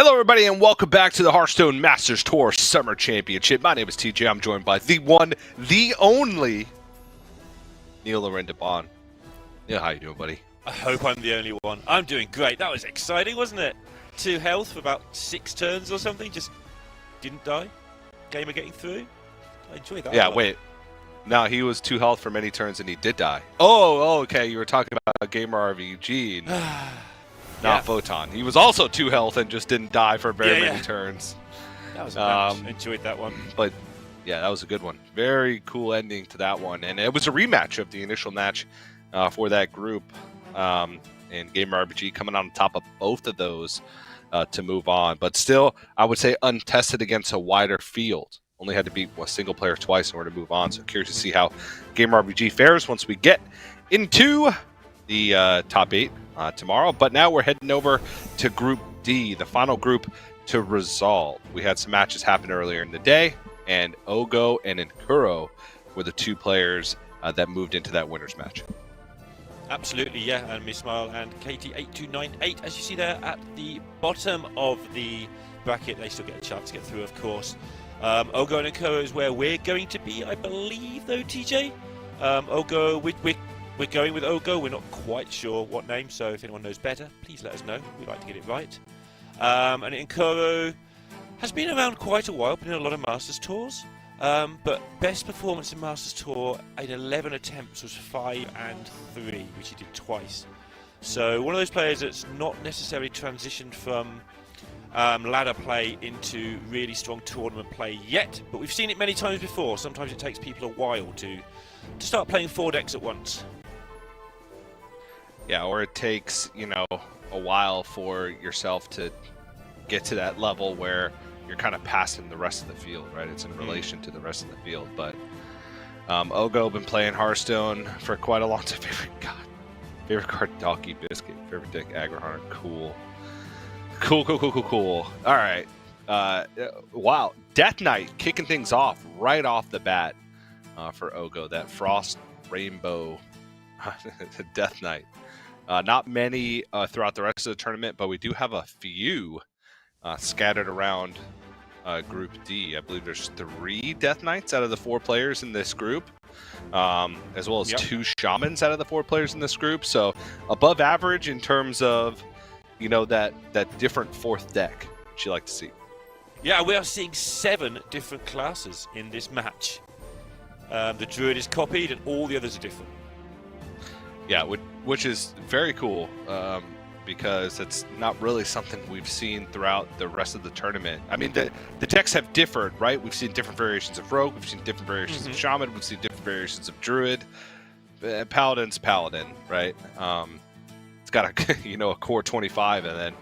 Hello, everybody, and welcome back to the Hearthstone Masters Tour Summer Championship. My name is TJ. I'm joined by the one, the only, Neil Laurendabon. Neil, how you doing, buddy? I hope I'm the only one. I'm doing great. That was exciting, wasn't it? 2 health for about 6 turns or something. Just didn't die. Gamer getting through. I enjoyed that. Yeah, wait. No, he was 2 health for many turns, and he did die. Oh, okay. You were talking about Gamer RVG, not Photon. He was also 2 health and just didn't die for very many turns. That was a match. Enjoyed that one. But yeah, that was a good one. Very cool ending to that one, and it was a rematch of the initial match for that group. And Gamer RPG coming on top of both of those to move on. But still, I would say untested against a wider field. Only had to beat a single player twice in order to move on. So curious to see how Gamer RPG fares once we get into the top 8 tomorrow. But now we're heading over to Group D, the final group to resolve. We had some matches happen earlier in the day, and Ogo and Nkuro were the 2 players that moved into that winner's match. Absolutely, yeah. And Mismail and KT8298, as you see there at the bottom of the bracket, they still get a chance to get through, of course. Ogo and Nkuro is where we're going to be, I believe, though, TJ. Ogo, we're going with Ogo. We're not quite sure what name, so if anyone knows better, please let us know. We'd like to get it right. And Nkuro has been around quite a while, been in a lot of Masters Tours. But best performance in Masters Tour in 11 attempts was 5 and 3, which he did twice. So one of those players that's not necessarily transitioned from ladder play into really strong tournament play yet, but we've seen it many times before. Sometimes it takes people a while to start playing 4 decks at once. Yeah, or it takes, a while for yourself to get to that level where you're kind of passing the rest of the field, right? It's in relation to the rest of the field. But Ogo been playing Hearthstone for quite a long time. Favorite card, Donkey Biscuit. Favorite deck, Aggro Hunter. Cool. All right. Wow. Death Knight kicking things off right off the bat for Ogo. That Frost Rainbow Death Knight. Not many throughout the rest of the tournament, but we do have a few scattered around Group D. I believe there's 3 Death Knights out of the 4 players in this group, as well as 2 Shamans out of the 4 players in this group. So above average in terms of, that different 4th deck, which you like to see. Yeah, we are seeing 7 different classes in this match. The Druid is copied and all the others are different. Yeah, which is very cool. Because it's not really something we've seen throughout the rest of the tournament. I mean, the decks have differed, right? We've seen different variations of Rogue, we've seen different variations of Shaman, we've seen different variations of Druid. Paladin's Paladin, right? It's got a core 25, and then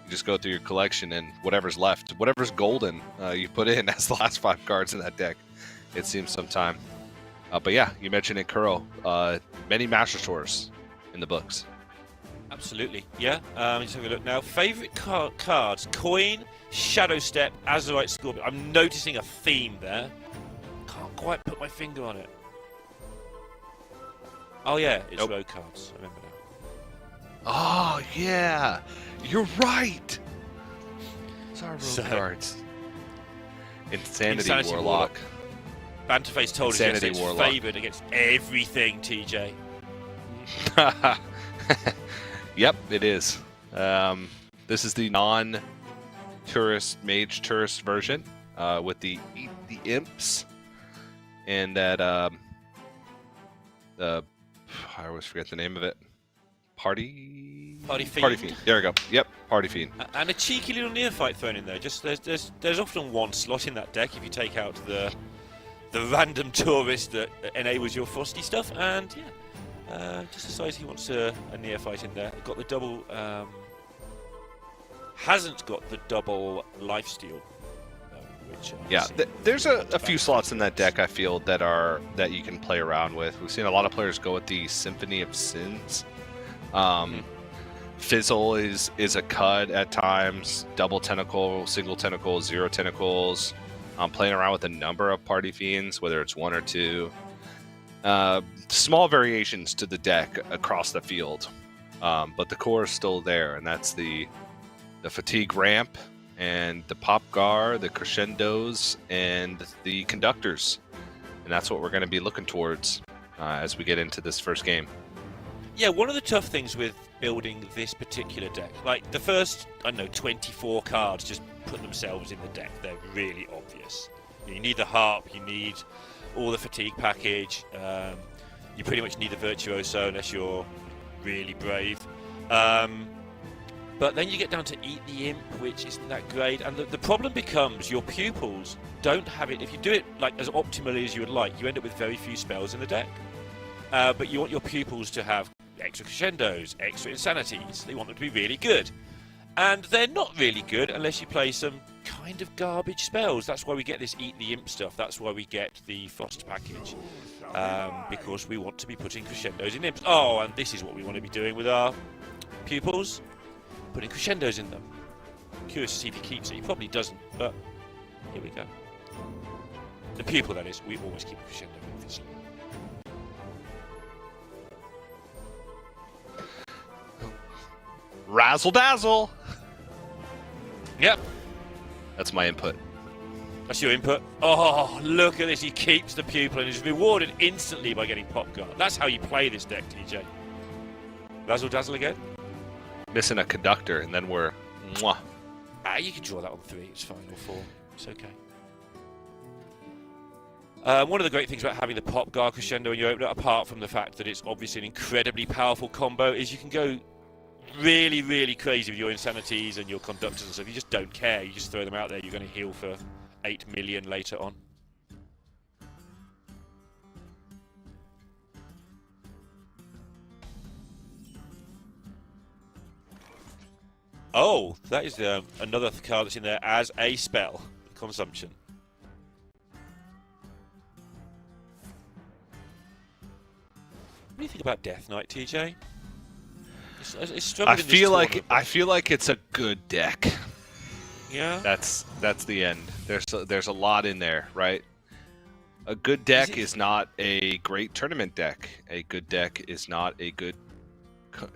you just go through your collection, and whatever's left, whatever's golden, you put in as the last 5 cards in that deck, it seems sometime. But yeah, you mentioned Nkuro, many Master Tours in the books. Absolutely, yeah. Just have a look now. Favorite cards: Coin, Shadow Step, Azurite Scorpion. I'm noticing a theme there. Can't quite put my finger on it. Oh yeah, it's rogue cards. I remember now. Oh yeah, you're right. Sorry, rogue cards. Insanity Warlock. Banterface told us yesterday it's favoured against everything, TJ. Yep, it is. This is the non-tourist mage tourist version with the Eat the Imps and that I always forget the name of it. Party Fiend. There we go. Yep, Party Fiend. And a cheeky little neophyte thrown in there. Just there's often one slot in that deck if you take out the random tourist that enables your frosty stuff, and yeah. Just decides he wants a neophyte in there. Got the double. Hasn't got the double lifesteal. Which there's a few slots in that deck I feel that you can play around with. We've seen a lot of players go with the Symphony of Sins. Fizzle is a cut at times. Double tentacle, single tentacle, 0 tentacles. Playing around with a number of Party Fiends, whether it's 1 or 2. Small variations to the deck across the field, but the core is still there, and that's the fatigue ramp and the pop gar, the crescendos, and the conductors. And that's what we're going to be looking towards as we get into this first game. Yeah, one of the tough things with building this particular deck, like the first, 24 cards just put themselves in the deck. They're really obvious. You need the harp, you need all the fatigue package, you pretty much need the virtuoso unless you're really brave. But then you get down to Eat the Imp, which isn't that great, and the problem becomes your pupils don't have it. If you do it like as optimally as you would like, you end up with very few spells in the deck. But you want your pupils to have extra crescendos, extra insanities. They want them to be really good. And they're not really good unless you play some kind of garbage spells. That's why we get this Eat the Imp stuff. That's why we get the Frost package. Because we want to be putting crescendos in imps. Oh, and this is what we want to be doing with our pupils. Putting crescendos in them. Curious to see if he keeps it. He probably doesn't, but here we go. The pupil, that is. We always keep a crescendo, obviously. Razzle dazzle! Yep. That's my input. That's your input. Oh, look at this. He keeps the pupil and is rewarded instantly by getting pop guard. That's how you play this deck, TJ. Razzle dazzle again? Missing a conductor, and then we're... Mwah. You can draw that on 3. It's fine, or 4. It's okay. One of the great things about having the pop guard crescendo in your opener, apart from the fact that it's obviously an incredibly powerful combo, is you can go really, really crazy with your insanities and your conductors and stuff. You just don't care. You just throw them out there. You're going to heal for 8 million later on. Oh, that is another card that's in there as a spell. Consumption. What do you think about Death Knight, TJ? It's struggling in this tournament, I feel like it's a good deck. Yeah. That's the end. There's a lot in there, right? A good deck is not a great tournament deck. A good deck is not a good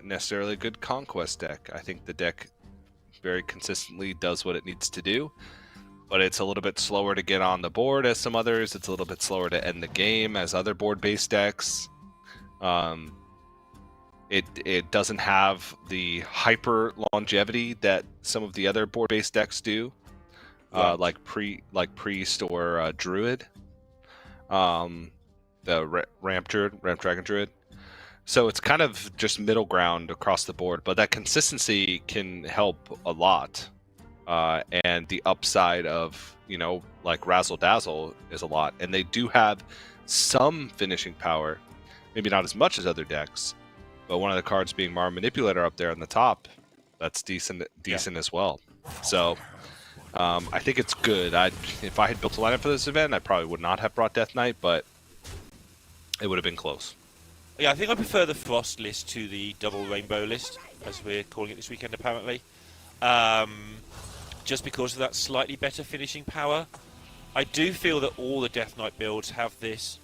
necessarily a good conquest deck. I think the deck very consistently does what it needs to do, but it's a little bit slower to get on the board as some others. It's a little bit slower to end the game as other board-based decks. It doesn't have the hyper longevity that some of the other board-based decks do, like Priest or Druid, the Ramp Dragon Druid. So it's kind of just middle ground across the board, but that consistency can help a lot. And the upside of, like Razzle Dazzle is a lot. And they do have some finishing power, maybe not as much as other decks, but one of the cards being Mar Manipulator up there on the top, that's decent as well. So I think it's good. If I had built a lineup for this event, I probably would not have brought Death Knight, but it would have been close. Yeah, I think I prefer the Frost list to the Double Rainbow list, as we're calling it this weekend, apparently. Just because of that slightly better finishing power. I do feel that all the Death Knight builds have this.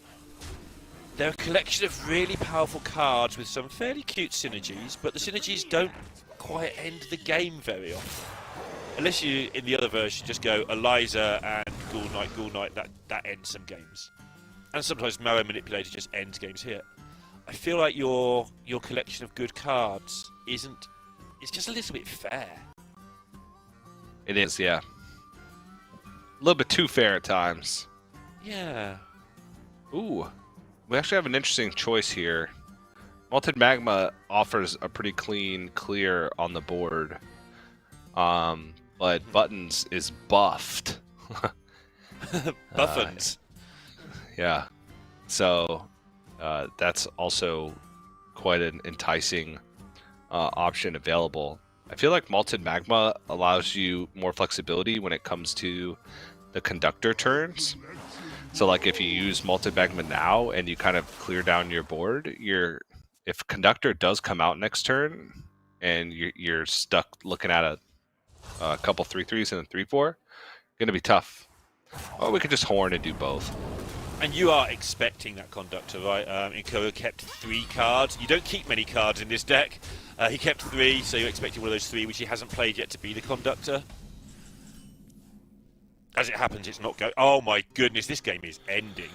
They're a collection of really powerful cards with some fairly cute synergies, but the synergies don't quite end the game very often. Unless you, in the other version, just go Eliza and Ghoul Knight, that ends some games. And sometimes Marrow Manipulator just ends games here. I feel like your collection of good cards it's just a little bit fair. It is, yeah. A little bit too fair at times. Yeah. Ooh. We actually have an interesting choice here. Malted Magma offers a pretty clean clear on the board. But Buttons is buffed. Buffins. Yeah. So that's also quite an enticing option available. I feel like Malted Magma allows you more flexibility when it comes to the conductor turns. So like if you use Malted Magma now and you kind of clear down your board, if conductor does come out next turn and you're stuck looking at a couple 3/3s and a 3/4, gonna be tough. Or we could just horn and do both. And you are expecting that conductor, right? Inko kept 3 cards. You don't keep many cards in this deck. He kept 3, so you're expecting one of those 3, which he hasn't played yet, to be the conductor. As it happens, it's not going. Oh my goodness, this game is ending.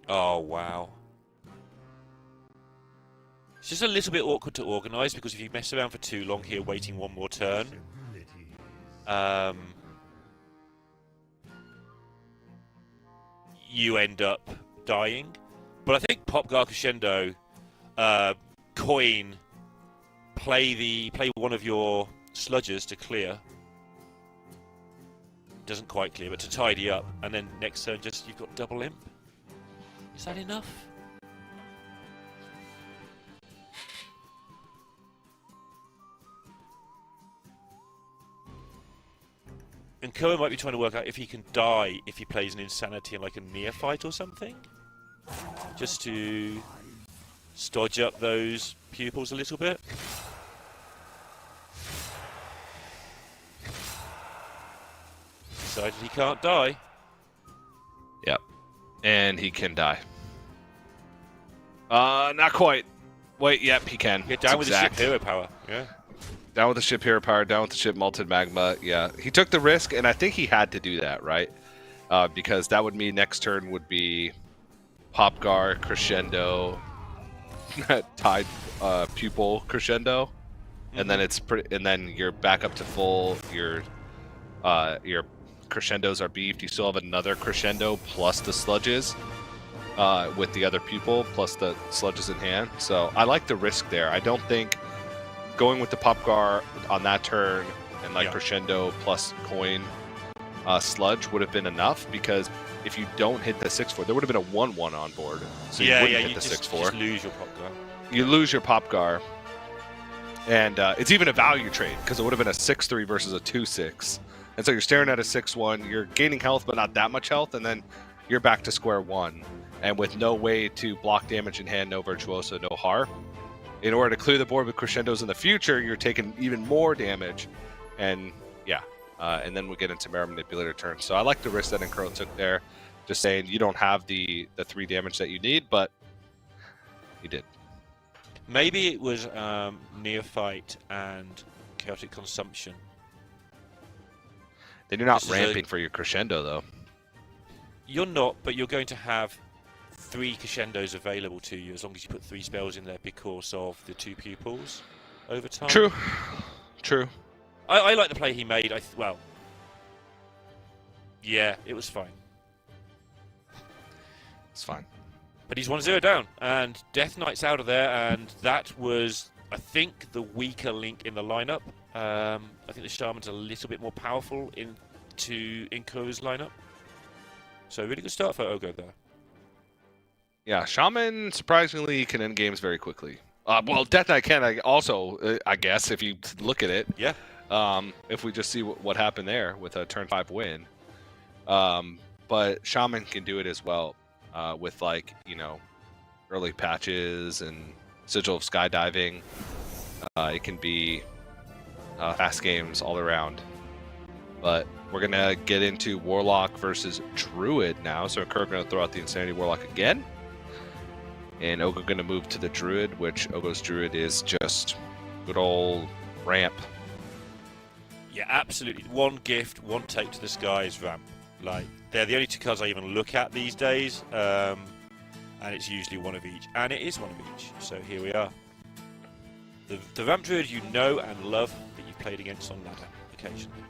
Oh wow. It's just a little bit awkward to organise because if you mess around for too long here waiting one more turn, you end up dying. But I think Popgar Crescendo, Coin, play one of your sludges to clear. Doesn't quite clear, but to tidy up, and then next turn just you've got double imp. Is that enough? And Koa might be trying to work out if he can die if he plays an Insanity in like a Neophyte or something. Just to stodge up those pupils a little bit. Decided he can't die. Yep. And he can die. Not quite. Wait, yep, he can. Get down with the ship hero power. Yeah. Down with the ship hero power, down with the ship molten magma. Yeah, he took the risk, and I think he had to do that, right? Because that would mean next turn would be Popgar, Crescendo, Tide, Pupil, Crescendo, and then it's pretty. And then you're back up to full. Your Crescendos are beefed. You still have another Crescendo plus the sludges. With the other Pupil plus the sludges in hand. So I like the risk there. I don't think going with the Popgar on that turn and like Crescendo plus Coin sludge would have been enough, because if you don't hit the 6/4, there would have been a 1/1 on board. So you wouldn't hit the 6/4. Just lose your Popgar. You lose your Popgar. And it's even a value trade, because it would have been a 6/3 versus a 2/6. And so you're staring at a 6/1. You're gaining health, but not that much health. And then you're back to square one. And with no way to block damage in hand, no Virtuoso, no Harp. In order to clear the board with Crescendos in the future, you're taking even more damage. And and then we get into Mirror Manipulator turn. So I like the risk that Incurl took there. Just saying you don't have the 3 damage that you need, but he did. Maybe it was Neophyte and Chaotic Consumption. Then you're not ramping for your Crescendo, though. You're not, but you're going to have 3 Crescendos available to you as long as you put 3 spells in there because of the 2 pupils over time. True. True. I like the play he made. Well, yeah, it was fine. It's fine. But he's 1-0 down, and Death Knight's out of there, and that was, I think, the weaker link in the lineup. I think the Shaman's a little bit more powerful into Inko's lineup. So really good start for Ogo there. Yeah, Shaman surprisingly can end games very quickly. Well, Death Knight can also, I guess, if you look at it. Yeah. If we just see what happened there with a turn 5 win. But Shaman can do it as well with, like, early patches and Sigil of Skydiving. It can be fast games all around. But we're going to get into Warlock versus Druid now. So Kirk going to throw out the Insanity Warlock again. And Ogo going to move to the Druid, which Ogo's Druid is just good old ramp. Yeah, absolutely. One gift, one take to the skies ramp. Like, they're the only 2 cards I even look at these days. And it's usually one of each. And it is one of each. So here we are. The ramp Druid you know and love that you've played against on ladder occasionally.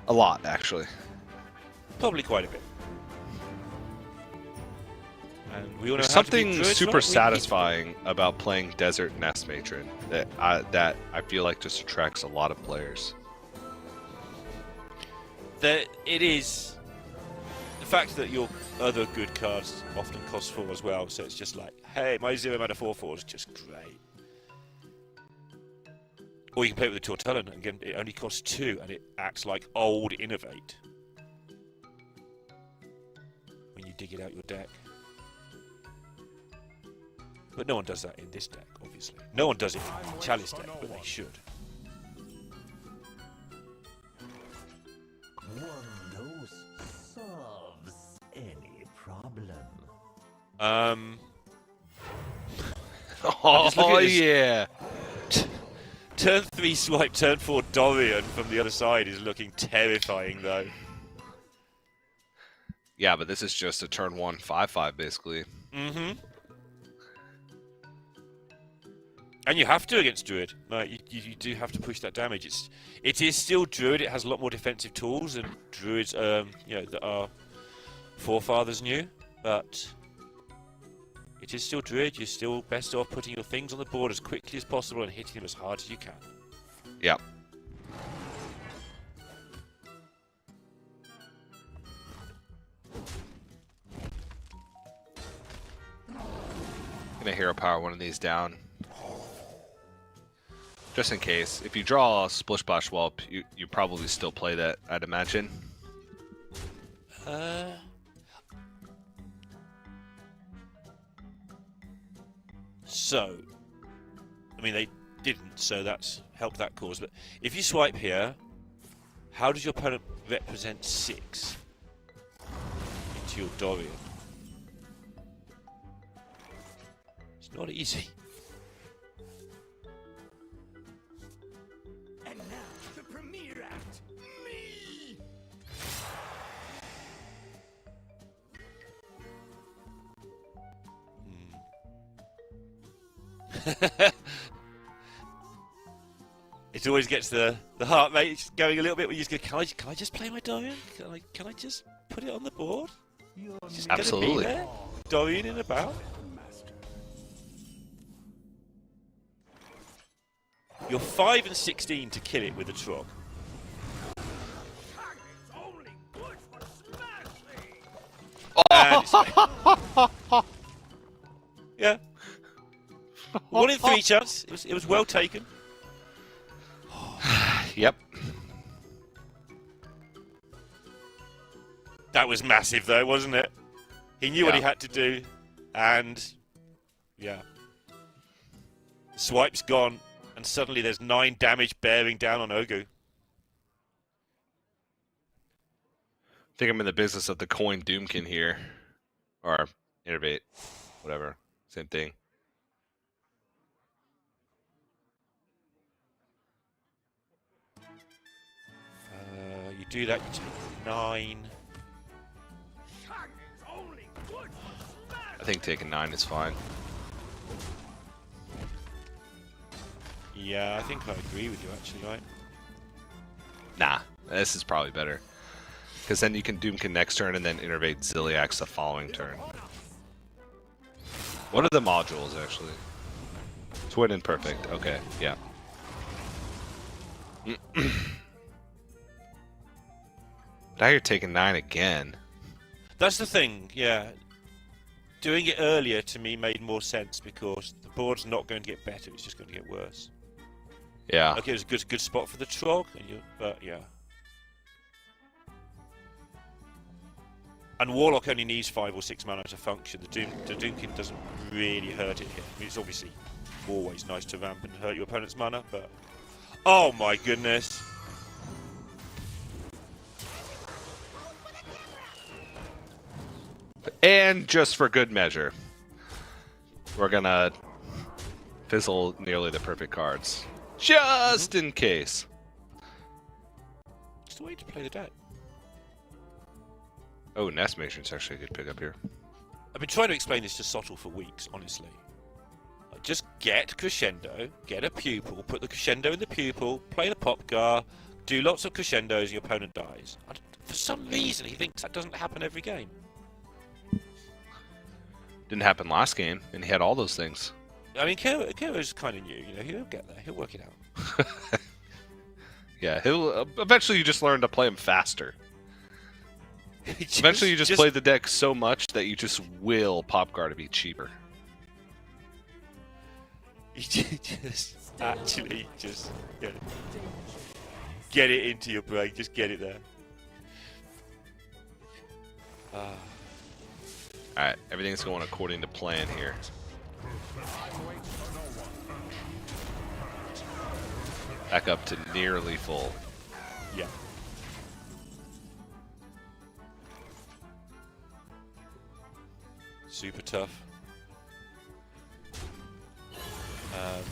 A lot, actually. Probably quite a bit. And we all know There's how to beat something Druids, super right? satisfying about playing Desert Nest Matron that I feel like just attracts a lot of players. It is the fact that your other good cards often cost 4 as well, so it's just like, hey, my 0-mana 4/4 is just great. Or you can play it with the Tortellon, and again, it only costs 2, and it acts like old Innovate when you dig it out your deck. But no one does that in this deck, obviously. No one does it in Chalice deck, but they should. One dose solves any problem. just looking Oh at this. yeah. Turn 3 swipe, turn 4 Dorian from the other side is looking terrifying though. Yeah, but this is just a turn 1 5/5 basically. Mm-hmm. And you have to against Druid. Like you do have to push that damage. It is still Druid. It has a lot more defensive tools than Druids, that our forefathers knew. But it is still Druid. You're still best off putting your things on the board as quickly as possible and hitting them as hard as you can. Yeah. Gonna hero power one of these down. Just in case. If you draw a Splish Splash Whelp, you probably still play that, I'd imagine. So, I mean, they didn't, so that's helped that cause. But if you swipe here, how does your opponent represent 6 into your Dorian? It's not easy. And now, the premiere act. Me! It always gets the heart rate going a little bit when you just go, can I just play my Dorian? Can I just put it on the board? It's just gonna Absolutely. be there. Dorian in about. You're 5 and 16 to kill it with a Trog. Only good for smashing! And yeah. 1 in 3 chance. It was well taken. Yep. That was massive though, wasn't it? He knew what he Yeah. had to do, and yeah. The swipe's gone, and suddenly there's 9 damage bearing down on Ogu. I think I'm in the business of the coin Doomkin here. Or Innervate. Whatever. Same thing. You do that, you take 9. Only good for smashing! I think taking 9 is fine. Yeah, I think I agree with you actually, right? Nah, this is probably better. Because then you can Doomkin next turn and then Innervate Ziliax the following turn. What are the modules, actually? Twin and Perfect. Okay, yeah. Now you're taking 9 again. That's the thing, yeah. Doing it earlier to me made more sense because the board's not going to get better, it's just going to get worse. Yeah. Okay, it was a good spot for the Trog, but yeah. And Warlock only needs 5 or 6 mana to function. The Doomkin doesn't really hurt it here. I mean, it's obviously always nice to ramp and hurt your opponent's mana, but... Oh my goodness! And just for good measure, we're gonna fizzle nearly the perfect cards. Just in case. It's the way to play the deck. Oh, Nest Matrix actually a good pickup here. I've been trying to explain this to Sottle for weeks, honestly. Like, just get Crescendo, get a pupil, put the Crescendo in the pupil, play the Popgar, do lots of Crescendos and your opponent dies. For some reason, he thinks that doesn't happen every game. Didn't happen last game, and he had all those things. I mean, Kiro's kind of new, you know, he'll get there, he'll work it out. Yeah, he'll eventually you just learn to play him faster. Eventually you just play the deck so much that you just will Popgar to be cheaper. You just actually just get it into your brain, just get it there. Alright, everything's going according to plan here. Back up to nearly full. Yeah. Super tough.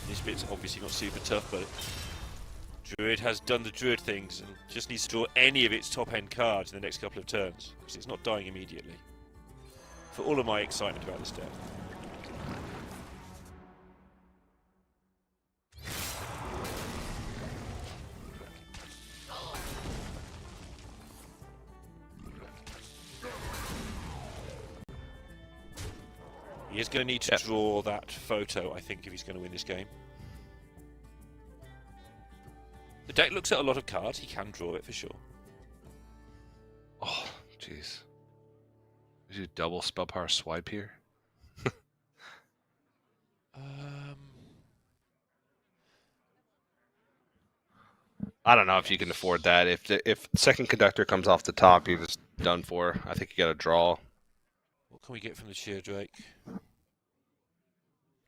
This bit's obviously not super tough, but Druid has done the Druid things and just needs to draw any of its top-end cards in the next couple of turns, because it's not dying immediately. For all of my excitement about this deck. He is going to need to draw that photo, I think, if he's going to win this game. The deck looks at a lot of cards. He can draw it for sure. Oh, jeez. Did you double spell power swipe here? I don't know if you can afford that. If second conductor comes off the top, you're just done for. I think you got to draw. What can we get from the Sheer Drake?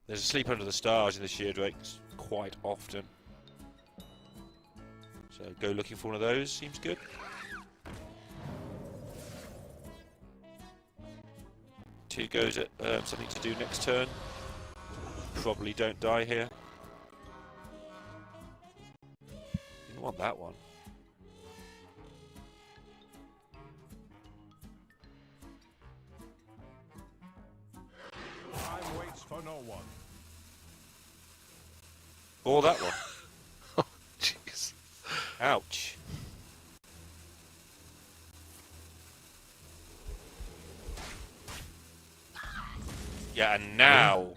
There's a Sleep Under the Stars in the Sheer Drakes quite often. So go looking for one of those, seems good. Two goes at something to do next turn. Probably don't die here. Didn't want that one. Time waits for no one. Or that one. Oh, jeez. Ouch. Yeah, and now...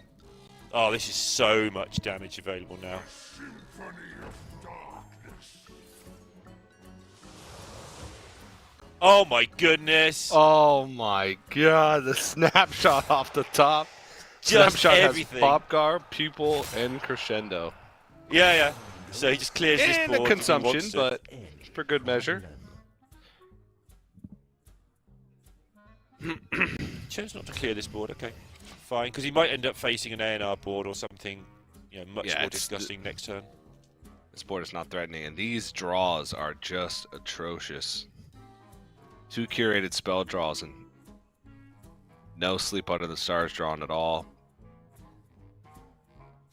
Oh, this is so much damage available now. Symphony of darkness. Oh my goodness! Oh my god, the snapshot off the top. Just Snapshot everything. has Popgar, Pupil, and Crescendo. Yeah, yeah. So he just clears this And board. a if he consumption, wants to. but for good measure. Chose not to clear this board. Okay, fine. Because he might end up facing an A&R board or something, you know, much Yeah, more it's disgusting next turn. This board is not threatening, and these draws are just atrocious. 2 curated spell draws and no Sleep Under the Stars drawn at all.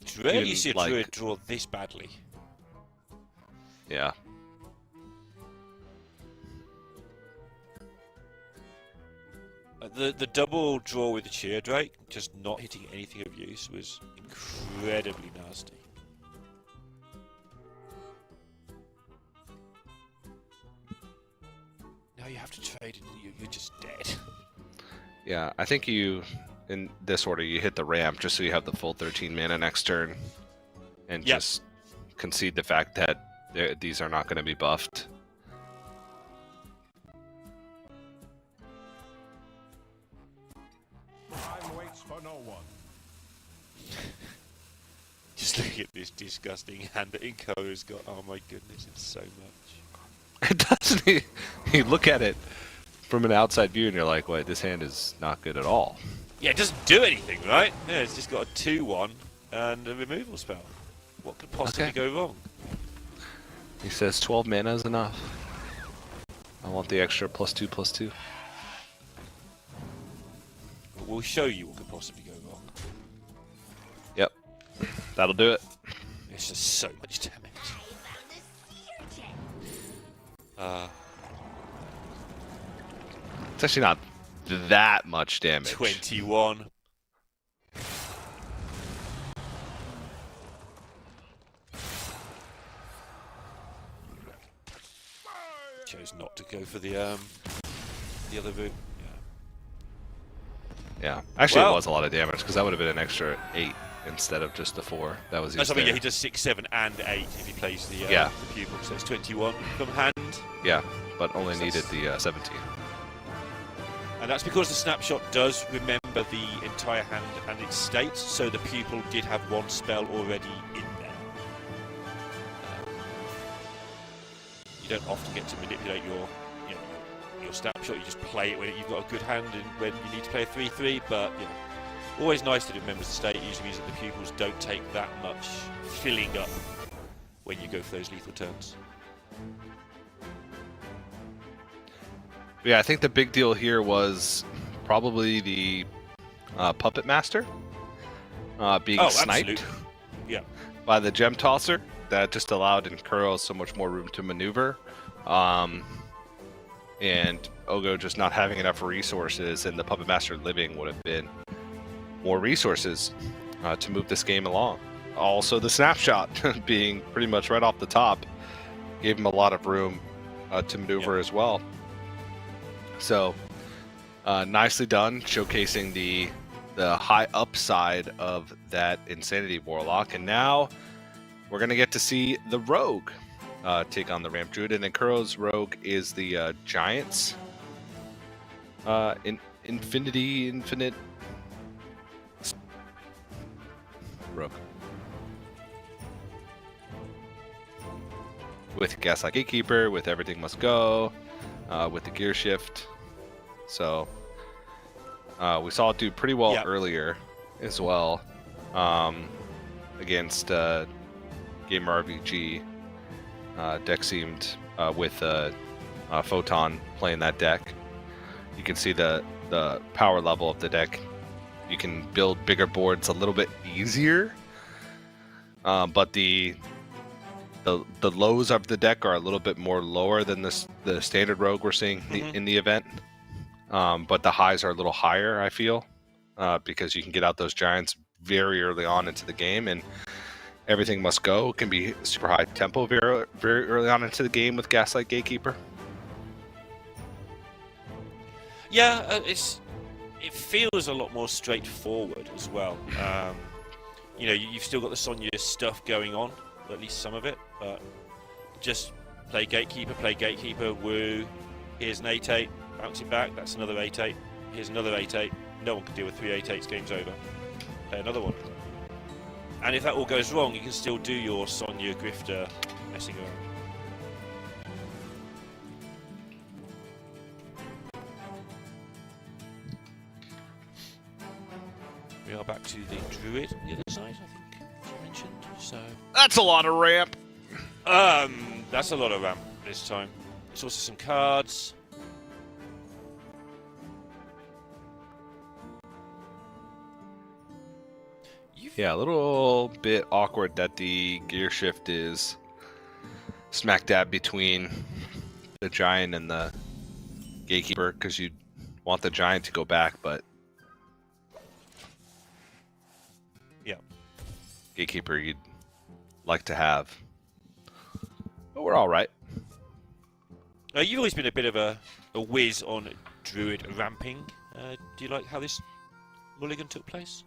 It's rare you Even, see a like- druid draw this badly. Yeah. The double draw with the Cheer Drake, just not hitting anything of use, was incredibly nasty. Now you have to trade and you're just dead. Yeah, I think you, in this order, you hit the ramp just so you have the full 13 mana next turn. And Yep. just concede the fact that these are not going to be buffed. Time waits for no one. Just look at this disgusting hand that Inko's got. Oh my goodness, it's so much. It doesn't. You look at it from an outside view and you're like, wait, this hand is not good at all. Yeah, it doesn't do anything, right? Yeah, it's just got a 2-1 and a removal spell. What could possibly Okay. go wrong? He says 12 mana is enough. I want the extra +2/+2. We'll show you what could possibly go wrong. Yep. That'll do it. It's just so much damage. It's actually not that much damage. 21. Chose not to go for the other route. Yeah. Actually, Well- it was a lot of damage because that would have been an extra 8 instead of just the 4. That was That's used something. Yeah, there. he does 6, 7, and 8 if he plays the Yeah. the pupil. So it's 21 from hand, Yeah, but only So needed that's- the 17. and that's because the snapshot does remember the entire hand and its state. So the pupil did have one spell already in there. You don't often get to manipulate your, you know, your snapshot. You just play it when you've got a good hand and when you need to play a 3/3. But you know, always nice that it remembers the state. It usually means that the pupils don't take that much filling up when you go for those lethal turns. Yeah, I think the big deal here was probably the Puppet Master being sniped. Absolutely. Yeah. by the gem tosser. That just allowed Nkuro so much more room to maneuver. And Ogo just not having enough resources, and the Puppet Master living would have been more resources to move this game along. Also, the snapshot being pretty much right off the top gave him a lot of room to maneuver as well. So, nicely done, showcasing the high upside of that Insanity Warlock. And now we're going to get to see the Rogue take on the Ramp Druid. And Nkuro's Rogue is the Giants. Infinite Rogue. With Gaslight Gatekeeper, with Everything Must Go, with the Gear Shift. So we saw it do pretty well earlier as well against Gamer RVG. Deck seemed with Photon playing that deck. You can see the power level of the deck. You can build bigger boards a little bit easier, but the lows of the deck are a little bit more lower than the standard Rogue we're seeing in the event. But the highs are a little higher, I feel, because you can get out those Giants very early on into the game, and Everything Must Go can be super high tempo very, very early on into the game with Gaslight Gatekeeper. Yeah, it feels a lot more straightforward as well. You know, you've still got the Sonya stuff going on, at least some of it, but just play Gatekeeper, woo, here's an 8-8, bounce it back, that's another 8-8, here's another 8-8, no one can deal with 3 8-8s, game's over. Play another one. And if that all goes wrong, you can still do your Sonya Grifter messing around. We are back to the Druid on the other side, I think you mentioned. So That's a lot of ramp. that's a lot of ramp this time. There's also some cards. Yeah, a little bit awkward that the gear shift is smack dab between the Giant and the Gatekeeper, because you want the Giant to go back, but Yeah. Gatekeeper you'd like to have. But we're all right. You've always been a bit of a whiz on Druid ramping. Do you like how this mulligan took place?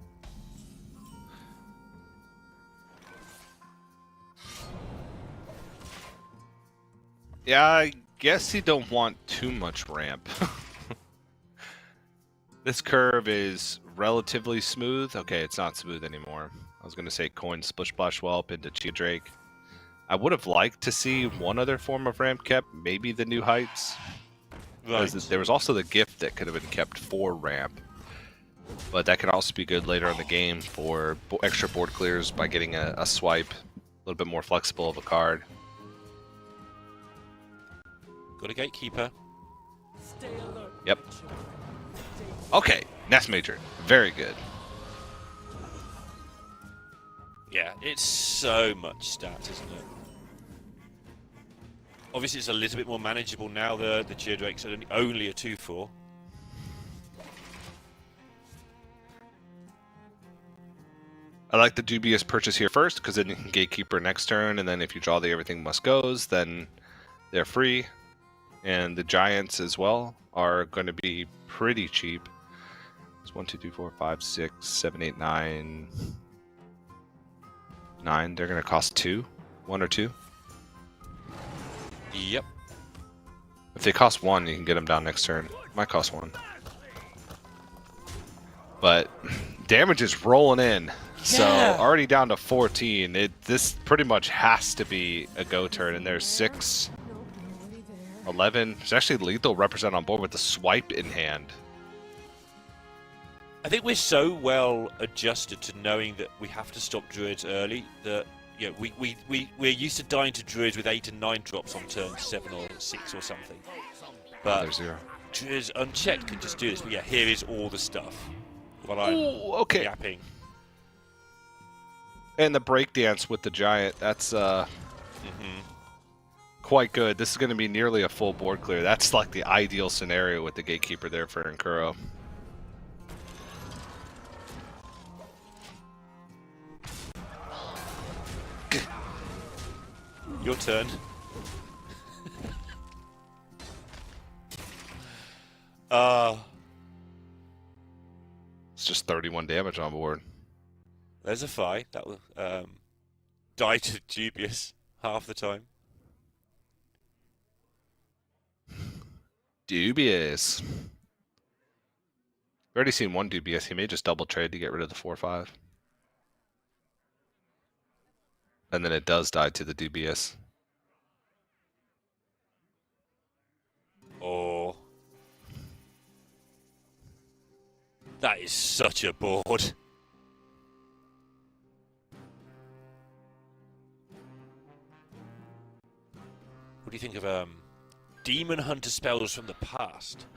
Yeah, I guess you don't want too much ramp. This curve is relatively smooth. Okay, it's not smooth anymore. I was going to say coin Splish Splash Whelp into Chia Drake. I would have liked to see one other form of ramp kept, maybe the New Heights. Right. There was also the gift that could have been kept for ramp. But that can also be good later in the game for extra board clears by getting a swipe, a little bit more flexible of a card. Got a Gatekeeper. Yep. Okay, Nest Major. Very good. Yeah, it's so much stats, isn't it? Obviously, it's a little bit more manageable now. The Chia Drakes are only a 2/4. I like the dubious purchase here first, because then you can Gatekeeper next turn, and then if you draw the Everything Must Goes, then they're free. And the Giants as well are going to be pretty cheap. It's 1, 2, 3, 4, 5, 6, 7, 8, 9. 9. They're going to cost 2. 1 or 2. Yep. If they cost 1, you can get them down next turn. Might cost 1. But damage is rolling in. So already down to 14. This pretty much has to be a go turn. And there's 6. 11. It's actually lethal represent on board with the swipe in hand. I think we're so well adjusted to knowing that we have to stop Druids early that we're used to dying to Druids with 8 and 9 drops on turn 7 or 6 or something. But There's 0. Druids unchecked can just do this. But yeah, here is all the stuff. While I'm Ooh, okay. yapping. And the breakdance with the giant, that's quite good. This is going to be nearly a full board clear. That's like the ideal scenario with the gatekeeper there for Nkuro. Your turn. It's just 31 damage on board. There's a fight. That will die to dubious half the time. Dubious. We've already seen one dubious. He may just double trade to get rid of the 4/5. And then it does die to the dubious. Oh. That is such a board. What do you think of Demon Hunter spells from the past?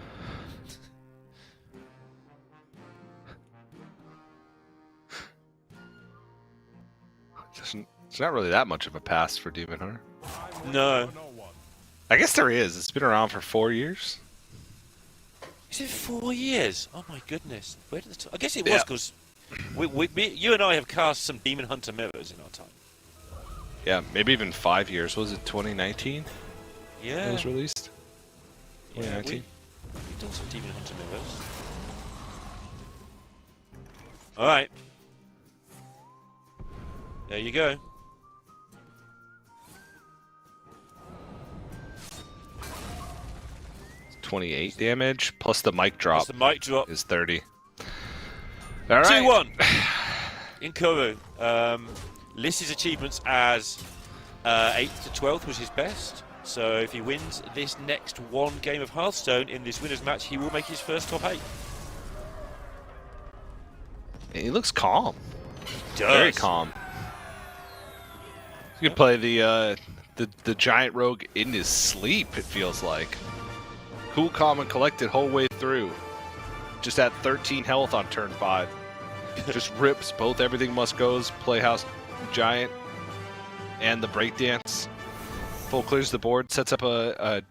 It's not really that much of a pass for Demon Hunter. No. I guess there is. It's been around for 4 years. Is it 4 years? Oh my goodness. Where did I guess it was because you and I have cast some Demon Hunter mirrors in our time. Yeah, maybe even 5 years. Was it 2019? Yeah. It was released. Yeah, 2019. we've done some Demon Hunter mirrors. Alright. There you go. 28 damage plus the mic drop. Plus the mic drop. Is 30. All right. 2-1. Nkuro. Lists his achievements as 8th to 12th was his best. So if he wins this next one game of Hearthstone in this winners match, he will make his first top 8. He looks calm. He does. Very calm. He could play the giant rogue in his sleep, it feels like. Cool, calm, and collected whole way through. Just at 13 health on turn 5. Just rips both everything must goes, Playhouse Giant, and the breakdance. Full clears the board, sets up a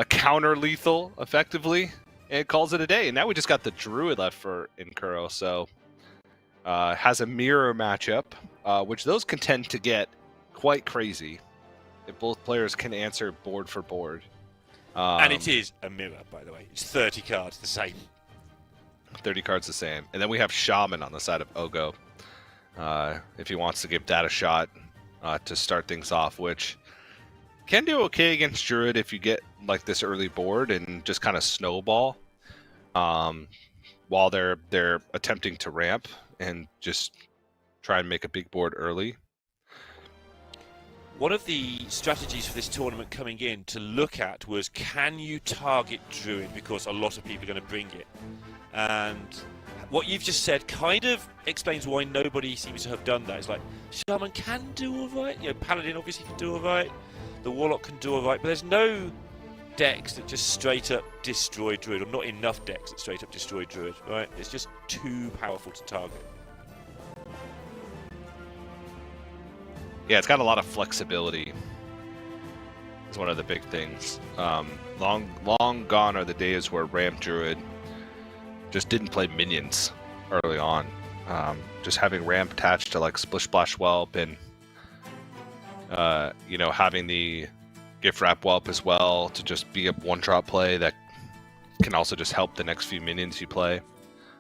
counter lethal effectively, and calls it a day. And now we just got the Druid left for Nkuro, so has a mirror matchup, which those can tend to get quite crazy if both players can answer board for board. And it is a mirror, by the way. It's 30 cards, the same. 30 cards the same. And then we have Shaman on the side of Ogo. If he wants to give that a shot to start things off, which can do okay against Druid if you get like this early board and just kind of snowball while they're attempting to ramp and just try and make a big board early. One of the strategies for this tournament coming in to look at was, can you target Druid, because a lot of people are going to bring it. And what you've just said kind of explains why nobody seems to have done that. It's like, Shaman can do alright, Paladin obviously can do alright, the Warlock can do alright, but there's no decks that just straight up destroy Druid, or not enough decks that straight up destroy Druid, right? It's just too powerful to target. Yeah, it's got a lot of flexibility. It's one of the big things. Long gone are the days where Ramp Druid just didn't play minions early on. Just having Ramp attached to like Splish Splash Whelp and having the Gift Wrap Whelp as well to just be a one-drop play that can also just help the next few minions you play.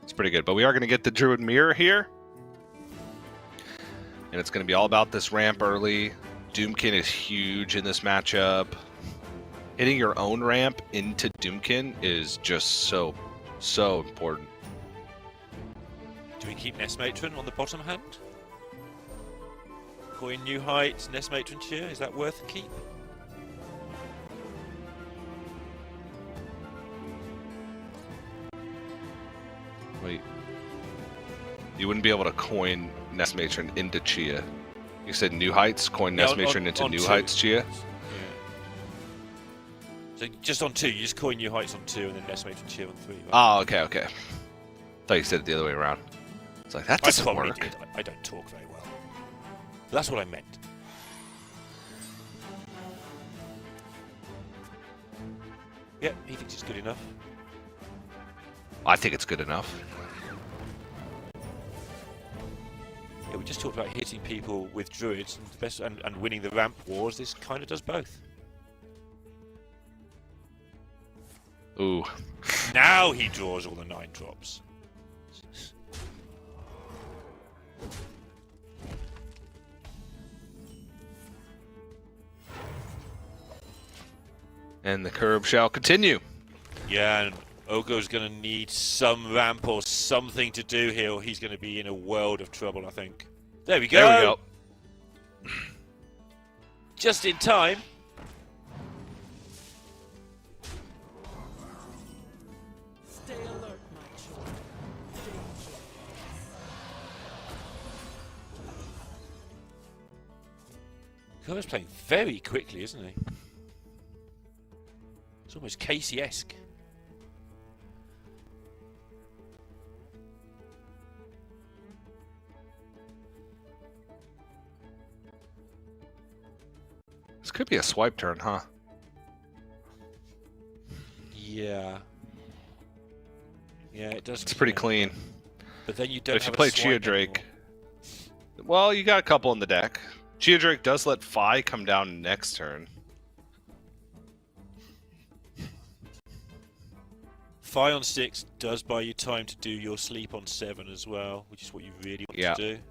It's pretty good. But we are going to get the Druid Mirror here. And it's going to be all about this ramp early. Doomkin is huge in this matchup. Hitting your own ramp into Doomkin is just so important. Do we keep Nest Matron on the bottom hand? Coin New Heights, Nest Matron Cheer, is that worth a keep? Wait. You wouldn't be able to coin Nest Matron into Chia. You said New Heights, coin Nest Matron into New Heights Chia? Yeah. So just on 2, you just coin New Heights on 2 and then Nest Matron Cheer on 3. Right? Oh, okay. Thought you said it the other way around. It's like, that doesn't I probably work. did. I don't talk very well. That's what I meant. Yeah, he thinks it's good enough. I think it's good enough. Yeah, we just talked about hitting people with druids and the best and winning the ramp wars. This kind of does both. Ooh. Now he draws all the 9 drops. And the curve shall continue. Yeah, and Ogo's going to need some ramp or something to do here, or he's going to be in a world of trouble, I think. There we go. There we go. Just in time. Stay alert, my children. Danger. Ogo's playing very quickly, isn't he? It's almost Casey-esque. This could be a swipe turn, huh? Yeah. Yeah, it does. It's pretty clean. But then you But don't if you have play a swipe Chia Drake, anymore. well, you got a couple in the deck. Chia Drake does let Phi come down next turn. Phi on 6 does buy you time to do your sleep on 7 as well, which is what you really want to do. And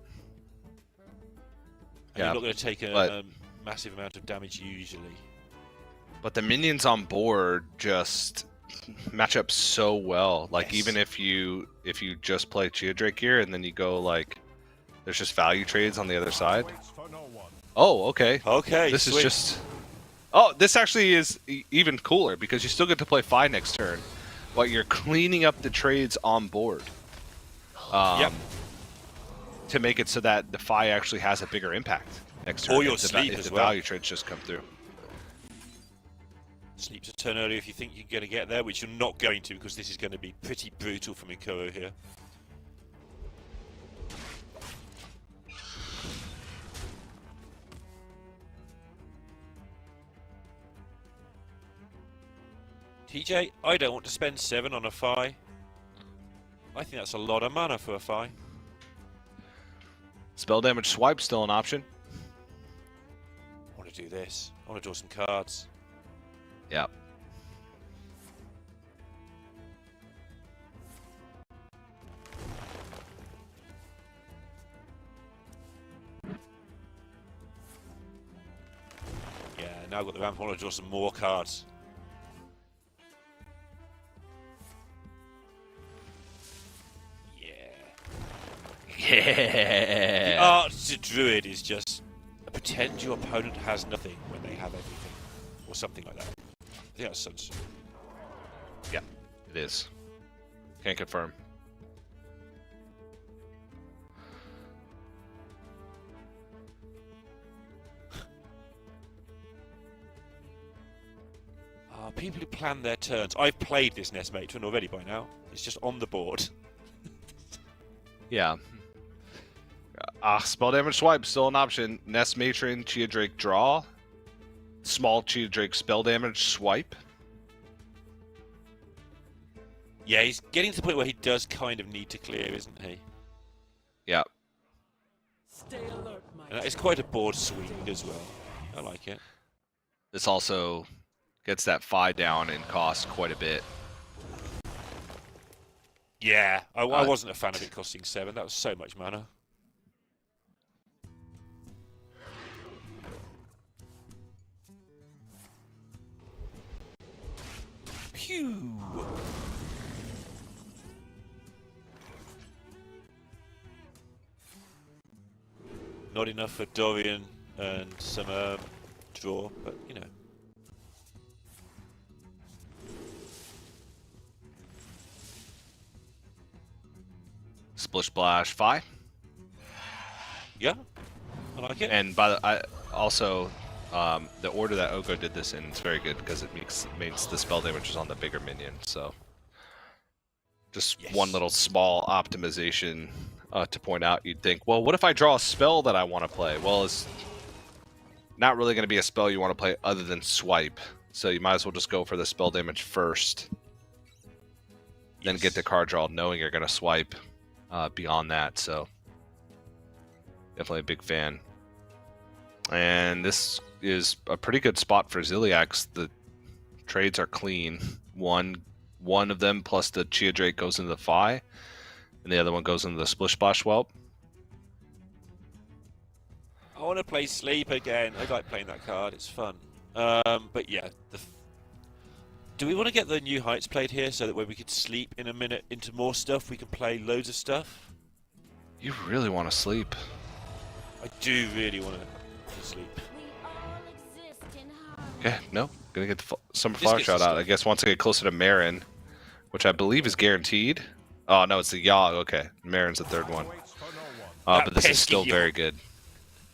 Yeah, you're not going to take a massive amount of damage usually. but the minions on board just match up so well. Like Yes. even if you just play Chia Drake here and then you go like, there's just value trades on the other side. Waits for no one. Oh, okay. Okay, This is sweet. just. Oh, this actually is even cooler because you still get to play Phi next turn, but you're cleaning up the trades on board. Yep. To make it so that the Phi actually has a bigger impact next turn. Or your if the, sleep if as the well. value trades just come through. Sleeps a turn early if you think you're going to get there, which you're not going to because this is going to be pretty brutal for Mikuro here. TJ, I don't want to spend 7 on a Phi. I think that's a lot of mana for a Phi. Spell damage swipe still an option. I want to do this. I want to draw some cards. Yeah. Yeah, now I've got the ramp. I want to draw some more cards. The Yeah. art to Druid is just pretend your opponent has nothing when they have everything, or something like that. I think that's sense. Yeah, it is. Can't confirm. People who plan their turns. I've played this Nest Matron already by now. It's just on the board. Yeah. Spell damage swipe still an option. Nest Matron, Chia Drake draw. Small Chia Drake spell damage swipe. Yeah, he's getting to the point where he does kind of need to clear, isn't he? Yeah. Stay alert, my And it's quite a board swing as well. I like it. This also gets that Phi down in cost quite a bit. Yeah, I wasn't a fan of it costing 7. That was so much mana. Pew! Not enough for Dorian and some draw, but you know. Splish Splash Phi. Yeah, I like it. And by the also the order that Ogo did this in is very good because it makes the spell damages on the bigger minion. So just Yes. one little small optimization to point out. You'd think, well, what if I draw a spell that I want to play? Well, it's not really going to be a spell you want to play other than swipe. So you might as well just go for the spell damage first. Then get the card draw knowing you're going to swipe beyond that. So definitely a big fan. And this is a pretty good spot for Ziliax. The trades are clean. One of them plus the Chia Drake goes into the Fi, and the other one goes into the Splish Splash Whelp. I want to play Sleep again. I like playing that card. It's fun. But yeah, do we want to get the New Heights played here so that when we could sleep in a minute into more stuff, we can play loads of stuff? You really want to sleep. I do really want to sleep. Okay, no. Gonna get the Summer Flower Shot out. I guess once I get closer to Marin, which I believe is guaranteed. Oh, no, it's the Yogg. Okay, Marin's the third one. But this is still very good.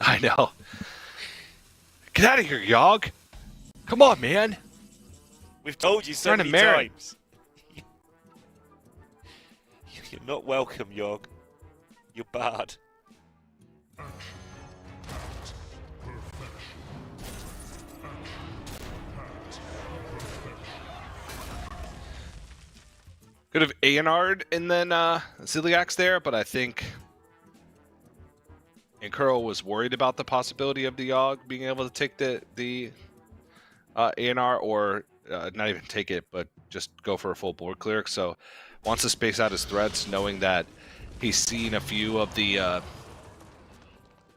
I know. Get out of here, Yogg. Come on, man. We've told you so many times. You're not welcome, Yogg. You're bad. Could have A&R'd and then Ziliax there, but I think Ankuro was worried about the possibility of the Yogg being able to take the A&R or not even take it, but just go for a full board clear. So wants to space out his threats, knowing that he's seen a few of the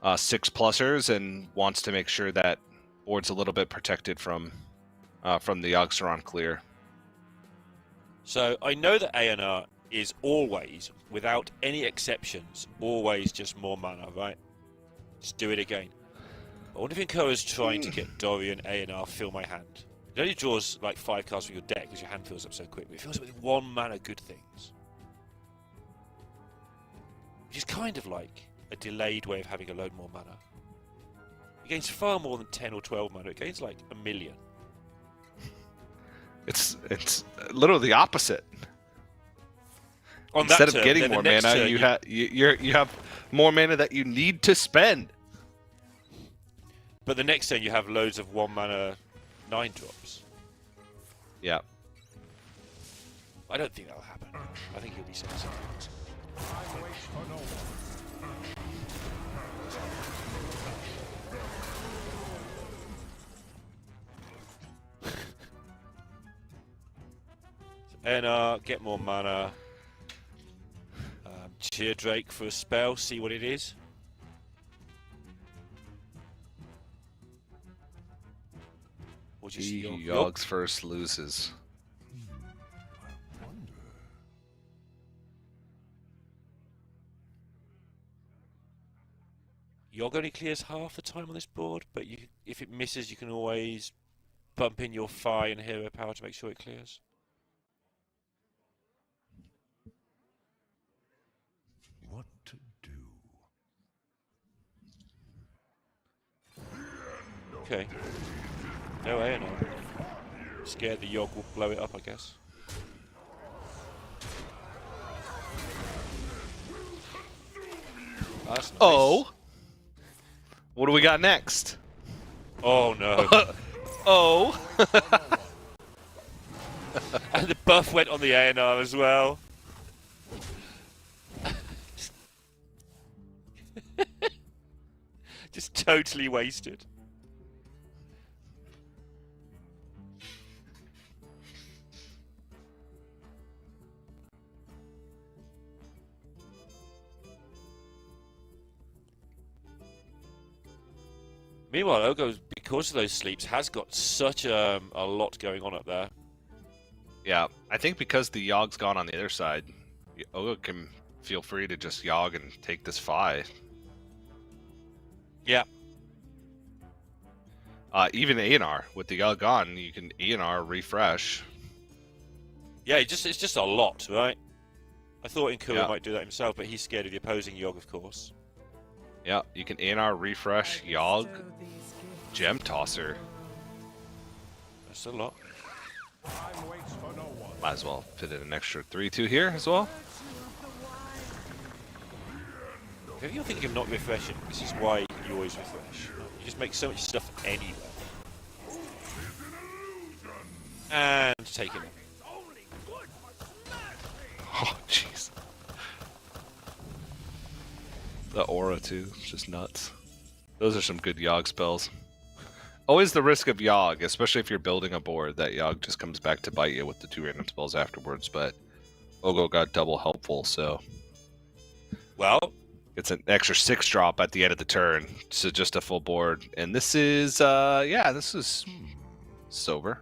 6+ers and wants to make sure that board's a little bit protected from the Yogg-Saron clear. So I know that A&R is always, without any exceptions, always just more mana, right? Just do it again. I wonder if Inkoa's trying to get Dorian A&R fill my hand. It only draws like 5 cards from your deck because your hand fills up so quick. But it fills up with 1 mana good things. Which is kind of like a delayed way of having a load more mana. It gains far more than 10 or 12 mana. It gains like 1 million. It's literally the opposite. Instead of getting more mana, you have more mana that you need to spend. But the next turn you have loads of 1 mana 9-drops. Yeah. I don't think that'll happen. I think he'll be sensible. And get more mana. Cheer Drake for a spell, see what it is. Or just Yogg's first loses. Yogg only clears half the time on this board, but if it misses, you can always bump in your Fi and Hero Power to make sure it clears. What to do? Okay. No A&R. Scared the Yogg will blow it up, I guess. That's nice. Oh. What do we got next? Oh no. Oh. And the buff went on the A&R as well. Just totally wasted. Meanwhile, Ogo, because of those sleeps, has got such a lot going on up there. Yeah, I think because the Yogg's gone on the other side, Ogo can feel free to just Yogg and take this Fi. Yeah. Even A&R with the Yogg gone, you can A&R refresh. Yeah, it's just a lot, right? I thought Inkua might do that himself, but he's scared of the opposing Yogg, of course. Yeah, you can A&R refresh, Yogg, Gem Tosser. That's a lot. Might as well fit in an extra 3-2 here as well. If you're thinking of not refreshing, this is why you always refresh. You just make so much stuff anyway. And taking it. Oh, jeez. The aura, too. It's just nuts. Those are some good Yogg spells. Always the risk of Yogg, especially if you're building a board, that Yogg just comes back to bite you with the 2 random spells afterwards, but Ogo got double helpful, so... Well... It's an extra 6 drop at the end of the turn, so just a full board. And this is, yeah, this is... It's over.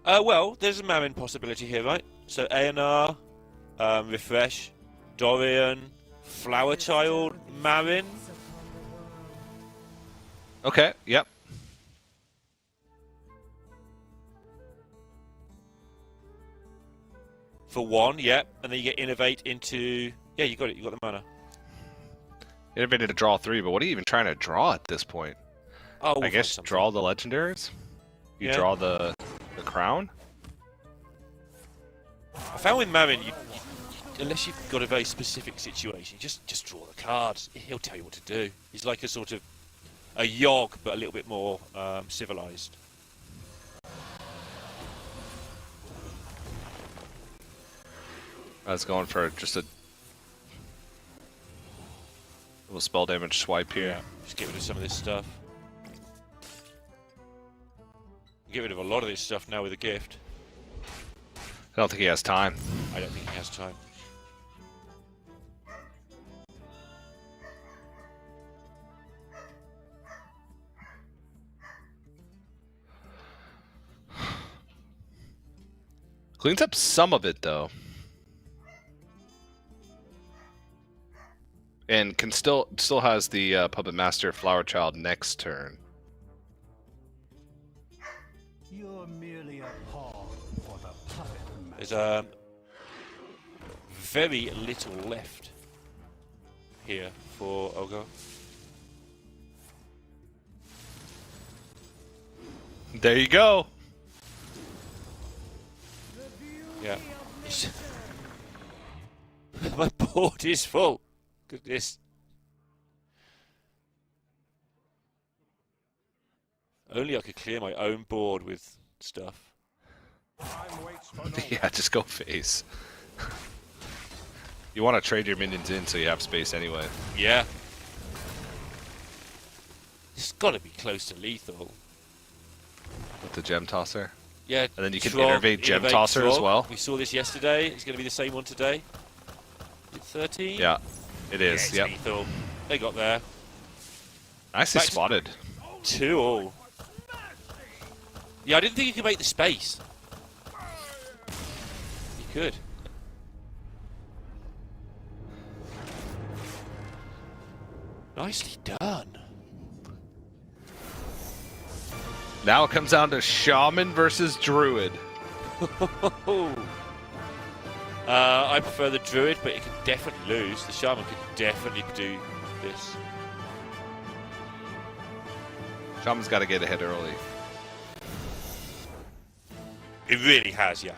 Well, there's a Marin possibility here, right? So A&R, refresh, Dorian, Flower Child, Marin. Okay, yep. For 1, yep. And then you get Innovate into... Yeah, you got it. You got the mana. Innovated to draw 3, but what are you even trying to draw at this point? Oh, we'll I guess find something. draw the legendaries? You Yeah. draw the crown? I found with Marin, unless you've got a very specific situation, just draw the cards. He'll tell you what to do. He's like a sort of a Yogg, but a little bit more civilized. I was going for just a little spell damage swipe here. Yeah, just get rid of some of this stuff. Get rid of a lot of this stuff now with a gift. I don't think he has time. I don't think he has time. Cleans up some of it though. And can still has the Puppet Master Flower Child next turn. You're merely a pawn for the puppet master. There's very little left here for Ogo. There you go. Yeah. My board is full. Goodness. Only I could clear my own board with stuff. Yeah, just go face. You want to trade your minions in so you have space anyway. Yeah. It's got to be close to lethal. With the Gem Tosser. Yeah. And then you can Trog, innervate Gem Tosser as well. We saw this yesterday. It's going to be the same one today. Is it 13? Yeah, it Yeah, is. it's Yep. lethal. They got there. Nicely Back to- spotted. 2-all. Yeah, I didn't think you could make the space. You could. Nicely done. Now it comes down to Shaman versus Druid. I prefer the Druid, but it could definitely lose. The Shaman could definitely do this. Shaman's got to get ahead early. It really has, yeah.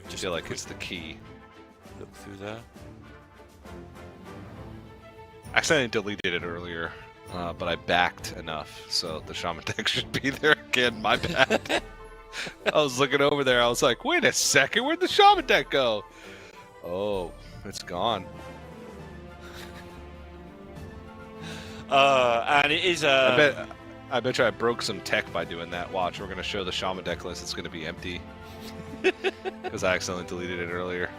I feel like it's the key. Look through there. Actually, I deleted it earlier, but I backed enough, so the Shaman deck should be there again. My bad. I was looking over there. I was like, wait a second, where'd the Shaman deck go? Oh, it's gone. And it is I bet you I broke some tech by doing that. Watch, we're going to show the Shaman deck list. It's going to be empty. Because I accidentally deleted it earlier.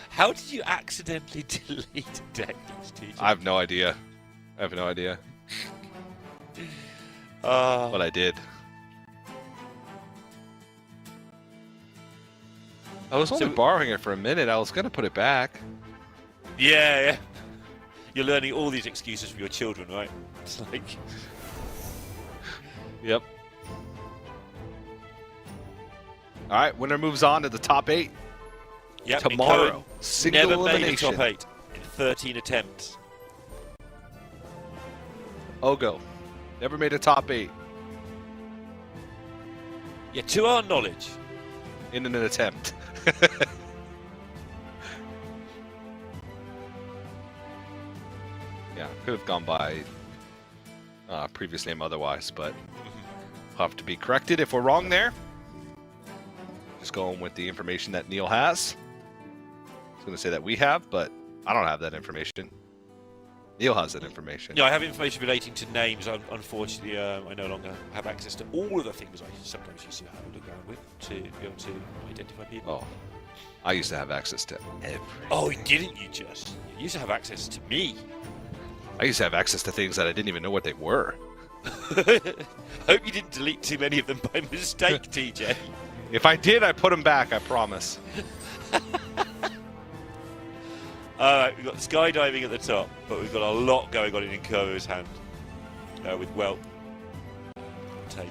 How did you accidentally delete a deck, TJ? I have no idea. But I did. I was only borrowing it for a minute. I was going to put it back. Yeah. You're learning all these excuses from your children, right? It's like... Yep. Alright, winner moves on to the top 8. Yep, Tomorrow. Inco Single never made the elimination. top 8 in 13 attempts. Ogo. Never made a top 8 Yeah, to our knowledge. in an attempt. Could have gone by previous name otherwise, but we'll have to be corrected if we're wrong there. Just going with the information that Neil has. I was going to say that we have, but I don't have that information. Neil has that information. Yeah, I have information relating to names. Unfortunately, I no longer have access to all of the things I sometimes used to have a look around with to be able to identify people. Oh, I used to have access to everything. Oh, didn't you just? You used to have access to me. I used to have access to things that I didn't even know what they were. Hope you didn't delete too many of them by mistake, TJ. If I did, I put them back, I promise. Alright, we've got skydiving at the top, but we've got a lot going on in Nkoru's hand. With well take.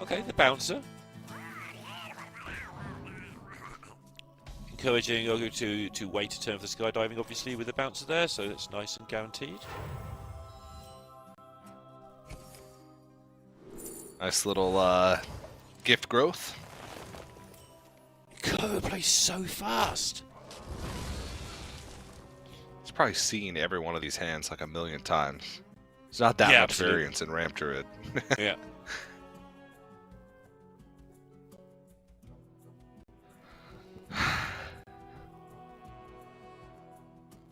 Okay, the bouncer. Encouraging Ogu to wait a turn for the skydiving, obviously, with the bouncer there, so that's nice and guaranteed. Nice little gift growth. Enkoru plays so fast. He's probably seen every one of these hands like a million times. There's not that much variance in Ramp Druid. Yeah.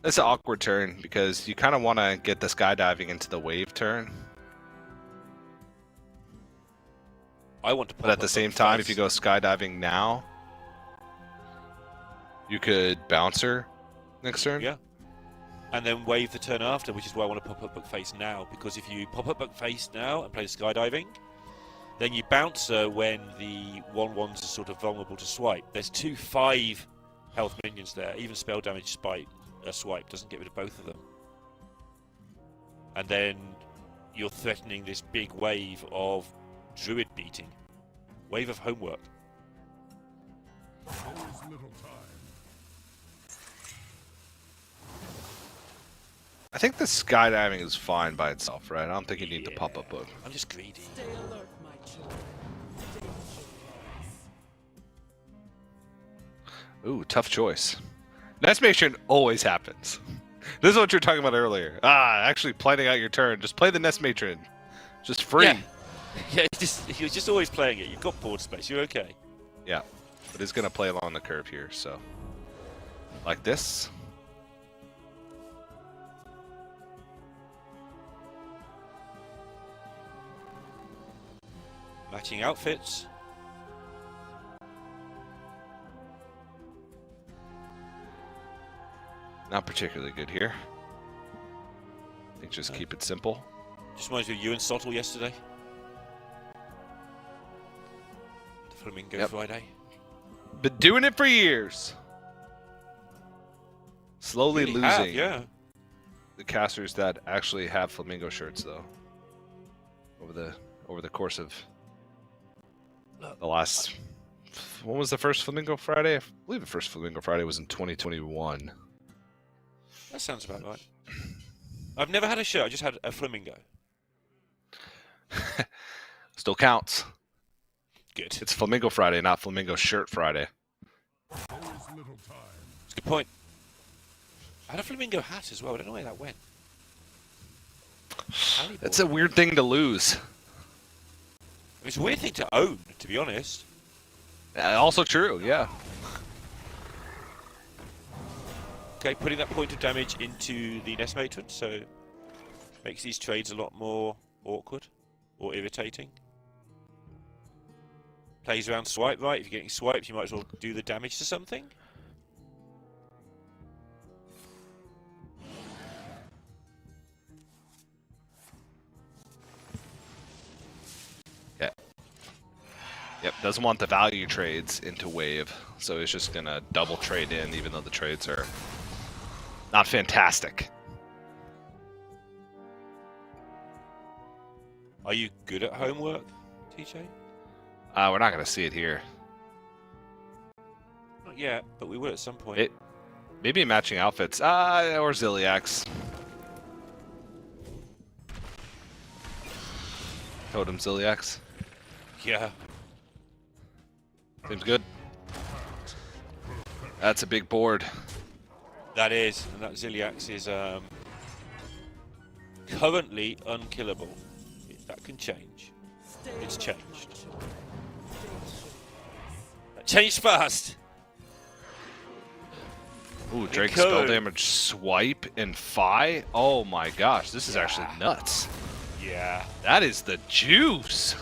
It's an awkward turn because you kind of want to get the skydiving into the wave turn. I want to But at the same time, if you go skydiving now, you could bouncer next turn. Yeah. And then wave the turn after, which is why I want to pop up book face now, because if you pop up book face now and play the skydiving, then you bouncer when the 1/1s are sort of vulnerable to swipe. There's 2 5 health minions there. Even spell damage by a swipe doesn't get rid of both of them. And then you're threatening this big wave of druid beating. Wave of homework. There is little time. I think the skydiving is fine by itself, right? I don't think you need the pop-up book. I'm just greedy. Stay alert, my children. Ooh, tough choice. Nest matron always happens. This is what you were talking about earlier. Actually planning out your turn. Just play the Nest matron. Just free. Yeah. Yeah, you're just always playing it. You've got board space. You're okay. Yeah, but it's gonna play along the curve here, so like this. Matching outfits. Not particularly good here. I think just keep it simple. Just reminds me of you and Sottle yesterday. The Flamingo Friday. Been doing it for years. Slowly Really losing have, the casters that actually have flamingo shirts, though. Over the course of the last. When was the first Flamingo Friday? I believe the first Flamingo Friday was in 2021. That sounds about right. I've never had a shirt. I just had a flamingo. Still counts. Good. It's Flamingo Friday, not Flamingo Shirt Friday. There is little time. That's a good point. I had a flamingo hat as well. I don't know where that went. That's a weird thing to lose. It's a weird thing to own, to be honest. Also true, yeah. Okay, putting that point of damage into the Nest Matron, so makes these trades a lot more awkward or irritating. Plays around swipe, right? If you're getting swiped, you might as well do the damage to something. Yeah. Yep, doesn't want the value trades into wave, so it's just gonna double trade in, even though the trades are not fantastic. Are you good at homework, TJ? We're not gonna see it here. Not yet, but we will at some point. Maybe matching outfits, or Ziliax. Totem Ziliax. Yeah. Seems good. That's a big board. That is, and that Ziliax is currently unkillable. That can change. It's changed. That changed fast. Ooh, Drake spell damage, swipe, and Fi. Oh my gosh, this is actually nuts. Yeah. That is the juice.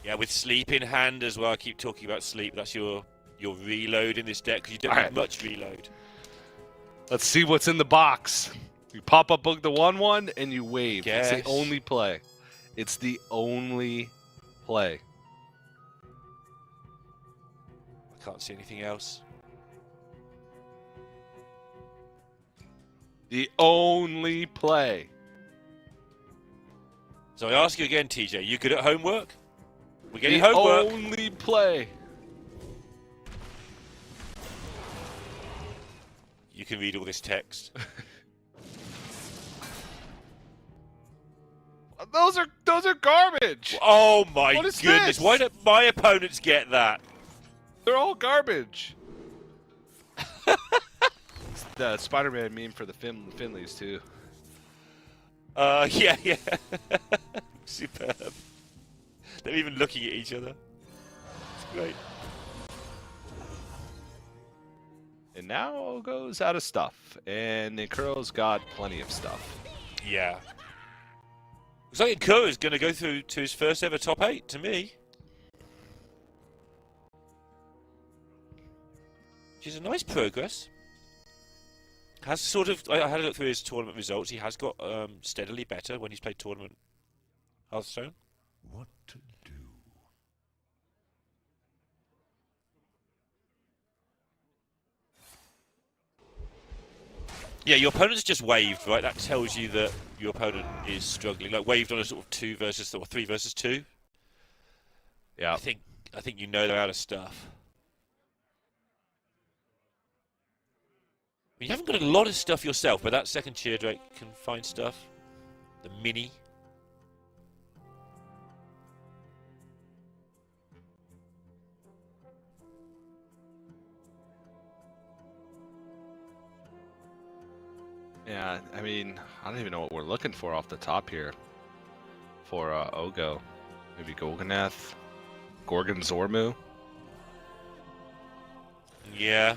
Yeah, with sleep in hand as well. I keep talking about sleep. That's your reload in this deck because you don't have much reload. Let's see what's in the box. You pop up book the 1/1 and you wave. Guess. It's the only play. It's the only play. I can't see anything else. The only play. So I ask you again, TJ. You good at homework? We're getting homework. The only play. You can read all this text. Those are garbage. Oh my What is goodness! this? Why don't my opponents get that? They're all garbage. It's the Spider-Man meme for the Finleys too. Yeah. Superb. They're even looking at each other. It's great. And now Ogo's out of stuff, and Nkuro's got plenty of stuff. Yeah. Looks like Nkuro's going to go through to his first ever top 8, to me. Which is a nice progress. Has sort of... I had a look through his tournament results. He has got steadily better when he's played tournament Hearthstone. What to do? Yeah, your opponent's just waved, right? That tells you that your opponent is struggling. Like waved on a sort of 2 versus or 3 versus 2. Yeah. I think you know they're out of stuff. You haven't got a lot of stuff yourself, but that second tier Drake can find stuff. The mini. Yeah, I mean, I don't even know what we're looking for off the top here for Ogo. Maybe Golganath, Gorgon Zormu. Yeah,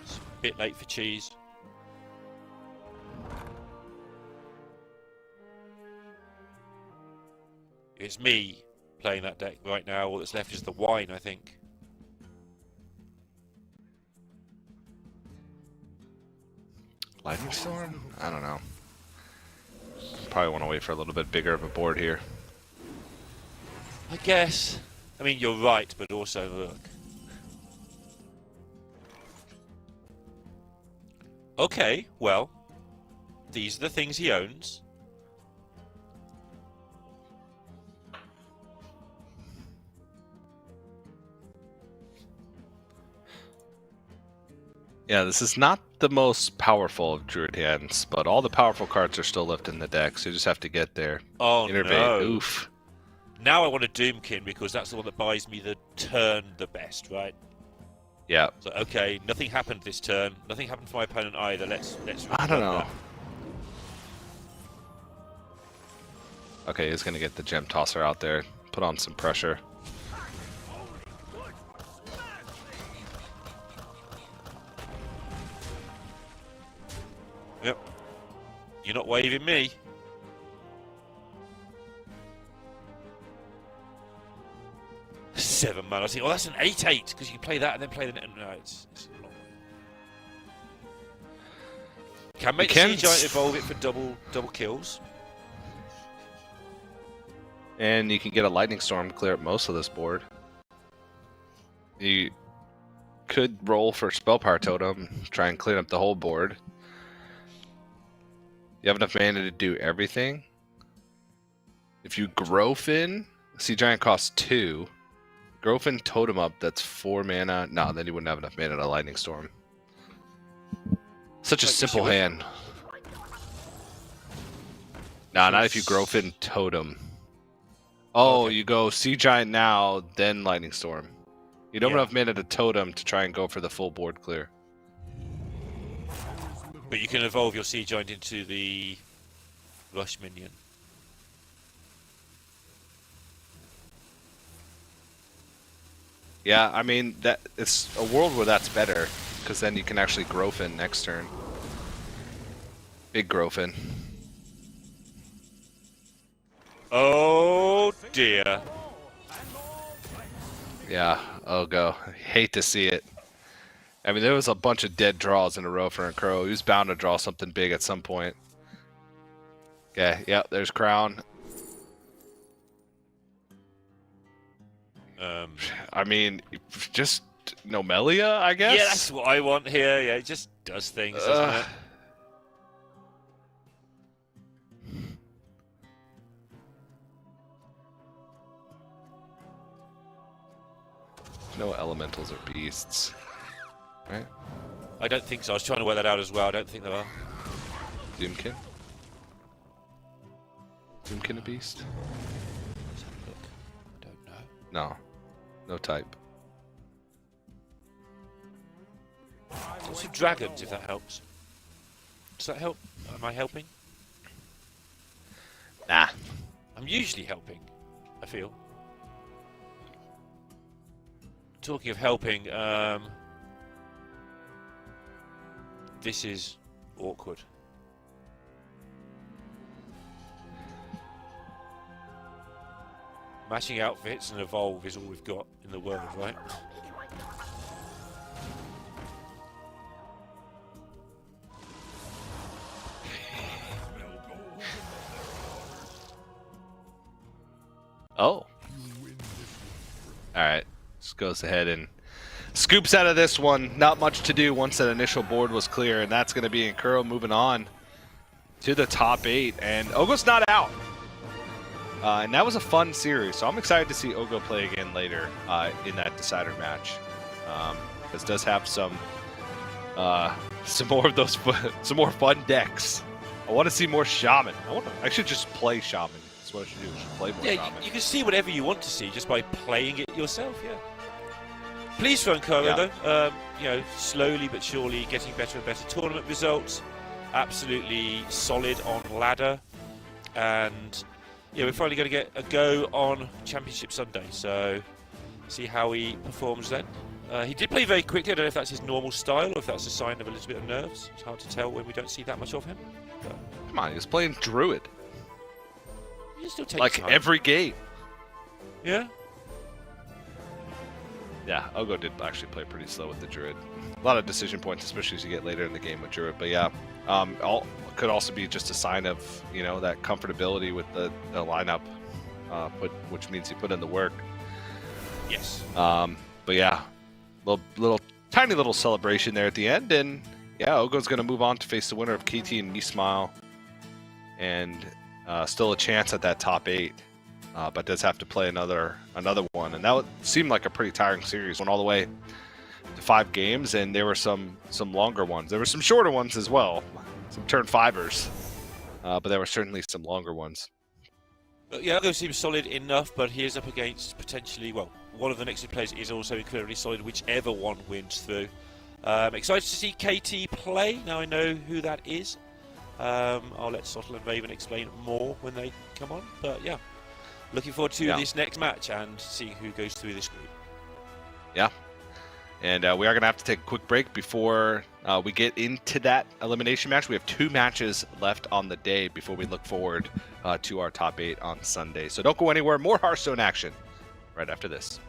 it's a bit late for cheese. It's me playing that deck right now. All that's left is the wine, I think. Lightning Storm? I don't know. Probably want to wait for a little bit bigger of a board here. I guess. I mean, you're right, but also look. Okay, well, these are the things he owns. Yeah, this is not the most powerful of Druid hands, but all the powerful cards are still left in the deck, so you just have to get there. Oh, Innervate. no. Oof. Now I want a Doomkin because that's the one that buys me the turn the best, right? Yeah. So, okay, nothing happened this turn. Nothing happened for my opponent either. Let's I don't know. that. Okay, he's going to get the Gem Tosser out there. Put on some pressure. Yep. You're not waving me. Seven mana. I think, oh, that's an 8/8 because you can play that and then play the. No, it's a long way. Can make the Sea Giant evolve it for double kills. And you can get a Lightning Storm to clear up most of this board. You could roll for Spell Power Totem, try and clean up the whole board. You have enough mana to do everything. If you Growfin, Sea Giant costs 2. Growfin Totem up, that's 4 mana. No, then you wouldn't have enough mana to Lightning Storm. Such a simple hand. Nah, not if you Growfin Totem. Oh, okay. You go Sea Giant now, then Lightning Storm. You don't Yeah. have mana to totem to try and go for the full board clear. But you can evolve your Sea Giant into the Rush minion. Yeah, I mean that it's a world where that's better because then you can actually Growfin next turn. Big Growfin. Oh dear. Yeah, Ogo. Hate to see it. I mean, there was a bunch of dead draws in a row for Crow. He was bound to draw something big at some point. Okay, yep, there's Crown. I mean, just Nomelia, I guess? Yeah, that's what I want here. Yeah, it just does things, doesn't it? No elementals or beasts. Right? I don't think so. I was trying to work that out as well. I don't think there are. Doomkin? Doomkin a beast? Let's have a look. I don't know. No. No type. Lots of dragons, if that helps. Does that help? Am I helping? Nah. I'm usually helping, I feel. Talking of helping, this is awkward. Matching outfits and evolve is all we've got in the world, right? Oh. Alright. Just goes ahead and scoops out of this one. Not much to do once that initial board was clear, and that's going to be Nkuro moving on to the top 8. And Ogo's not out. And that was a fun series, so I'm excited to see Ogo play again later in that decider match. This does have some more of those, some more fun decks. I want to see more Shaman. I should just play Shaman. That's what I should do. I should play more Yeah, Shaman. you can see whatever you want to see just by playing it yourself. Yeah. Pleased for Nkuro Yeah. though. You know, slowly but surely getting better and better tournament results. Absolutely solid on ladder, and yeah, we're finally going to get a go on Championship Sunday. So see how he performs then. He did play very quickly. I don't know if that's his normal style or if that's a sign of a little bit of nerves. It's hard to tell when we don't see that much of him. But Come on, he was playing Druid. you still take Like time. every game. Yeah. Yeah, Ogo did actually play pretty slow with the Druid. A lot of decision points, especially as you get later in the game with Druid. But yeah, could also be just a sign of, you know, that comfortability with the lineup, which means he put in the work. Yes. But yeah, tiny little celebration there at the end, and yeah, Ogo's going to move on to face the winner of KT and Smile, and still a chance at that top 8. But does have to play another one, and that would seem like a pretty tiring series. Went all the way to 5 games, and there were some longer ones. There were some shorter ones as well, some turn 5ers, but there were certainly some longer ones. Yeah, Ogo seems solid enough, but he is up against potentially, well, one of the next 2 players is also incredibly solid, whichever one wins through. Excited to see KT play. Now I know who that is. I'll let Sottle and Raven explain more when they come on, but yeah. Looking forward to this next match and seeing who goes through this group. Yeah. And we are going to have to take a quick break before we get into that elimination match. We have 2 matches left on the day before we look forward to our top 8 on Sunday. So don't go anywhere. More Hearthstone action right after this.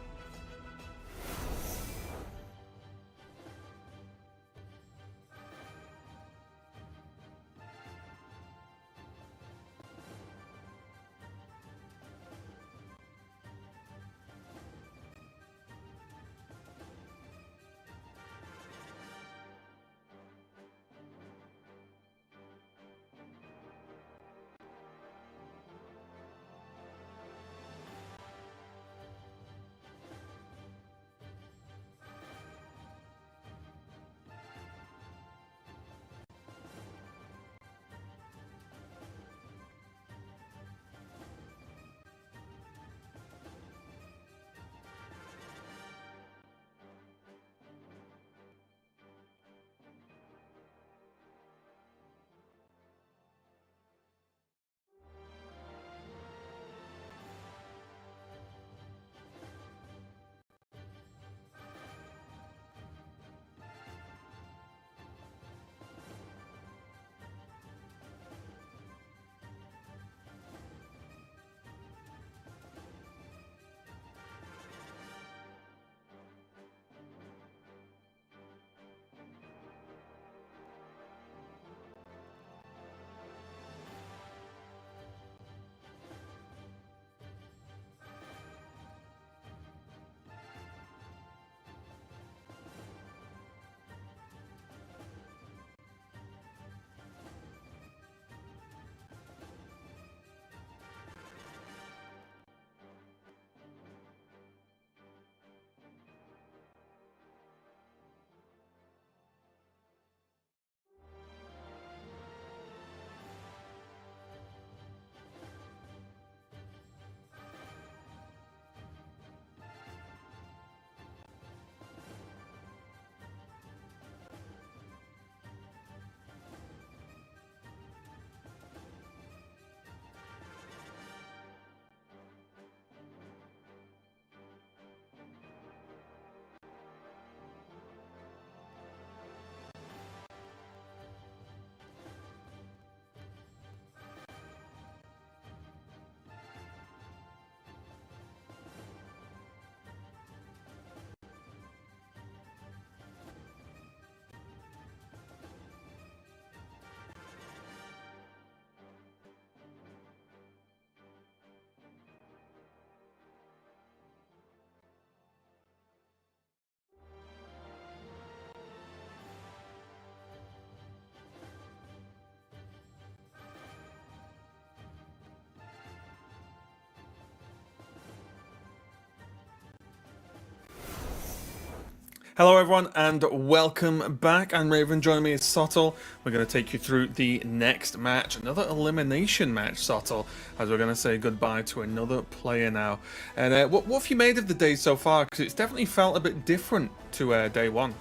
Hello everyone and welcome back. I'm Raven, joining me is Sottle. We're going to take you through the next match, another elimination match, Sottle, as we're going to say goodbye to another player now. And what have you made of the day so far? Because it's definitely felt a bit different to day one.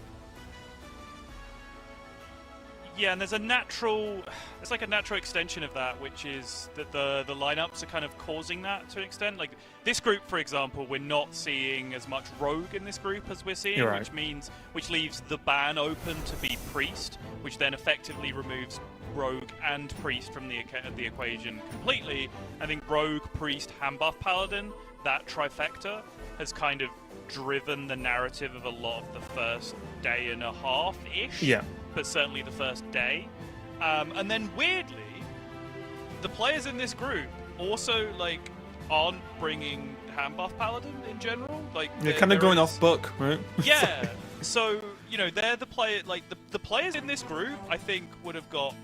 Yeah, and there's a natural extension of that, which is that the lineups are kind of causing that to an extent. Like this group, for example, we're not seeing as much rogue in this group as we're seeing, Right. which leaves the ban open to be priest, which then effectively removes rogue and priest from the equation completely. I think rogue, priest, hand buff paladin, that trifecta has kind of driven the narrative of a lot of the first day and a half ish. Yeah. But certainly the first day. And then weirdly, the players in this group also aren't bringing hand buff paladin in general. You're kind of going off book, right? Yeah. So they're the player. The players in this group, I think, would have got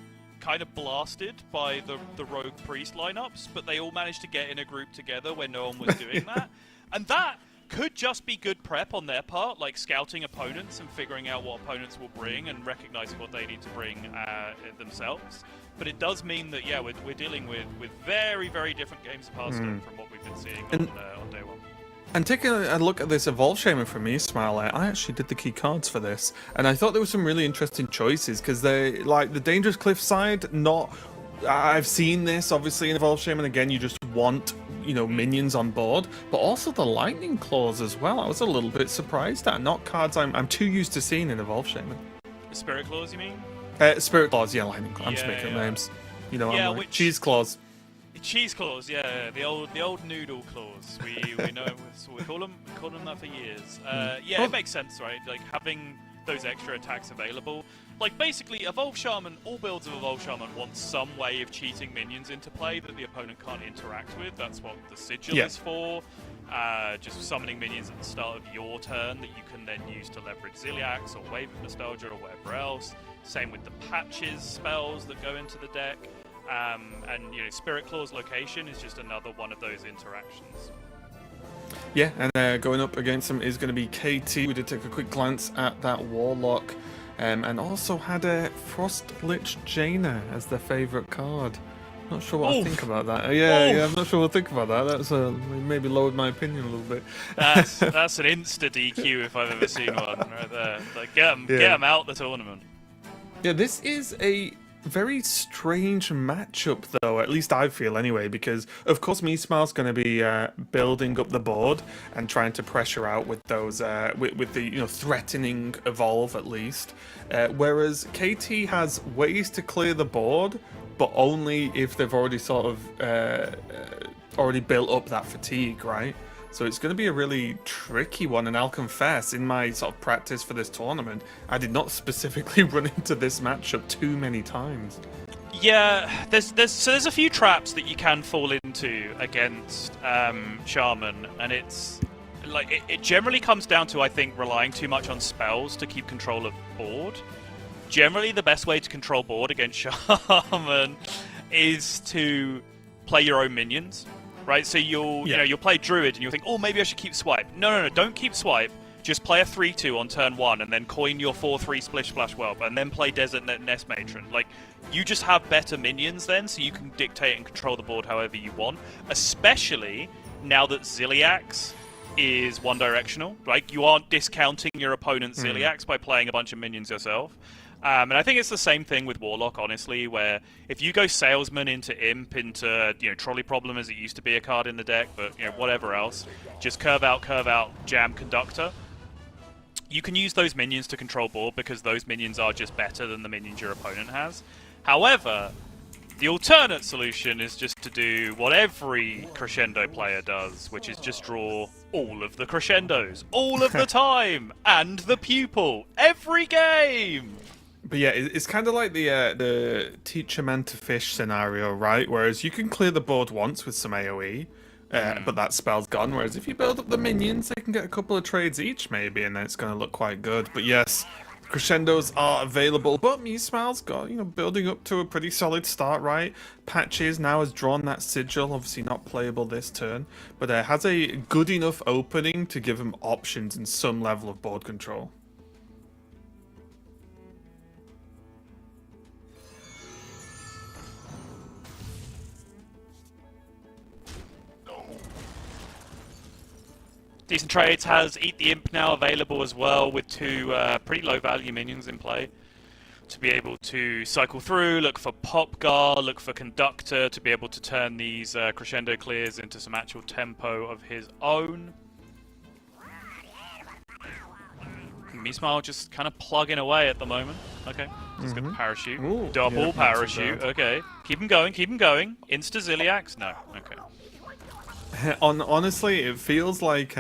kind of blasted by the rogue priest lineups, but they all managed to get in a group together where no one was doing that, and that could just be good prep on their part, like scouting opponents and figuring out what opponents will bring and recognizing what they need to bring themselves. But it does mean that, yeah, we're dealing with very, very different games of Hearthstone from what we've been seeing on day one. And taking a look at this Evolve Shaman from me, Smile, I actually did the key cards for this, and I thought there were some really interesting choices, because they, like, the Dangerous Cliff side, I've seen this, obviously, in Evolve Shaman. Again, you just want, minions on board, but also the Lightning Claws as well. I was a little bit surprised at. Not cards I'm too used to seeing in Evolve Shaman. Spirit Claws, you mean? Spirit Claws, yeah, Lightning Claws. I'm just making up names. I'm like, Cheese Claws. Cheese claws, yeah, the old noodle claws. We know we call them that for years. Yeah, it makes sense, right? Like having those extra attacks available. Like basically, Evolve Shaman, all builds of Evolve Shaman want some way of cheating minions into play that the opponent can't interact with. That's what the Sigil is for. Just summoning minions at the start of your turn that you can then use to leverage Ziliax or Wave of Nostalgia or whatever else. Same with the Patches spells that go into the deck. And Spirit Claw's location is just another one of those interactions. Yeah, and going up against him is going to be KT. We did take a quick glance at that Warlock, and also had a Frostlich Jaina as their favourite card. Not sure what I think about that. Yeah, I'm not sure what I think about that. That's maybe lowered my opinion a little bit. That's an insta DQ if I've ever seen one right there. Like get them out the tournament. Yeah, this is a very strange matchup, though, at least I feel anyway, because of course Meesmile's going to be building up the board and trying to pressure out with those with the threatening evolve at least, whereas KT has ways to clear the board, but only if they've already sort of already built up that fatigue, right? So it's going to be a really tricky one, and I'll confess, in my sort of practice for this tournament, I did not specifically run into this matchup too many times. Yeah, there's a few traps that you can fall into against Shaman, and it's like it generally comes down to, I think, relying too much on spells to keep control of board. Generally, the best way to control board against Shaman is to play your own minions. Right, so you'll play Druid and you'll think, oh, maybe I should keep Swipe. No, don't keep Swipe. Just play a 3/2 on turn 1 and then coin your 4/3 Splish Splash Whelp and then play Desert Nest Matron. Like, you just have better minions then, so you can dictate and control the board however you want. Especially now that Ziliax is one-directional. Like, you aren't discounting your opponent's Ziliax by playing a bunch of minions yourself. And I think it's the same thing with Warlock, honestly, where if you go Salesman into Imp, into Trolley Problem as it used to be a card in the deck, but whatever else, just curve out, jam Conductor, you can use those minions to control board because those minions are just better than the minions your opponent has. However, the alternate solution is just to do what every Crescendo player does, which is just draw all of the Crescendos, all of the time, and the Pupil, every game! But yeah, it's kind of like the teach a man to fish scenario, right? Whereas you can clear the board once with some AoE, but that spell's gone. Whereas if you build up the minions, they can get a couple of trades each, maybe, and then it's going to look quite good. But yes, Crescendos are available, but Meesmile's got, building up to a pretty solid start, right? Patches now has drawn that Sigil, obviously not playable this turn, but has a good enough opening to give him options and some level of board control. Decent trades. Has Eat the Imp now available as well, with 2 pretty low value minions in play. To be able to cycle through, look for Pop Guard, look for Conductor, to be able to turn these Crescendo clears into some actual tempo of his own. Meesmile just kind of plugging away at the moment. Okay, he's got the parachute. Ooh, Double yeah, parachute. Okay, keep him going, keep him going. Insta Ziliax? No. Okay. Honestly, it feels like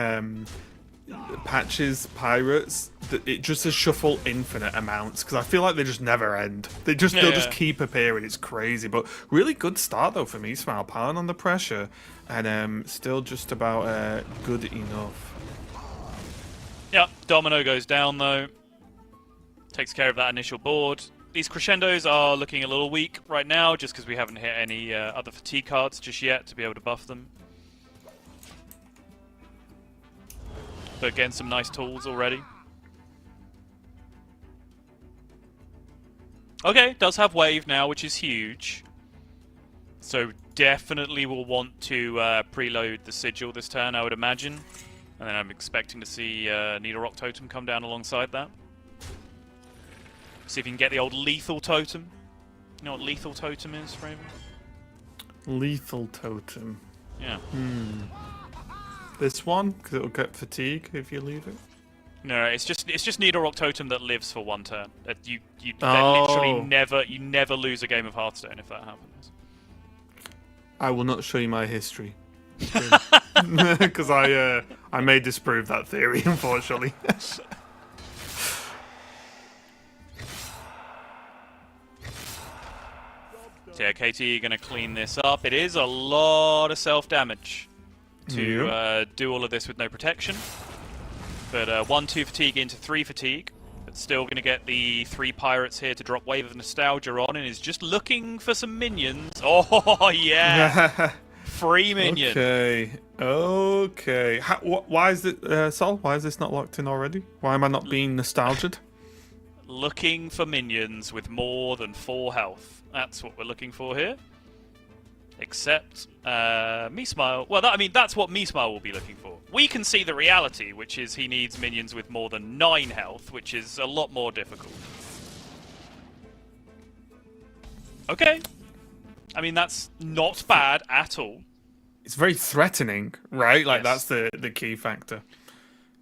Patch's Pirates, it just says shuffle infinite amounts, because I feel like they just never end. They'll just keep appearing. It's crazy, but really good start though for Meesmile, piling on the pressure, and still just about good enough. Yep, Domino goes down though. Takes care of that initial board. These Crescendos are looking a little weak right now, just because we haven't hit any other fatigue cards just yet to be able to buff them. But again, some nice tools already. Okay, does have wave now, which is huge. So definitely will want to preload the Sigil this turn, I would imagine. And then I'm expecting to see Needle Rock Totem come down alongside that. See if you can get the old Lethal Totem. You know what Lethal Totem is, Raven? Lethal Totem. Yeah. This one, because it'll get fatigue if you leave it. No, it's just Needle Rock Totem that lives for 1 turn. You literally never lose a game of Hearthstone if that happens. I will not show you my history. Because I may disprove that theory, unfortunately. So yeah, KT going to clean this up. It is a lot of self-damage to do all of this with no protection. But 1-2 fatigue into 3 fatigue. But still going to get the 3 pirates here to drop Wave of Nostalgia on, and is just looking for some minions. Oh, yeah! Free minion. Okay. Why is it, Sol? Why is this not locked in already? Why am I not being nostalgic? Looking for minions with more than 4 health. That's what we're looking for here. Except, Meesmile... Well, that's what Meesmile will be looking for. We can see the reality, which is he needs minions with more than 9 health, which is a lot more difficult. Okay. I mean, that's not bad at all. It's very threatening, right? Like, Yes. that's the key factor.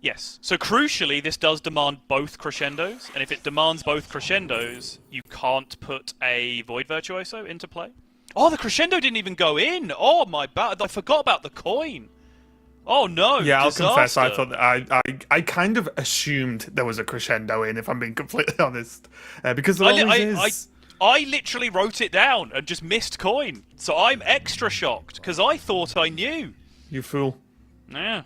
Yes. So crucially, this does demand both crescendos, and if it demands both crescendos, you can't put a Void Virtuoso into play. Oh, the crescendo didn't even go in! Oh, my bad. I forgot about the coin. Oh, no. Yeah, I'll disaster. confess, I thought that I kind of assumed there was a crescendo in, if I'm being completely honest. Because there always is... I literally wrote it down and just missed coin. So I'm extra shocked, because I thought I knew. You fool. Yeah.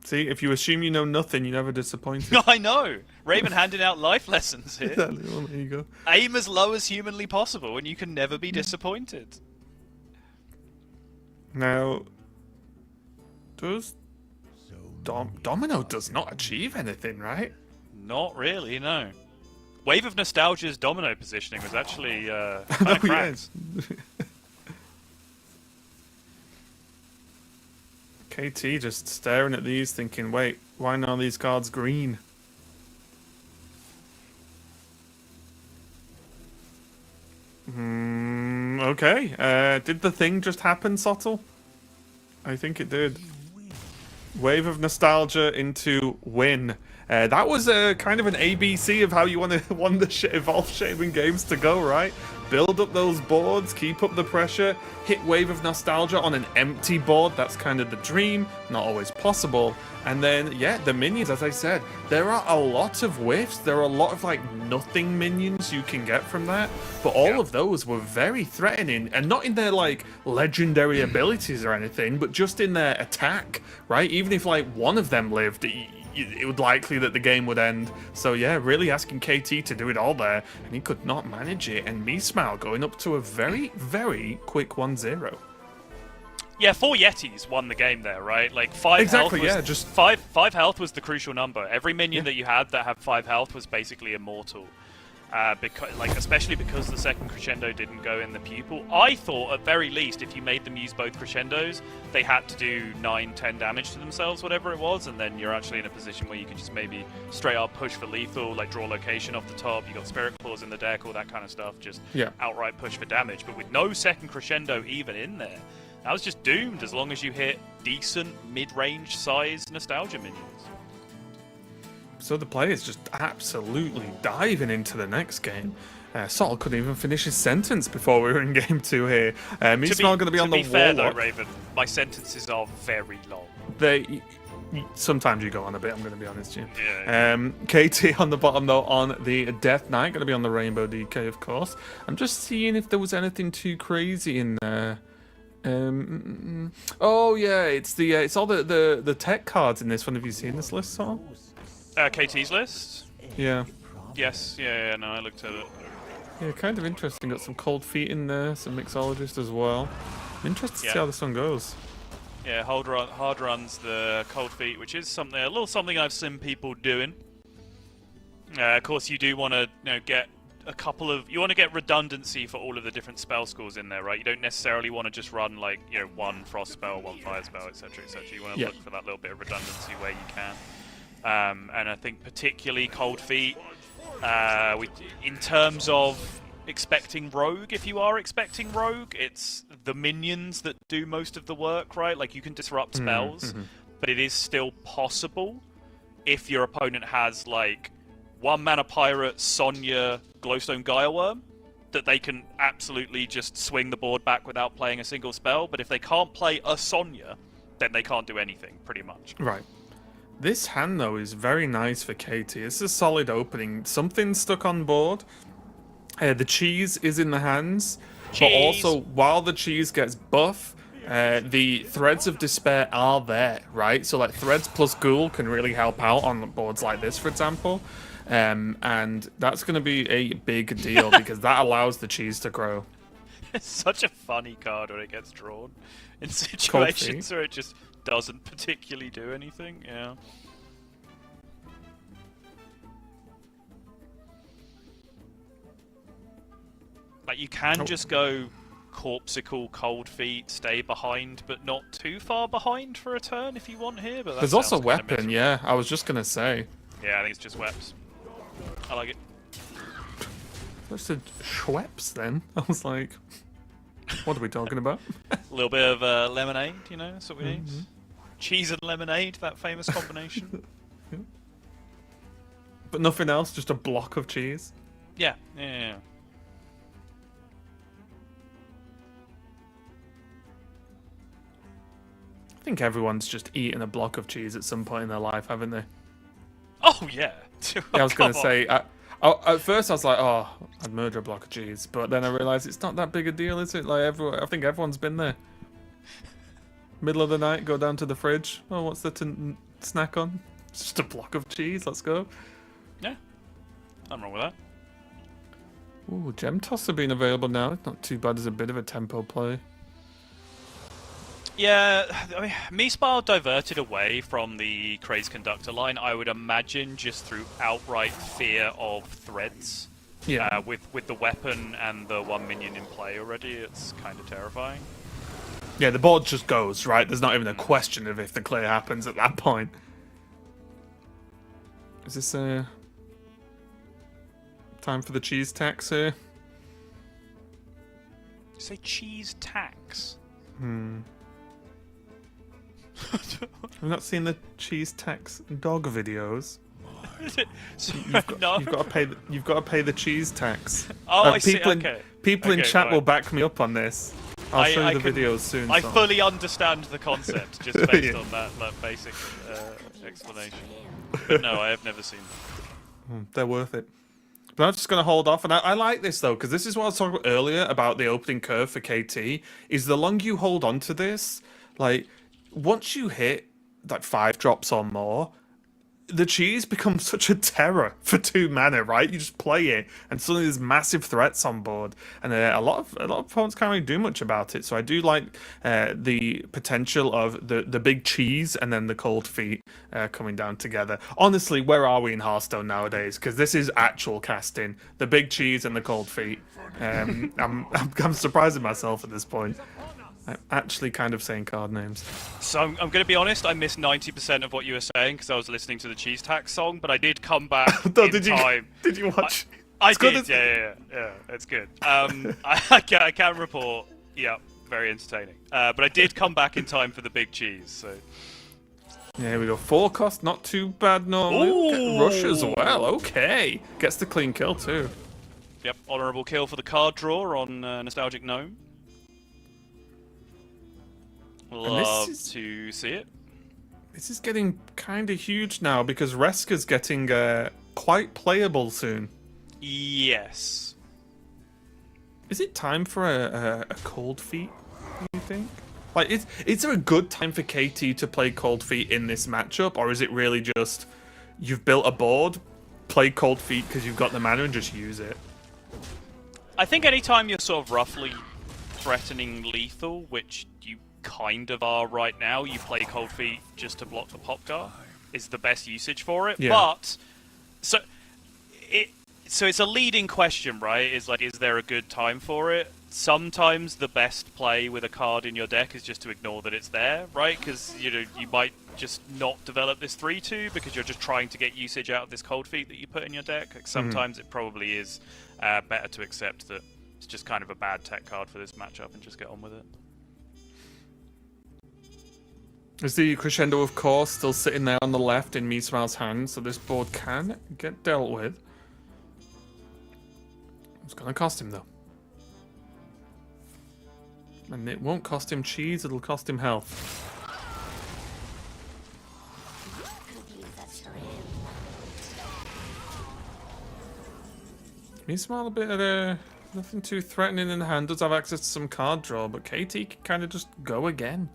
See, if you assume you know nothing, you're never disappointed. I know. Raven handing out life lessons here. There you go. Aim as low as humanly possible, and you can never be disappointed. Now, does Domino does not achieve anything, right? Not really, no. Wave of Nostalgia's domino positioning was actually kind of cracked. KT just staring at these, thinking, wait, why are these cards green? Okay. Did the thing just happen, Sottle? I think it did. Wave of Nostalgia into win. That was kind of an ABC of how you want the Evolve Shaman games to go, right? Build up those boards, keep up the pressure, hit Wave of Nostalgia on an empty board. That's kind of the dream, not always possible. And then, yeah, the minions, as I said, there are a lot of whiffs. There are a lot of, like, nothing minions you can get from that. But all of those were very threatening. And not in their, like, legendary abilities or anything, but just in their attack, right? Even if, like, one of them lived, it would likely that the game would end. So yeah, really asking KT to do it all there, and he could not manage it. And Meesmile going up to a very, very quick 1-0. Yeah, 4 Yetis won the game there, right? Like 5 exactly, health was, yeah, just 5 health was the crucial number. Every minion that you had that had 5 health was basically immortal. Especially because the second crescendo didn't go in the pupil. I thought, at very least, if you made them use both crescendos, they had to do 9-10 damage to themselves, whatever it was, and then you're actually in a position where you can just maybe straight up push for lethal, like draw location off the top, you got Spirit Claws in the deck, all that kind of stuff, just outright push for damage. But with no second crescendo even in there, that was just doomed as long as you hit decent mid-range size Nostalgia minions. So the players just absolutely diving into the next game. Sol couldn't even finish his sentence before we were in game 2 here. He's not going to be on the wall. To be fair though, Raven, my sentences are very long. Sometimes you go on a bit, I'm going to be honest with you. Yeah. KT on the bottom though on the Death Knight, going to be on the Rainbow DK of course. I'm just seeing if there was anything too crazy in there. Oh yeah, it's all the tech cards in this one. Have you seen this list, Sol? KT's list? Yeah. Yes, yeah, no, I looked at it. Yeah, kind of interesting. Got some Cold Feet in there, some Mixologist as well. I'm interested to see how this one goes. Yeah, hard runs the Cold Feet, which is a little something I've seen people doing. Of course, you do want to get you want to get redundancy for all of the different spell schools in there, right? You don't necessarily want to just run one Frost spell, one Fire spell, etc., etc. You want to look for that little bit of redundancy where you can. And I think particularly Cold Feet, in terms of expecting Rogue, if you are expecting Rogue, it's the minions that do most of the work, right? Like, you can disrupt spells, but it is still possible if your opponent has, 1-mana Pirate, Sonya, Glowstone Gaia Worm, that they can absolutely just swing the board back without playing a single spell. But if they can't play a Sonya, then they can't do anything, pretty much. Right. This hand, though, is very nice for KT. It's a solid opening. Something stuck on board. The cheese is in the hands. But also, while the cheese gets buff, the Threads of Despair are there, right? So, Threads plus Ghoul can really help out on boards like this, for example. And that's going to be a big deal because that allows the cheese to grow. It's such a funny card when it gets drawn in situations where it just doesn't particularly do anything. Yeah. You can just go Corpsicle, Cold Feet, stay behind, but not too far behind for a turn if you want here. But there's also Weapon, yeah. I was just going to say. Yeah, I think it's just Weps. I like it. I said Schweppes then. I was like, what are we talking about? A little bit of lemonade, that's what we need. Cheese and lemonade, that famous combination. But nothing else, just a block of cheese? Yeah. I think everyone's just eaten a block of cheese at some point in their life, haven't they? Oh, yeah. I was going to say, at first I was like, oh, I'd murder a block of cheese. But then I realised it's not that big a deal, is it? I think everyone's been there. Middle of the night, go down to the fridge. Oh, what's the snack on? It's just a block of cheese, let's go. Yeah, nothing wrong with that. Ooh, Gem Toss have been available now. It's not too bad as a bit of a tempo play. Yeah, I mean, Meespar diverted away from the Craze Conductor line, I would imagine, just through outright fear of threads. Yeah. With the weapon and the 1 minion in play already, it's kind of terrifying. Yeah, the board just goes, right? There's not even a question of if the clear happens at that point. Is this time for the cheese tax here? You say cheese tax? I've not seen the cheese tax dog videos. So, you've got to pay the cheese tax. Oh, I see. Okay. People in chat will back me up on this. I'll show you the videos soon. I fully understand the concept just based on that basic explanation. But no, I have never seen them. They're worth it. But I'm just going to hold off. And I like this, though, because this is what I was talking about earlier about the opening curve for KT, is the longer you hold on to this, once you hit 5 drops or more, the cheese becomes such a terror for 2 mana, right? You just play it, and suddenly there's massive threats on board, and a lot of opponents can't really do much about it. So I do like the potential of the big cheese and then the cold feet coming down together. Honestly, where are we in Hearthstone nowadays? Because this is actual casting. The big cheese and the cold feet. I'm surprising myself at this point. I'm actually kind of saying card names. So I'm going to be honest, I missed 90% of what you were saying because I was listening to the Cheese Tax song, but I did come back in time. Did you watch? I did, yeah, it's good. I can report, yeah, very entertaining. But I did come back in time for the big cheese, so... Yeah, here we go. 4 cost, not too bad normally. Rush as well, okay. Gets the clean kill too. Yep, honourable kill for the card draw on Nostalgic Gnome. Love to see it. This is getting kind of huge now because Reska's getting quite playable soon. Yes. Is it time for a cold feet, do you think? Like, is there a good time for KT to play cold feet in this matchup, or is it really just you've built a board, play cold feet because you've got the mana and just use it? I think anytime you're sort of roughly threatening lethal, which you kind of are right now, you play cold feet just to block the pop guard, is the best usage for it. Yeah. But so it's a leading question, right? Is there a good time for it? Sometimes the best play with a card in your deck is just to ignore that it's there, right? Because you might just not develop this 3/2 because you're just trying to get usage out of this cold feet that you put in your deck. Like, sometimes it probably is better to accept that it's just kind of a bad tech card for this matchup and just get on with it. Is the Crescendo, of course, still sitting there on the left in Mismal's hand, so this board can get dealt with. It's going to cost him, though. And it won't cost him cheese, it'll cost him health. Mismal a bit of nothing too threatening in the hand, does have access to some card draw, but KT can kind of just go again.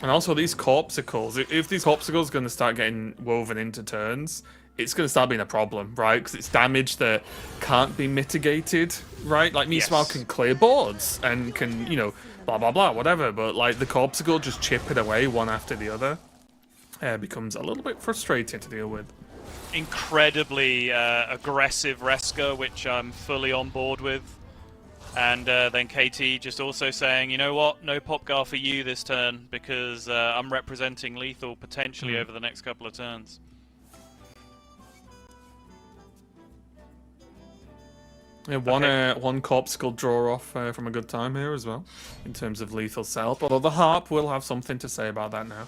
And also these corpsicles, if these corpsicles are going to start getting woven into turns, it's going to start being a problem, right? Because it's damage that can't be mitigated, right? Like, Mismal can clear boards and can, blah, blah, blah, whatever. But, like, the corpsicle just chipping away one after the other becomes a little bit frustrating to deal with. Incredibly aggressive Reska, which I'm fully on board with. And then KT just also saying, you know what, no Popgar for you this turn because I'm representing lethal potentially over the next couple of turns. Yeah, one corpsicle draw off from a good time here as well, in terms of lethal self. Although the Harp will have something to say about that now.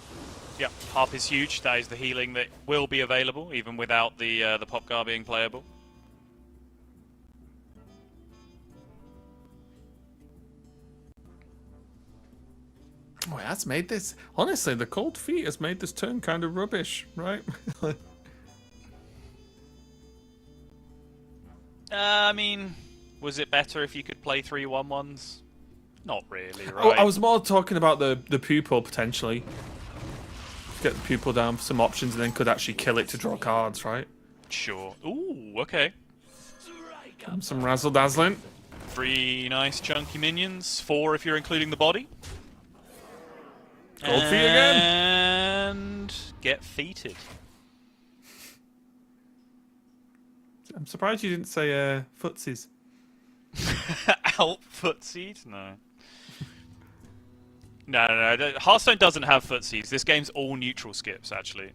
Yeah, Harp is huge. That is the healing that will be available, even without the Popgar being playable. Oh, that's made this... Honestly, the cold feet has made this turn kind of rubbish, right? I mean, was it better if you could play 3/1/1s? Not really, right? Oh, I was more talking about the pupil, potentially. Get the pupil down for some options and then could actually kill it to draw cards, right? Sure. Ooh, okay. Some razzle-dazzling. 3 nice chunky minions. 4 if you're including the body. Cold feet again. And get feated. I'm surprised you didn't say footsies. Out footsies? No. No. Hearthstone doesn't have footsies. This game's all neutral skips, actually.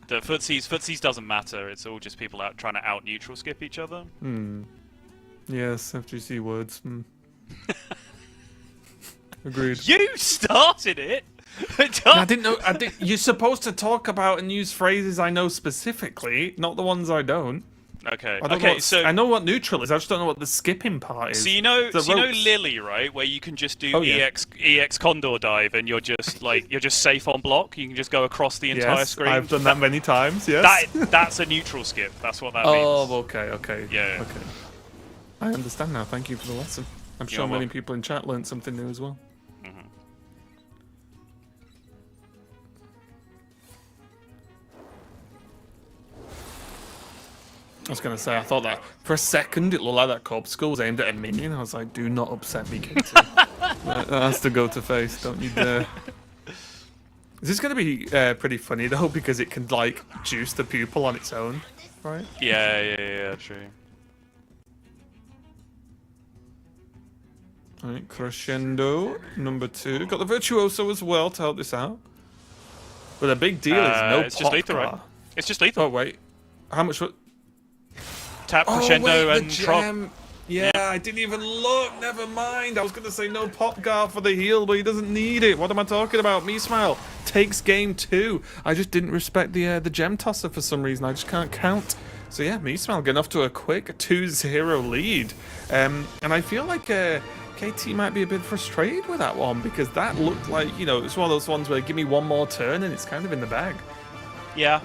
The footsies doesn't matter. It's all just people out trying to out neutral skip each other. Yes, FGC words. Agreed. You started it. I didn't know. You're supposed to talk about and use phrases I know specifically, not the ones I don't. Okay. So I know what neutral is. I just don't know what the skipping part is. So you know Lily, right? Where you can just do EX Condor dive, and you're just safe on block. You can just go across the entire screen. I've done that many times. Yes. That's a neutral skip. That's what that means. Oh, okay. Yeah. Okay. I understand now. Thank you for the lesson. I'm sure many people in chat learned something new as well. I was going to say, I thought that for a second it looked like that corpse skull was aimed at a minion. I was like, do not upset me, Katie. That has to go to face, don't you dare. This is going to be pretty funny though, because it can like juice the pupil on its own, right? Yeah, true. Alright, Crescendo, number 2. Got the Virtuoso as well to help this out. But the big deal is no It's just lethal, Popcar. right? It's just lethal. Oh, wait. How much... Tap, Crescendo, wait, and the Trop. gem. Yeah, I didn't even look. Never mind. I was going to say no Popgar for the heal, but he doesn't need it. What am I talking about? Mismile takes game 2. I just didn't respect the gem tosser for some reason. I just can't count. So yeah, Mismile getting off to a quick 2-0 lead. And I feel like KT might be a bit frustrated with that one, because that looked like, you know, it's one of those ones where give me one more turn and it's kind of in the bag. Yeah,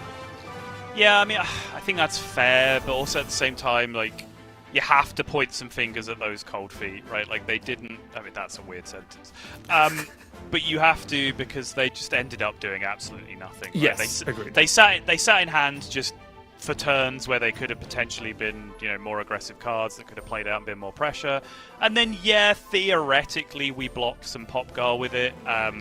I mean, I think that's fair, but also at the same time, like, you have to point some fingers at those cold feet, right? Like, they didn't... I mean, that's a weird sentence. But you have to, because they just ended up doing absolutely nothing. Right? Yes, agreed. They sat in hand just for turns where they could have potentially been, you know, more aggressive cards that could have played out and been more pressure. And then, yeah, theoretically, we blocked some Popgar with it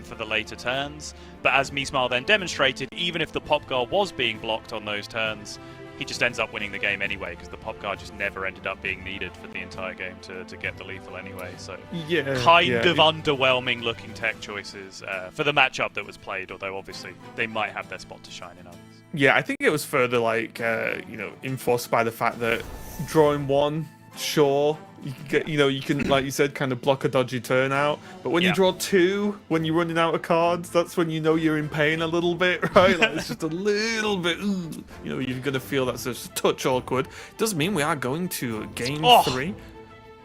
for the later turns. But as Mismile then demonstrated, even if the Popgar was being blocked on those turns, he just ends up winning the game anyway, because the Popgar just never ended up being needed for the entire game to get the lethal anyway. So Yeah, kind of underwhelming looking tech choices for the matchup that was played, although obviously they might have their spot to shine in others. Yeah, I think it was further like you know, enforced by the fact that drawing one, sure, you can get, you know, you can, like you said, kind of block a dodgy turnout. But when you draw 2, when you're running out of cards, that's when you know you're in pain a little bit, right? Like it's just a little bit, you know, you're gonna feel that's a touch awkward. Does mean we are going to game 3.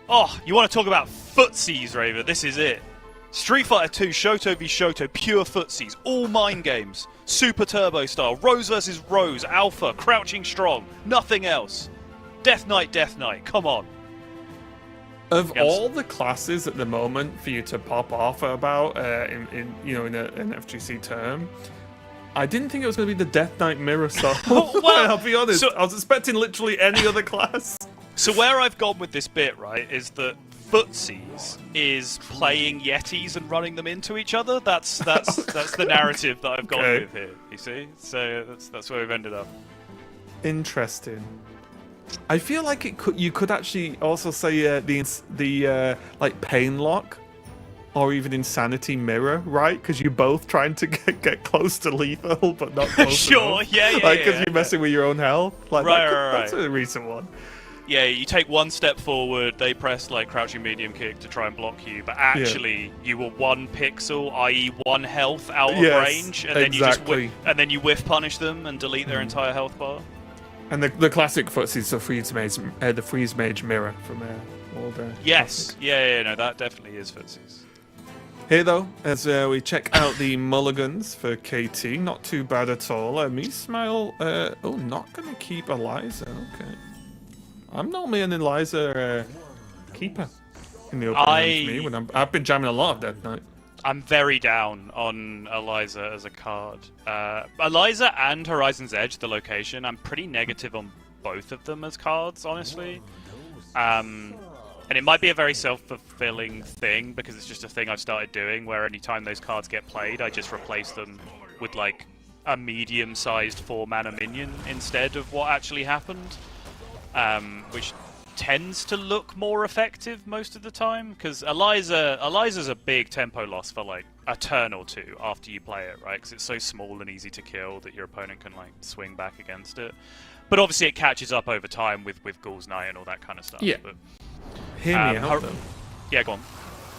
Oh, you want to talk about footsies, Raver? This is it. Street Fighter 2, Shoto v Shoto, pure footsies, all mind games, Super Turbo style, Rose versus Rose, Alpha, Crouching Strong, nothing else. Death Knight, come on. Of all the classes at the moment for you to pop off about in you know, in an FGC term, I didn't think it was going to be the Death Knight Mirror Soul. Well, I'll be honest. so- I was expecting literally any other class. So where I've gone with this bit, right, is that footsies is playing Yetis and running them into each other. That's the narrative that I've gone with here. You see, so that's where we've ended up. Interesting. I feel like you could actually also say the like Pain Lock, or even Insanity Mirror, right? Because you're both trying to get close to lethal, but not close Sure, enough. yeah, Like, because you're messing with your own health. Like, Right. That's a recent one. Yeah, you take one step forward, they press like crouching medium kick to try and block you, but actually you were 1 pixel, i.e. 1 health out of range, and then you whiff punish them and delete their entire health bar. And the classic footsies, the Freeze Mage Mirror from old. Yes, yeah, no, that definitely is footsies. Here though, as we check out the mulligans for KT, not too bad at all. Mismile, not gonna keep Eliza. Okay. I'm normally an Eliza keeper in the open game for me when I've been jamming a lot of Death Knight. I'm very down on Eliza as a card. Eliza and Horizon's Edge, the location, I'm pretty negative on both of them as cards, honestly. And it might be a very self-fulfilling thing, because it's just a thing I've started doing, where anytime those cards get played, I just replace them with, like, a medium-sized 4-mana minion instead of what actually happened. Which tends to look more effective most of the time, because Eliza's a big tempo loss for like a turn or two after you play it, right? Because it's so small and easy to kill that your opponent can like swing back against it. But obviously it catches up over time with Ghoul's Knight and all that kind of stuff. Yeah. But, Hear me out though. Yeah, go on.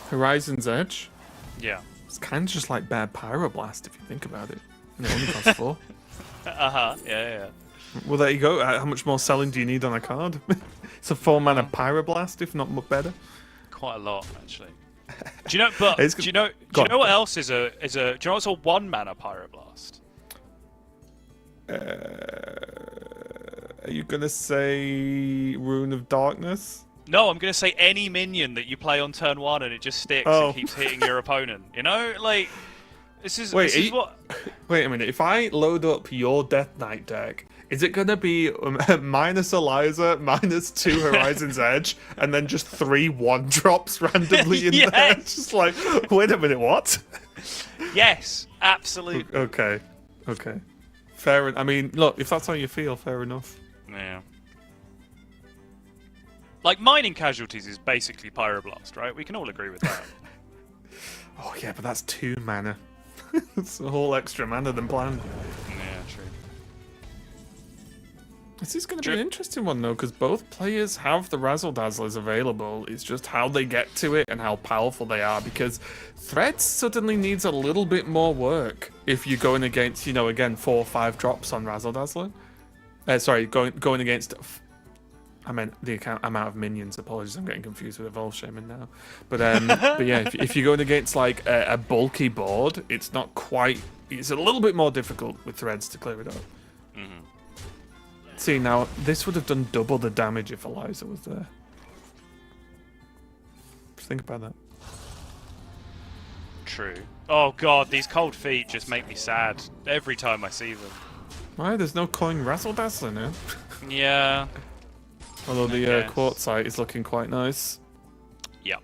Horizon's Edge. Yeah. It's kind of just like bad Pyroblast if you think about it. And it only costs 4. Yeah. Well, there you go. How much more selling do you need on a card? It's a 4-mana Pyroblast, if not much better. Quite a lot, actually. Do you know? But do you know what else is a? Do you know what's a 1-mana Pyroblast? Are you gonna say Rune of Darkness? No, I'm gonna say any minion that you play on turn 1 and it just sticks and keeps hitting your opponent. You know, like this is what. Wait a minute. If I load up your Death Knight deck, Is it going to be minus Eliza, minus 2 Horizon's Edge, and then just 3 1-drops randomly in there? Yes. Just like, wait a minute, what? Yes, absolutely. Okay. Fair. I mean, look, if that's how you feel, fair enough. Yeah. Like, mining casualties is basically Pyroblast, right? We can all agree with that. Oh yeah, but that's 2 mana. It's a whole extra mana than planned. Yeah, true. This is going to be an interesting one, though, because both players have the Razzle Dazzlers available. It's just how they get to it and how powerful they are, because Threads suddenly needs a little bit more work if you're going against, you know, again, 4 or 5 drops on Razzle Dazzler. Sorry, going against... I meant the amount of minions. Apologies, I'm getting confused with Evolve Shaman now. But yeah, if you're going against like a bulky board, it's not quite. It's a little bit more difficult with Threads to clear it up. See, now this would have done double the damage if Eliza was there. Just think about that. True. Oh god, these cold feet just make me sad every time I see them. Why? There's no coin Razzle Dazzler now. Yeah. Although the quartzite is looking quite nice. Yeah.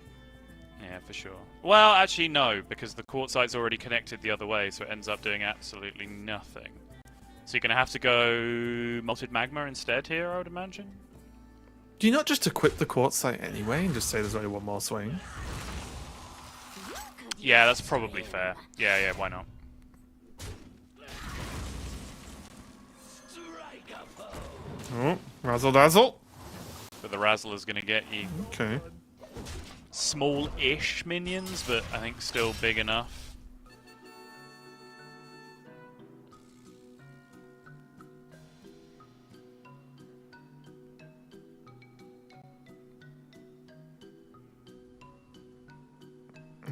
Yeah, for sure. Well, actually, no, because the quartzite's already connected the other way, so it ends up doing absolutely nothing. So you're going to have to go Melted Magma instead here, I would imagine? Do you not just equip the quartzite anyway and just say there's only one more swing? Yeah, that's probably fair. Yeah, why not? Oh, Razzle Dazzle. But the Razzle is going to get you Okay. small-ish minions, but I think still big enough.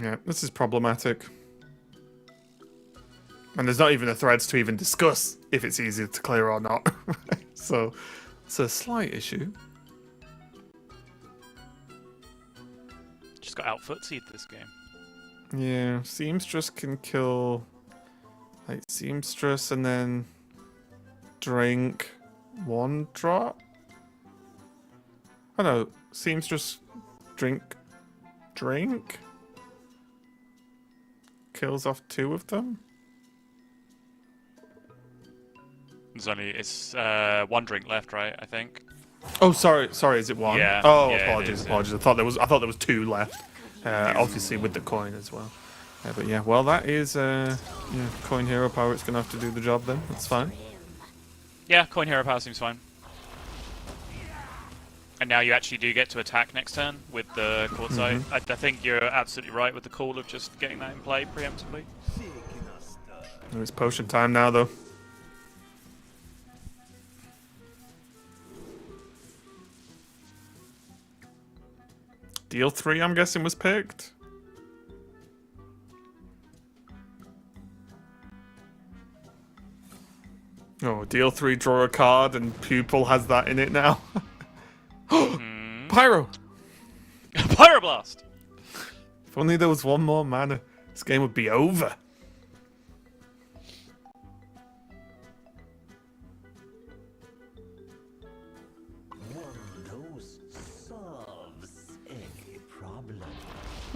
Yeah, this is problematic. And there's not even a threads to even discuss if it's easier to clear or not. So it's a slight issue. Just got out footsied this game. Yeah, Seamstress can kill like Seamstress and then drink 1 drop. Oh no, Seamstress drink kills off 2 of them. It's 1 drink left, right? I think. Oh, sorry, is it 1? Yeah. Oh, Yeah, it apologies, is, apologies. I thought there was 2 left. Obviously with the coin as well. But yeah, well that is coin hero power. It's gonna have to do the job then. That's fine. Yeah, Coin Hero Power seems fine. And now you actually do get to attack next turn with the quartzite. I think you're absolutely right with the call of just getting that in play preemptively. It's potion time now though. Deal 3, I'm guessing, was picked. Oh, deal 3, draw a card, and Pupil has that in it now. Pyro! Pyroblast! If only there was 1 more mana, this game would be over.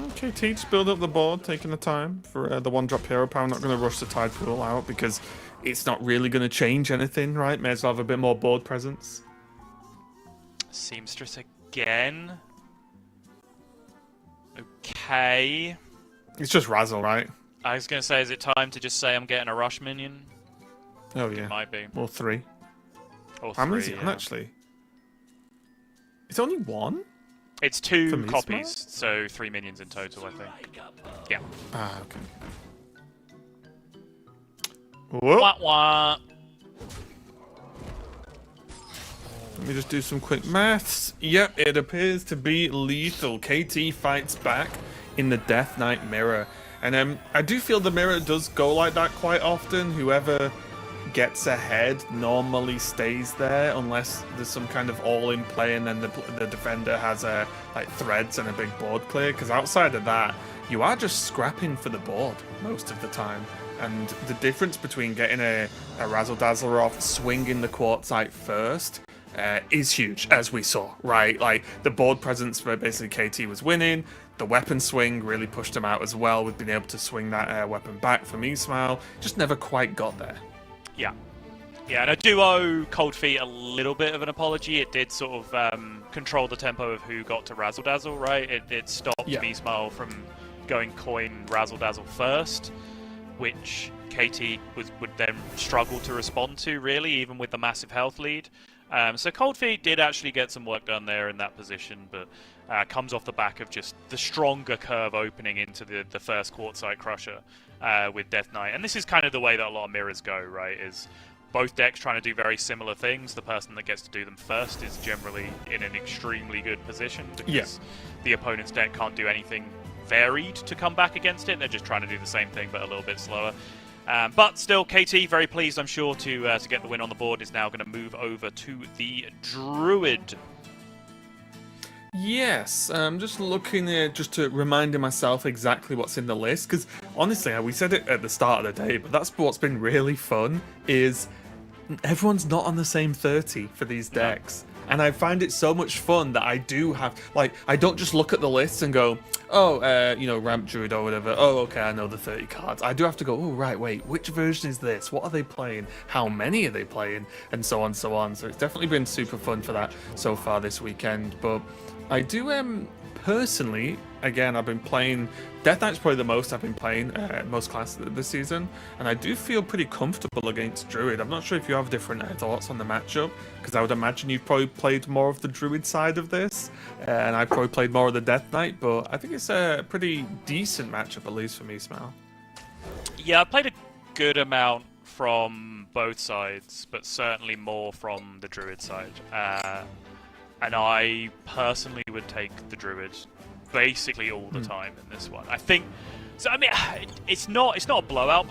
Okay, Teach, build up the board, taking the time for the 1-drop hero power. Not going to rush the Tide Pool out because it's not really going to change anything, right? May as well have a bit more board presence. Seamstress again. Okay. It's just Razzle, right? I was going to say, is it time to just say I'm getting a rush minion? Oh, yeah. It might be. Or 3. Or How many is 3, it on, yeah. actually? It's only 1? It's For 2 me, copies, Smart? so 3 minions in total, I think. Yeah. Ah, okay. Whoa. Wah wah. Let me just do some quick maths. Yep, it appears to be lethal. KT fights back in the Death Knight mirror. And I do feel the mirror does go like that quite often. Whoever gets ahead normally stays there unless there's some kind of all-in play and then the defender has like threads and a big board clear. Because outside of that, you are just scrapping for the board most of the time. And the difference between getting a Razzle Dazzler off, swinging the Quartzite first, is huge, as we saw, right? Like, the board presence for basically KT was winning. The weapon swing really pushed him out as well. We've been able to swing that weapon back for Meesmile. Just never quite got there. Yeah. Yeah, and I do owe Cold Feet a little bit of an apology. It did sort of control the tempo of who got to Razzle Dazzle, right? It stopped Meesmile from going coin Razzle Dazzle first, which KT would then struggle to respond to, really, even with the massive health lead. So Cold Feet did actually get some work done there in that position, but comes off the back of just the stronger curve opening into the first Quartzite Crusher with Death Knight. And this is kind of the way that a lot of mirrors go, right? Is both decks trying to do very similar things. The person that gets to do them first is generally in an extremely good position because the opponent's deck can't do anything varied to come back against it. They're just trying to do the same thing but a little bit slower. But still, KT, very pleased, I'm sure, to get the win on the board, is now going to move over to the Druid. Yes, I'm just looking at just to reminding myself exactly what's in the list, because honestly, we said it at the start of the day, but that's what's been really fun, is everyone's not on the same 30 for these decks. And I find it so much fun that I do have, like, I don't just look at the list and go, oh, Ramp Druid or whatever. Oh, okay, I know the 30 cards. I do have to go, oh, right, wait, which version is this? What are they playing? How many are they playing? And so on, so on. So it's definitely been super fun for that so far this weekend. But I do, personally, again, I've been playing, Death Knight's probably the most I've been playing, most classes this season, and I do feel pretty comfortable against Druid. I'm not sure if you have different thoughts on the matchup, because I would imagine you've probably played more of the Druid side of this, and I've probably played more of the Death Knight, but I think it's a pretty decent matchup, at least for me, Smile. Yeah, I played a good amount from both sides, but certainly more from the Druid side. And I personally would take the Druid basically all the time in this one. I think, so I mean, it's not a blowout,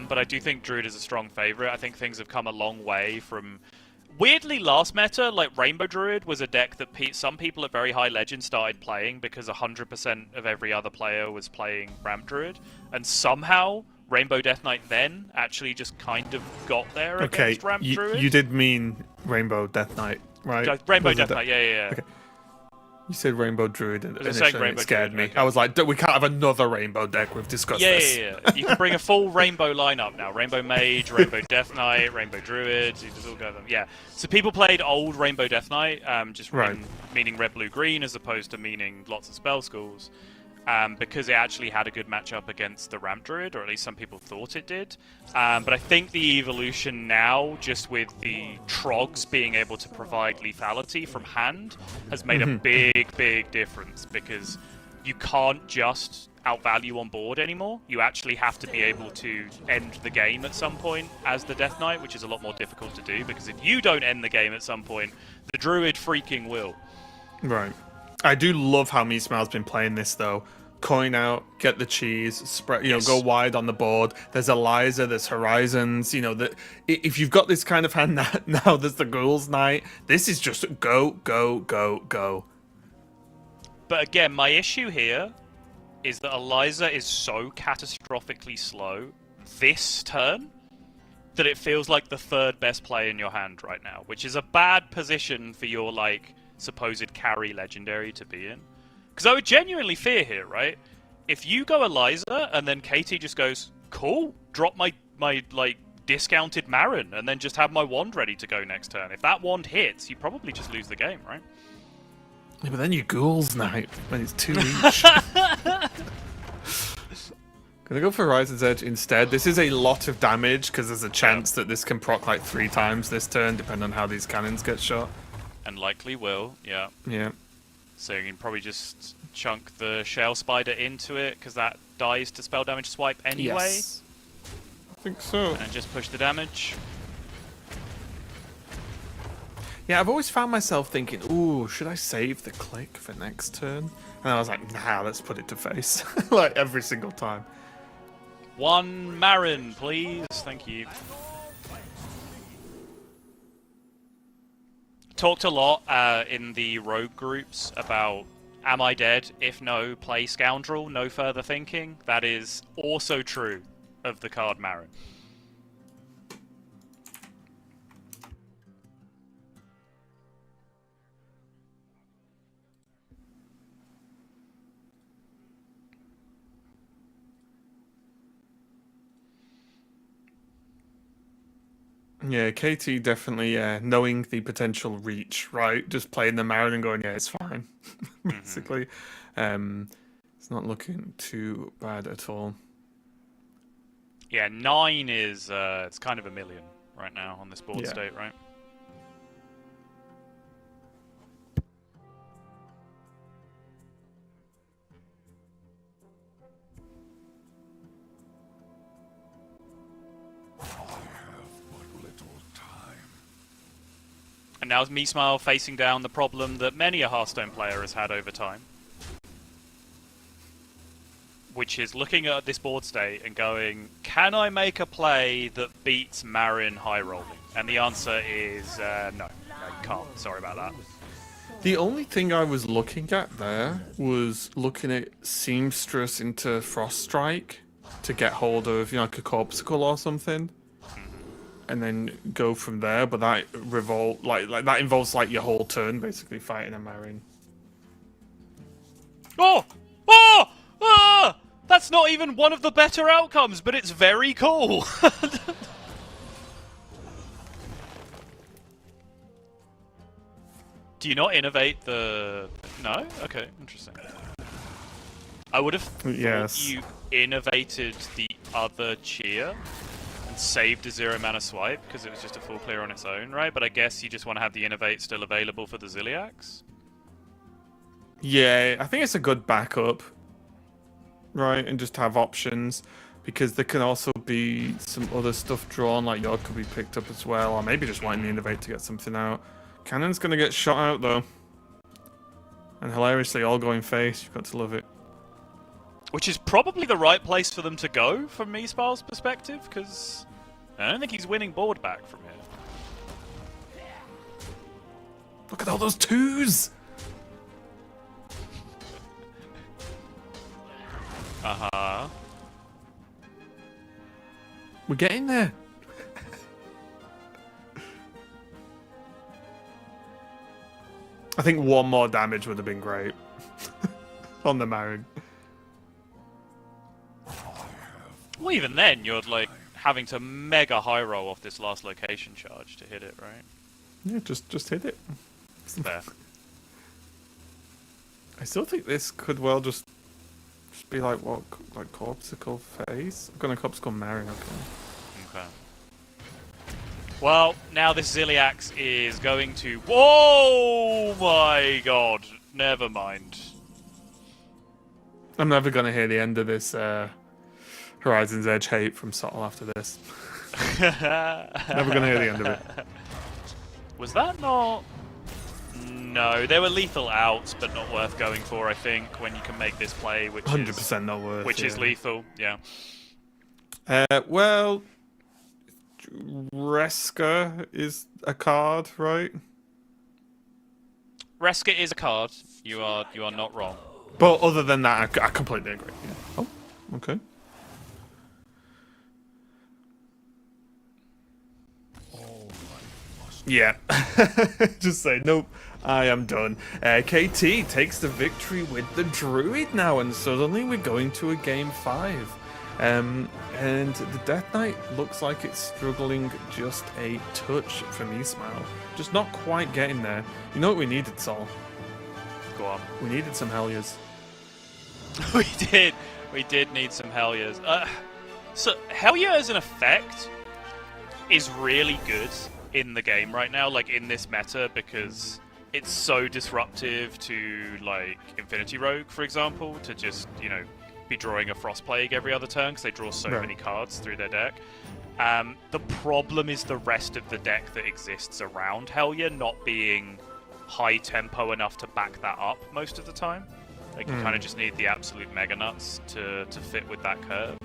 but I do think Druid is a strong favourite. I think things have come a long way from, weirdly, last meta, like Rainbow Druid was a deck that some people at very high legend started playing because 100% of every other player was playing Ramp Druid, and somehow Rainbow Death Knight then actually just kind of got there against Ramp Druid. You did mean Rainbow Death Knight, right? Rainbow Death Knight, yeah. Okay. You said Rainbow Druid and it Rainbow scared Druid, me. okay. I was like, we can't have another Rainbow deck. We've discussed this. Yeah. You can bring a full Rainbow lineup now. Rainbow Mage, Rainbow Death Knight, Rainbow Druid. You just all go them. Yeah. So people played old Rainbow Death Knight, just meaning red, blue, green, as opposed to meaning lots of spell schools. Because it actually had a good matchup against the Ramp Druid, or at least some people thought it did. But I think the evolution now, just with the Trogs being able to provide lethality from hand, has made a big difference, because you can't just outvalue on board anymore. You actually have to be able to end the game at some point as the Death Knight, which is a lot more difficult to do, because if you don't end the game at some point, the Druid freaking will. Right. I do love how Meesmile's been playing this, though. Coin out, get the cheese, spread, go wide on the board. There's Eliza, there's Horizons. That if you've got this kind of hand now, there's the Ghouls Knight. This is just go. But again, my issue here is that Eliza is so catastrophically slow this turn that it feels like the third best play in your hand right now, which is a bad position for your supposed carry legendary to be in. Because I would genuinely fear here, right? If you go Eliza and then KT just goes, cool, drop my discounted Marin and then just have my wand ready to go next turn. If that wand hits, you probably just lose the game, right? Yeah, but then you Ghouls Knight when it's 2 each. Gonna go for Horizon's Edge instead. This is a lot of damage because there's a chance that this can proc 3 times this turn, depending on how these cannons get shot. And likely will, yeah. Yeah. So you can probably just chunk the Shell Spider into it, because that dies to spell damage swipe anyway. Yes. I think so. And just push the damage. Yeah, I've always found myself thinking, ooh, should I save the click for next turn? And I was like, nah, let's put it to face. Every single time. 1 Marin, please. Thank you. Talked a lot in the rogue groups about, am I dead? If no, play Scoundrel, no further thinking. That is also true. of the card Marin. Yeah, KT definitely knowing the potential reach, right? Just playing the Marin and going, yeah, it's fine. Basically. It's not looking too bad at all. Yeah, 9 is it's kind of a million right now on this board Yeah. state, right? And now Meesmile facing down the problem that many a Hearthstone player has had over time. Which is looking at this board state and going, can I make a play that beats Marin high rolling? And the answer is no, you can't. Sorry about that. The only thing I was looking at there was looking at Seamstress into Frost Strike to get hold of, like a Corpsicle or something. And then go from there, but that that involves your whole turn basically fighting a Marin. Oh! Oh! Ah! That's not even one of the better outcomes, but it's very cool. Do you not innovate the... No? Okay, interesting. I would have thought you innovated the other cheer and saved a 0 mana swipe because it was just a full clear on its own, right? But I guess you just want to have the innovate still available for the Ziliax? Yeah, I think it's a good backup, right? And just have options because there can also be some other stuff drawn, like York could be picked up as well, or maybe just wanting the innovate to get something out. Cannon's gonna get shot out though. And hilariously, all going face. You've got to love it. Which is probably the right place for them to go from Meesmile's perspective, because I don't think he's winning board back from here. Look at all those twos! Uh-huh. We're getting there. I think one more damage would have been great. On the Marin. Well, even then, you're like having to mega high roll off this last location charge to hit it, right? Yeah, just hit it. Fair. I still think this could well just be like what, like Corpsicle face? I'm gonna Corpsicle Marin. Okay. Well, now this Ziliax is going to... Whoa! My god. Never mind. I'm never gonna hear the end of this Horizon's Edge hate from Sottle after this. Never gonna hear the end of it. Was that not... No, there were lethal outs, but not worth going for, I think, when you can make this play, which 100% not worth. Which is lethal, yeah. Well, Reska is a card, right? Reska is a card. You are not wrong. But other than that, I completely agree. Yeah. Oh, okay. Yeah. Just say, nope, I am done. KT takes the victory with the Druid now, and suddenly we're going to a game 5. And the Death Knight looks like it's struggling just a touch for Meesmile. Just not quite getting there. You know what we needed, Sol? Go on. We needed some Helliers. We did. We did need some Helliers. So Hellier as an effect is really good in the game right now, like in this meta, because it's so disruptive to like Infinity Rogue, for example, to just, be drawing a Frost Plague every other turn because they draw so many cards through their deck. The problem is the rest of the deck that exists around Hellier not being high tempo enough to back that up most of the time. Like you kind of just need the absolute mega nuts to fit with that curve.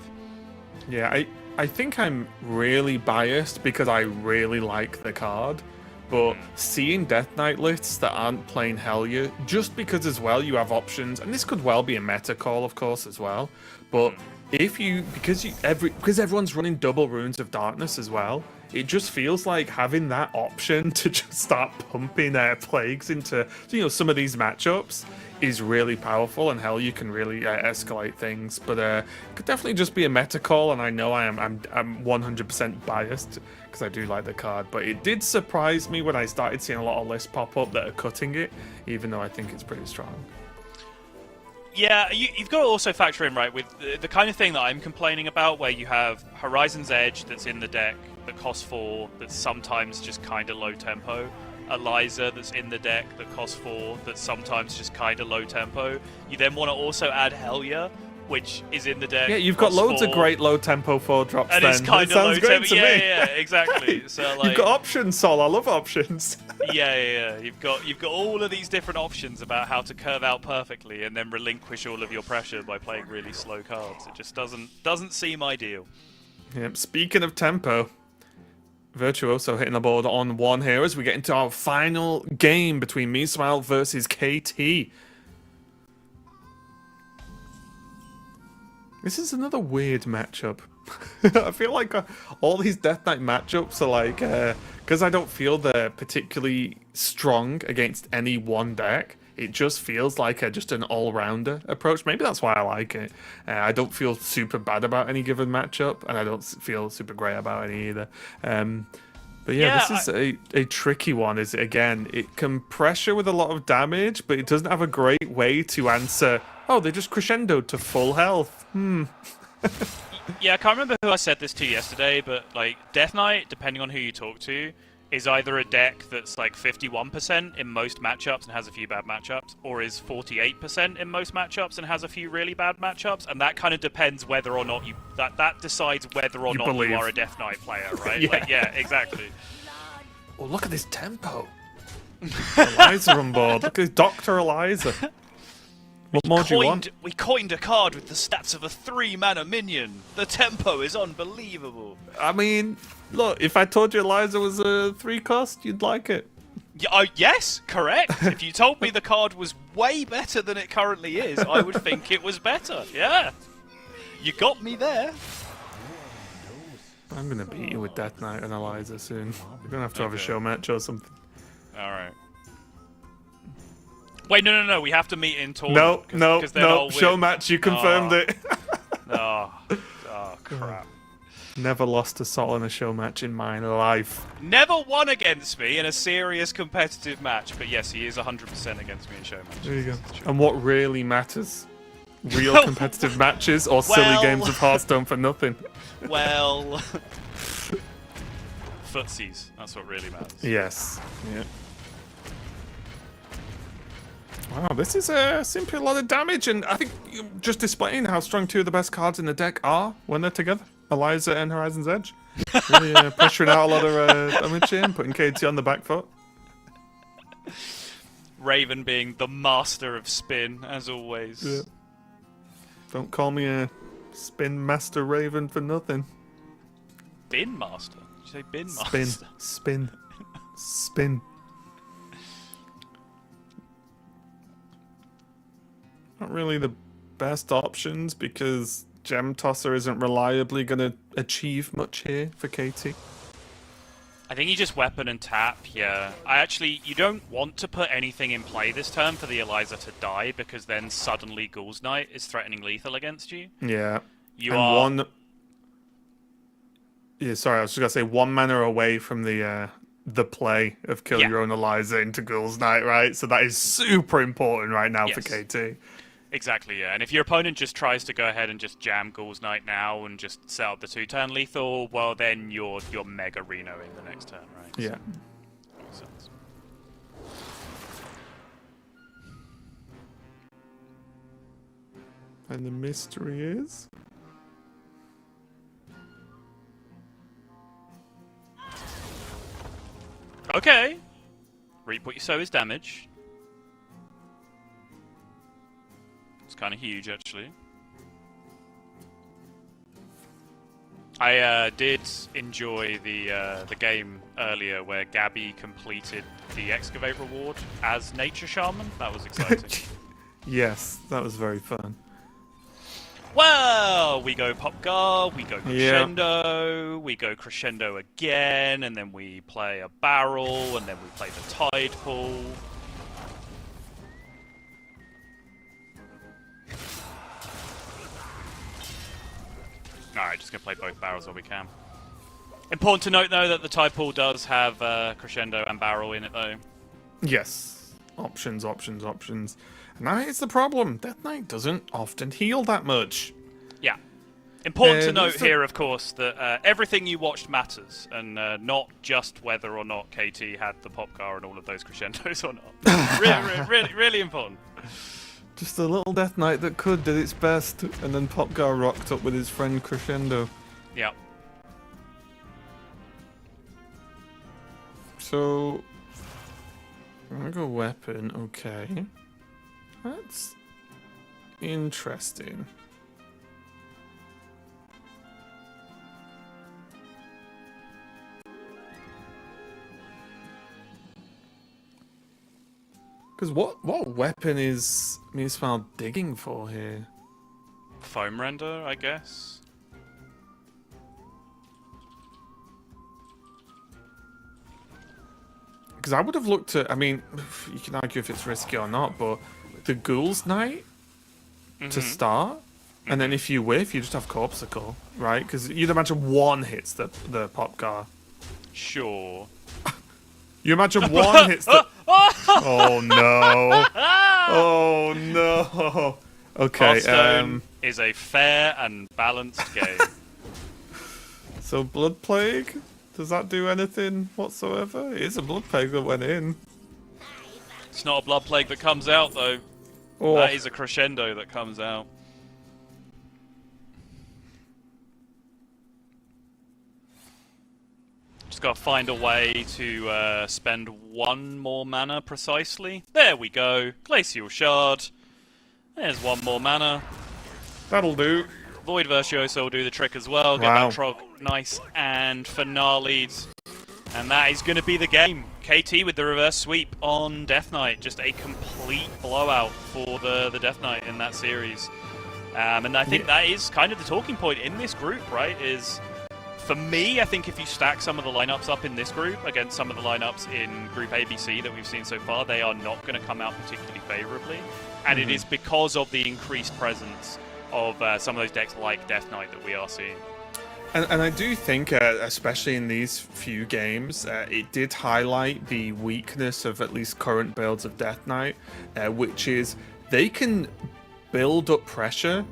Yeah, I think I'm really biased because I really like the card, but seeing Death Knight lists that aren't playing Hellier, just because as well you have options, and this could well be a meta call, of course, as well, but because everyone's running double runes of darkness as well, it just feels like having that option to just start pumping plagues into some of these matchups is really powerful, and hell, you can really escalate things. But it could definitely just be a meta call, and I know I'm 100% biased because I do like the card, but it did surprise me when I started seeing a lot of lists pop up that are cutting it, even though I think it's pretty strong. Yeah, you've got to also factor in, right, with the kind of thing that I'm complaining about, where you have Horizon's Edge that's in the deck that costs 4, that's sometimes just kind of low tempo, Eliza that's in the deck that costs 4, that's sometimes just kind of low tempo. You then want to also add Helya, which is in the deck. Yeah, you've got loads of great low tempo 4-drops. And it's kind of low tempo. Yeah, exactly. So like, you've got options, Sol. I love options. Yeah. You've got all of these different options about how to curve out perfectly and then relinquish all of your pressure by playing really slow cards. It just doesn't seem ideal. Yep. Speaking of tempo, Virtuoso hitting the board on 1 here as we get into our final game between Meesmile versus KT. This is another weird matchup. I feel like all these Death Knight matchups are like, because I don't feel they're particularly strong against any one deck. It just feels like just an all-rounder approach. Maybe that's why I like it. I don't feel super bad about any given matchup, and I don't feel super great about any either. But yeah, this is a tricky one. Again, it can pressure with a lot of damage, but it doesn't have a great way to answer. Oh, they just crescendoed to full health. Yeah, I can't remember who I said this to yesterday, but like Death Knight, depending on who you talk to, is either a deck that's like 51% in most matchups and has a few bad matchups, or is 48% in most matchups and has a few really bad matchups, and that kind of depends whether or not that decides whether or not you are a Death Knight player, right? Yeah, exactly. Oh, look at this tempo. Eliza on board. Look at Dr. Eliza. What more do you want? We coined a card with the stats of a 3-mana minion. The tempo is unbelievable. I mean, look, if I told you Eliza was a 3 cost, you'd like it. Yeah, yes, correct. If you told me the card was way better than it currently is, I would think it was better. Yeah. You got me there. I'm going to beat you with Death Knight and Eliza soon. We're going to have a show match or something. Alright. Wait, no. We have to meet in tournament. No. Show match. You confirmed it. Oh, crap. Never lost to Sol in a show match in my life. Never won against me in a serious competitive match, but yes, he is 100% against me in show matches. There you go. And what really matters? Real competitive matches or silly games of Hearthstone for nothing? Well... Footsies. That's what really matters. Yes. Yeah. Wow, this is simply a lot of damage, and I think just displaying how strong 2 of the best cards in the deck are when they're together. Eliza and Horizon's Edge. Really pressuring out a lot of damage here and putting KT on the back foot. Raven being the master of spin, as always. Yeah. Don't call me a spin master Raven for nothing. Bin master? Did you say bin master? Spin. Not really the best options because Gem Tosser isn't reliably going to achieve much here for KT. I think you just weapon and tap, yeah. You don't want to put anything in play this turn for the Eliza to die, because then suddenly Ghoul's Knight is threatening lethal against you. Yeah. Sorry, I was just going to say 1 mana away from the play of kill your own Eliza into Ghoul's Knight, right? So that is super important right now for KT. Exactly, yeah. And if your opponent just tries to go ahead and just jam Ghoul's Knight now and just set up the 2-turn lethal, well, then you're mega Renoing the next turn, right? Yeah. So, makes sense. And the mystery is... Okay. Reap what you sow is damage. It's kind of huge, actually. I did enjoy the game earlier where Gabby completed the Excavate reward as Nature Shaman. That was exciting. Yes, that was very fun. Well, we go Popgar, we go Crescendo, we go Crescendo again, and then we play a Barrel, and then we play the Tide Pool. Alright, just gonna play both Barrels while we can. Important to note, though, that the Tide Pool does have Crescendo and Barrel in it, though. Yes. Options. And now here's the problem. Death Knight doesn't often heal that much. Yeah. Important to note here, of course, that everything you watched matters, and not just whether or not KT had the Popcar and all of those Crescendos or not. Really important. Just a little Death Knight that did its best, and then Popgar rocked up with his friend Crescendo. Yeah. So, I'm gonna go weapon, okay. That's interesting. Because what weapon is Meesmal digging for here? Foam Render, I guess. Because I would have looked at, I mean, you can argue if it's risky or not, but the Ghoul's Knight to start, and then if you whiff, you just have Corpsicle, right? Because you'd imagine one hits the Popgar. Sure. You imagine one hits the... Oh no. Oh no. Okay, Hearthstone is a fair and balanced game. So Blood Plague? Does that do anything whatsoever? It is a Blood Plague that went in. It's not a Blood Plague that comes out, though. Oh. That is a Crescendo that comes out. Just gotta find a way to spend one more mana precisely. There we go. Glacial Shard. There's one more mana. That'll do. Void Virtuoso will do the trick as well. Get Wow. that Trog nice and finale'd. And that is going to be the game. KT with the reverse sweep on Death Knight. Just a complete blowout for the Death Knight in that series. And I think that is kind of the talking point in this group, right? Is, for me, I think if you stack some of the lineups up in this group against some of the lineups in Group ABC that we've seen so far, they are not going to come out particularly favorably. And it is because of the increased presence of some of those decks like Death Knight that we are seeing. And I do think, especially in these few games, it did highlight the weakness of at least current builds of Death Knight, which is they can build up pressure,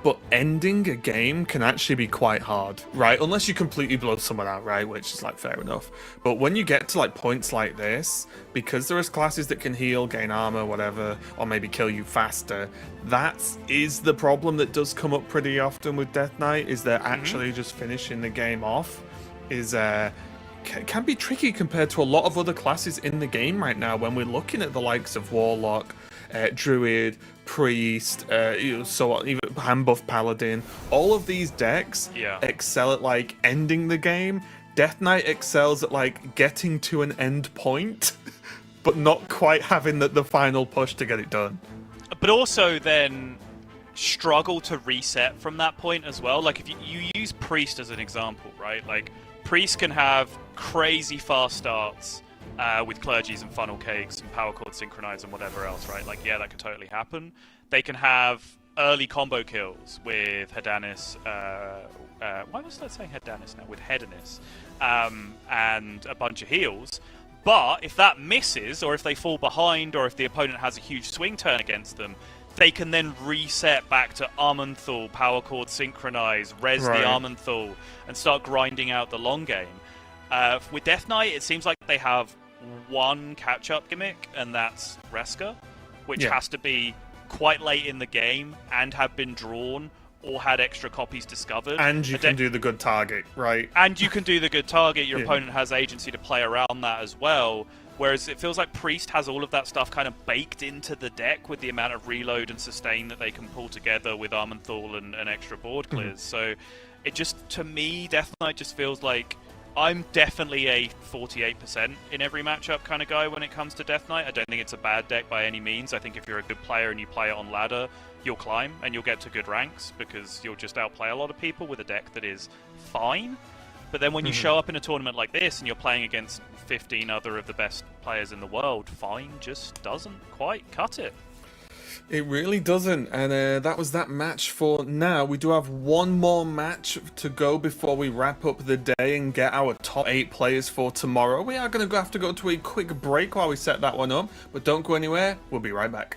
but ending a game can actually be quite hard, right? Unless you completely blow someone out, right? Which is, like, fair enough. But when you get to, like, points like this, because there is classes that can heal, gain armor, whatever, or maybe kill you faster, that is the problem that does come up pretty often with Death Knight, is they're actually just finishing the game off, is, can be tricky compared to a lot of other classes in the game right now when we're looking at the likes of Warlock, Druid, Priest, so on, even hand buff Paladin. All of these decks excel at, like, ending the game. Death Knight excels at, like, getting to an end point, but not quite having the final push to get it done. But also then struggle to reset from that point as well. Like, if you use Priest as an example, right? Like, Priest can have crazy fast starts with Clergies and Funnel Cakes and Power Chord Synchronize and whatever else, right? Like, yeah, that could totally happen. They can have early combo kills with Hedanis. Why was I saying Hedanis now? With Hedanis. And a bunch of heals. But if that misses, or if they fall behind, or if the opponent has a huge swing turn against them, they can then reset back to Armenthal, Power Chord Synchronize, res the Armenthal, and start grinding out the long game. With Death Knight, it seems like they have one catch-up gimmick, and that's Reska, which has to be quite late in the game and have been drawn or had extra copies discovered. And you can do the good target, right? And you can do the good target. Your opponent has agency to play around that as well. Whereas it feels like Priest has all of that stuff kind of baked into the deck with the amount of reload and sustain that they can pull together with Armenthal and extra board clears. So it just, to me, Death Knight just feels like I'm definitely a 48% in every matchup kind of guy when it comes to Death Knight. I don't think it's a bad deck by any means. I think if you're a good player and you play it on ladder, you'll climb and you'll get to good ranks because you'll just outplay a lot of people with a deck that is fine. But then when you show up in a tournament like this and you're playing against 15 other of the best players in the world, fine just doesn't quite cut it. It really doesn't, and that was that match for now. We do have one more match to go before we wrap up the day and get our top 8 players for tomorrow. We are going to have to go to a quick break while we set that one up, but don't go anywhere. We'll be right back.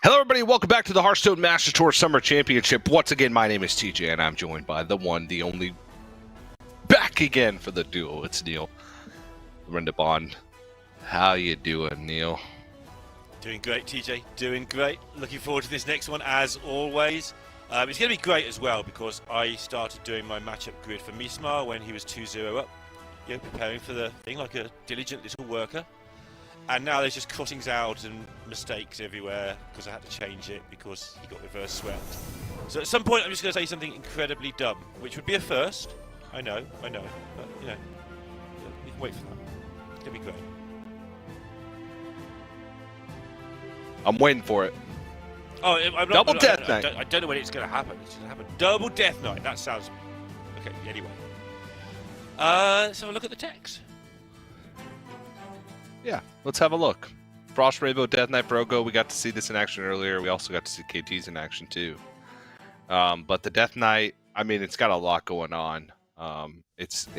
Hello, everybody. Welcome back to the Hearthstone Master Tour Summer Championship. Once again, my name is TJ, and I'm joined by the one, the only, back again for the duo. It's Neil. Lorinda Bond. How you doing, Neil? Doing great, TJ. Doing great. Looking forward to this next one, as always. It's going to be great as well, because I started doing my matchup grid for Mismar when he was 2-0 up. You know, preparing for the thing like a diligent little worker. And now there's just cuttings out and mistakes everywhere because I had to change it because he got reverse swept. So at some point I'm just going to say something incredibly dumb, which would be a first. I know, but, you know, you can wait for that. It's going to be great. I'm waiting for it. Oh, I'm not, Double Death Knight. I don't know when it's going to happen. It's going to happen. Double Death Knight. That sounds... Okay, anyway. Let's have a look at the text. Yeah, let's have a look. Frost Rainbow, Death Knight, Brogo. We got to see this in action earlier. We also got to see KT's in action too. But the Death Knight, I mean, it's got a lot going on. It's. Do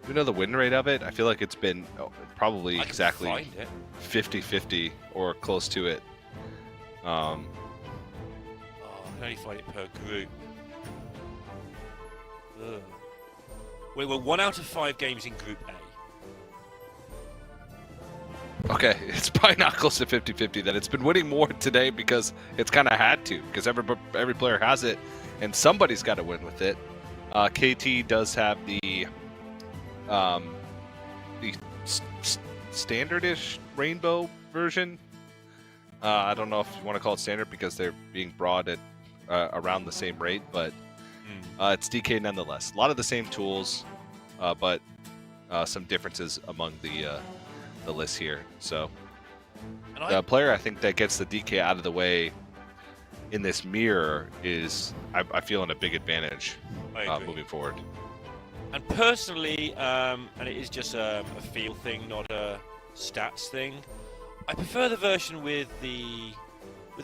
you know the win rate of it? I feel like it's been probably exactly 50-50 or close to it. I can only find it per group. Ugh. We were 1 out of 5 games in Group A. Okay, it's probably not close to 50-50 then. It's been winning more today because it's kind of had to, because every player has it, and somebody's got to win with it. KT does have the standardish rainbow version. I don't know if you want to call it standard because they're being brought at around the same rate, but it's DK nonetheless. A lot of the same tools, but some differences among the list here. So the player I think that gets the DK out of the way in this mirror is, I feel, in a big advantage moving forward. And personally, and it is just a feel thing, not a stats thing, I prefer the version with the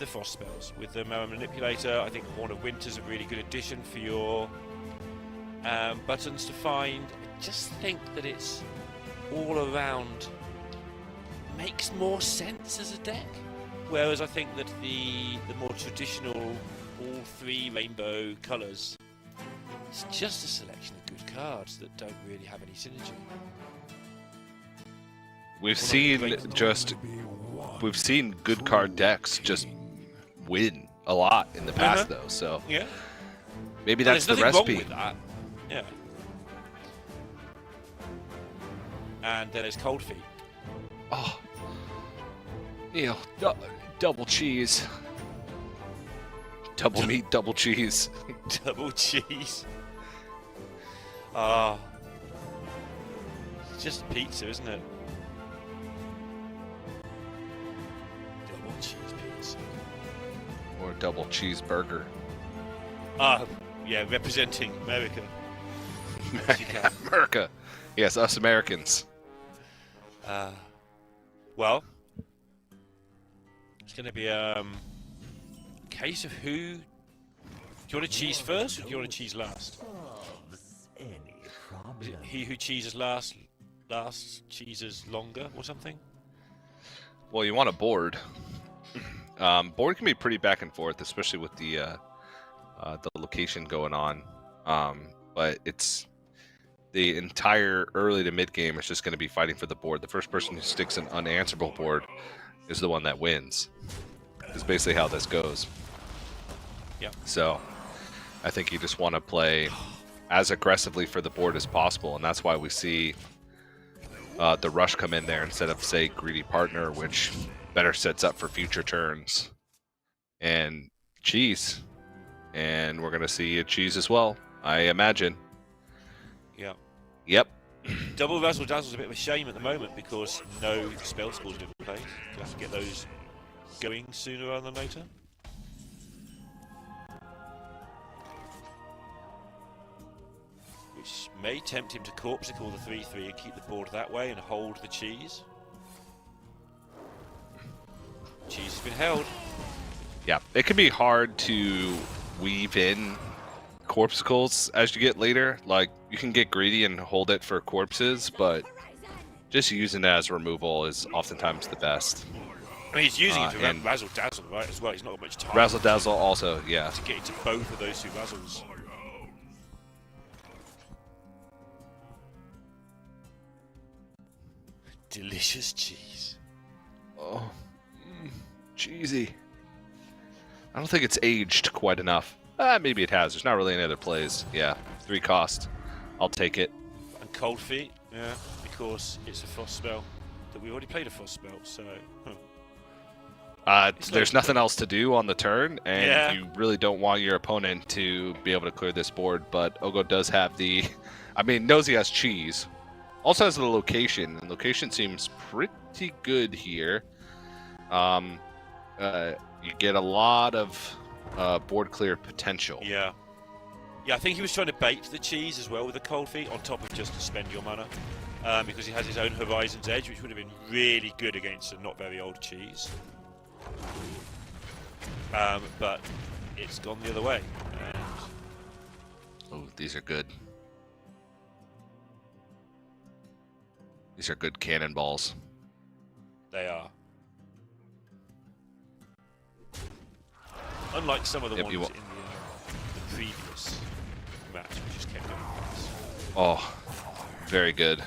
frost spells, with the Mirror Manipulator. I think Horn of Winter's a really good addition for your buttons to find. I just think that it's all around makes more sense as a deck. Whereas I think that the more traditional, all 3 rainbow colours, it's just a selection of good cards that don't really have any synergy. We've seen good card decks just win a lot in the past though, so yeah, maybe that's the there's recipe. nothing wrong with that. Yeah. And then there's Cold Feet. Oh, Neil, double cheese, double meat, double cheese, Double cheese. It's just pizza, isn't it? Double cheese pizza. or double cheeseburger. Yeah, representing America. America, yes, us Americans. Well, it's going to be a case of who. Do you want to cheese first, or do you want to cheese last? Is it he who cheeses last cheeses longer, or something? Well, you want a board. Board can be pretty back and forth, especially with the location going on. But it's the entire early to mid game is just going to be fighting for the board. The first person who sticks an unanswerable board is the one that wins. Is basically how this goes. Yeah. So I think you just want to play as aggressively for the board as possible, and that's why we see the rush come in there instead of, say, greedy partner, which better sets up for future turns. And cheese. And we're going to see a cheese as well, I imagine. Yeah. Yep. Double Razzle Dazzle's a bit of a shame at the moment because no spell scores have been played. You'll have to get those going sooner rather than later. Which may tempt him to Corpsicle the 3/3 and keep the board that way and hold the cheese. Cheese has been held. Yeah, it can be hard to weave in corpsicles as you get later. Like, you can get greedy and hold it for corpses, but just using it as removal is oftentimes the best. I mean, he's using it to Razzle Dazzle, right, as well. He's not got much time. Razzle Dazzle also, yeah. To get into both of those 2 Razzles. Delicious cheese. Oh, cheesy. I don't think it's aged quite enough. Maybe it has. There's not really any other plays. Yeah, 3 cost. I'll take it. And Cold Feet, yeah, because it's a frost spell. That we already played a frost spell, so. There's nothing else to do on the turn, and Yeah. you really don't want your opponent to be able to clear this board. But Ogo does have the, knows he has cheese. Also has the location, and location seems pretty good here. You get a lot of board clear potential. Yeah. Yeah, I think he was trying to bait the cheese as well with the Cold Feet on top of just spend your mana. Because he has his own Horizon's Edge, which would have been really good against a not very old cheese. But it's gone the other way. Oh, these are good. These are good cannonballs. They are. Unlike some of the ones in the previous. match. We just kept going. Oh, very good.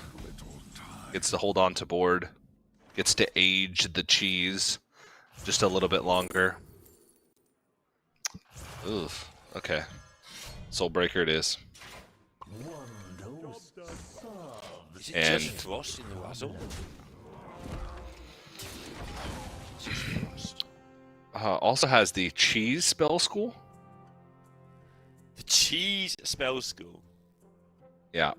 Gets to hold on to board. Gets to age the cheese just a little bit longer. Oof. Okay. Soulbreaker it is. Is it And- just Frost in the Razzle? Just Frost. Also has the cheese spell school. The cheese spell school. Yeah.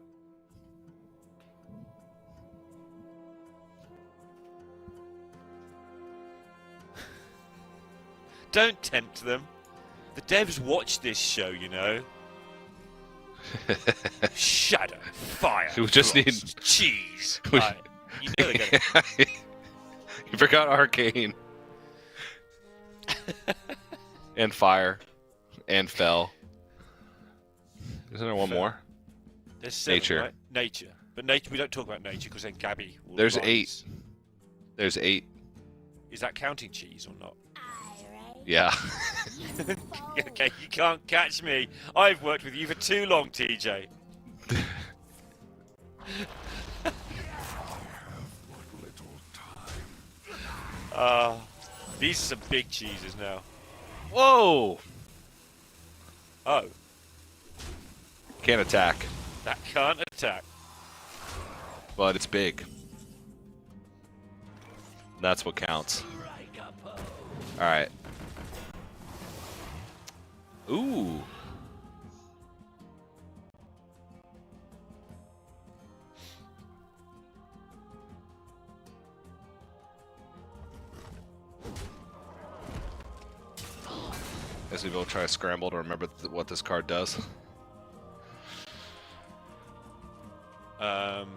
Don't tempt them. The devs watch this show, you know. Shadow, fire, We just frost, need- cheese. We- Right. You know they're gonna. You forgot arcane. And fire. And fell. Isn't there one Fell. more? There's 7, Nature. right? Nature. But nature, we don't talk about nature because then Gabby will There's rise. 8. There's 8. Is that counting cheese or not? Yeah. Okay, you can't catch me. I've worked with you for too long, TJ. These are some big cheeses now. Whoa! Oh, Can't attack, that can't attack. but it's big. That's what counts. Alright. Ooh. Guess we both try to scramble to remember what this card does. Um.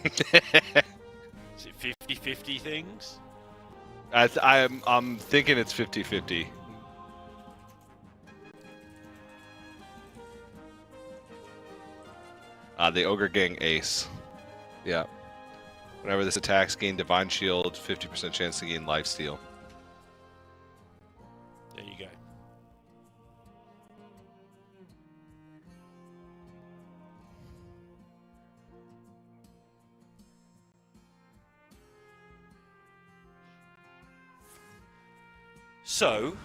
Is it 50-50 things? I'm thinking it's 50-50. The Ogre Gang Ace. Yeah. Whenever this attacks, gain Divine Shield, 50% chance to gain Lifesteal. There you go. So,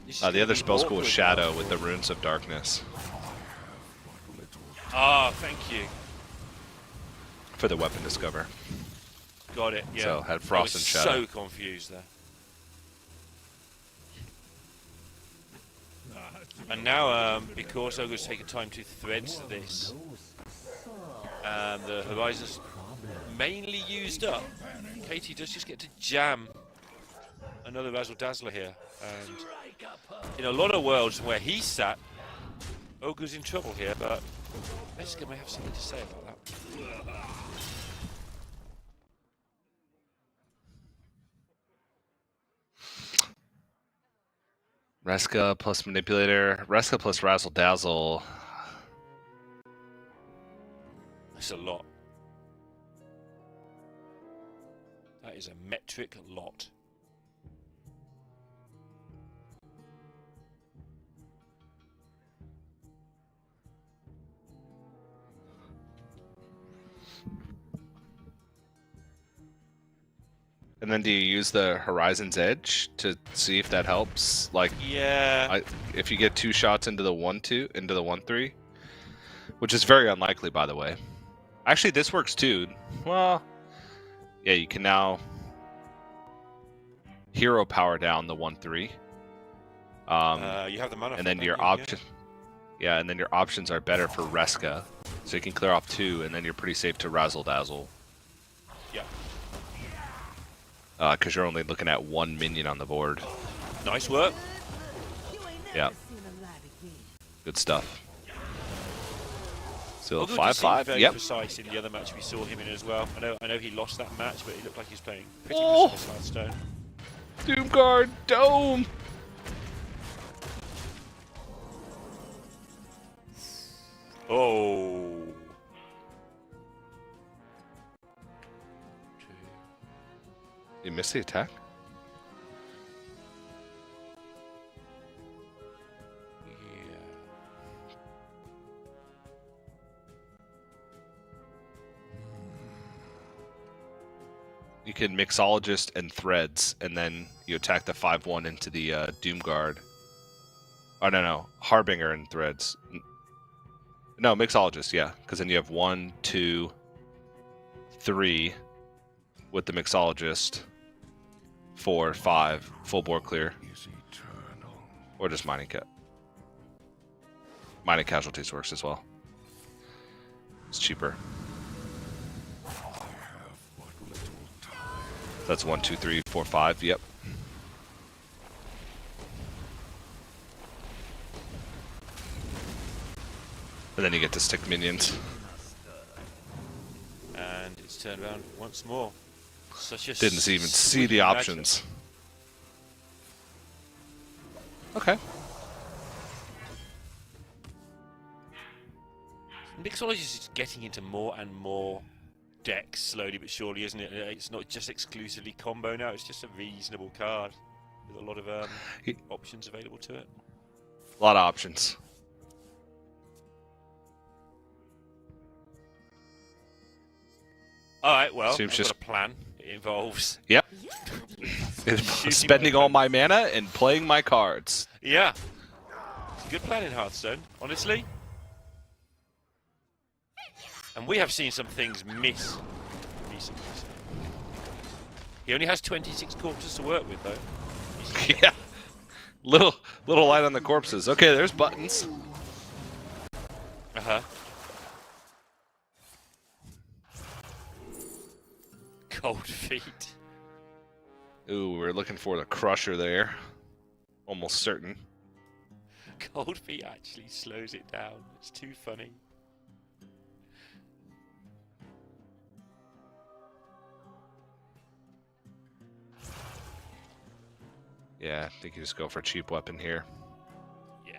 this is The gonna other be spell school is awkward. Shadow with the Runes of Darkness Ah, thank you. for the Weapon Discover. Got it. Yeah. So, had I Frost was and Shadow. so confused there. And now, because Ogre's taken time to threads this, the Horizon's mainly used up. Katie does just get to jam another Razzle Dazzler here. And in a lot of worlds where he's sat, Ogre's in trouble here, but Mexico may have something to say about that. Reska plus Manipulator. Reska plus Razzle Dazzle. That's a lot. That is a metric lot. And then do you use the Horizon's Edge to see if that helps? Like, Yeah. if you get 2 shots into the 1-2, into the 1-3, which is very unlikely, by the way. Actually, this works too. Well, yeah, you can now hero power down the 1-3. You have the mana. And for then that, your yeah. option, yeah, and then your options are better for Reska, so you can clear off 2, and then you're pretty safe to Razzle Dazzle. Yeah. Because you're only looking at 1 minion on the board. Nice work. You ain't never Yeah. seen a light again. Good stuff. Still Ogre just 5-5. seemed very Yep. precise in the other match we saw him in as well. I know he lost that match, but he looked like he was playing pretty Oh! precise Hearthstone. Doomguard Dome. Oh. miss the attack? You can Mixologist and Threads, and then you attack the 5/1 into the Doomguard. Oh, no. Harbinger and Threads. No, Mixologist, yeah. Because then you have 1, 2, 3 with the Mixologist. 4, 5, full board clear. Or just Mining Cat. Mining Casualties works as well. It's cheaper. That's 1, 2, 3, 4, 5. Yep. And then you get to stick minions. And it's turned around once more. Such a Didn't even see the sweet options. Okay. Mixologist is getting into more and more decks slowly but surely, isn't it? It's not just exclusively combo now, it's just a reasonable card with a lot of options available to it. A lot of options. Alright, well, Seems I've just- got a plan. It involves... Yep. Shooting Spending my all my mana and playing my cards. Yeah. It's a good plan in Hearthstone, honestly. And we have seen some things miss recently. He only has 26 corpses to work with, though. Yeah. Little light on the corpses. Okay, there's buttons. Uh-huh. Cold feet. Ooh, we're looking for the crusher there. Almost certain. Cold feet actually slows it down. It's too funny. Yeah, I think you just go for a cheap weapon here. Yeah.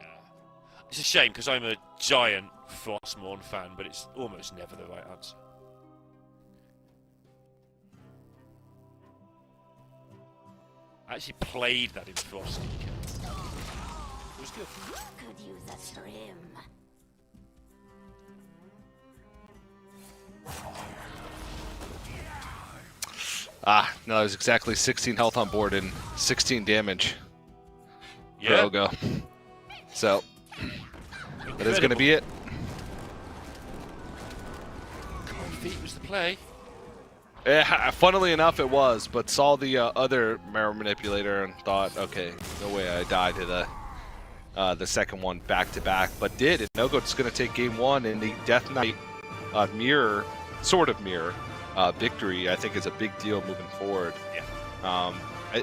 It's a shame because I'm a giant Frostmourne fan, but it's almost never the right answer. I actually played that in Frosty. It was good. Could use a trim. Ah, no, there's exactly 16 health on board and 16 damage for Yeah. Ogo. So, that is going to be it. Cold feet was the play. Yeah, funnily enough, it was, but saw the other Marrow Manipulator and thought, okay, no way I die to the second one back to back, but did. And Ogo's going to take game one in the Death Knight mirror, sort of mirror, victory. I think is a big deal moving forward. Yeah.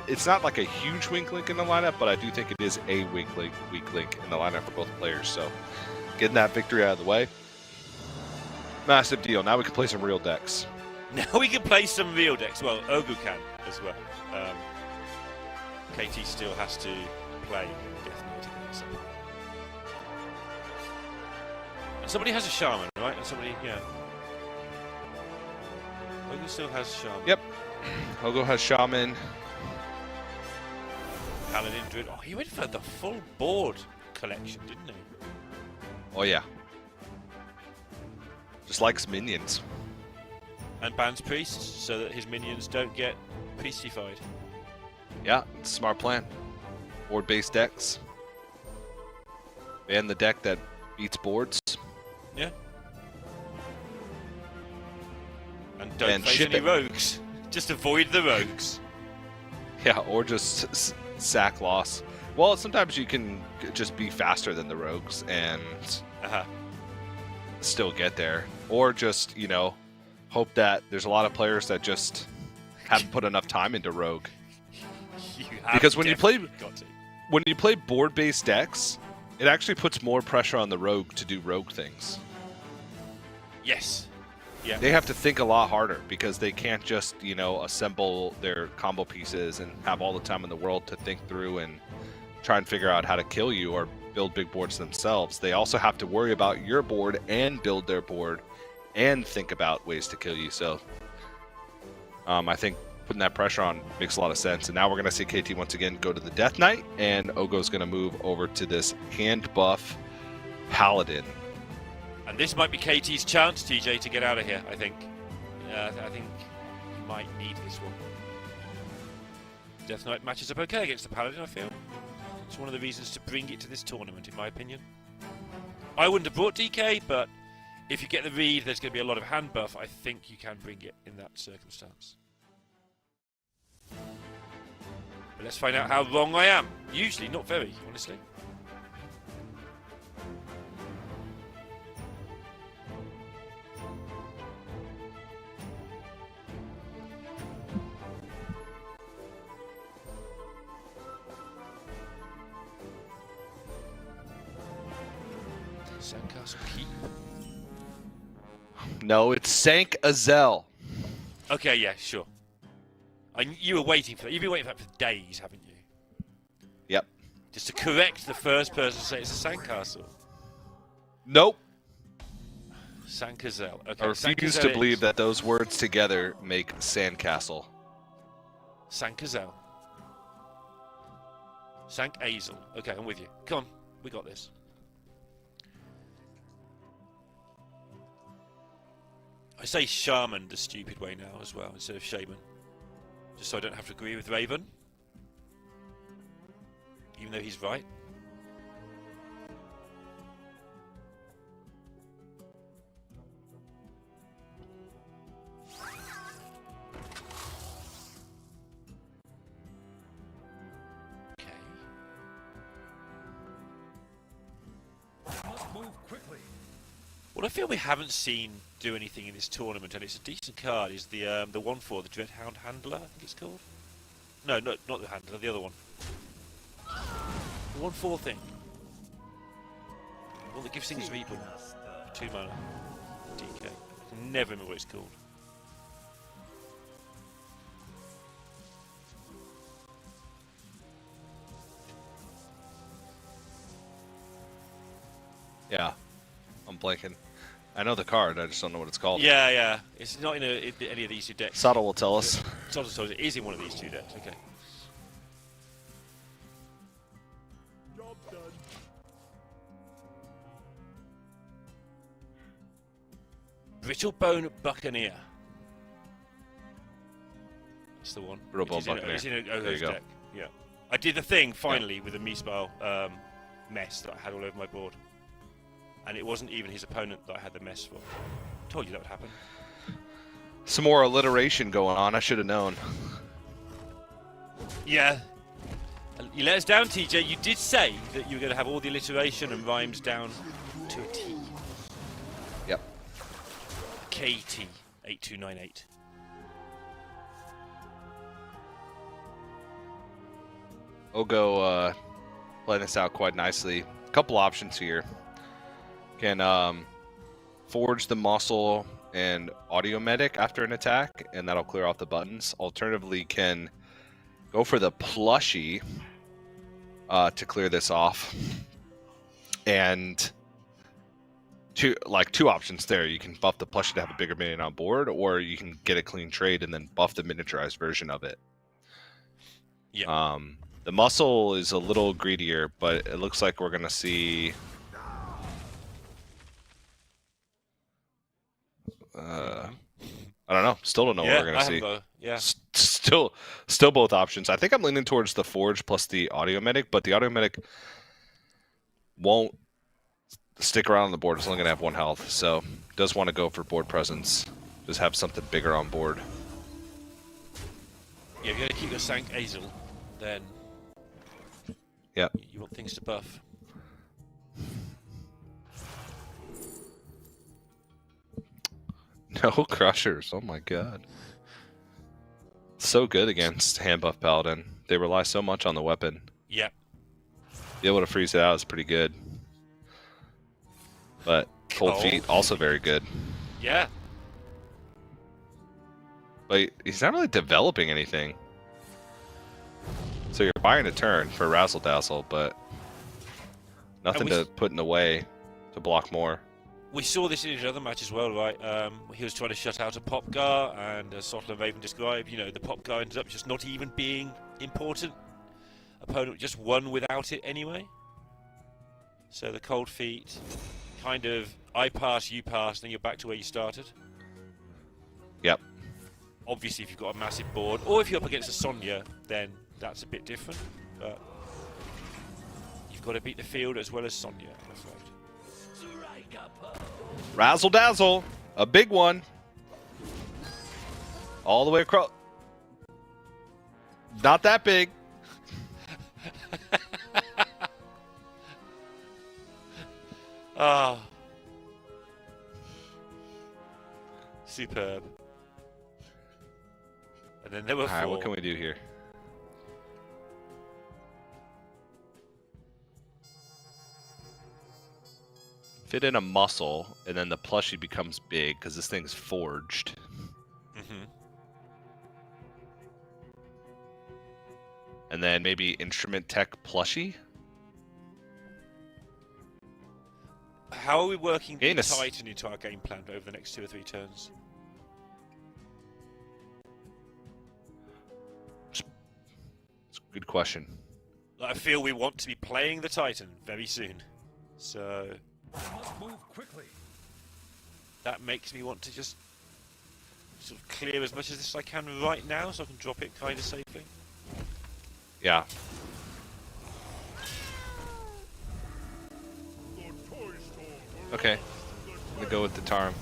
It's not like a huge weak link in the lineup, but I do think it is a weak link in the lineup for both players. So, getting that victory out of the way, massive deal. Now we can play some real decks. Now we can play some real decks. Well, Ogu can as well. KT still has to play Death Knight again. So. And somebody has a Shaman, right? And somebody, yeah. Ogu still has Shaman. Yep. Ogo has Shaman. Paladin Druid. Oh, he went for the full board collection, didn't he? Oh yeah. Just likes minions. And bans priests so that his minions don't get priestified. Yeah, it's a smart plan. Board-based decks. Ban the deck that beats boards. Yeah. And don't And face ship any it. rogues. Just avoid the rogues. Yeah, or just sack loss. Well, sometimes you can just be faster than the rogues and Uh-huh. still get there. Or just, hope that there's a lot of players that just haven't put enough time into rogue. You have Because when you play- definitely got to. When you play board-based decks, it actually puts more pressure on the rogue to do rogue things. Yes. Yeah. They have to think a lot harder because they can't just, assemble their combo pieces and have all the time in the world to think through and try and figure out how to kill you or build big boards themselves. They also have to worry about your board and build their board and think about ways to kill you. So I think putting that pressure on makes a lot of sense. And now we're going to see KT once again go to the Death Knight, and Ogo's going to move over to this hand buff Paladin. And this might be KT's chance, TJ, to get out of here, I think. I think he might need this one. Death Knight matches up okay against the Paladin, I feel. It's one of the reasons to bring it to this tournament, in my opinion. I wouldn't have brought DK, but if you get the read, there's going to be a lot of hand buff. I think you can bring it in that circumstance. But let's find out how wrong I am. Usually, not very, honestly. Sandcastle Keep. No, it's Sank Azel. Okay, yeah, sure. You were waiting for that. You've been waiting for that for days, haven't you? Yep. Just to correct the first person to say it's a sandcastle. Nope. Sankazel. Okay. I refuse to believe that those words together make sandcastle. Sankazel. Sank Azel. Okay, I'm with you. Come on, we got this. I say shaman the stupid way now as well, instead of shaman. Just so I don't have to agree with Raven. Even though he's right. Okay. Must move quickly. What I feel we haven't seen do anything in this tournament, and it's a decent card, is the 1/4, the Dreadhound Handler, I think it's called. No, not the Handler, the other one. The 1/4 thing. The one that gives things reborn. 2 mana. DK. I can never remember what it's called. Yeah, I'm blanking. I know the card, I just don't know what it's called. Yeah. It's not in any of these two decks. Saddle will tell us. It is in one of these two decks, okay. Job done. Brittlebone Buccaneer. That's the one. Brittlebone Buccaneer. It's in a There you go. deck. Yeah. I did the thing finally with the Meespile mess that I had all over my board. And it wasn't even his opponent that I had the mess for. Told you that would happen. Some more alliteration going on, I should have known. Yeah. You let us down, TJ. You did say that you were going to have all the alliteration and rhymes down to a T. Yep. KT8298. Ogo playing this out quite nicely. A couple options here. Can forge the muscle and audio medic after an attack, and that'll clear off the buttons. Alternatively, can go for the plushie to clear this off. And two options there. You can buff the plushie to have a bigger minion on board, or you can get a clean trade and then buff the miniaturized version of it. Yeah. The muscle is a little greedier, but it looks like we're gonna see. I don't know. Still don't know what we're gonna see. Still both options. I think I'm leaning towards the forge plus the audio medic, but the audio medic won't stick around on the board. It's only gonna have 1 health, so does want to go for board presence. Just have something bigger on board. Yeah, if you're gonna keep your Sank Azel, then you want things to buff. No crushers. Oh my god. So good against hand buff paladin. They rely so much on the weapon. Yep. Be able to freeze it out is pretty good. But cold feet also very good. Yeah. But he's not really developing anything. So you're buying a turn for Razzle Dazzle, but nothing to put in the way to block more. We saw this in another match as well, right? He was trying to shut out a Popgar, and as Sottle and Raven described, you know, the Popgar ended up just not even being important. Opponent just won without it anyway. So the cold feet, kind of, I pass, you pass, then you're back to where you started. Yep. Obviously, if you've got a massive board, or if you're up against a Sonya, then that's a bit different. But you've got to beat the field as well as Sonya, I'm afraid. Razzle dazzle, a big one. All the way across. Not that big. Ah. Superb. And then there were Alright, four. what can we do here? Fit in a muscle, and then the plushie becomes big because this thing's forged. Mhm. And then maybe instrument tech plushie? How are we working the Gain a s- Titan into our game plan over the next 2 or 3 turns? It's a good question. I feel we want to be playing the Titan very soon. So Move quickly. that makes me want to just sort of clear as much of this as I can right now so I can drop it kind of safely. Yeah. Okay. I'm gonna go with the Tarim.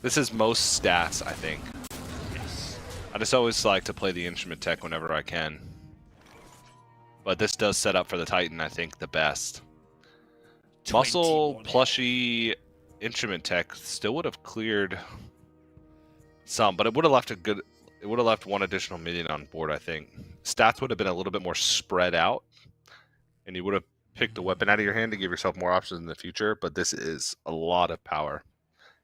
This is most stats, I think. Yes. I just always like to play the instrument tech whenever I can. But this does set up for the Titan, I think, the best. Muscle, 21 plushie, instrument tech still would have cleared some, but it would have left a good. It would have left one additional minion on board, I think. Stats would have been a little bit more spread out, and you would have picked a weapon out of your hand to give yourself more options in the future. But this is a lot of power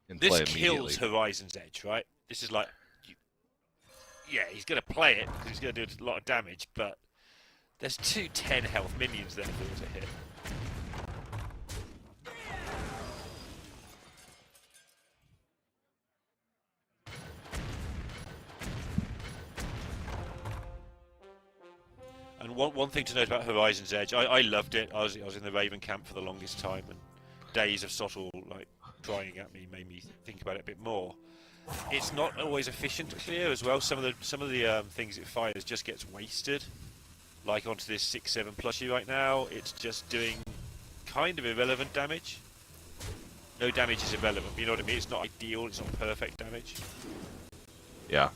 in This play kills immediately. Horizon's Edge, right? This is like, yeah, he's going to play it because he's going to do a lot of damage, but there's 2 10 health minions there for him to hit. And one thing to note about Horizon's Edge, I loved it. I was in the Raven camp for the longest time, and days of Sottle like prying at me made me think about it a bit more. It's not always efficient to clear as well. Some of the things it fires just gets wasted. Like onto this 6/7 plushie right now, it's just doing kind of irrelevant damage. No damage is irrelevant, but you know what I mean? It's not ideal, it's not perfect damage. Yeah.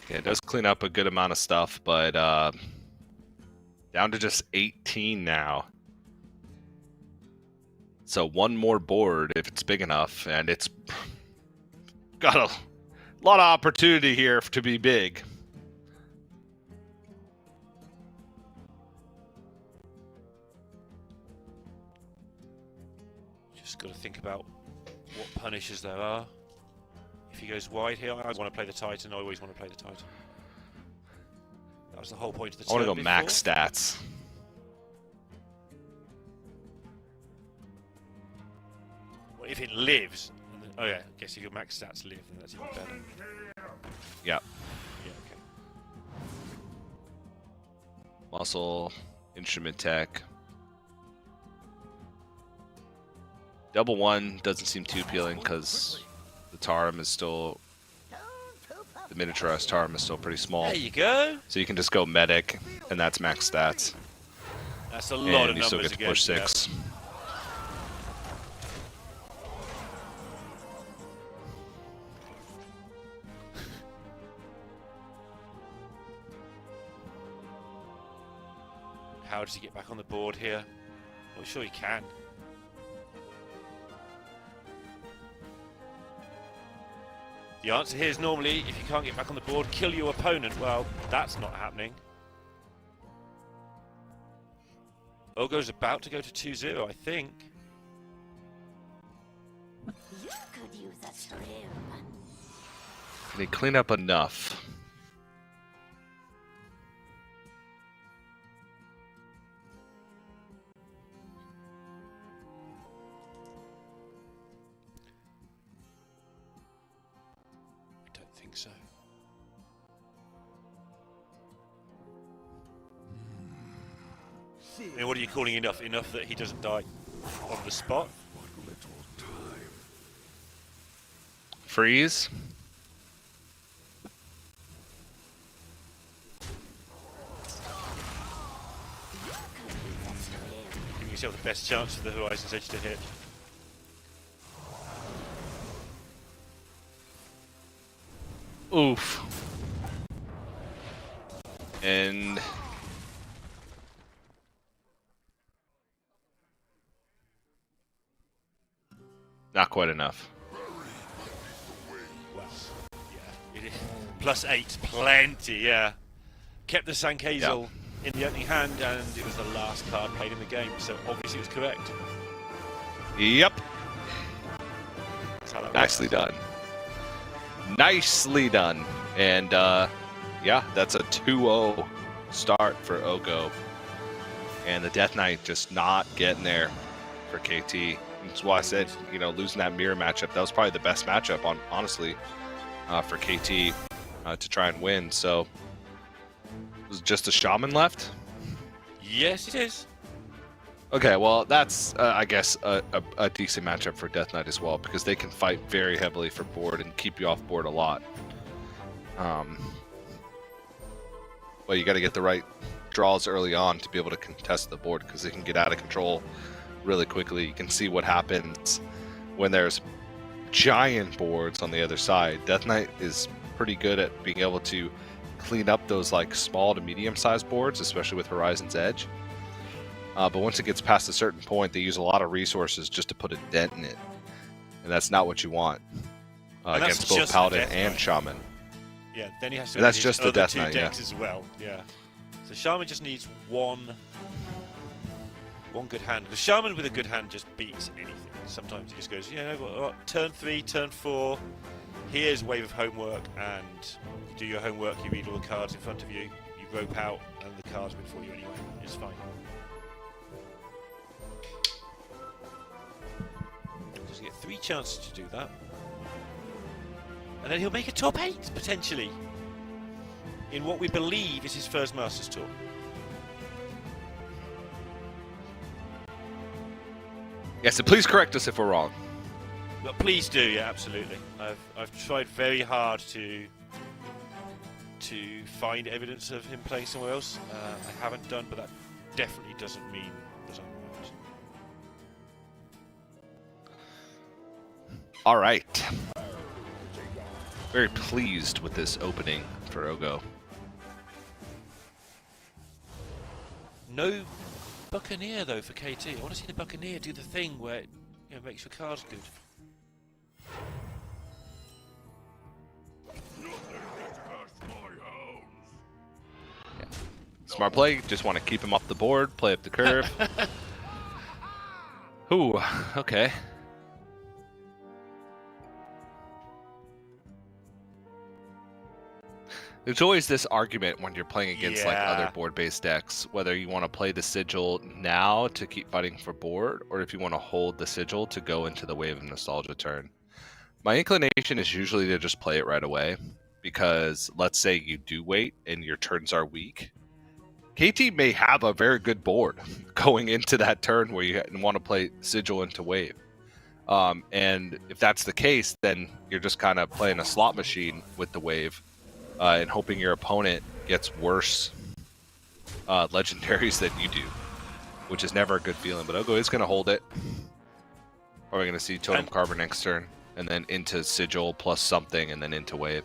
Yeah, it does clean up a good amount of stuff, but down to just 18 now. So one more board if it's big enough, and it's got a lot of opportunity here to be big. Just got to think about what punishes there are. If he goes wide here, I want to play the Titan. I always want to play the Titan. That was the whole point of the I want to turn go before. max stats. Well, if it lives, and then, oh yeah, I guess if your max stats live, then that's even better. Yeah. Yeah, okay. Muscle, instrument tech. Double one doesn't seem too appealing because the Tarim is still, the miniaturized Tarim is still pretty small. There you go. So you can just go medic, and that's max stats. That's a lot of And you still numbers get to push again. 6. How does he get back on the board here? Well, sure he can. The answer here is normally, if you can't get back on the board, kill your opponent. Well, that's not happening. Ogo's about to go to 2-0, I think. You could use a trim. Can he clean up enough? think so. And what are you calling enough? Enough that he doesn't die on the spot? Freeze. Giving yourself the best chance for the Horizon's Edge to hit. Oof. And not quite enough. Well, yeah, it is. +8, plenty, yeah. Kept the Sankazel in the opening hand, and it was the last card played in the game, so obviously it was correct. Yep. That's how that Nicely works. done. Nicely done. And yeah, that's a 2-0 start for Ogo. And the Death Knight just not getting there for KT. That's why I said, you know, losing that mirror matchup, that was probably the best matchup, honestly, for KT to try and win. So, was it just a Shaman left? Yes, it is. Okay, well, that's, I guess, a decent matchup for Death Knight as well, because they can fight very heavily for board and keep you off board a lot. Well, you got to get the right draws early on to be able to contest the board, because they can get out of control really quickly. You can see what happens when there's giant boards on the other side. Death Knight is pretty good at being able to clean up those like small to medium-sized boards, especially with Horizon's Edge. But once it gets past a certain point, they use a lot of resources just to put a dent in it, and that's not what you want against both Paladin and Shaman. Yeah, then he has to. And that's his just the other Death two Knight, yeah. decks as well. Yeah. So Shaman just needs one good hand. The Shaman with a good hand just beats anything. Sometimes he just goes, you know, what, turn 3, turn 4. Here's Wave of Homework, and you do your homework. You read all the cards in front of you. You rope out, and the cards win for you anyway. It's fine. Just get 3 chances to do that. And then he'll make a top 8, potentially, in what we believe is his first Masters Tour. Yes, so please correct us if we're wrong. But please do, yeah, absolutely. I've tried very hard to find evidence of him playing somewhere else. I haven't done, but that definitely doesn't mean that I'm right. All right. Very pleased with this opening for Ogo. No Buccaneer though for KT. I want to see the Buccaneer do the thing where it, you know, makes your cards good. Yeah. Smart play. Just want to keep him off the board, play up the curve. Ooh, okay. There's always this argument when you're playing against like Yeah. other board-based decks, whether you want to play the Sigil now to keep fighting for board, or if you want to hold the Sigil to go into the Wave of Nostalgia turn. My inclination is usually to just play it right away, because let's say you do wait and your turns are weak. KT may have a very good board going into that turn where you want to play Sigil into Wave. And if that's the case, then you're just kind of playing a slot machine with the Wave. And hoping your opponent gets worse legendaries than you do, which is never a good feeling. But Ogo is going to hold it. Probably going to see Totem Carver next turn, and then into Sigil plus something, and then into Wave.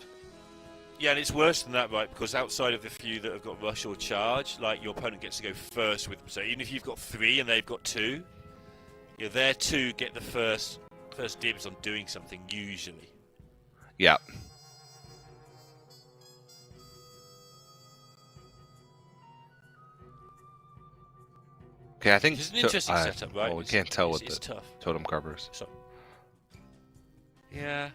Yeah, and it's worse than that, right? Because outside of the few that have got Rush or Charge, like your opponent gets to go first with them. So even if you've got 3 and they've got 2, you know, their 2 get the first dibs on doing something usually. Yeah. Okay, I think It's an interesting setup, right? Well, we can't tell with it's the tough. Totem Carvers. So, yeah.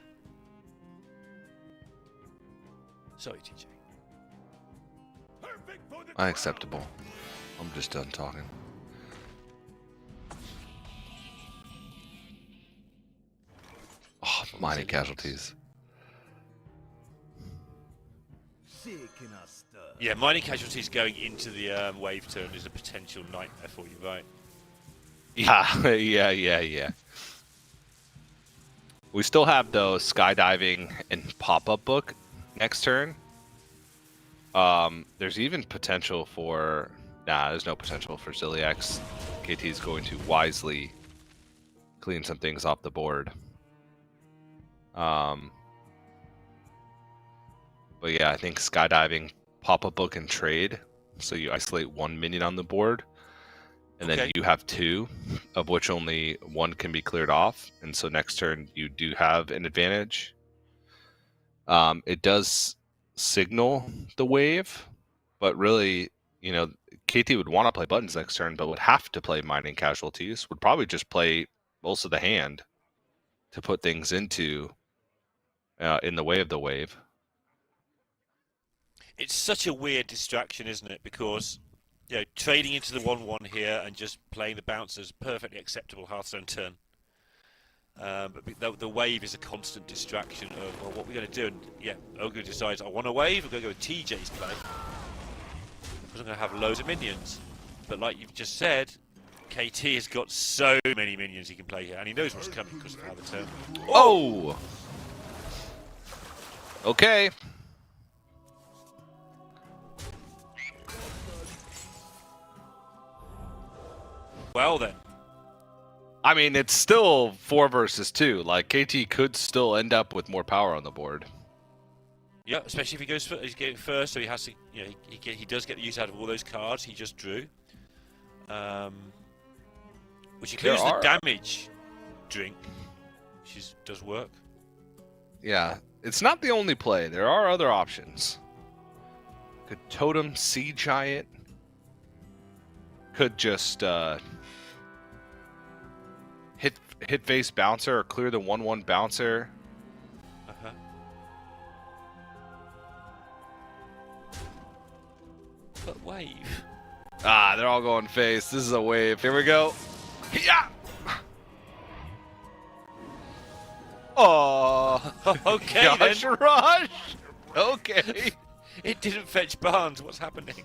Sorry, TJ. Unacceptable. I'm just done talking. Oh, mining casualties. shaking us stuff. Yeah, mining casualties going into the wave turn is a potential nightmare for you, right? Yeah, yeah. We still have those skydiving and pop-up book next turn. There's even potential for... Nah, there's no potential for Ziliax. KT is going to wisely clean some things off the board. But yeah, I think skydiving, pop-up book, and trade. So you isolate one minion on the board, and then you have two, of which only one can be cleared off. And so next turn you do have an advantage. It does signal the wave, but really, you know, KT would want to play buttons next turn, but would have to play mining casualties. Would probably just play most of the hand to put things into in the way of the wave. It's such a weird distraction, isn't it? Because, you know, trading into the 1/1 here and just playing the bouncers, perfectly acceptable Hearthstone turn. But the wave is a constant distraction of, well, what we're going to do. And yeah, Ogre decides, I want a wave, we're going to go with TJ's play. Because I'm going to have loads of minions. But like you've just said, KT has got so many minions he can play here. And he knows what's coming because of how the turn. Oh! Okay. Well then. I mean, it's still 4 versus 2. Like, KT could still end up with more power on the board. Yeah, especially if he goes he's getting first, so he has to, you know, he does get the use out of all those cards he just drew. Which includes the damage drink, which does work. Yeah, it's not the only play. There are other options. Could Totem Sea Giant. Could just hit face bouncer or clear the 1/1 bouncer. But wave. Ah, they're all going face. This is a wave. Here we go. Yeah. Oh. Okay, Gosh, then. Rush. Okay. It didn't fetch Barnes. What's happening?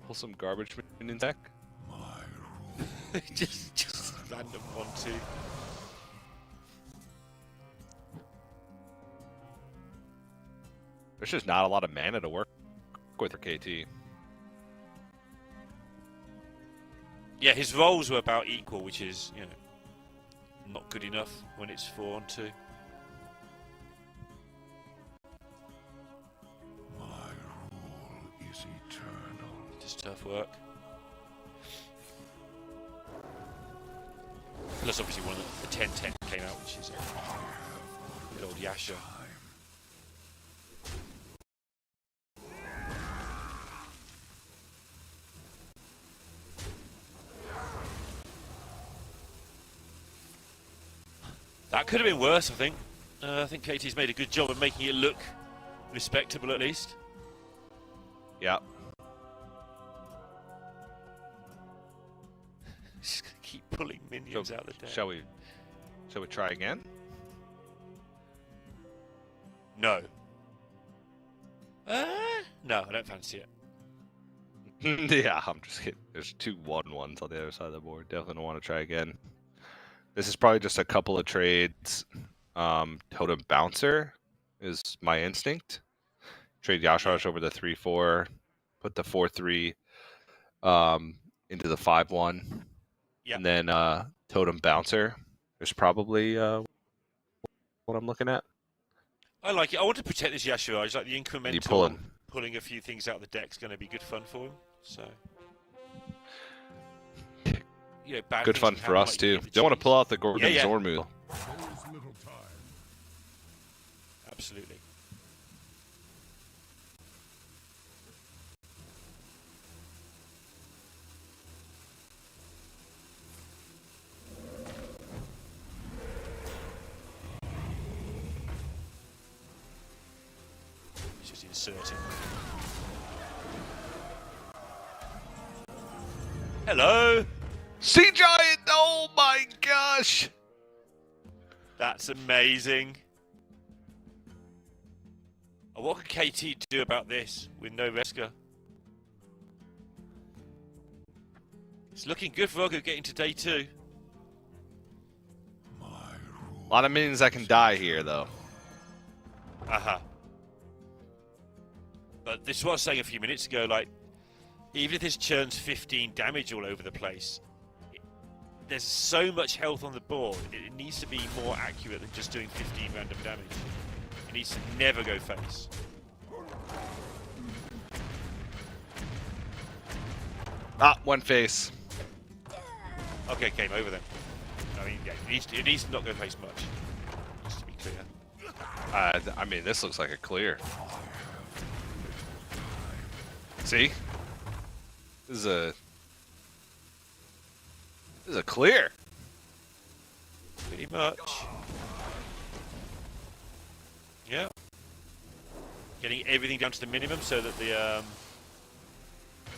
Pull some garbage in deck. just random 1/2. There's just not a lot of mana to work with for KT. Yeah, his rolls were about equal, which is, you know, not good enough when it's 4-on-2. My rule is eternal. Just tough work. Plus, obviously, one of the 10-10 came out, which is good old Yasha. That could have been worse, I think. I think KT's made a good job of making it look respectable, at least. Yeah. Just gonna keep pulling minions out of the deck. Shall we try again? No. No, I don't fancy it. Yeah, I'm just kidding. There's 2 1/1s on the other side of the board. Definitely don't want to try again. This is probably just a couple of trades. Totem Bouncer is my instinct. Trade Yasharash over the 3/4. Put the 4/3 into the 5/1. Yep. And then Totem Bouncer is probably what I'm looking at. I like it. I want to protect this Yashara. It's like the incremental pulling a few things out of the deck's going to be good fun for him. So, you know, good fun for us too. Don't want to pull out the Gorgon Zormu. There is little time. Absolutely. Just inserting. Hello. Sea Giant! Oh my gosh! That's amazing. Oh, what can KT do about this with no Veska? It's looking good for Ogu getting to day 2. A lot of minions that can die here, though. But this is what I was saying a few minutes ago, like, even if this churns 15 damage all over the place, there's so much health on the board, it needs to be more accurate than just doing 15 random damage. It needs to never go face. Ah, one face. Okay, game over then. I mean, yeah, it needs to not go face much. Just to be clear. I mean, this looks like a clear. See? This is a clear. Pretty much. Yeah. Getting everything down to the minimum so that the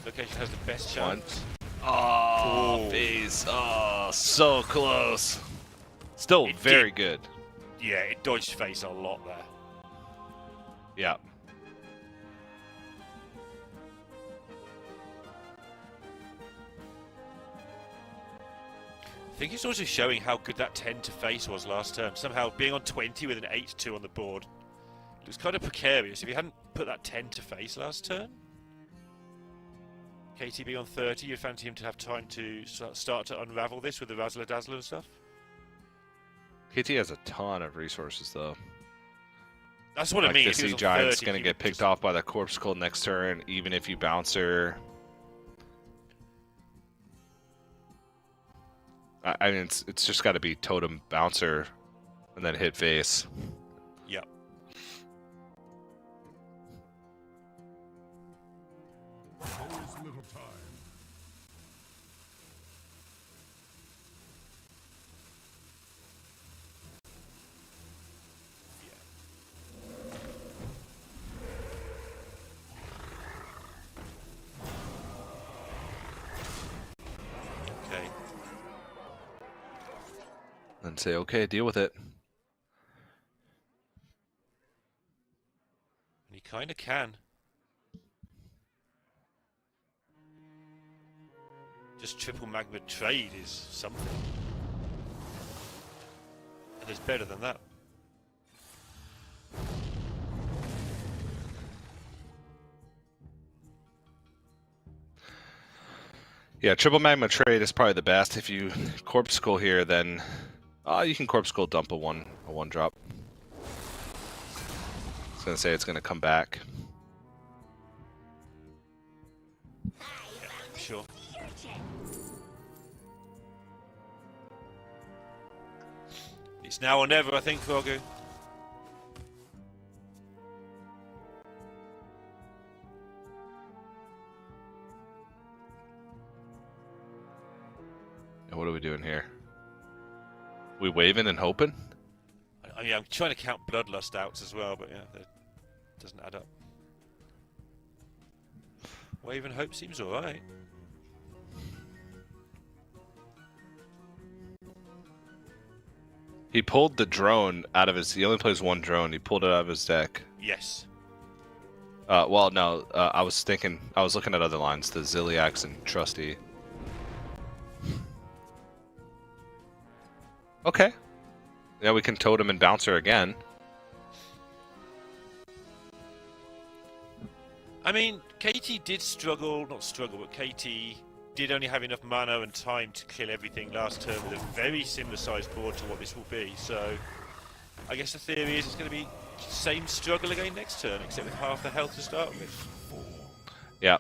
location has the best chance. Oh, Ooh. face. Oh, so close. Still It very did. good. Yeah, it dodged face a lot there. Yeah. I think it's also showing how good that 10 to face was last turn. Somehow being on 20 with an 8-2 on the board, it was kind of precarious. If you hadn't put that 10 to face last turn, KT being on 30, you'd fancy him to have time to start to unravel this with the Razzler Dazzler and stuff. KT has a ton of resources, though. That's what Like I mean. the If he was Sea on Giant's 30, going to he get would picked just- off by the Corpse Cult next turn, even if you bounce her. I mean, it's just got to be Totem Bouncer and then hit face. Yep. Always little time. Okay. And say, okay, deal with it. And he kind of can. Just triple magma trade is something. And there's better than that. Yeah, triple magma trade is probably the best. If you Corpse Skull here, then you can Corpse Skull dump a one drop. I was gonna say it's gonna come back. Sure. It's now or never, I think, Fogu. And what are we doing here? We waving and hoping? I mean, I'm trying to count Bloodlust outs as well, but yeah, that doesn't add up. Wave and hope seems alright. He pulled the drone out of his. He only plays one drone. He pulled it out of his deck. Yes. Well, no. I was looking at other lines. The Ziliax and Trusty. Okay. Yeah, we can Totem and Bouncer again. I mean, KT did struggle, not struggle, but KT did only have enough mana and time to kill everything last turn with a very similar sized board to what this will be. So, I guess the theory is it's going to be the same struggle again next turn, except with half the health to start with. Yeah.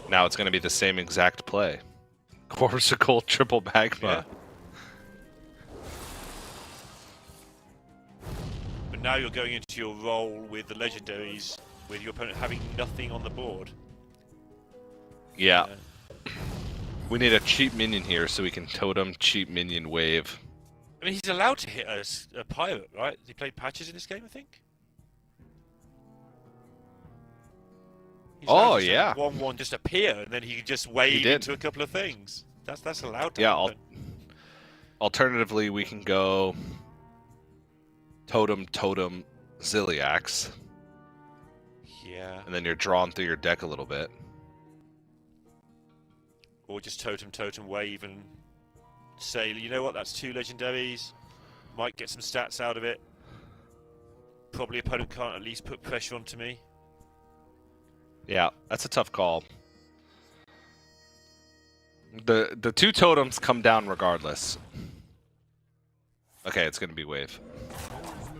Now it's going to be the same exact play. Corpsicle triple magma. Yeah. But now you're going into your role with the legendaries, with your opponent having nothing on the board. Yeah. We need a cheap minion here so we can Totem cheap minion wave. I mean, he's allowed to hit a pirate, right? He played patches in this game, I think. He's allowed Oh, to yeah. 1/1 just appear, and then he can just wave did. into a couple of things. That's allowed to Yeah. happen. Alternatively, we can go Totem, Ziliax, Yeah. and then you're drawn through your deck a little bit. Or just totem, wave, and say, you know what, that's 2 legendaries. Might get some stats out of it. Probably opponent can't at least put pressure onto me. Yeah, that's a tough call. The 2 totems come down regardless. Okay, it's gonna be wave.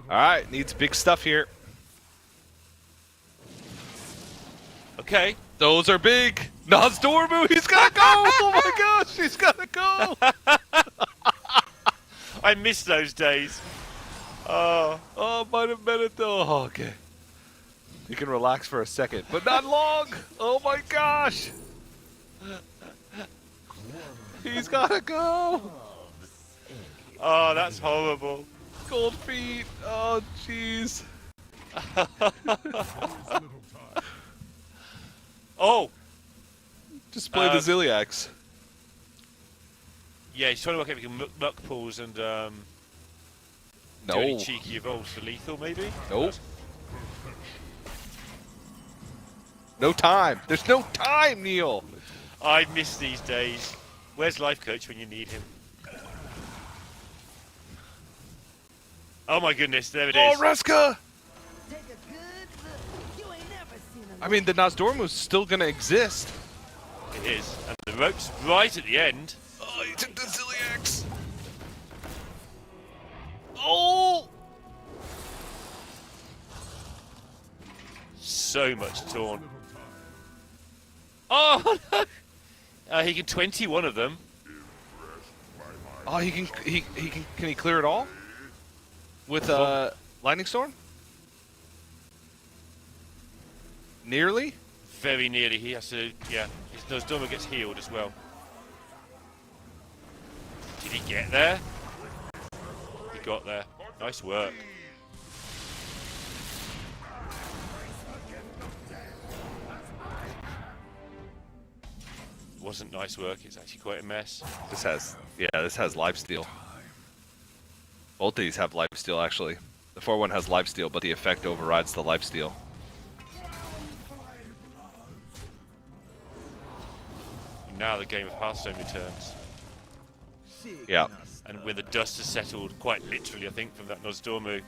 All right, needs big stuff here. Okay. Those are big. Nozdormu, he's gotta go. Oh my gosh, he's gotta go. I miss those days. Oh. Might have been it though. Oh, okay. You can relax for a second, but not long. Oh my gosh. He's gotta go. Oh, that's horrible. Cold feet. Oh, jeez. Oh! Just play the Ziliax. Yeah, he's trying to work out if he can muck pulls and do No. any cheeky evolves for lethal, maybe? Nope. No time. There's no time, Neil. I miss these days. Where's Life Coach when you need him? Oh my goodness, there it Oh, is. Reska! Take a good look. You ain't never seen a I mean, the Nozdormu's still gonna exist. It is. And the rope's right at the end. Oh, he took the Ziliax. Oh! So much torn. Oh no! He can 21 of them. Oh, he can he clear it all? With Lightning Storm? Nearly? Very nearly. He has to, yeah. His Nozdormu gets healed as well. Did he get there? He got there. Nice work. It wasn't nice work. It's actually quite a mess. This has lifesteal. Both of these have lifesteal actually. The 4-1 has lifesteal, but the effect overrides the lifesteal. Now the game of Hearthstone returns. Yeah. And when the dust has settled, quite literally, I think, from that Nozdormu,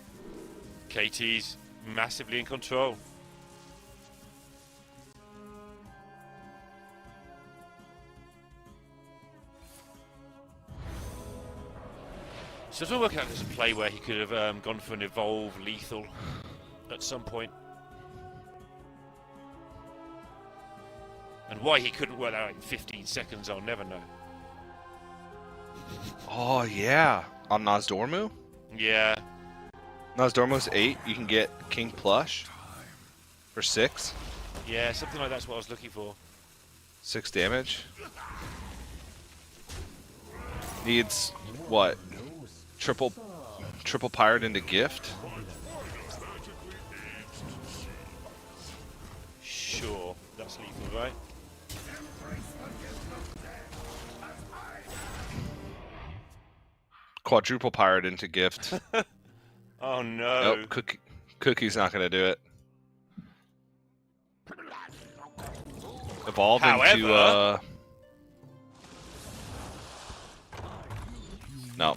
KT's massively in control. So it's all working out as a play where he could have gone for an evolve lethal at some point. And why he couldn't work that out in 15 seconds, I'll never know. Oh yeah. On Nozdormu? Yeah. Nozdormu's 8, you can get King Plush for 6. Yeah, something like that's what I was looking for. 6 damage. Needs what? Triple pirate into gift. Sure, that's lethal, right? Quadruple pirate into gift. Oh no. Nope, Cookie's not gonna do it. Evolve into no.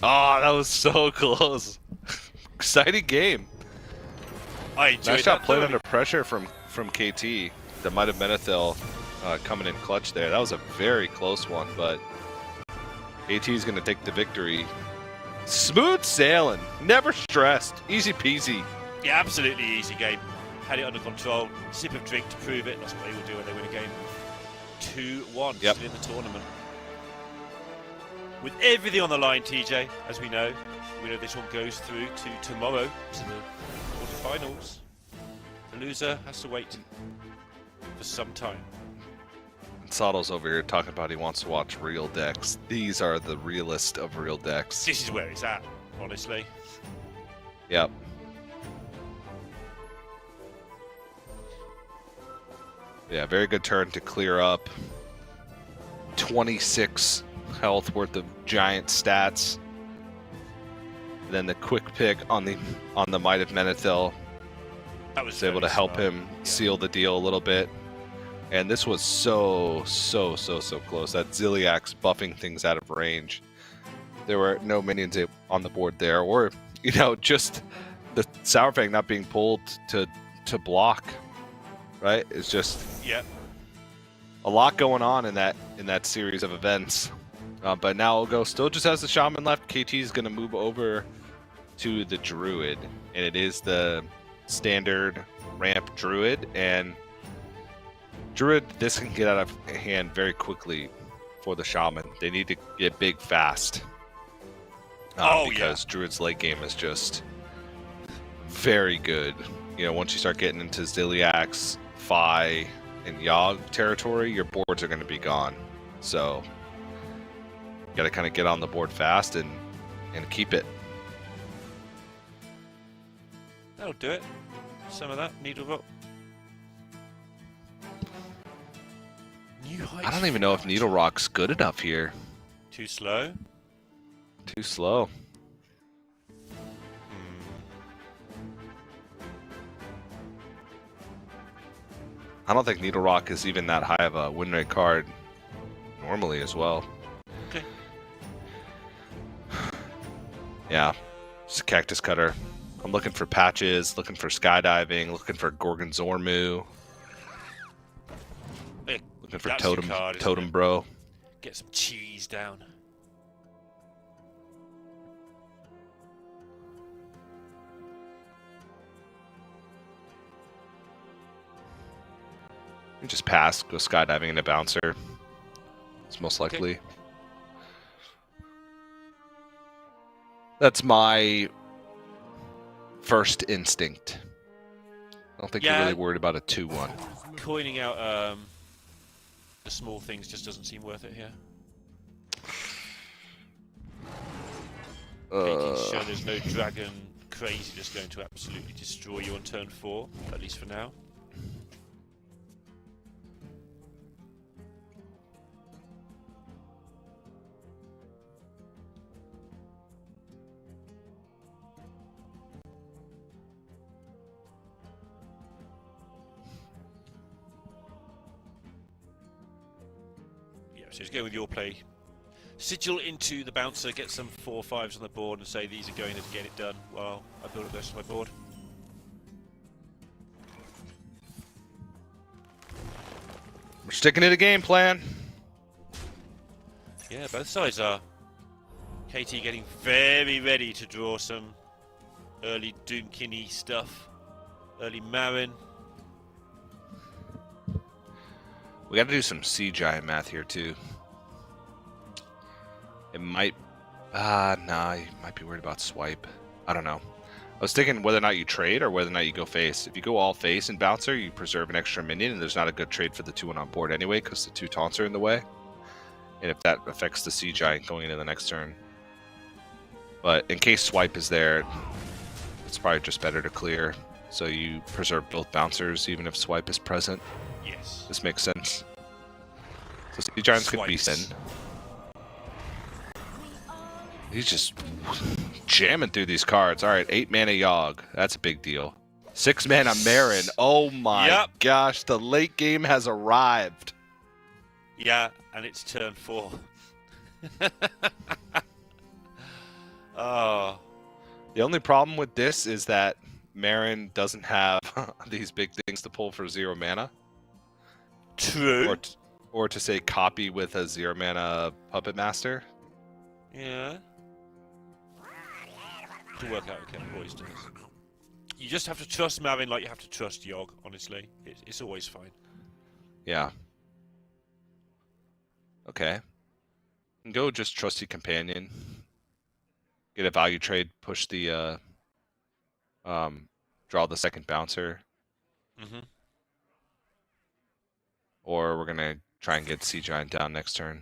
Oh, that was so close. Exciting game. I enjoyed Nice shot that played thoroughly. under pressure from KT. That might have been Menethil coming in clutch there. That was a very close one, but AT's gonna take the victory. Smooth sailing, never stressed, easy peasy. Yeah, absolutely easy game. Had it under control. Sip of drink to prove it. That's what they will do when they win a game. 2-1 Yep. still in the tournament. With everything on the line, TJ, as we know this one goes through to tomorrow to the quarterfinals. The loser has to wait for some time. Saddle's over here talking about he wants to watch real decks. These are the realest of real decks. This is where it's at, honestly. Yep. Yeah, very good turn to clear up. 26 health worth of giant stats. And then the quick pick on the Might of Menethil That was was able to very help smart. him seal the deal a little bit. And this was so close. That Ziliax buffing things out of range. There were no minions on the board there, or just the Sour Fang not being pulled to block. Right? It's just Yep. a lot going on in that series of events. But now Olgo still just has the Shaman left. KT is going to move over to the Druid, and it is the standard ramp Druid. And Druid, this can get out of hand very quickly for the Shaman. They need to get big fast. Because Druid's late game is just very good. Once you start getting into Ziliax, Fi, and Yogg territory, your boards are going to be gone. So you got to kind of get on the board fast and keep it. That'll do it. Some of that needle rock. New heights. I don't even know if Needle Rock's good enough here. Too slow. Too slow. I don't think Needle Rock is even that high of a win rate card normally as well. Okay. Yeah, it's a Cactus Cutter. I'm looking for patches, looking for skydiving, looking for Gorgonzormu, Hey, looking for that's your Totem card, isn't Totem it? Bro. Get some cheese down. You just pass, go skydiving into Bouncer. It's most likely. That's my first instinct. I don't think you're really worried about a 2-1. Coining out the small things just doesn't seem worth it here. Making sure there's no dragon crazy just going to absolutely destroy you on turn 4, at least for now. So just go with your play. Sigil into the Bouncer, get some 4/5s on the board and say these are going to get it done while I build up the rest of my board. We're sticking to the game plan. Yeah, both sides are. KT getting very ready to draw some early Doomkin-y stuff. Early Marin. We got to do some Sea Giant math here too. It might, nah, you might be worried about swipe. I don't know. I was thinking whether or not you trade or whether or not you go face. If you go all face and Bouncer, you preserve an extra minion, and there's not a good trade for the 2-1 on board anyway because the 2 taunts are in the way. And if that affects the Sea Giant going into the next turn. But in case swipe is there, it's probably just better to clear. So you preserve both Bouncers even if swipe is present. Yes. This makes sense. So Sea Giants could be thin. He's just jamming through these cards. All right, 8 mana Yogg. That's a big deal. 6 mana Marin. Oh my gosh, the late game has arrived. Yeah, and it's turn 4. Oh. The only problem with this is that Marin doesn't have these big things to pull for 0 mana. True. Or to say copy with a 0 mana Puppet Master. Yeah. To work out okay, always does. You just have to trust Marin like you have to trust Yogg, honestly. It's always fine. Yeah. Okay. And go just Trusty Companion. Get a value trade, push the draw the second Bouncer. Mm-hmm. Or we're gonna try and get Sea Giant down next turn.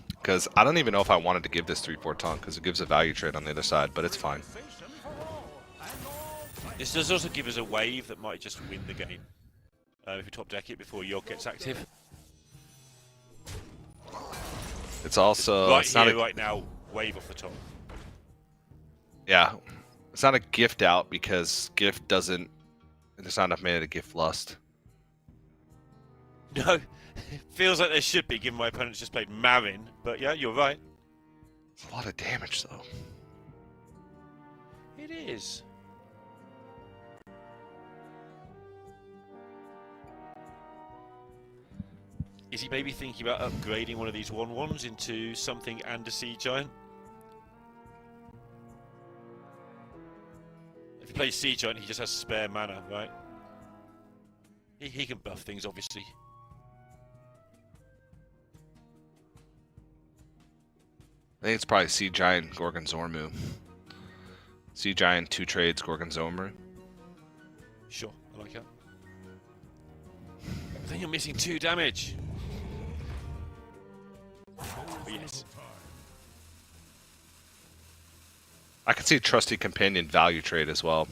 Because I don't even know if I wanted to give this 3/4 taunt because it gives a value trade on the other side, but it's fine. This does also give us a wave that might just win the game. If we top deck it before Yogg gets active. It's also right it's here, not right now, wave off the top. yeah, it's not a gift out because gift doesn't. There's not enough mana to gift lust. No, feels like there should be, given my opponent's just played Marin. But yeah, you're right. It's a lot of damage though. It is. Is he maybe thinking about upgrading one of these 1/1s into something and a Sea Giant? If he plays Sea Giant, he just has spare mana, right? He can buff things, obviously. I think it's probably Sea Giant, Gorgon Zormu. Sea Giant, 2 trades, Gorgon Zormu. Sure, I like that. I think you're missing 2 damage. But yes. I could see Trusty Companion value trade as well.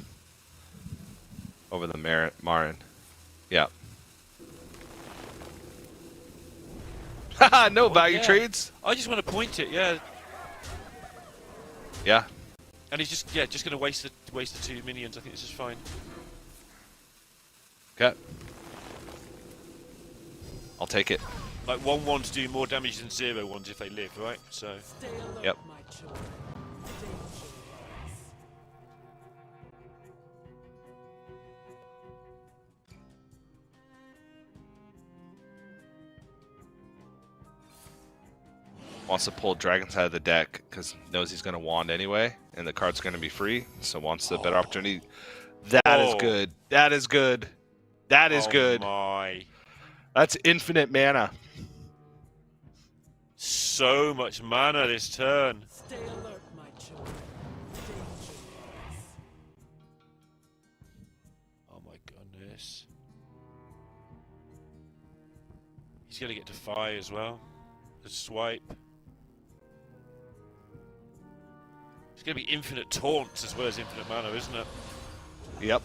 Over the Marin. Yeah. Haha, no value yeah. trades. I just want to point it, yeah. Yeah. And he's just going to waste the 2 minions. I think this is fine. Okay. I'll take it. Like 1/1s do more damage than 0/1s if they live, right? So. Stay alert, Yep. my children. Dangerous. Wants to pull Dragons out of the deck because knows he's going to wand anyway, and the card's going to be free. So wants the better opportunity. That is good. That is good. That is good. My. That's infinite mana. So much mana this turn. Stay alert, my children. Dangerous. Oh my goodness. He's going to get Defy as well. The swipe. It's going to be infinite taunts as well as infinite mana, isn't it? Yep.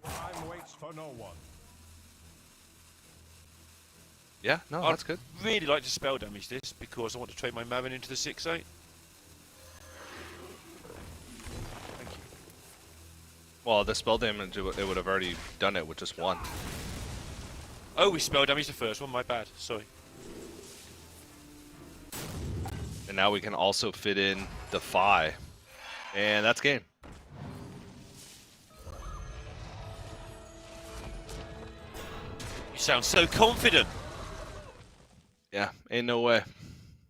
Time waits for no one. Yeah, no, that's good. I'd really like to spell damage this because I want to trade my Marin into the 6/8. Thank you. Well, the spell damage, it would have already done it with just 1. Oh, we spell damage the first one, my bad. Sorry. And now we can also fit in Defy. And that's game. You sound so confident. Yeah, ain't no way.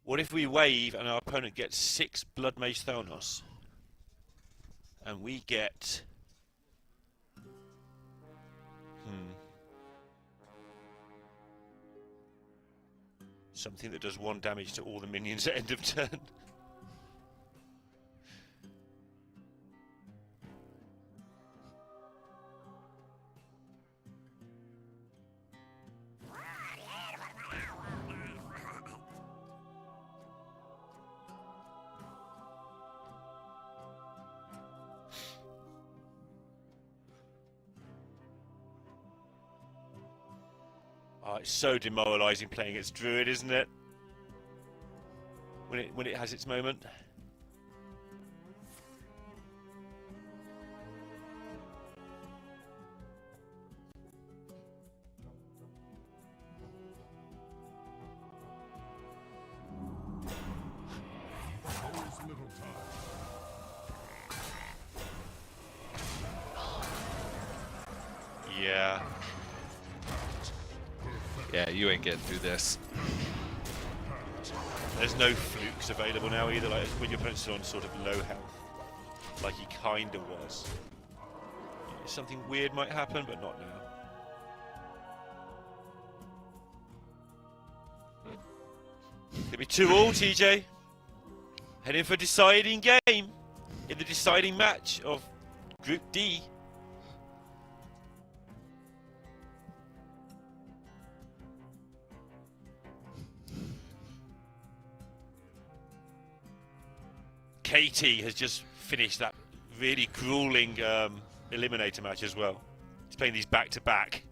What if we wave and our opponent gets 6 Blood Mage Thanatos? And we get... something that does 1 damage to all the minions at end of turn. Oh, it's so demoralising playing against Druid, isn't it? When it has its moment. There's little time. Yeah. Yeah, you ain't getting through this. There's no flukes available now either, like when your opponent's on sort of low health. Like he kinda was. Something weird might happen, but not now. Could be 2-all, TJ. Heading for a deciding game in the deciding match of Group D. KT has just finished that really grueling eliminator match as well. He's playing these back to back.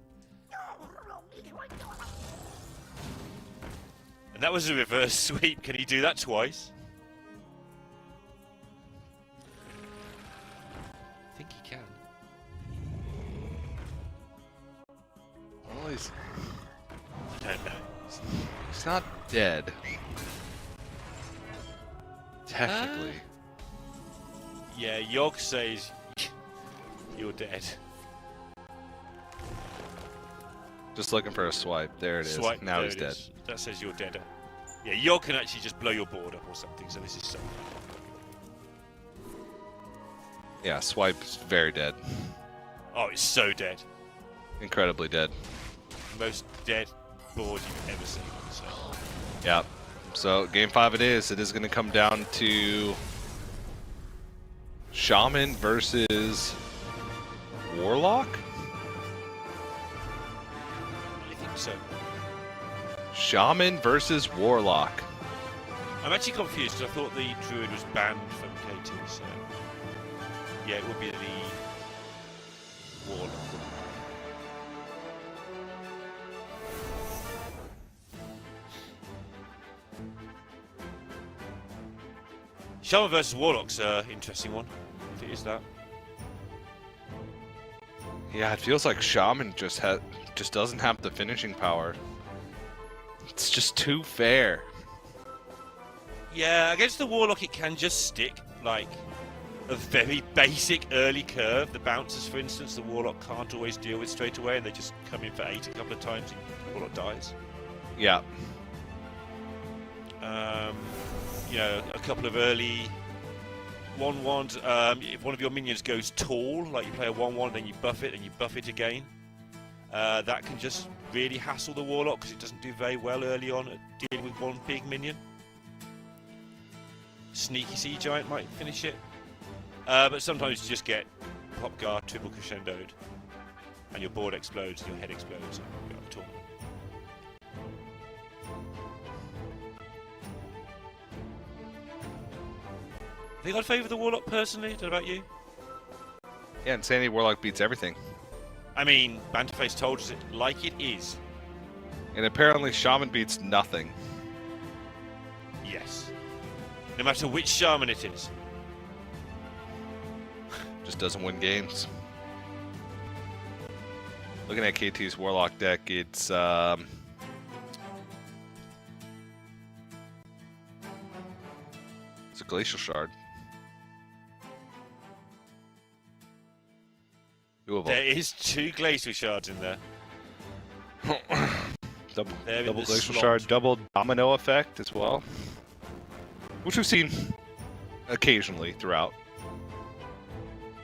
And that was a reverse sweep. Can he do that twice? I think he can. Well, he's I don't know. he's not dead. Technically. Yeah, Yog says you're dead. Just looking for a swipe. There it is. Swipe, Now there he's it dead. is. That says you're dead. Yeah, Yog can actually just blow your board up or something, so this is so... Yeah, swipe's very dead. Oh, it's so dead. Incredibly dead. Most dead board you've ever seen. So. Yeah. So game 5 it is. It is going to come down to Shaman versus Warlock. I think so. Shaman versus Warlock. I'm actually confused because I thought the Druid was banned from KT, so... Yeah, it would be the Warlock. Shaman versus Warlock's an interesting one, if it is that. Yeah, it feels like Shaman just doesn't have the finishing power. It's just too fair. Yeah, against the Warlock it can just stick, like, a very basic early curve. The bouncers, for instance, the Warlock can't always deal with straight away, and they just come in for 8 a couple of times and the Warlock dies. Yeah. You know, a couple of early 1/1s. If one of your minions goes tall, like you play a 1/1, then you buff it, and you buff it again. That can just really hassle the Warlock because it doesn't do very well early on at dealing with one big minion. Sneaky Sea Giant might finish it. But sometimes you just get pop guard, triple crescendoed, and your board explodes and your head explodes. And you're out of the tournament. I think I'd favour the Warlock personally. I don't know about you. Yeah, Insanity Warlock beats everything. I mean, Banterface told us it like it is. And apparently Shaman beats nothing. Yes. No matter which Shaman it is. Just doesn't win games. Looking at KT's Warlock deck, it's it's a Glacial Shard. Two of them. There is 2 Glacial Shards in there. Double They're in the Glacial slot. Shard, double Domino effect as well. Which we've seen occasionally throughout.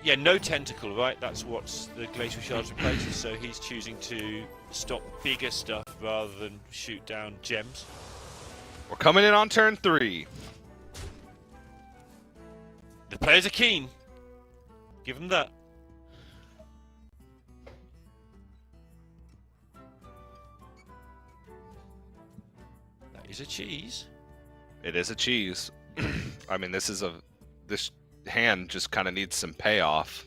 Yeah, no tentacle, right? That's what the Glacial Shards replaces, so he's choosing to stop bigger stuff rather than shoot down gems. We're coming in on turn 3. The players are keen. Give them that. That is a cheese. It is a cheese. I mean, this hand just kind of needs some payoff.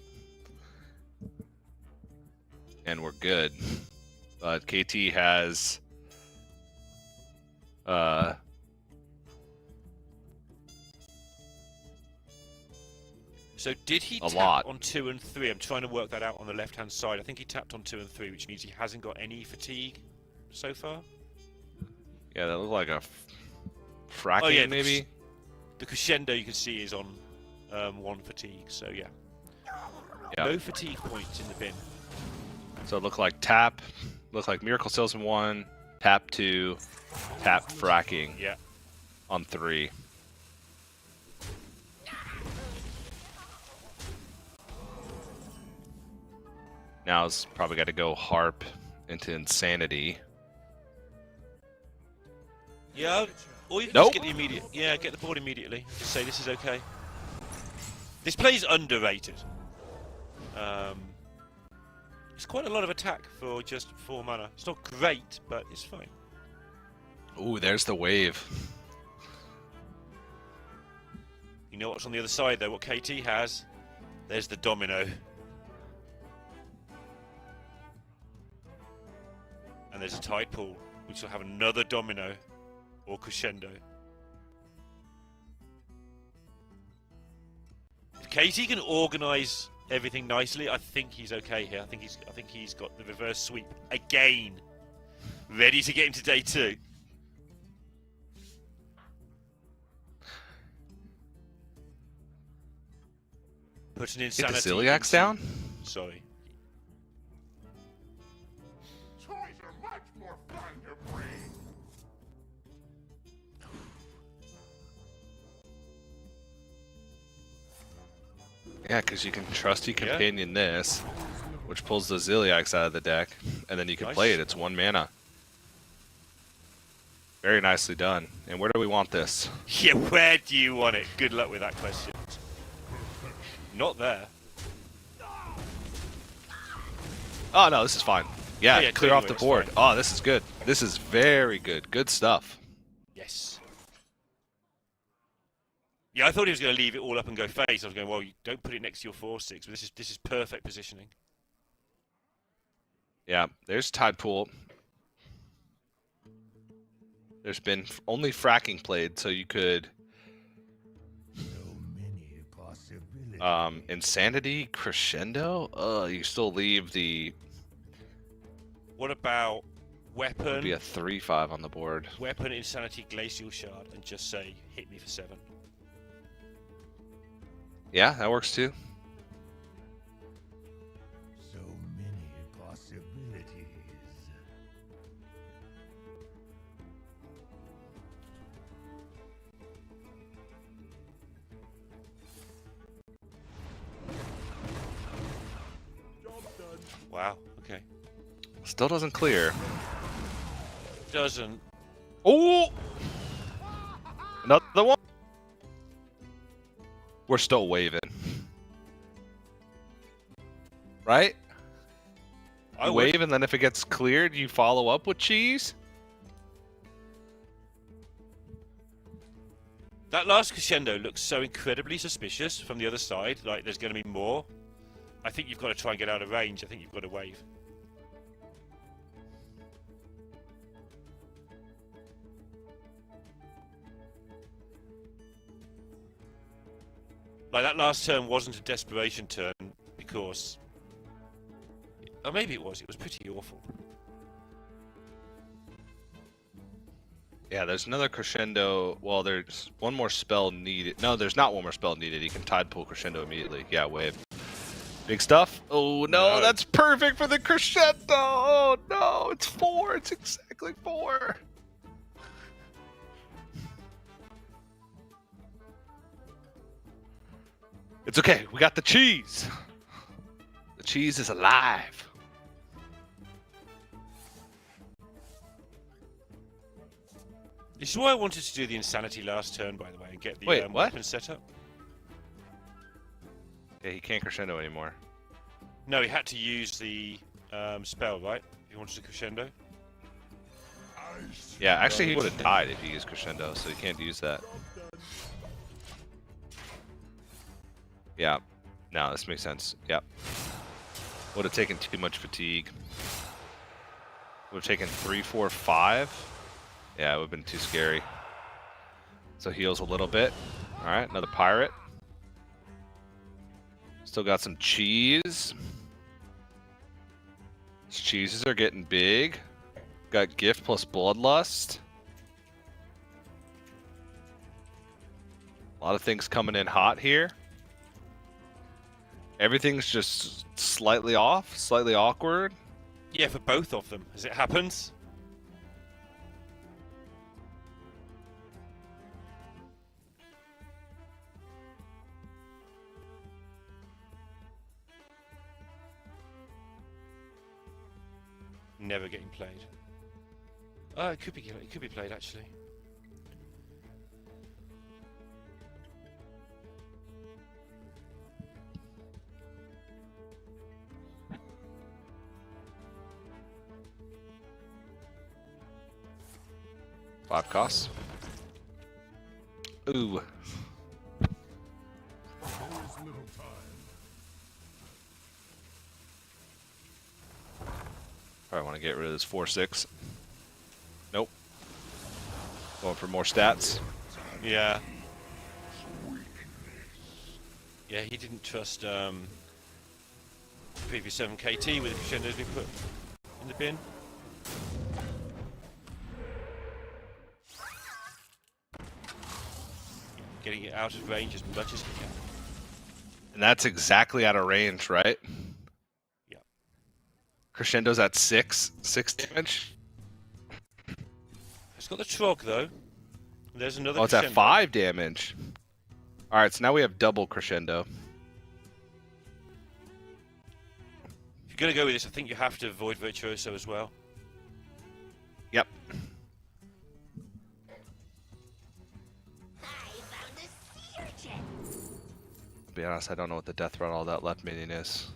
And we're good. But KT has So did he A tap lot. on 2 and 3? I'm trying to work that out on the left-hand side. I think he tapped on 2 and 3, which means he hasn't got any fatigue so far. yeah, that looked like a fracking Oh, yeah, maybe. The crescendo you can see is on 1 fatigue, so yeah. Yeah. No fatigue points in the bin. So it looked like tap, looked like Miracle Salesman 1, tap 2, tap fracking Yeah. on 3. Now it's probably got to go harp into insanity. Yeah, or you can Nope. just get the immediate. Yeah, get the board immediately. Just say this is okay. This play's underrated. It's quite a lot of attack for just 4 mana. It's not great, but it's fine. Ooh, there's the wave. You know what's on the other side though? What KT has? There's the domino. And there's a tide pool, which will have another domino or crescendo. If Katie can organise everything nicely, I think he's okay here. I think he's got the reverse sweep again, ready to get into day 2. Put an Get insanity. the Ziliax down? Sorry. Toys are much more fun to bring. Yeah, because you can trusty companion this, which pulls the Ziliax out of the deck, and then you can play it. It's 1 mana. Very nicely done. And where do we want this? Yeah, where do you want it? Good luck with that question. Not there. Oh, no, this is fine. Yeah, Yeah, clear off the it's board. fine. Oh, this is good. This is very good. Good stuff. Yes. Yeah, I thought he was going to leave it all up and go face. I was going, well, you don't put it next to your 4/6, but this is perfect positioning. Yeah, there's Tide Pool. There's been only fracking played, so you could So many possibilities. Insanity, Crescendo. You still leave the What about weapon? would be a 3/5 on the board. Weapon, Insanity, Glacial Shard, and just say, hit me for 7. Yeah, that works too. So many possibilities. Wow, okay. Still doesn't clear. Doesn't. Oh! Another one. We're still waving. Right? I You would. wave, and then if it gets cleared, you follow up with cheese? That last crescendo looks so incredibly suspicious from the other side, like there's going to be more. I think you've got to try and get out of range. I think you've got to wave. Like, that last turn wasn't a desperation turn because... Or maybe it was pretty awful. Yeah, there's another crescendo. Well, there's one more spell needed. No, there's not one more spell needed. You can tide pull crescendo immediately. Yeah, wave. Big stuff. Oh, no, No. that's perfect for the crescendo. Oh, no, it's 4. It's exactly 4. It's okay. We got the cheese. The cheese is alive. This is why I wanted to do the Insanity last turn, by the way, and get the Wait, what? weapon set up. Yeah, he can't crescendo anymore. No, he had to use the spell, right? If he wanted to crescendo. Yeah, actually, he would have died if he used crescendo, so he can't use that. Yeah. No, this makes sense. Yep. Would have taken too much fatigue. Would have taken 3, 4, 5. Yeah, it would have been too scary. So heals a little bit. Alright, another pirate. Still got some cheese. These cheeses are getting big. Got gift plus bloodlust. A lot of things coming in hot here. Everything's just slightly off, slightly awkward. Yeah, for both of them, as it happens. Never getting played. Oh, it could be played actually. Five costs. Ooh. There is little time. Probably want to get rid of this 4/6. Nope. Going for more stats. Yeah. Yeah, he didn't trust previous 7 KT with the crescendos we put in the bin. Getting it out of range as much as he can. And that's exactly out of range, right? Yeah. Crescendo's at 6 damage. It's got the Trog though. There's another. Oh, it's at crescendo. 5 damage. All right, so now we have double Crescendo. If you're gonna go with this, I think you have to avoid Virtuoso as well. Yep. I found a sea urchin. To be honest, I don't know what the death run all that left minion is.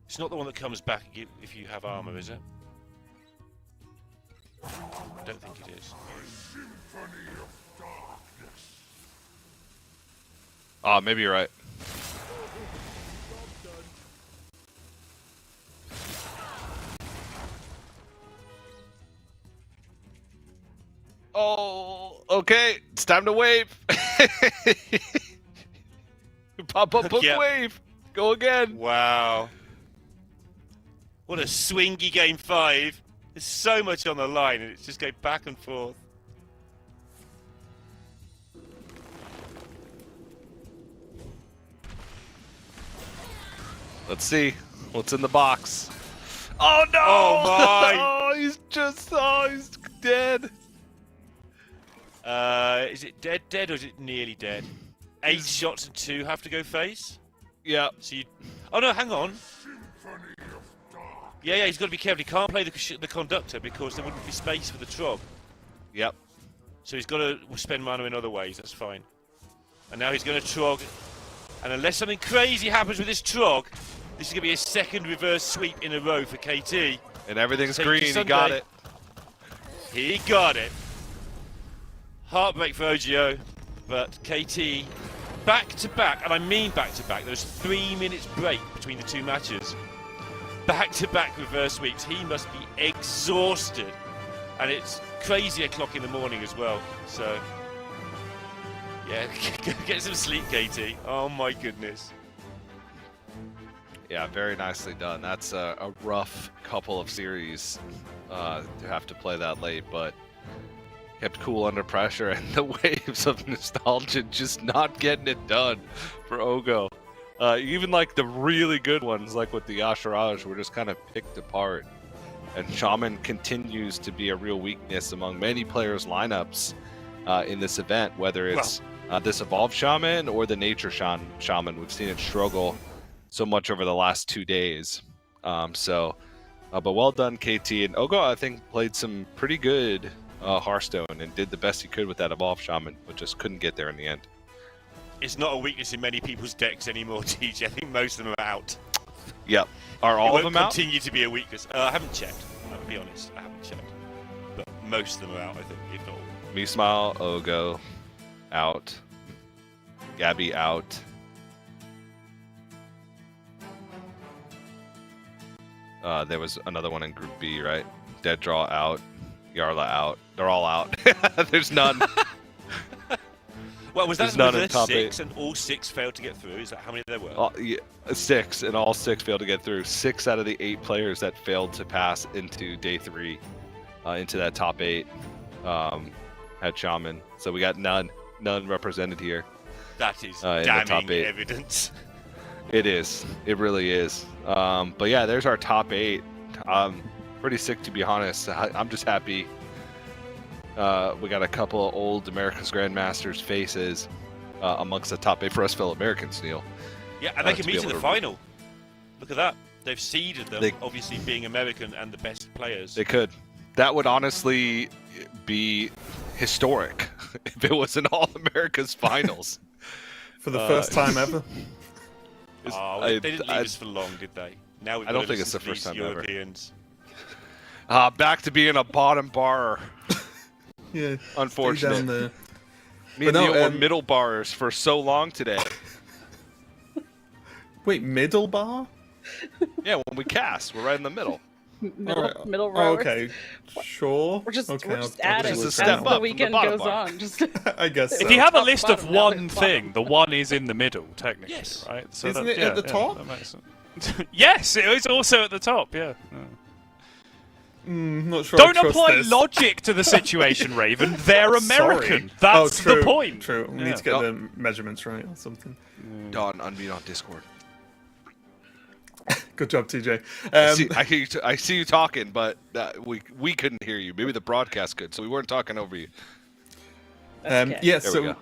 It's not the one that comes back if you have armor, is it? I don't think it is. Oh, maybe you're right. Oh, okay. It's time to wave. Pop up, book Yep. wave. Go again. Wow. What a swingy game 5. There's so much on the line and it's just going back and forth. Let's see what's in the box. Oh no! Oh my! Oh, he's dead. Is it dead or is it nearly dead? 8 shots and 2 have to go face? Yeah. So you... Oh no, hang on. Yeah, he's got to be careful. He can't play the conductor because there wouldn't be space for the Trog. Yep. So he's got to spend mana in other ways. That's fine. And now he's going to Trog. And unless something crazy happens with this Trog, this is going to be his second reverse sweep in a row for KT. And everything's Take green. your He got Sunday. it. He got it. Heartbreak for OGO, but KT back to back, and I mean back to back. There's 3 minutes break between the 2 matches. Back to back reverse sweeps. He must be exhausted, and it's crazy o'clock in the morning as well. So yeah, get some sleep, KT. Oh my goodness. Yeah, very nicely done. That's a rough couple of series to have to play that late, but kept cool under pressure, and the waves of nostalgia just not getting it done for Ogo. Even like the really good ones, like with the Yashiraj, were just kind of picked apart. And Shaman continues to be a real weakness among many players' lineups in this event, whether it's this Evolved Shaman or the Nature Shaman. We've seen it struggle so much over the last 2 days. But well done, KT. And Ogo, I think, played some pretty good Hearthstone and did the best he could with that Evolved Shaman, but just couldn't get there in the end. It's not a weakness in many people's decks anymore, TJ. I think most of them are out. Yep. Are all it of won't them out? continue to be a weakness. I haven't checked. I'll be honest. I haven't checked. But most of them are out, I think, if not all. Me Smile, Ogo, out. Gabby, out. There was another one in Group B, right? Dead Draw out. Yarla out. They're all out. There's none. Well, was that There's none in reverse top 6 and all 6 failed to get through? Is that how many there were? Yeah, 6, and all 6 failed to get through. 6 out of the 8 players that failed to pass into day 3, into that top 8, had Shaman. So we got none represented here. That is in the top damning 8. evidence. It is. It really is. But yeah, there's our top 8. Pretty sick, to be honest. I'm just happy. We got a couple of old America's Grandmasters faces amongst the top 8 for us fellow Americans, Neil. Yeah, and they can to be meet in able the to- final. Look at that. They've seeded them, They- obviously being American and the best players. They could. That would honestly be historic if it was an All America's finals. For the first time ever. Oh, they didn't leave us for long, did they? Now we've I got don't to think listen it's the to first these time ever. Europeans. Back to being a bottom bar. Yeah, Unfortunate. stay down there. Me But and no, Neil were middle bars for so long today. Wait, middle bar? Yeah, when we cast, we're right in the middle. Middle, Alright. middle Oh, rowers. okay, sure. We're just okay, we're just I'll adding give it Just a try. step as up the from the weekend bottom goes bar. on. Just I guess so. If you have a Top, list of bottom, one bottom. thing, the one is in the middle, technically, Yes. right? So Isn't that, it at the top? that makes sense. Yes, it is also at the top, yeah. Not sure I Don't trust apply this. logic to the situation, Raven. They're American. Sorry. That's true, the point. True. We Yeah. need to get the measurements right or something. Don, unmute on Discord. Good job, TJ. I see you talking, but we couldn't hear you. Maybe the broadcast could, so we weren't talking over you. That's okay. Yeah, There we so go.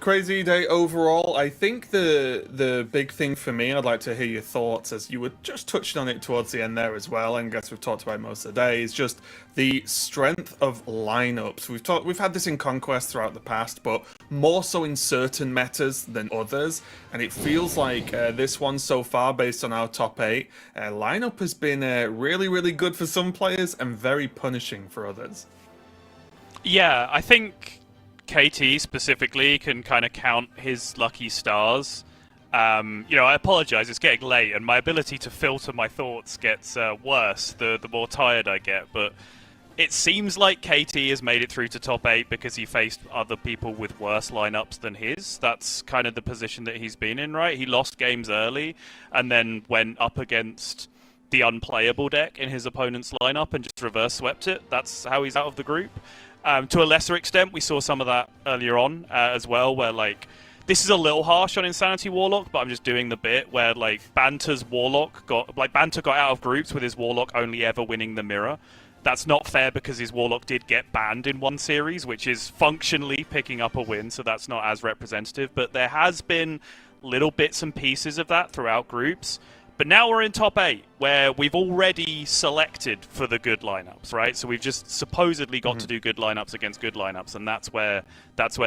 crazy day overall. I think the big thing for me, I'd like to hear your thoughts, as you were just touching on it towards the end there as well, and I guess we've talked about it most of the day, is just the strength of lineups. We've had this in Conquest throughout the past, but more so in certain metas than others, and it feels like this one so far, based on our top 8, lineup has been really, really good for some players and very punishing for others. Yeah, I think KT specifically can kind of count his lucky stars. I apologize, it's getting late, and my ability to filter my thoughts gets worse the more tired I get, but it seems like KT has made it through to top 8 because he faced other people with worse lineups than his. That's kind of the position that he's been in, right? He lost games early and then went up against the unplayable deck in his opponent's lineup and just reverse swept it. That's how he's out of the group. To a lesser extent, we saw some of that earlier on as well, where this is a little harsh on Insanity Warlock, but I'm just doing the bit where Banter's Warlock Banter got out of groups with his Warlock only ever winning the mirror. That's not fair because his Warlock did get banned in one series, which is functionally picking up a win, so that's not as representative. But there has been little bits and pieces of that throughout groups. But now we're in top 8, where we've already selected for the good lineups, right? So we've just supposedly got to do good lineups against good lineups, and that's where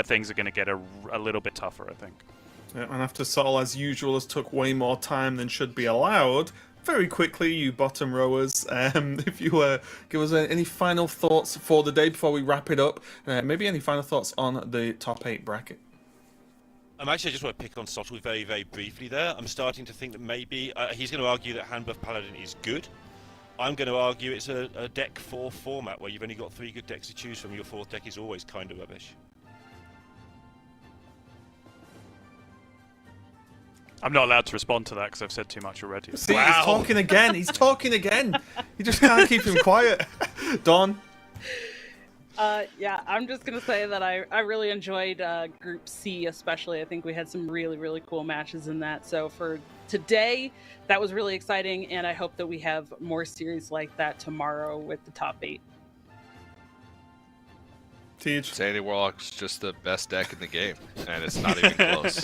things are going to get a little bit tougher, I think. Yeah, and after Sol, as usual, has took way more time than should be allowed, very quickly, you bottom rowers, if you give us any final thoughts for the day before we wrap it up, maybe any final thoughts on the top 8 bracket. I just want to pick on Sottle very, very briefly there. I'm starting to think that maybe he's going to argue that Handbuff Paladin is good. I'm going to argue it's a deck 4 format where you've only got 3 good decks to choose from. Your 4th deck is always kind of rubbish. I'm not allowed to respond to that because I've said too much already. See, he's talking again. He's talking again. You just can't keep him quiet. Don? Yeah, I'm just going to say that I really enjoyed Group C especially. I think we had some really, really cool matches in that. So for today, that was really exciting, and I hope that we have more series like that tomorrow with the top 8. Teach. Insanity Warlock's just the best deck in the game, and it's not even close.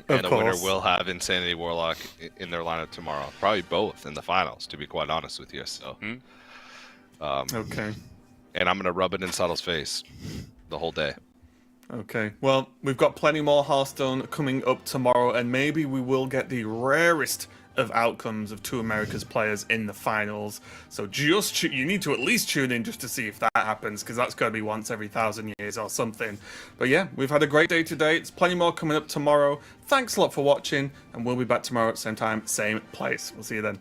And the winner will have Insanity Warlock in their lineup tomorrow. Probably both in the finals, to be quite honest with you. So, Okay. And I'm going to rub it in Subtle's face the whole day. Okay. Well, we've got plenty more Hearthstone coming up tomorrow, and maybe we will get the rarest of outcomes of 2 America's players in the finals. So just you need to at least tune in just to see if that happens, because that's going to be once every 1,000 years or something. But yeah, we've had a great day today. There's plenty more coming up tomorrow. Thanks a lot for watching, and we'll be back tomorrow at the same time, same place. We'll see you then.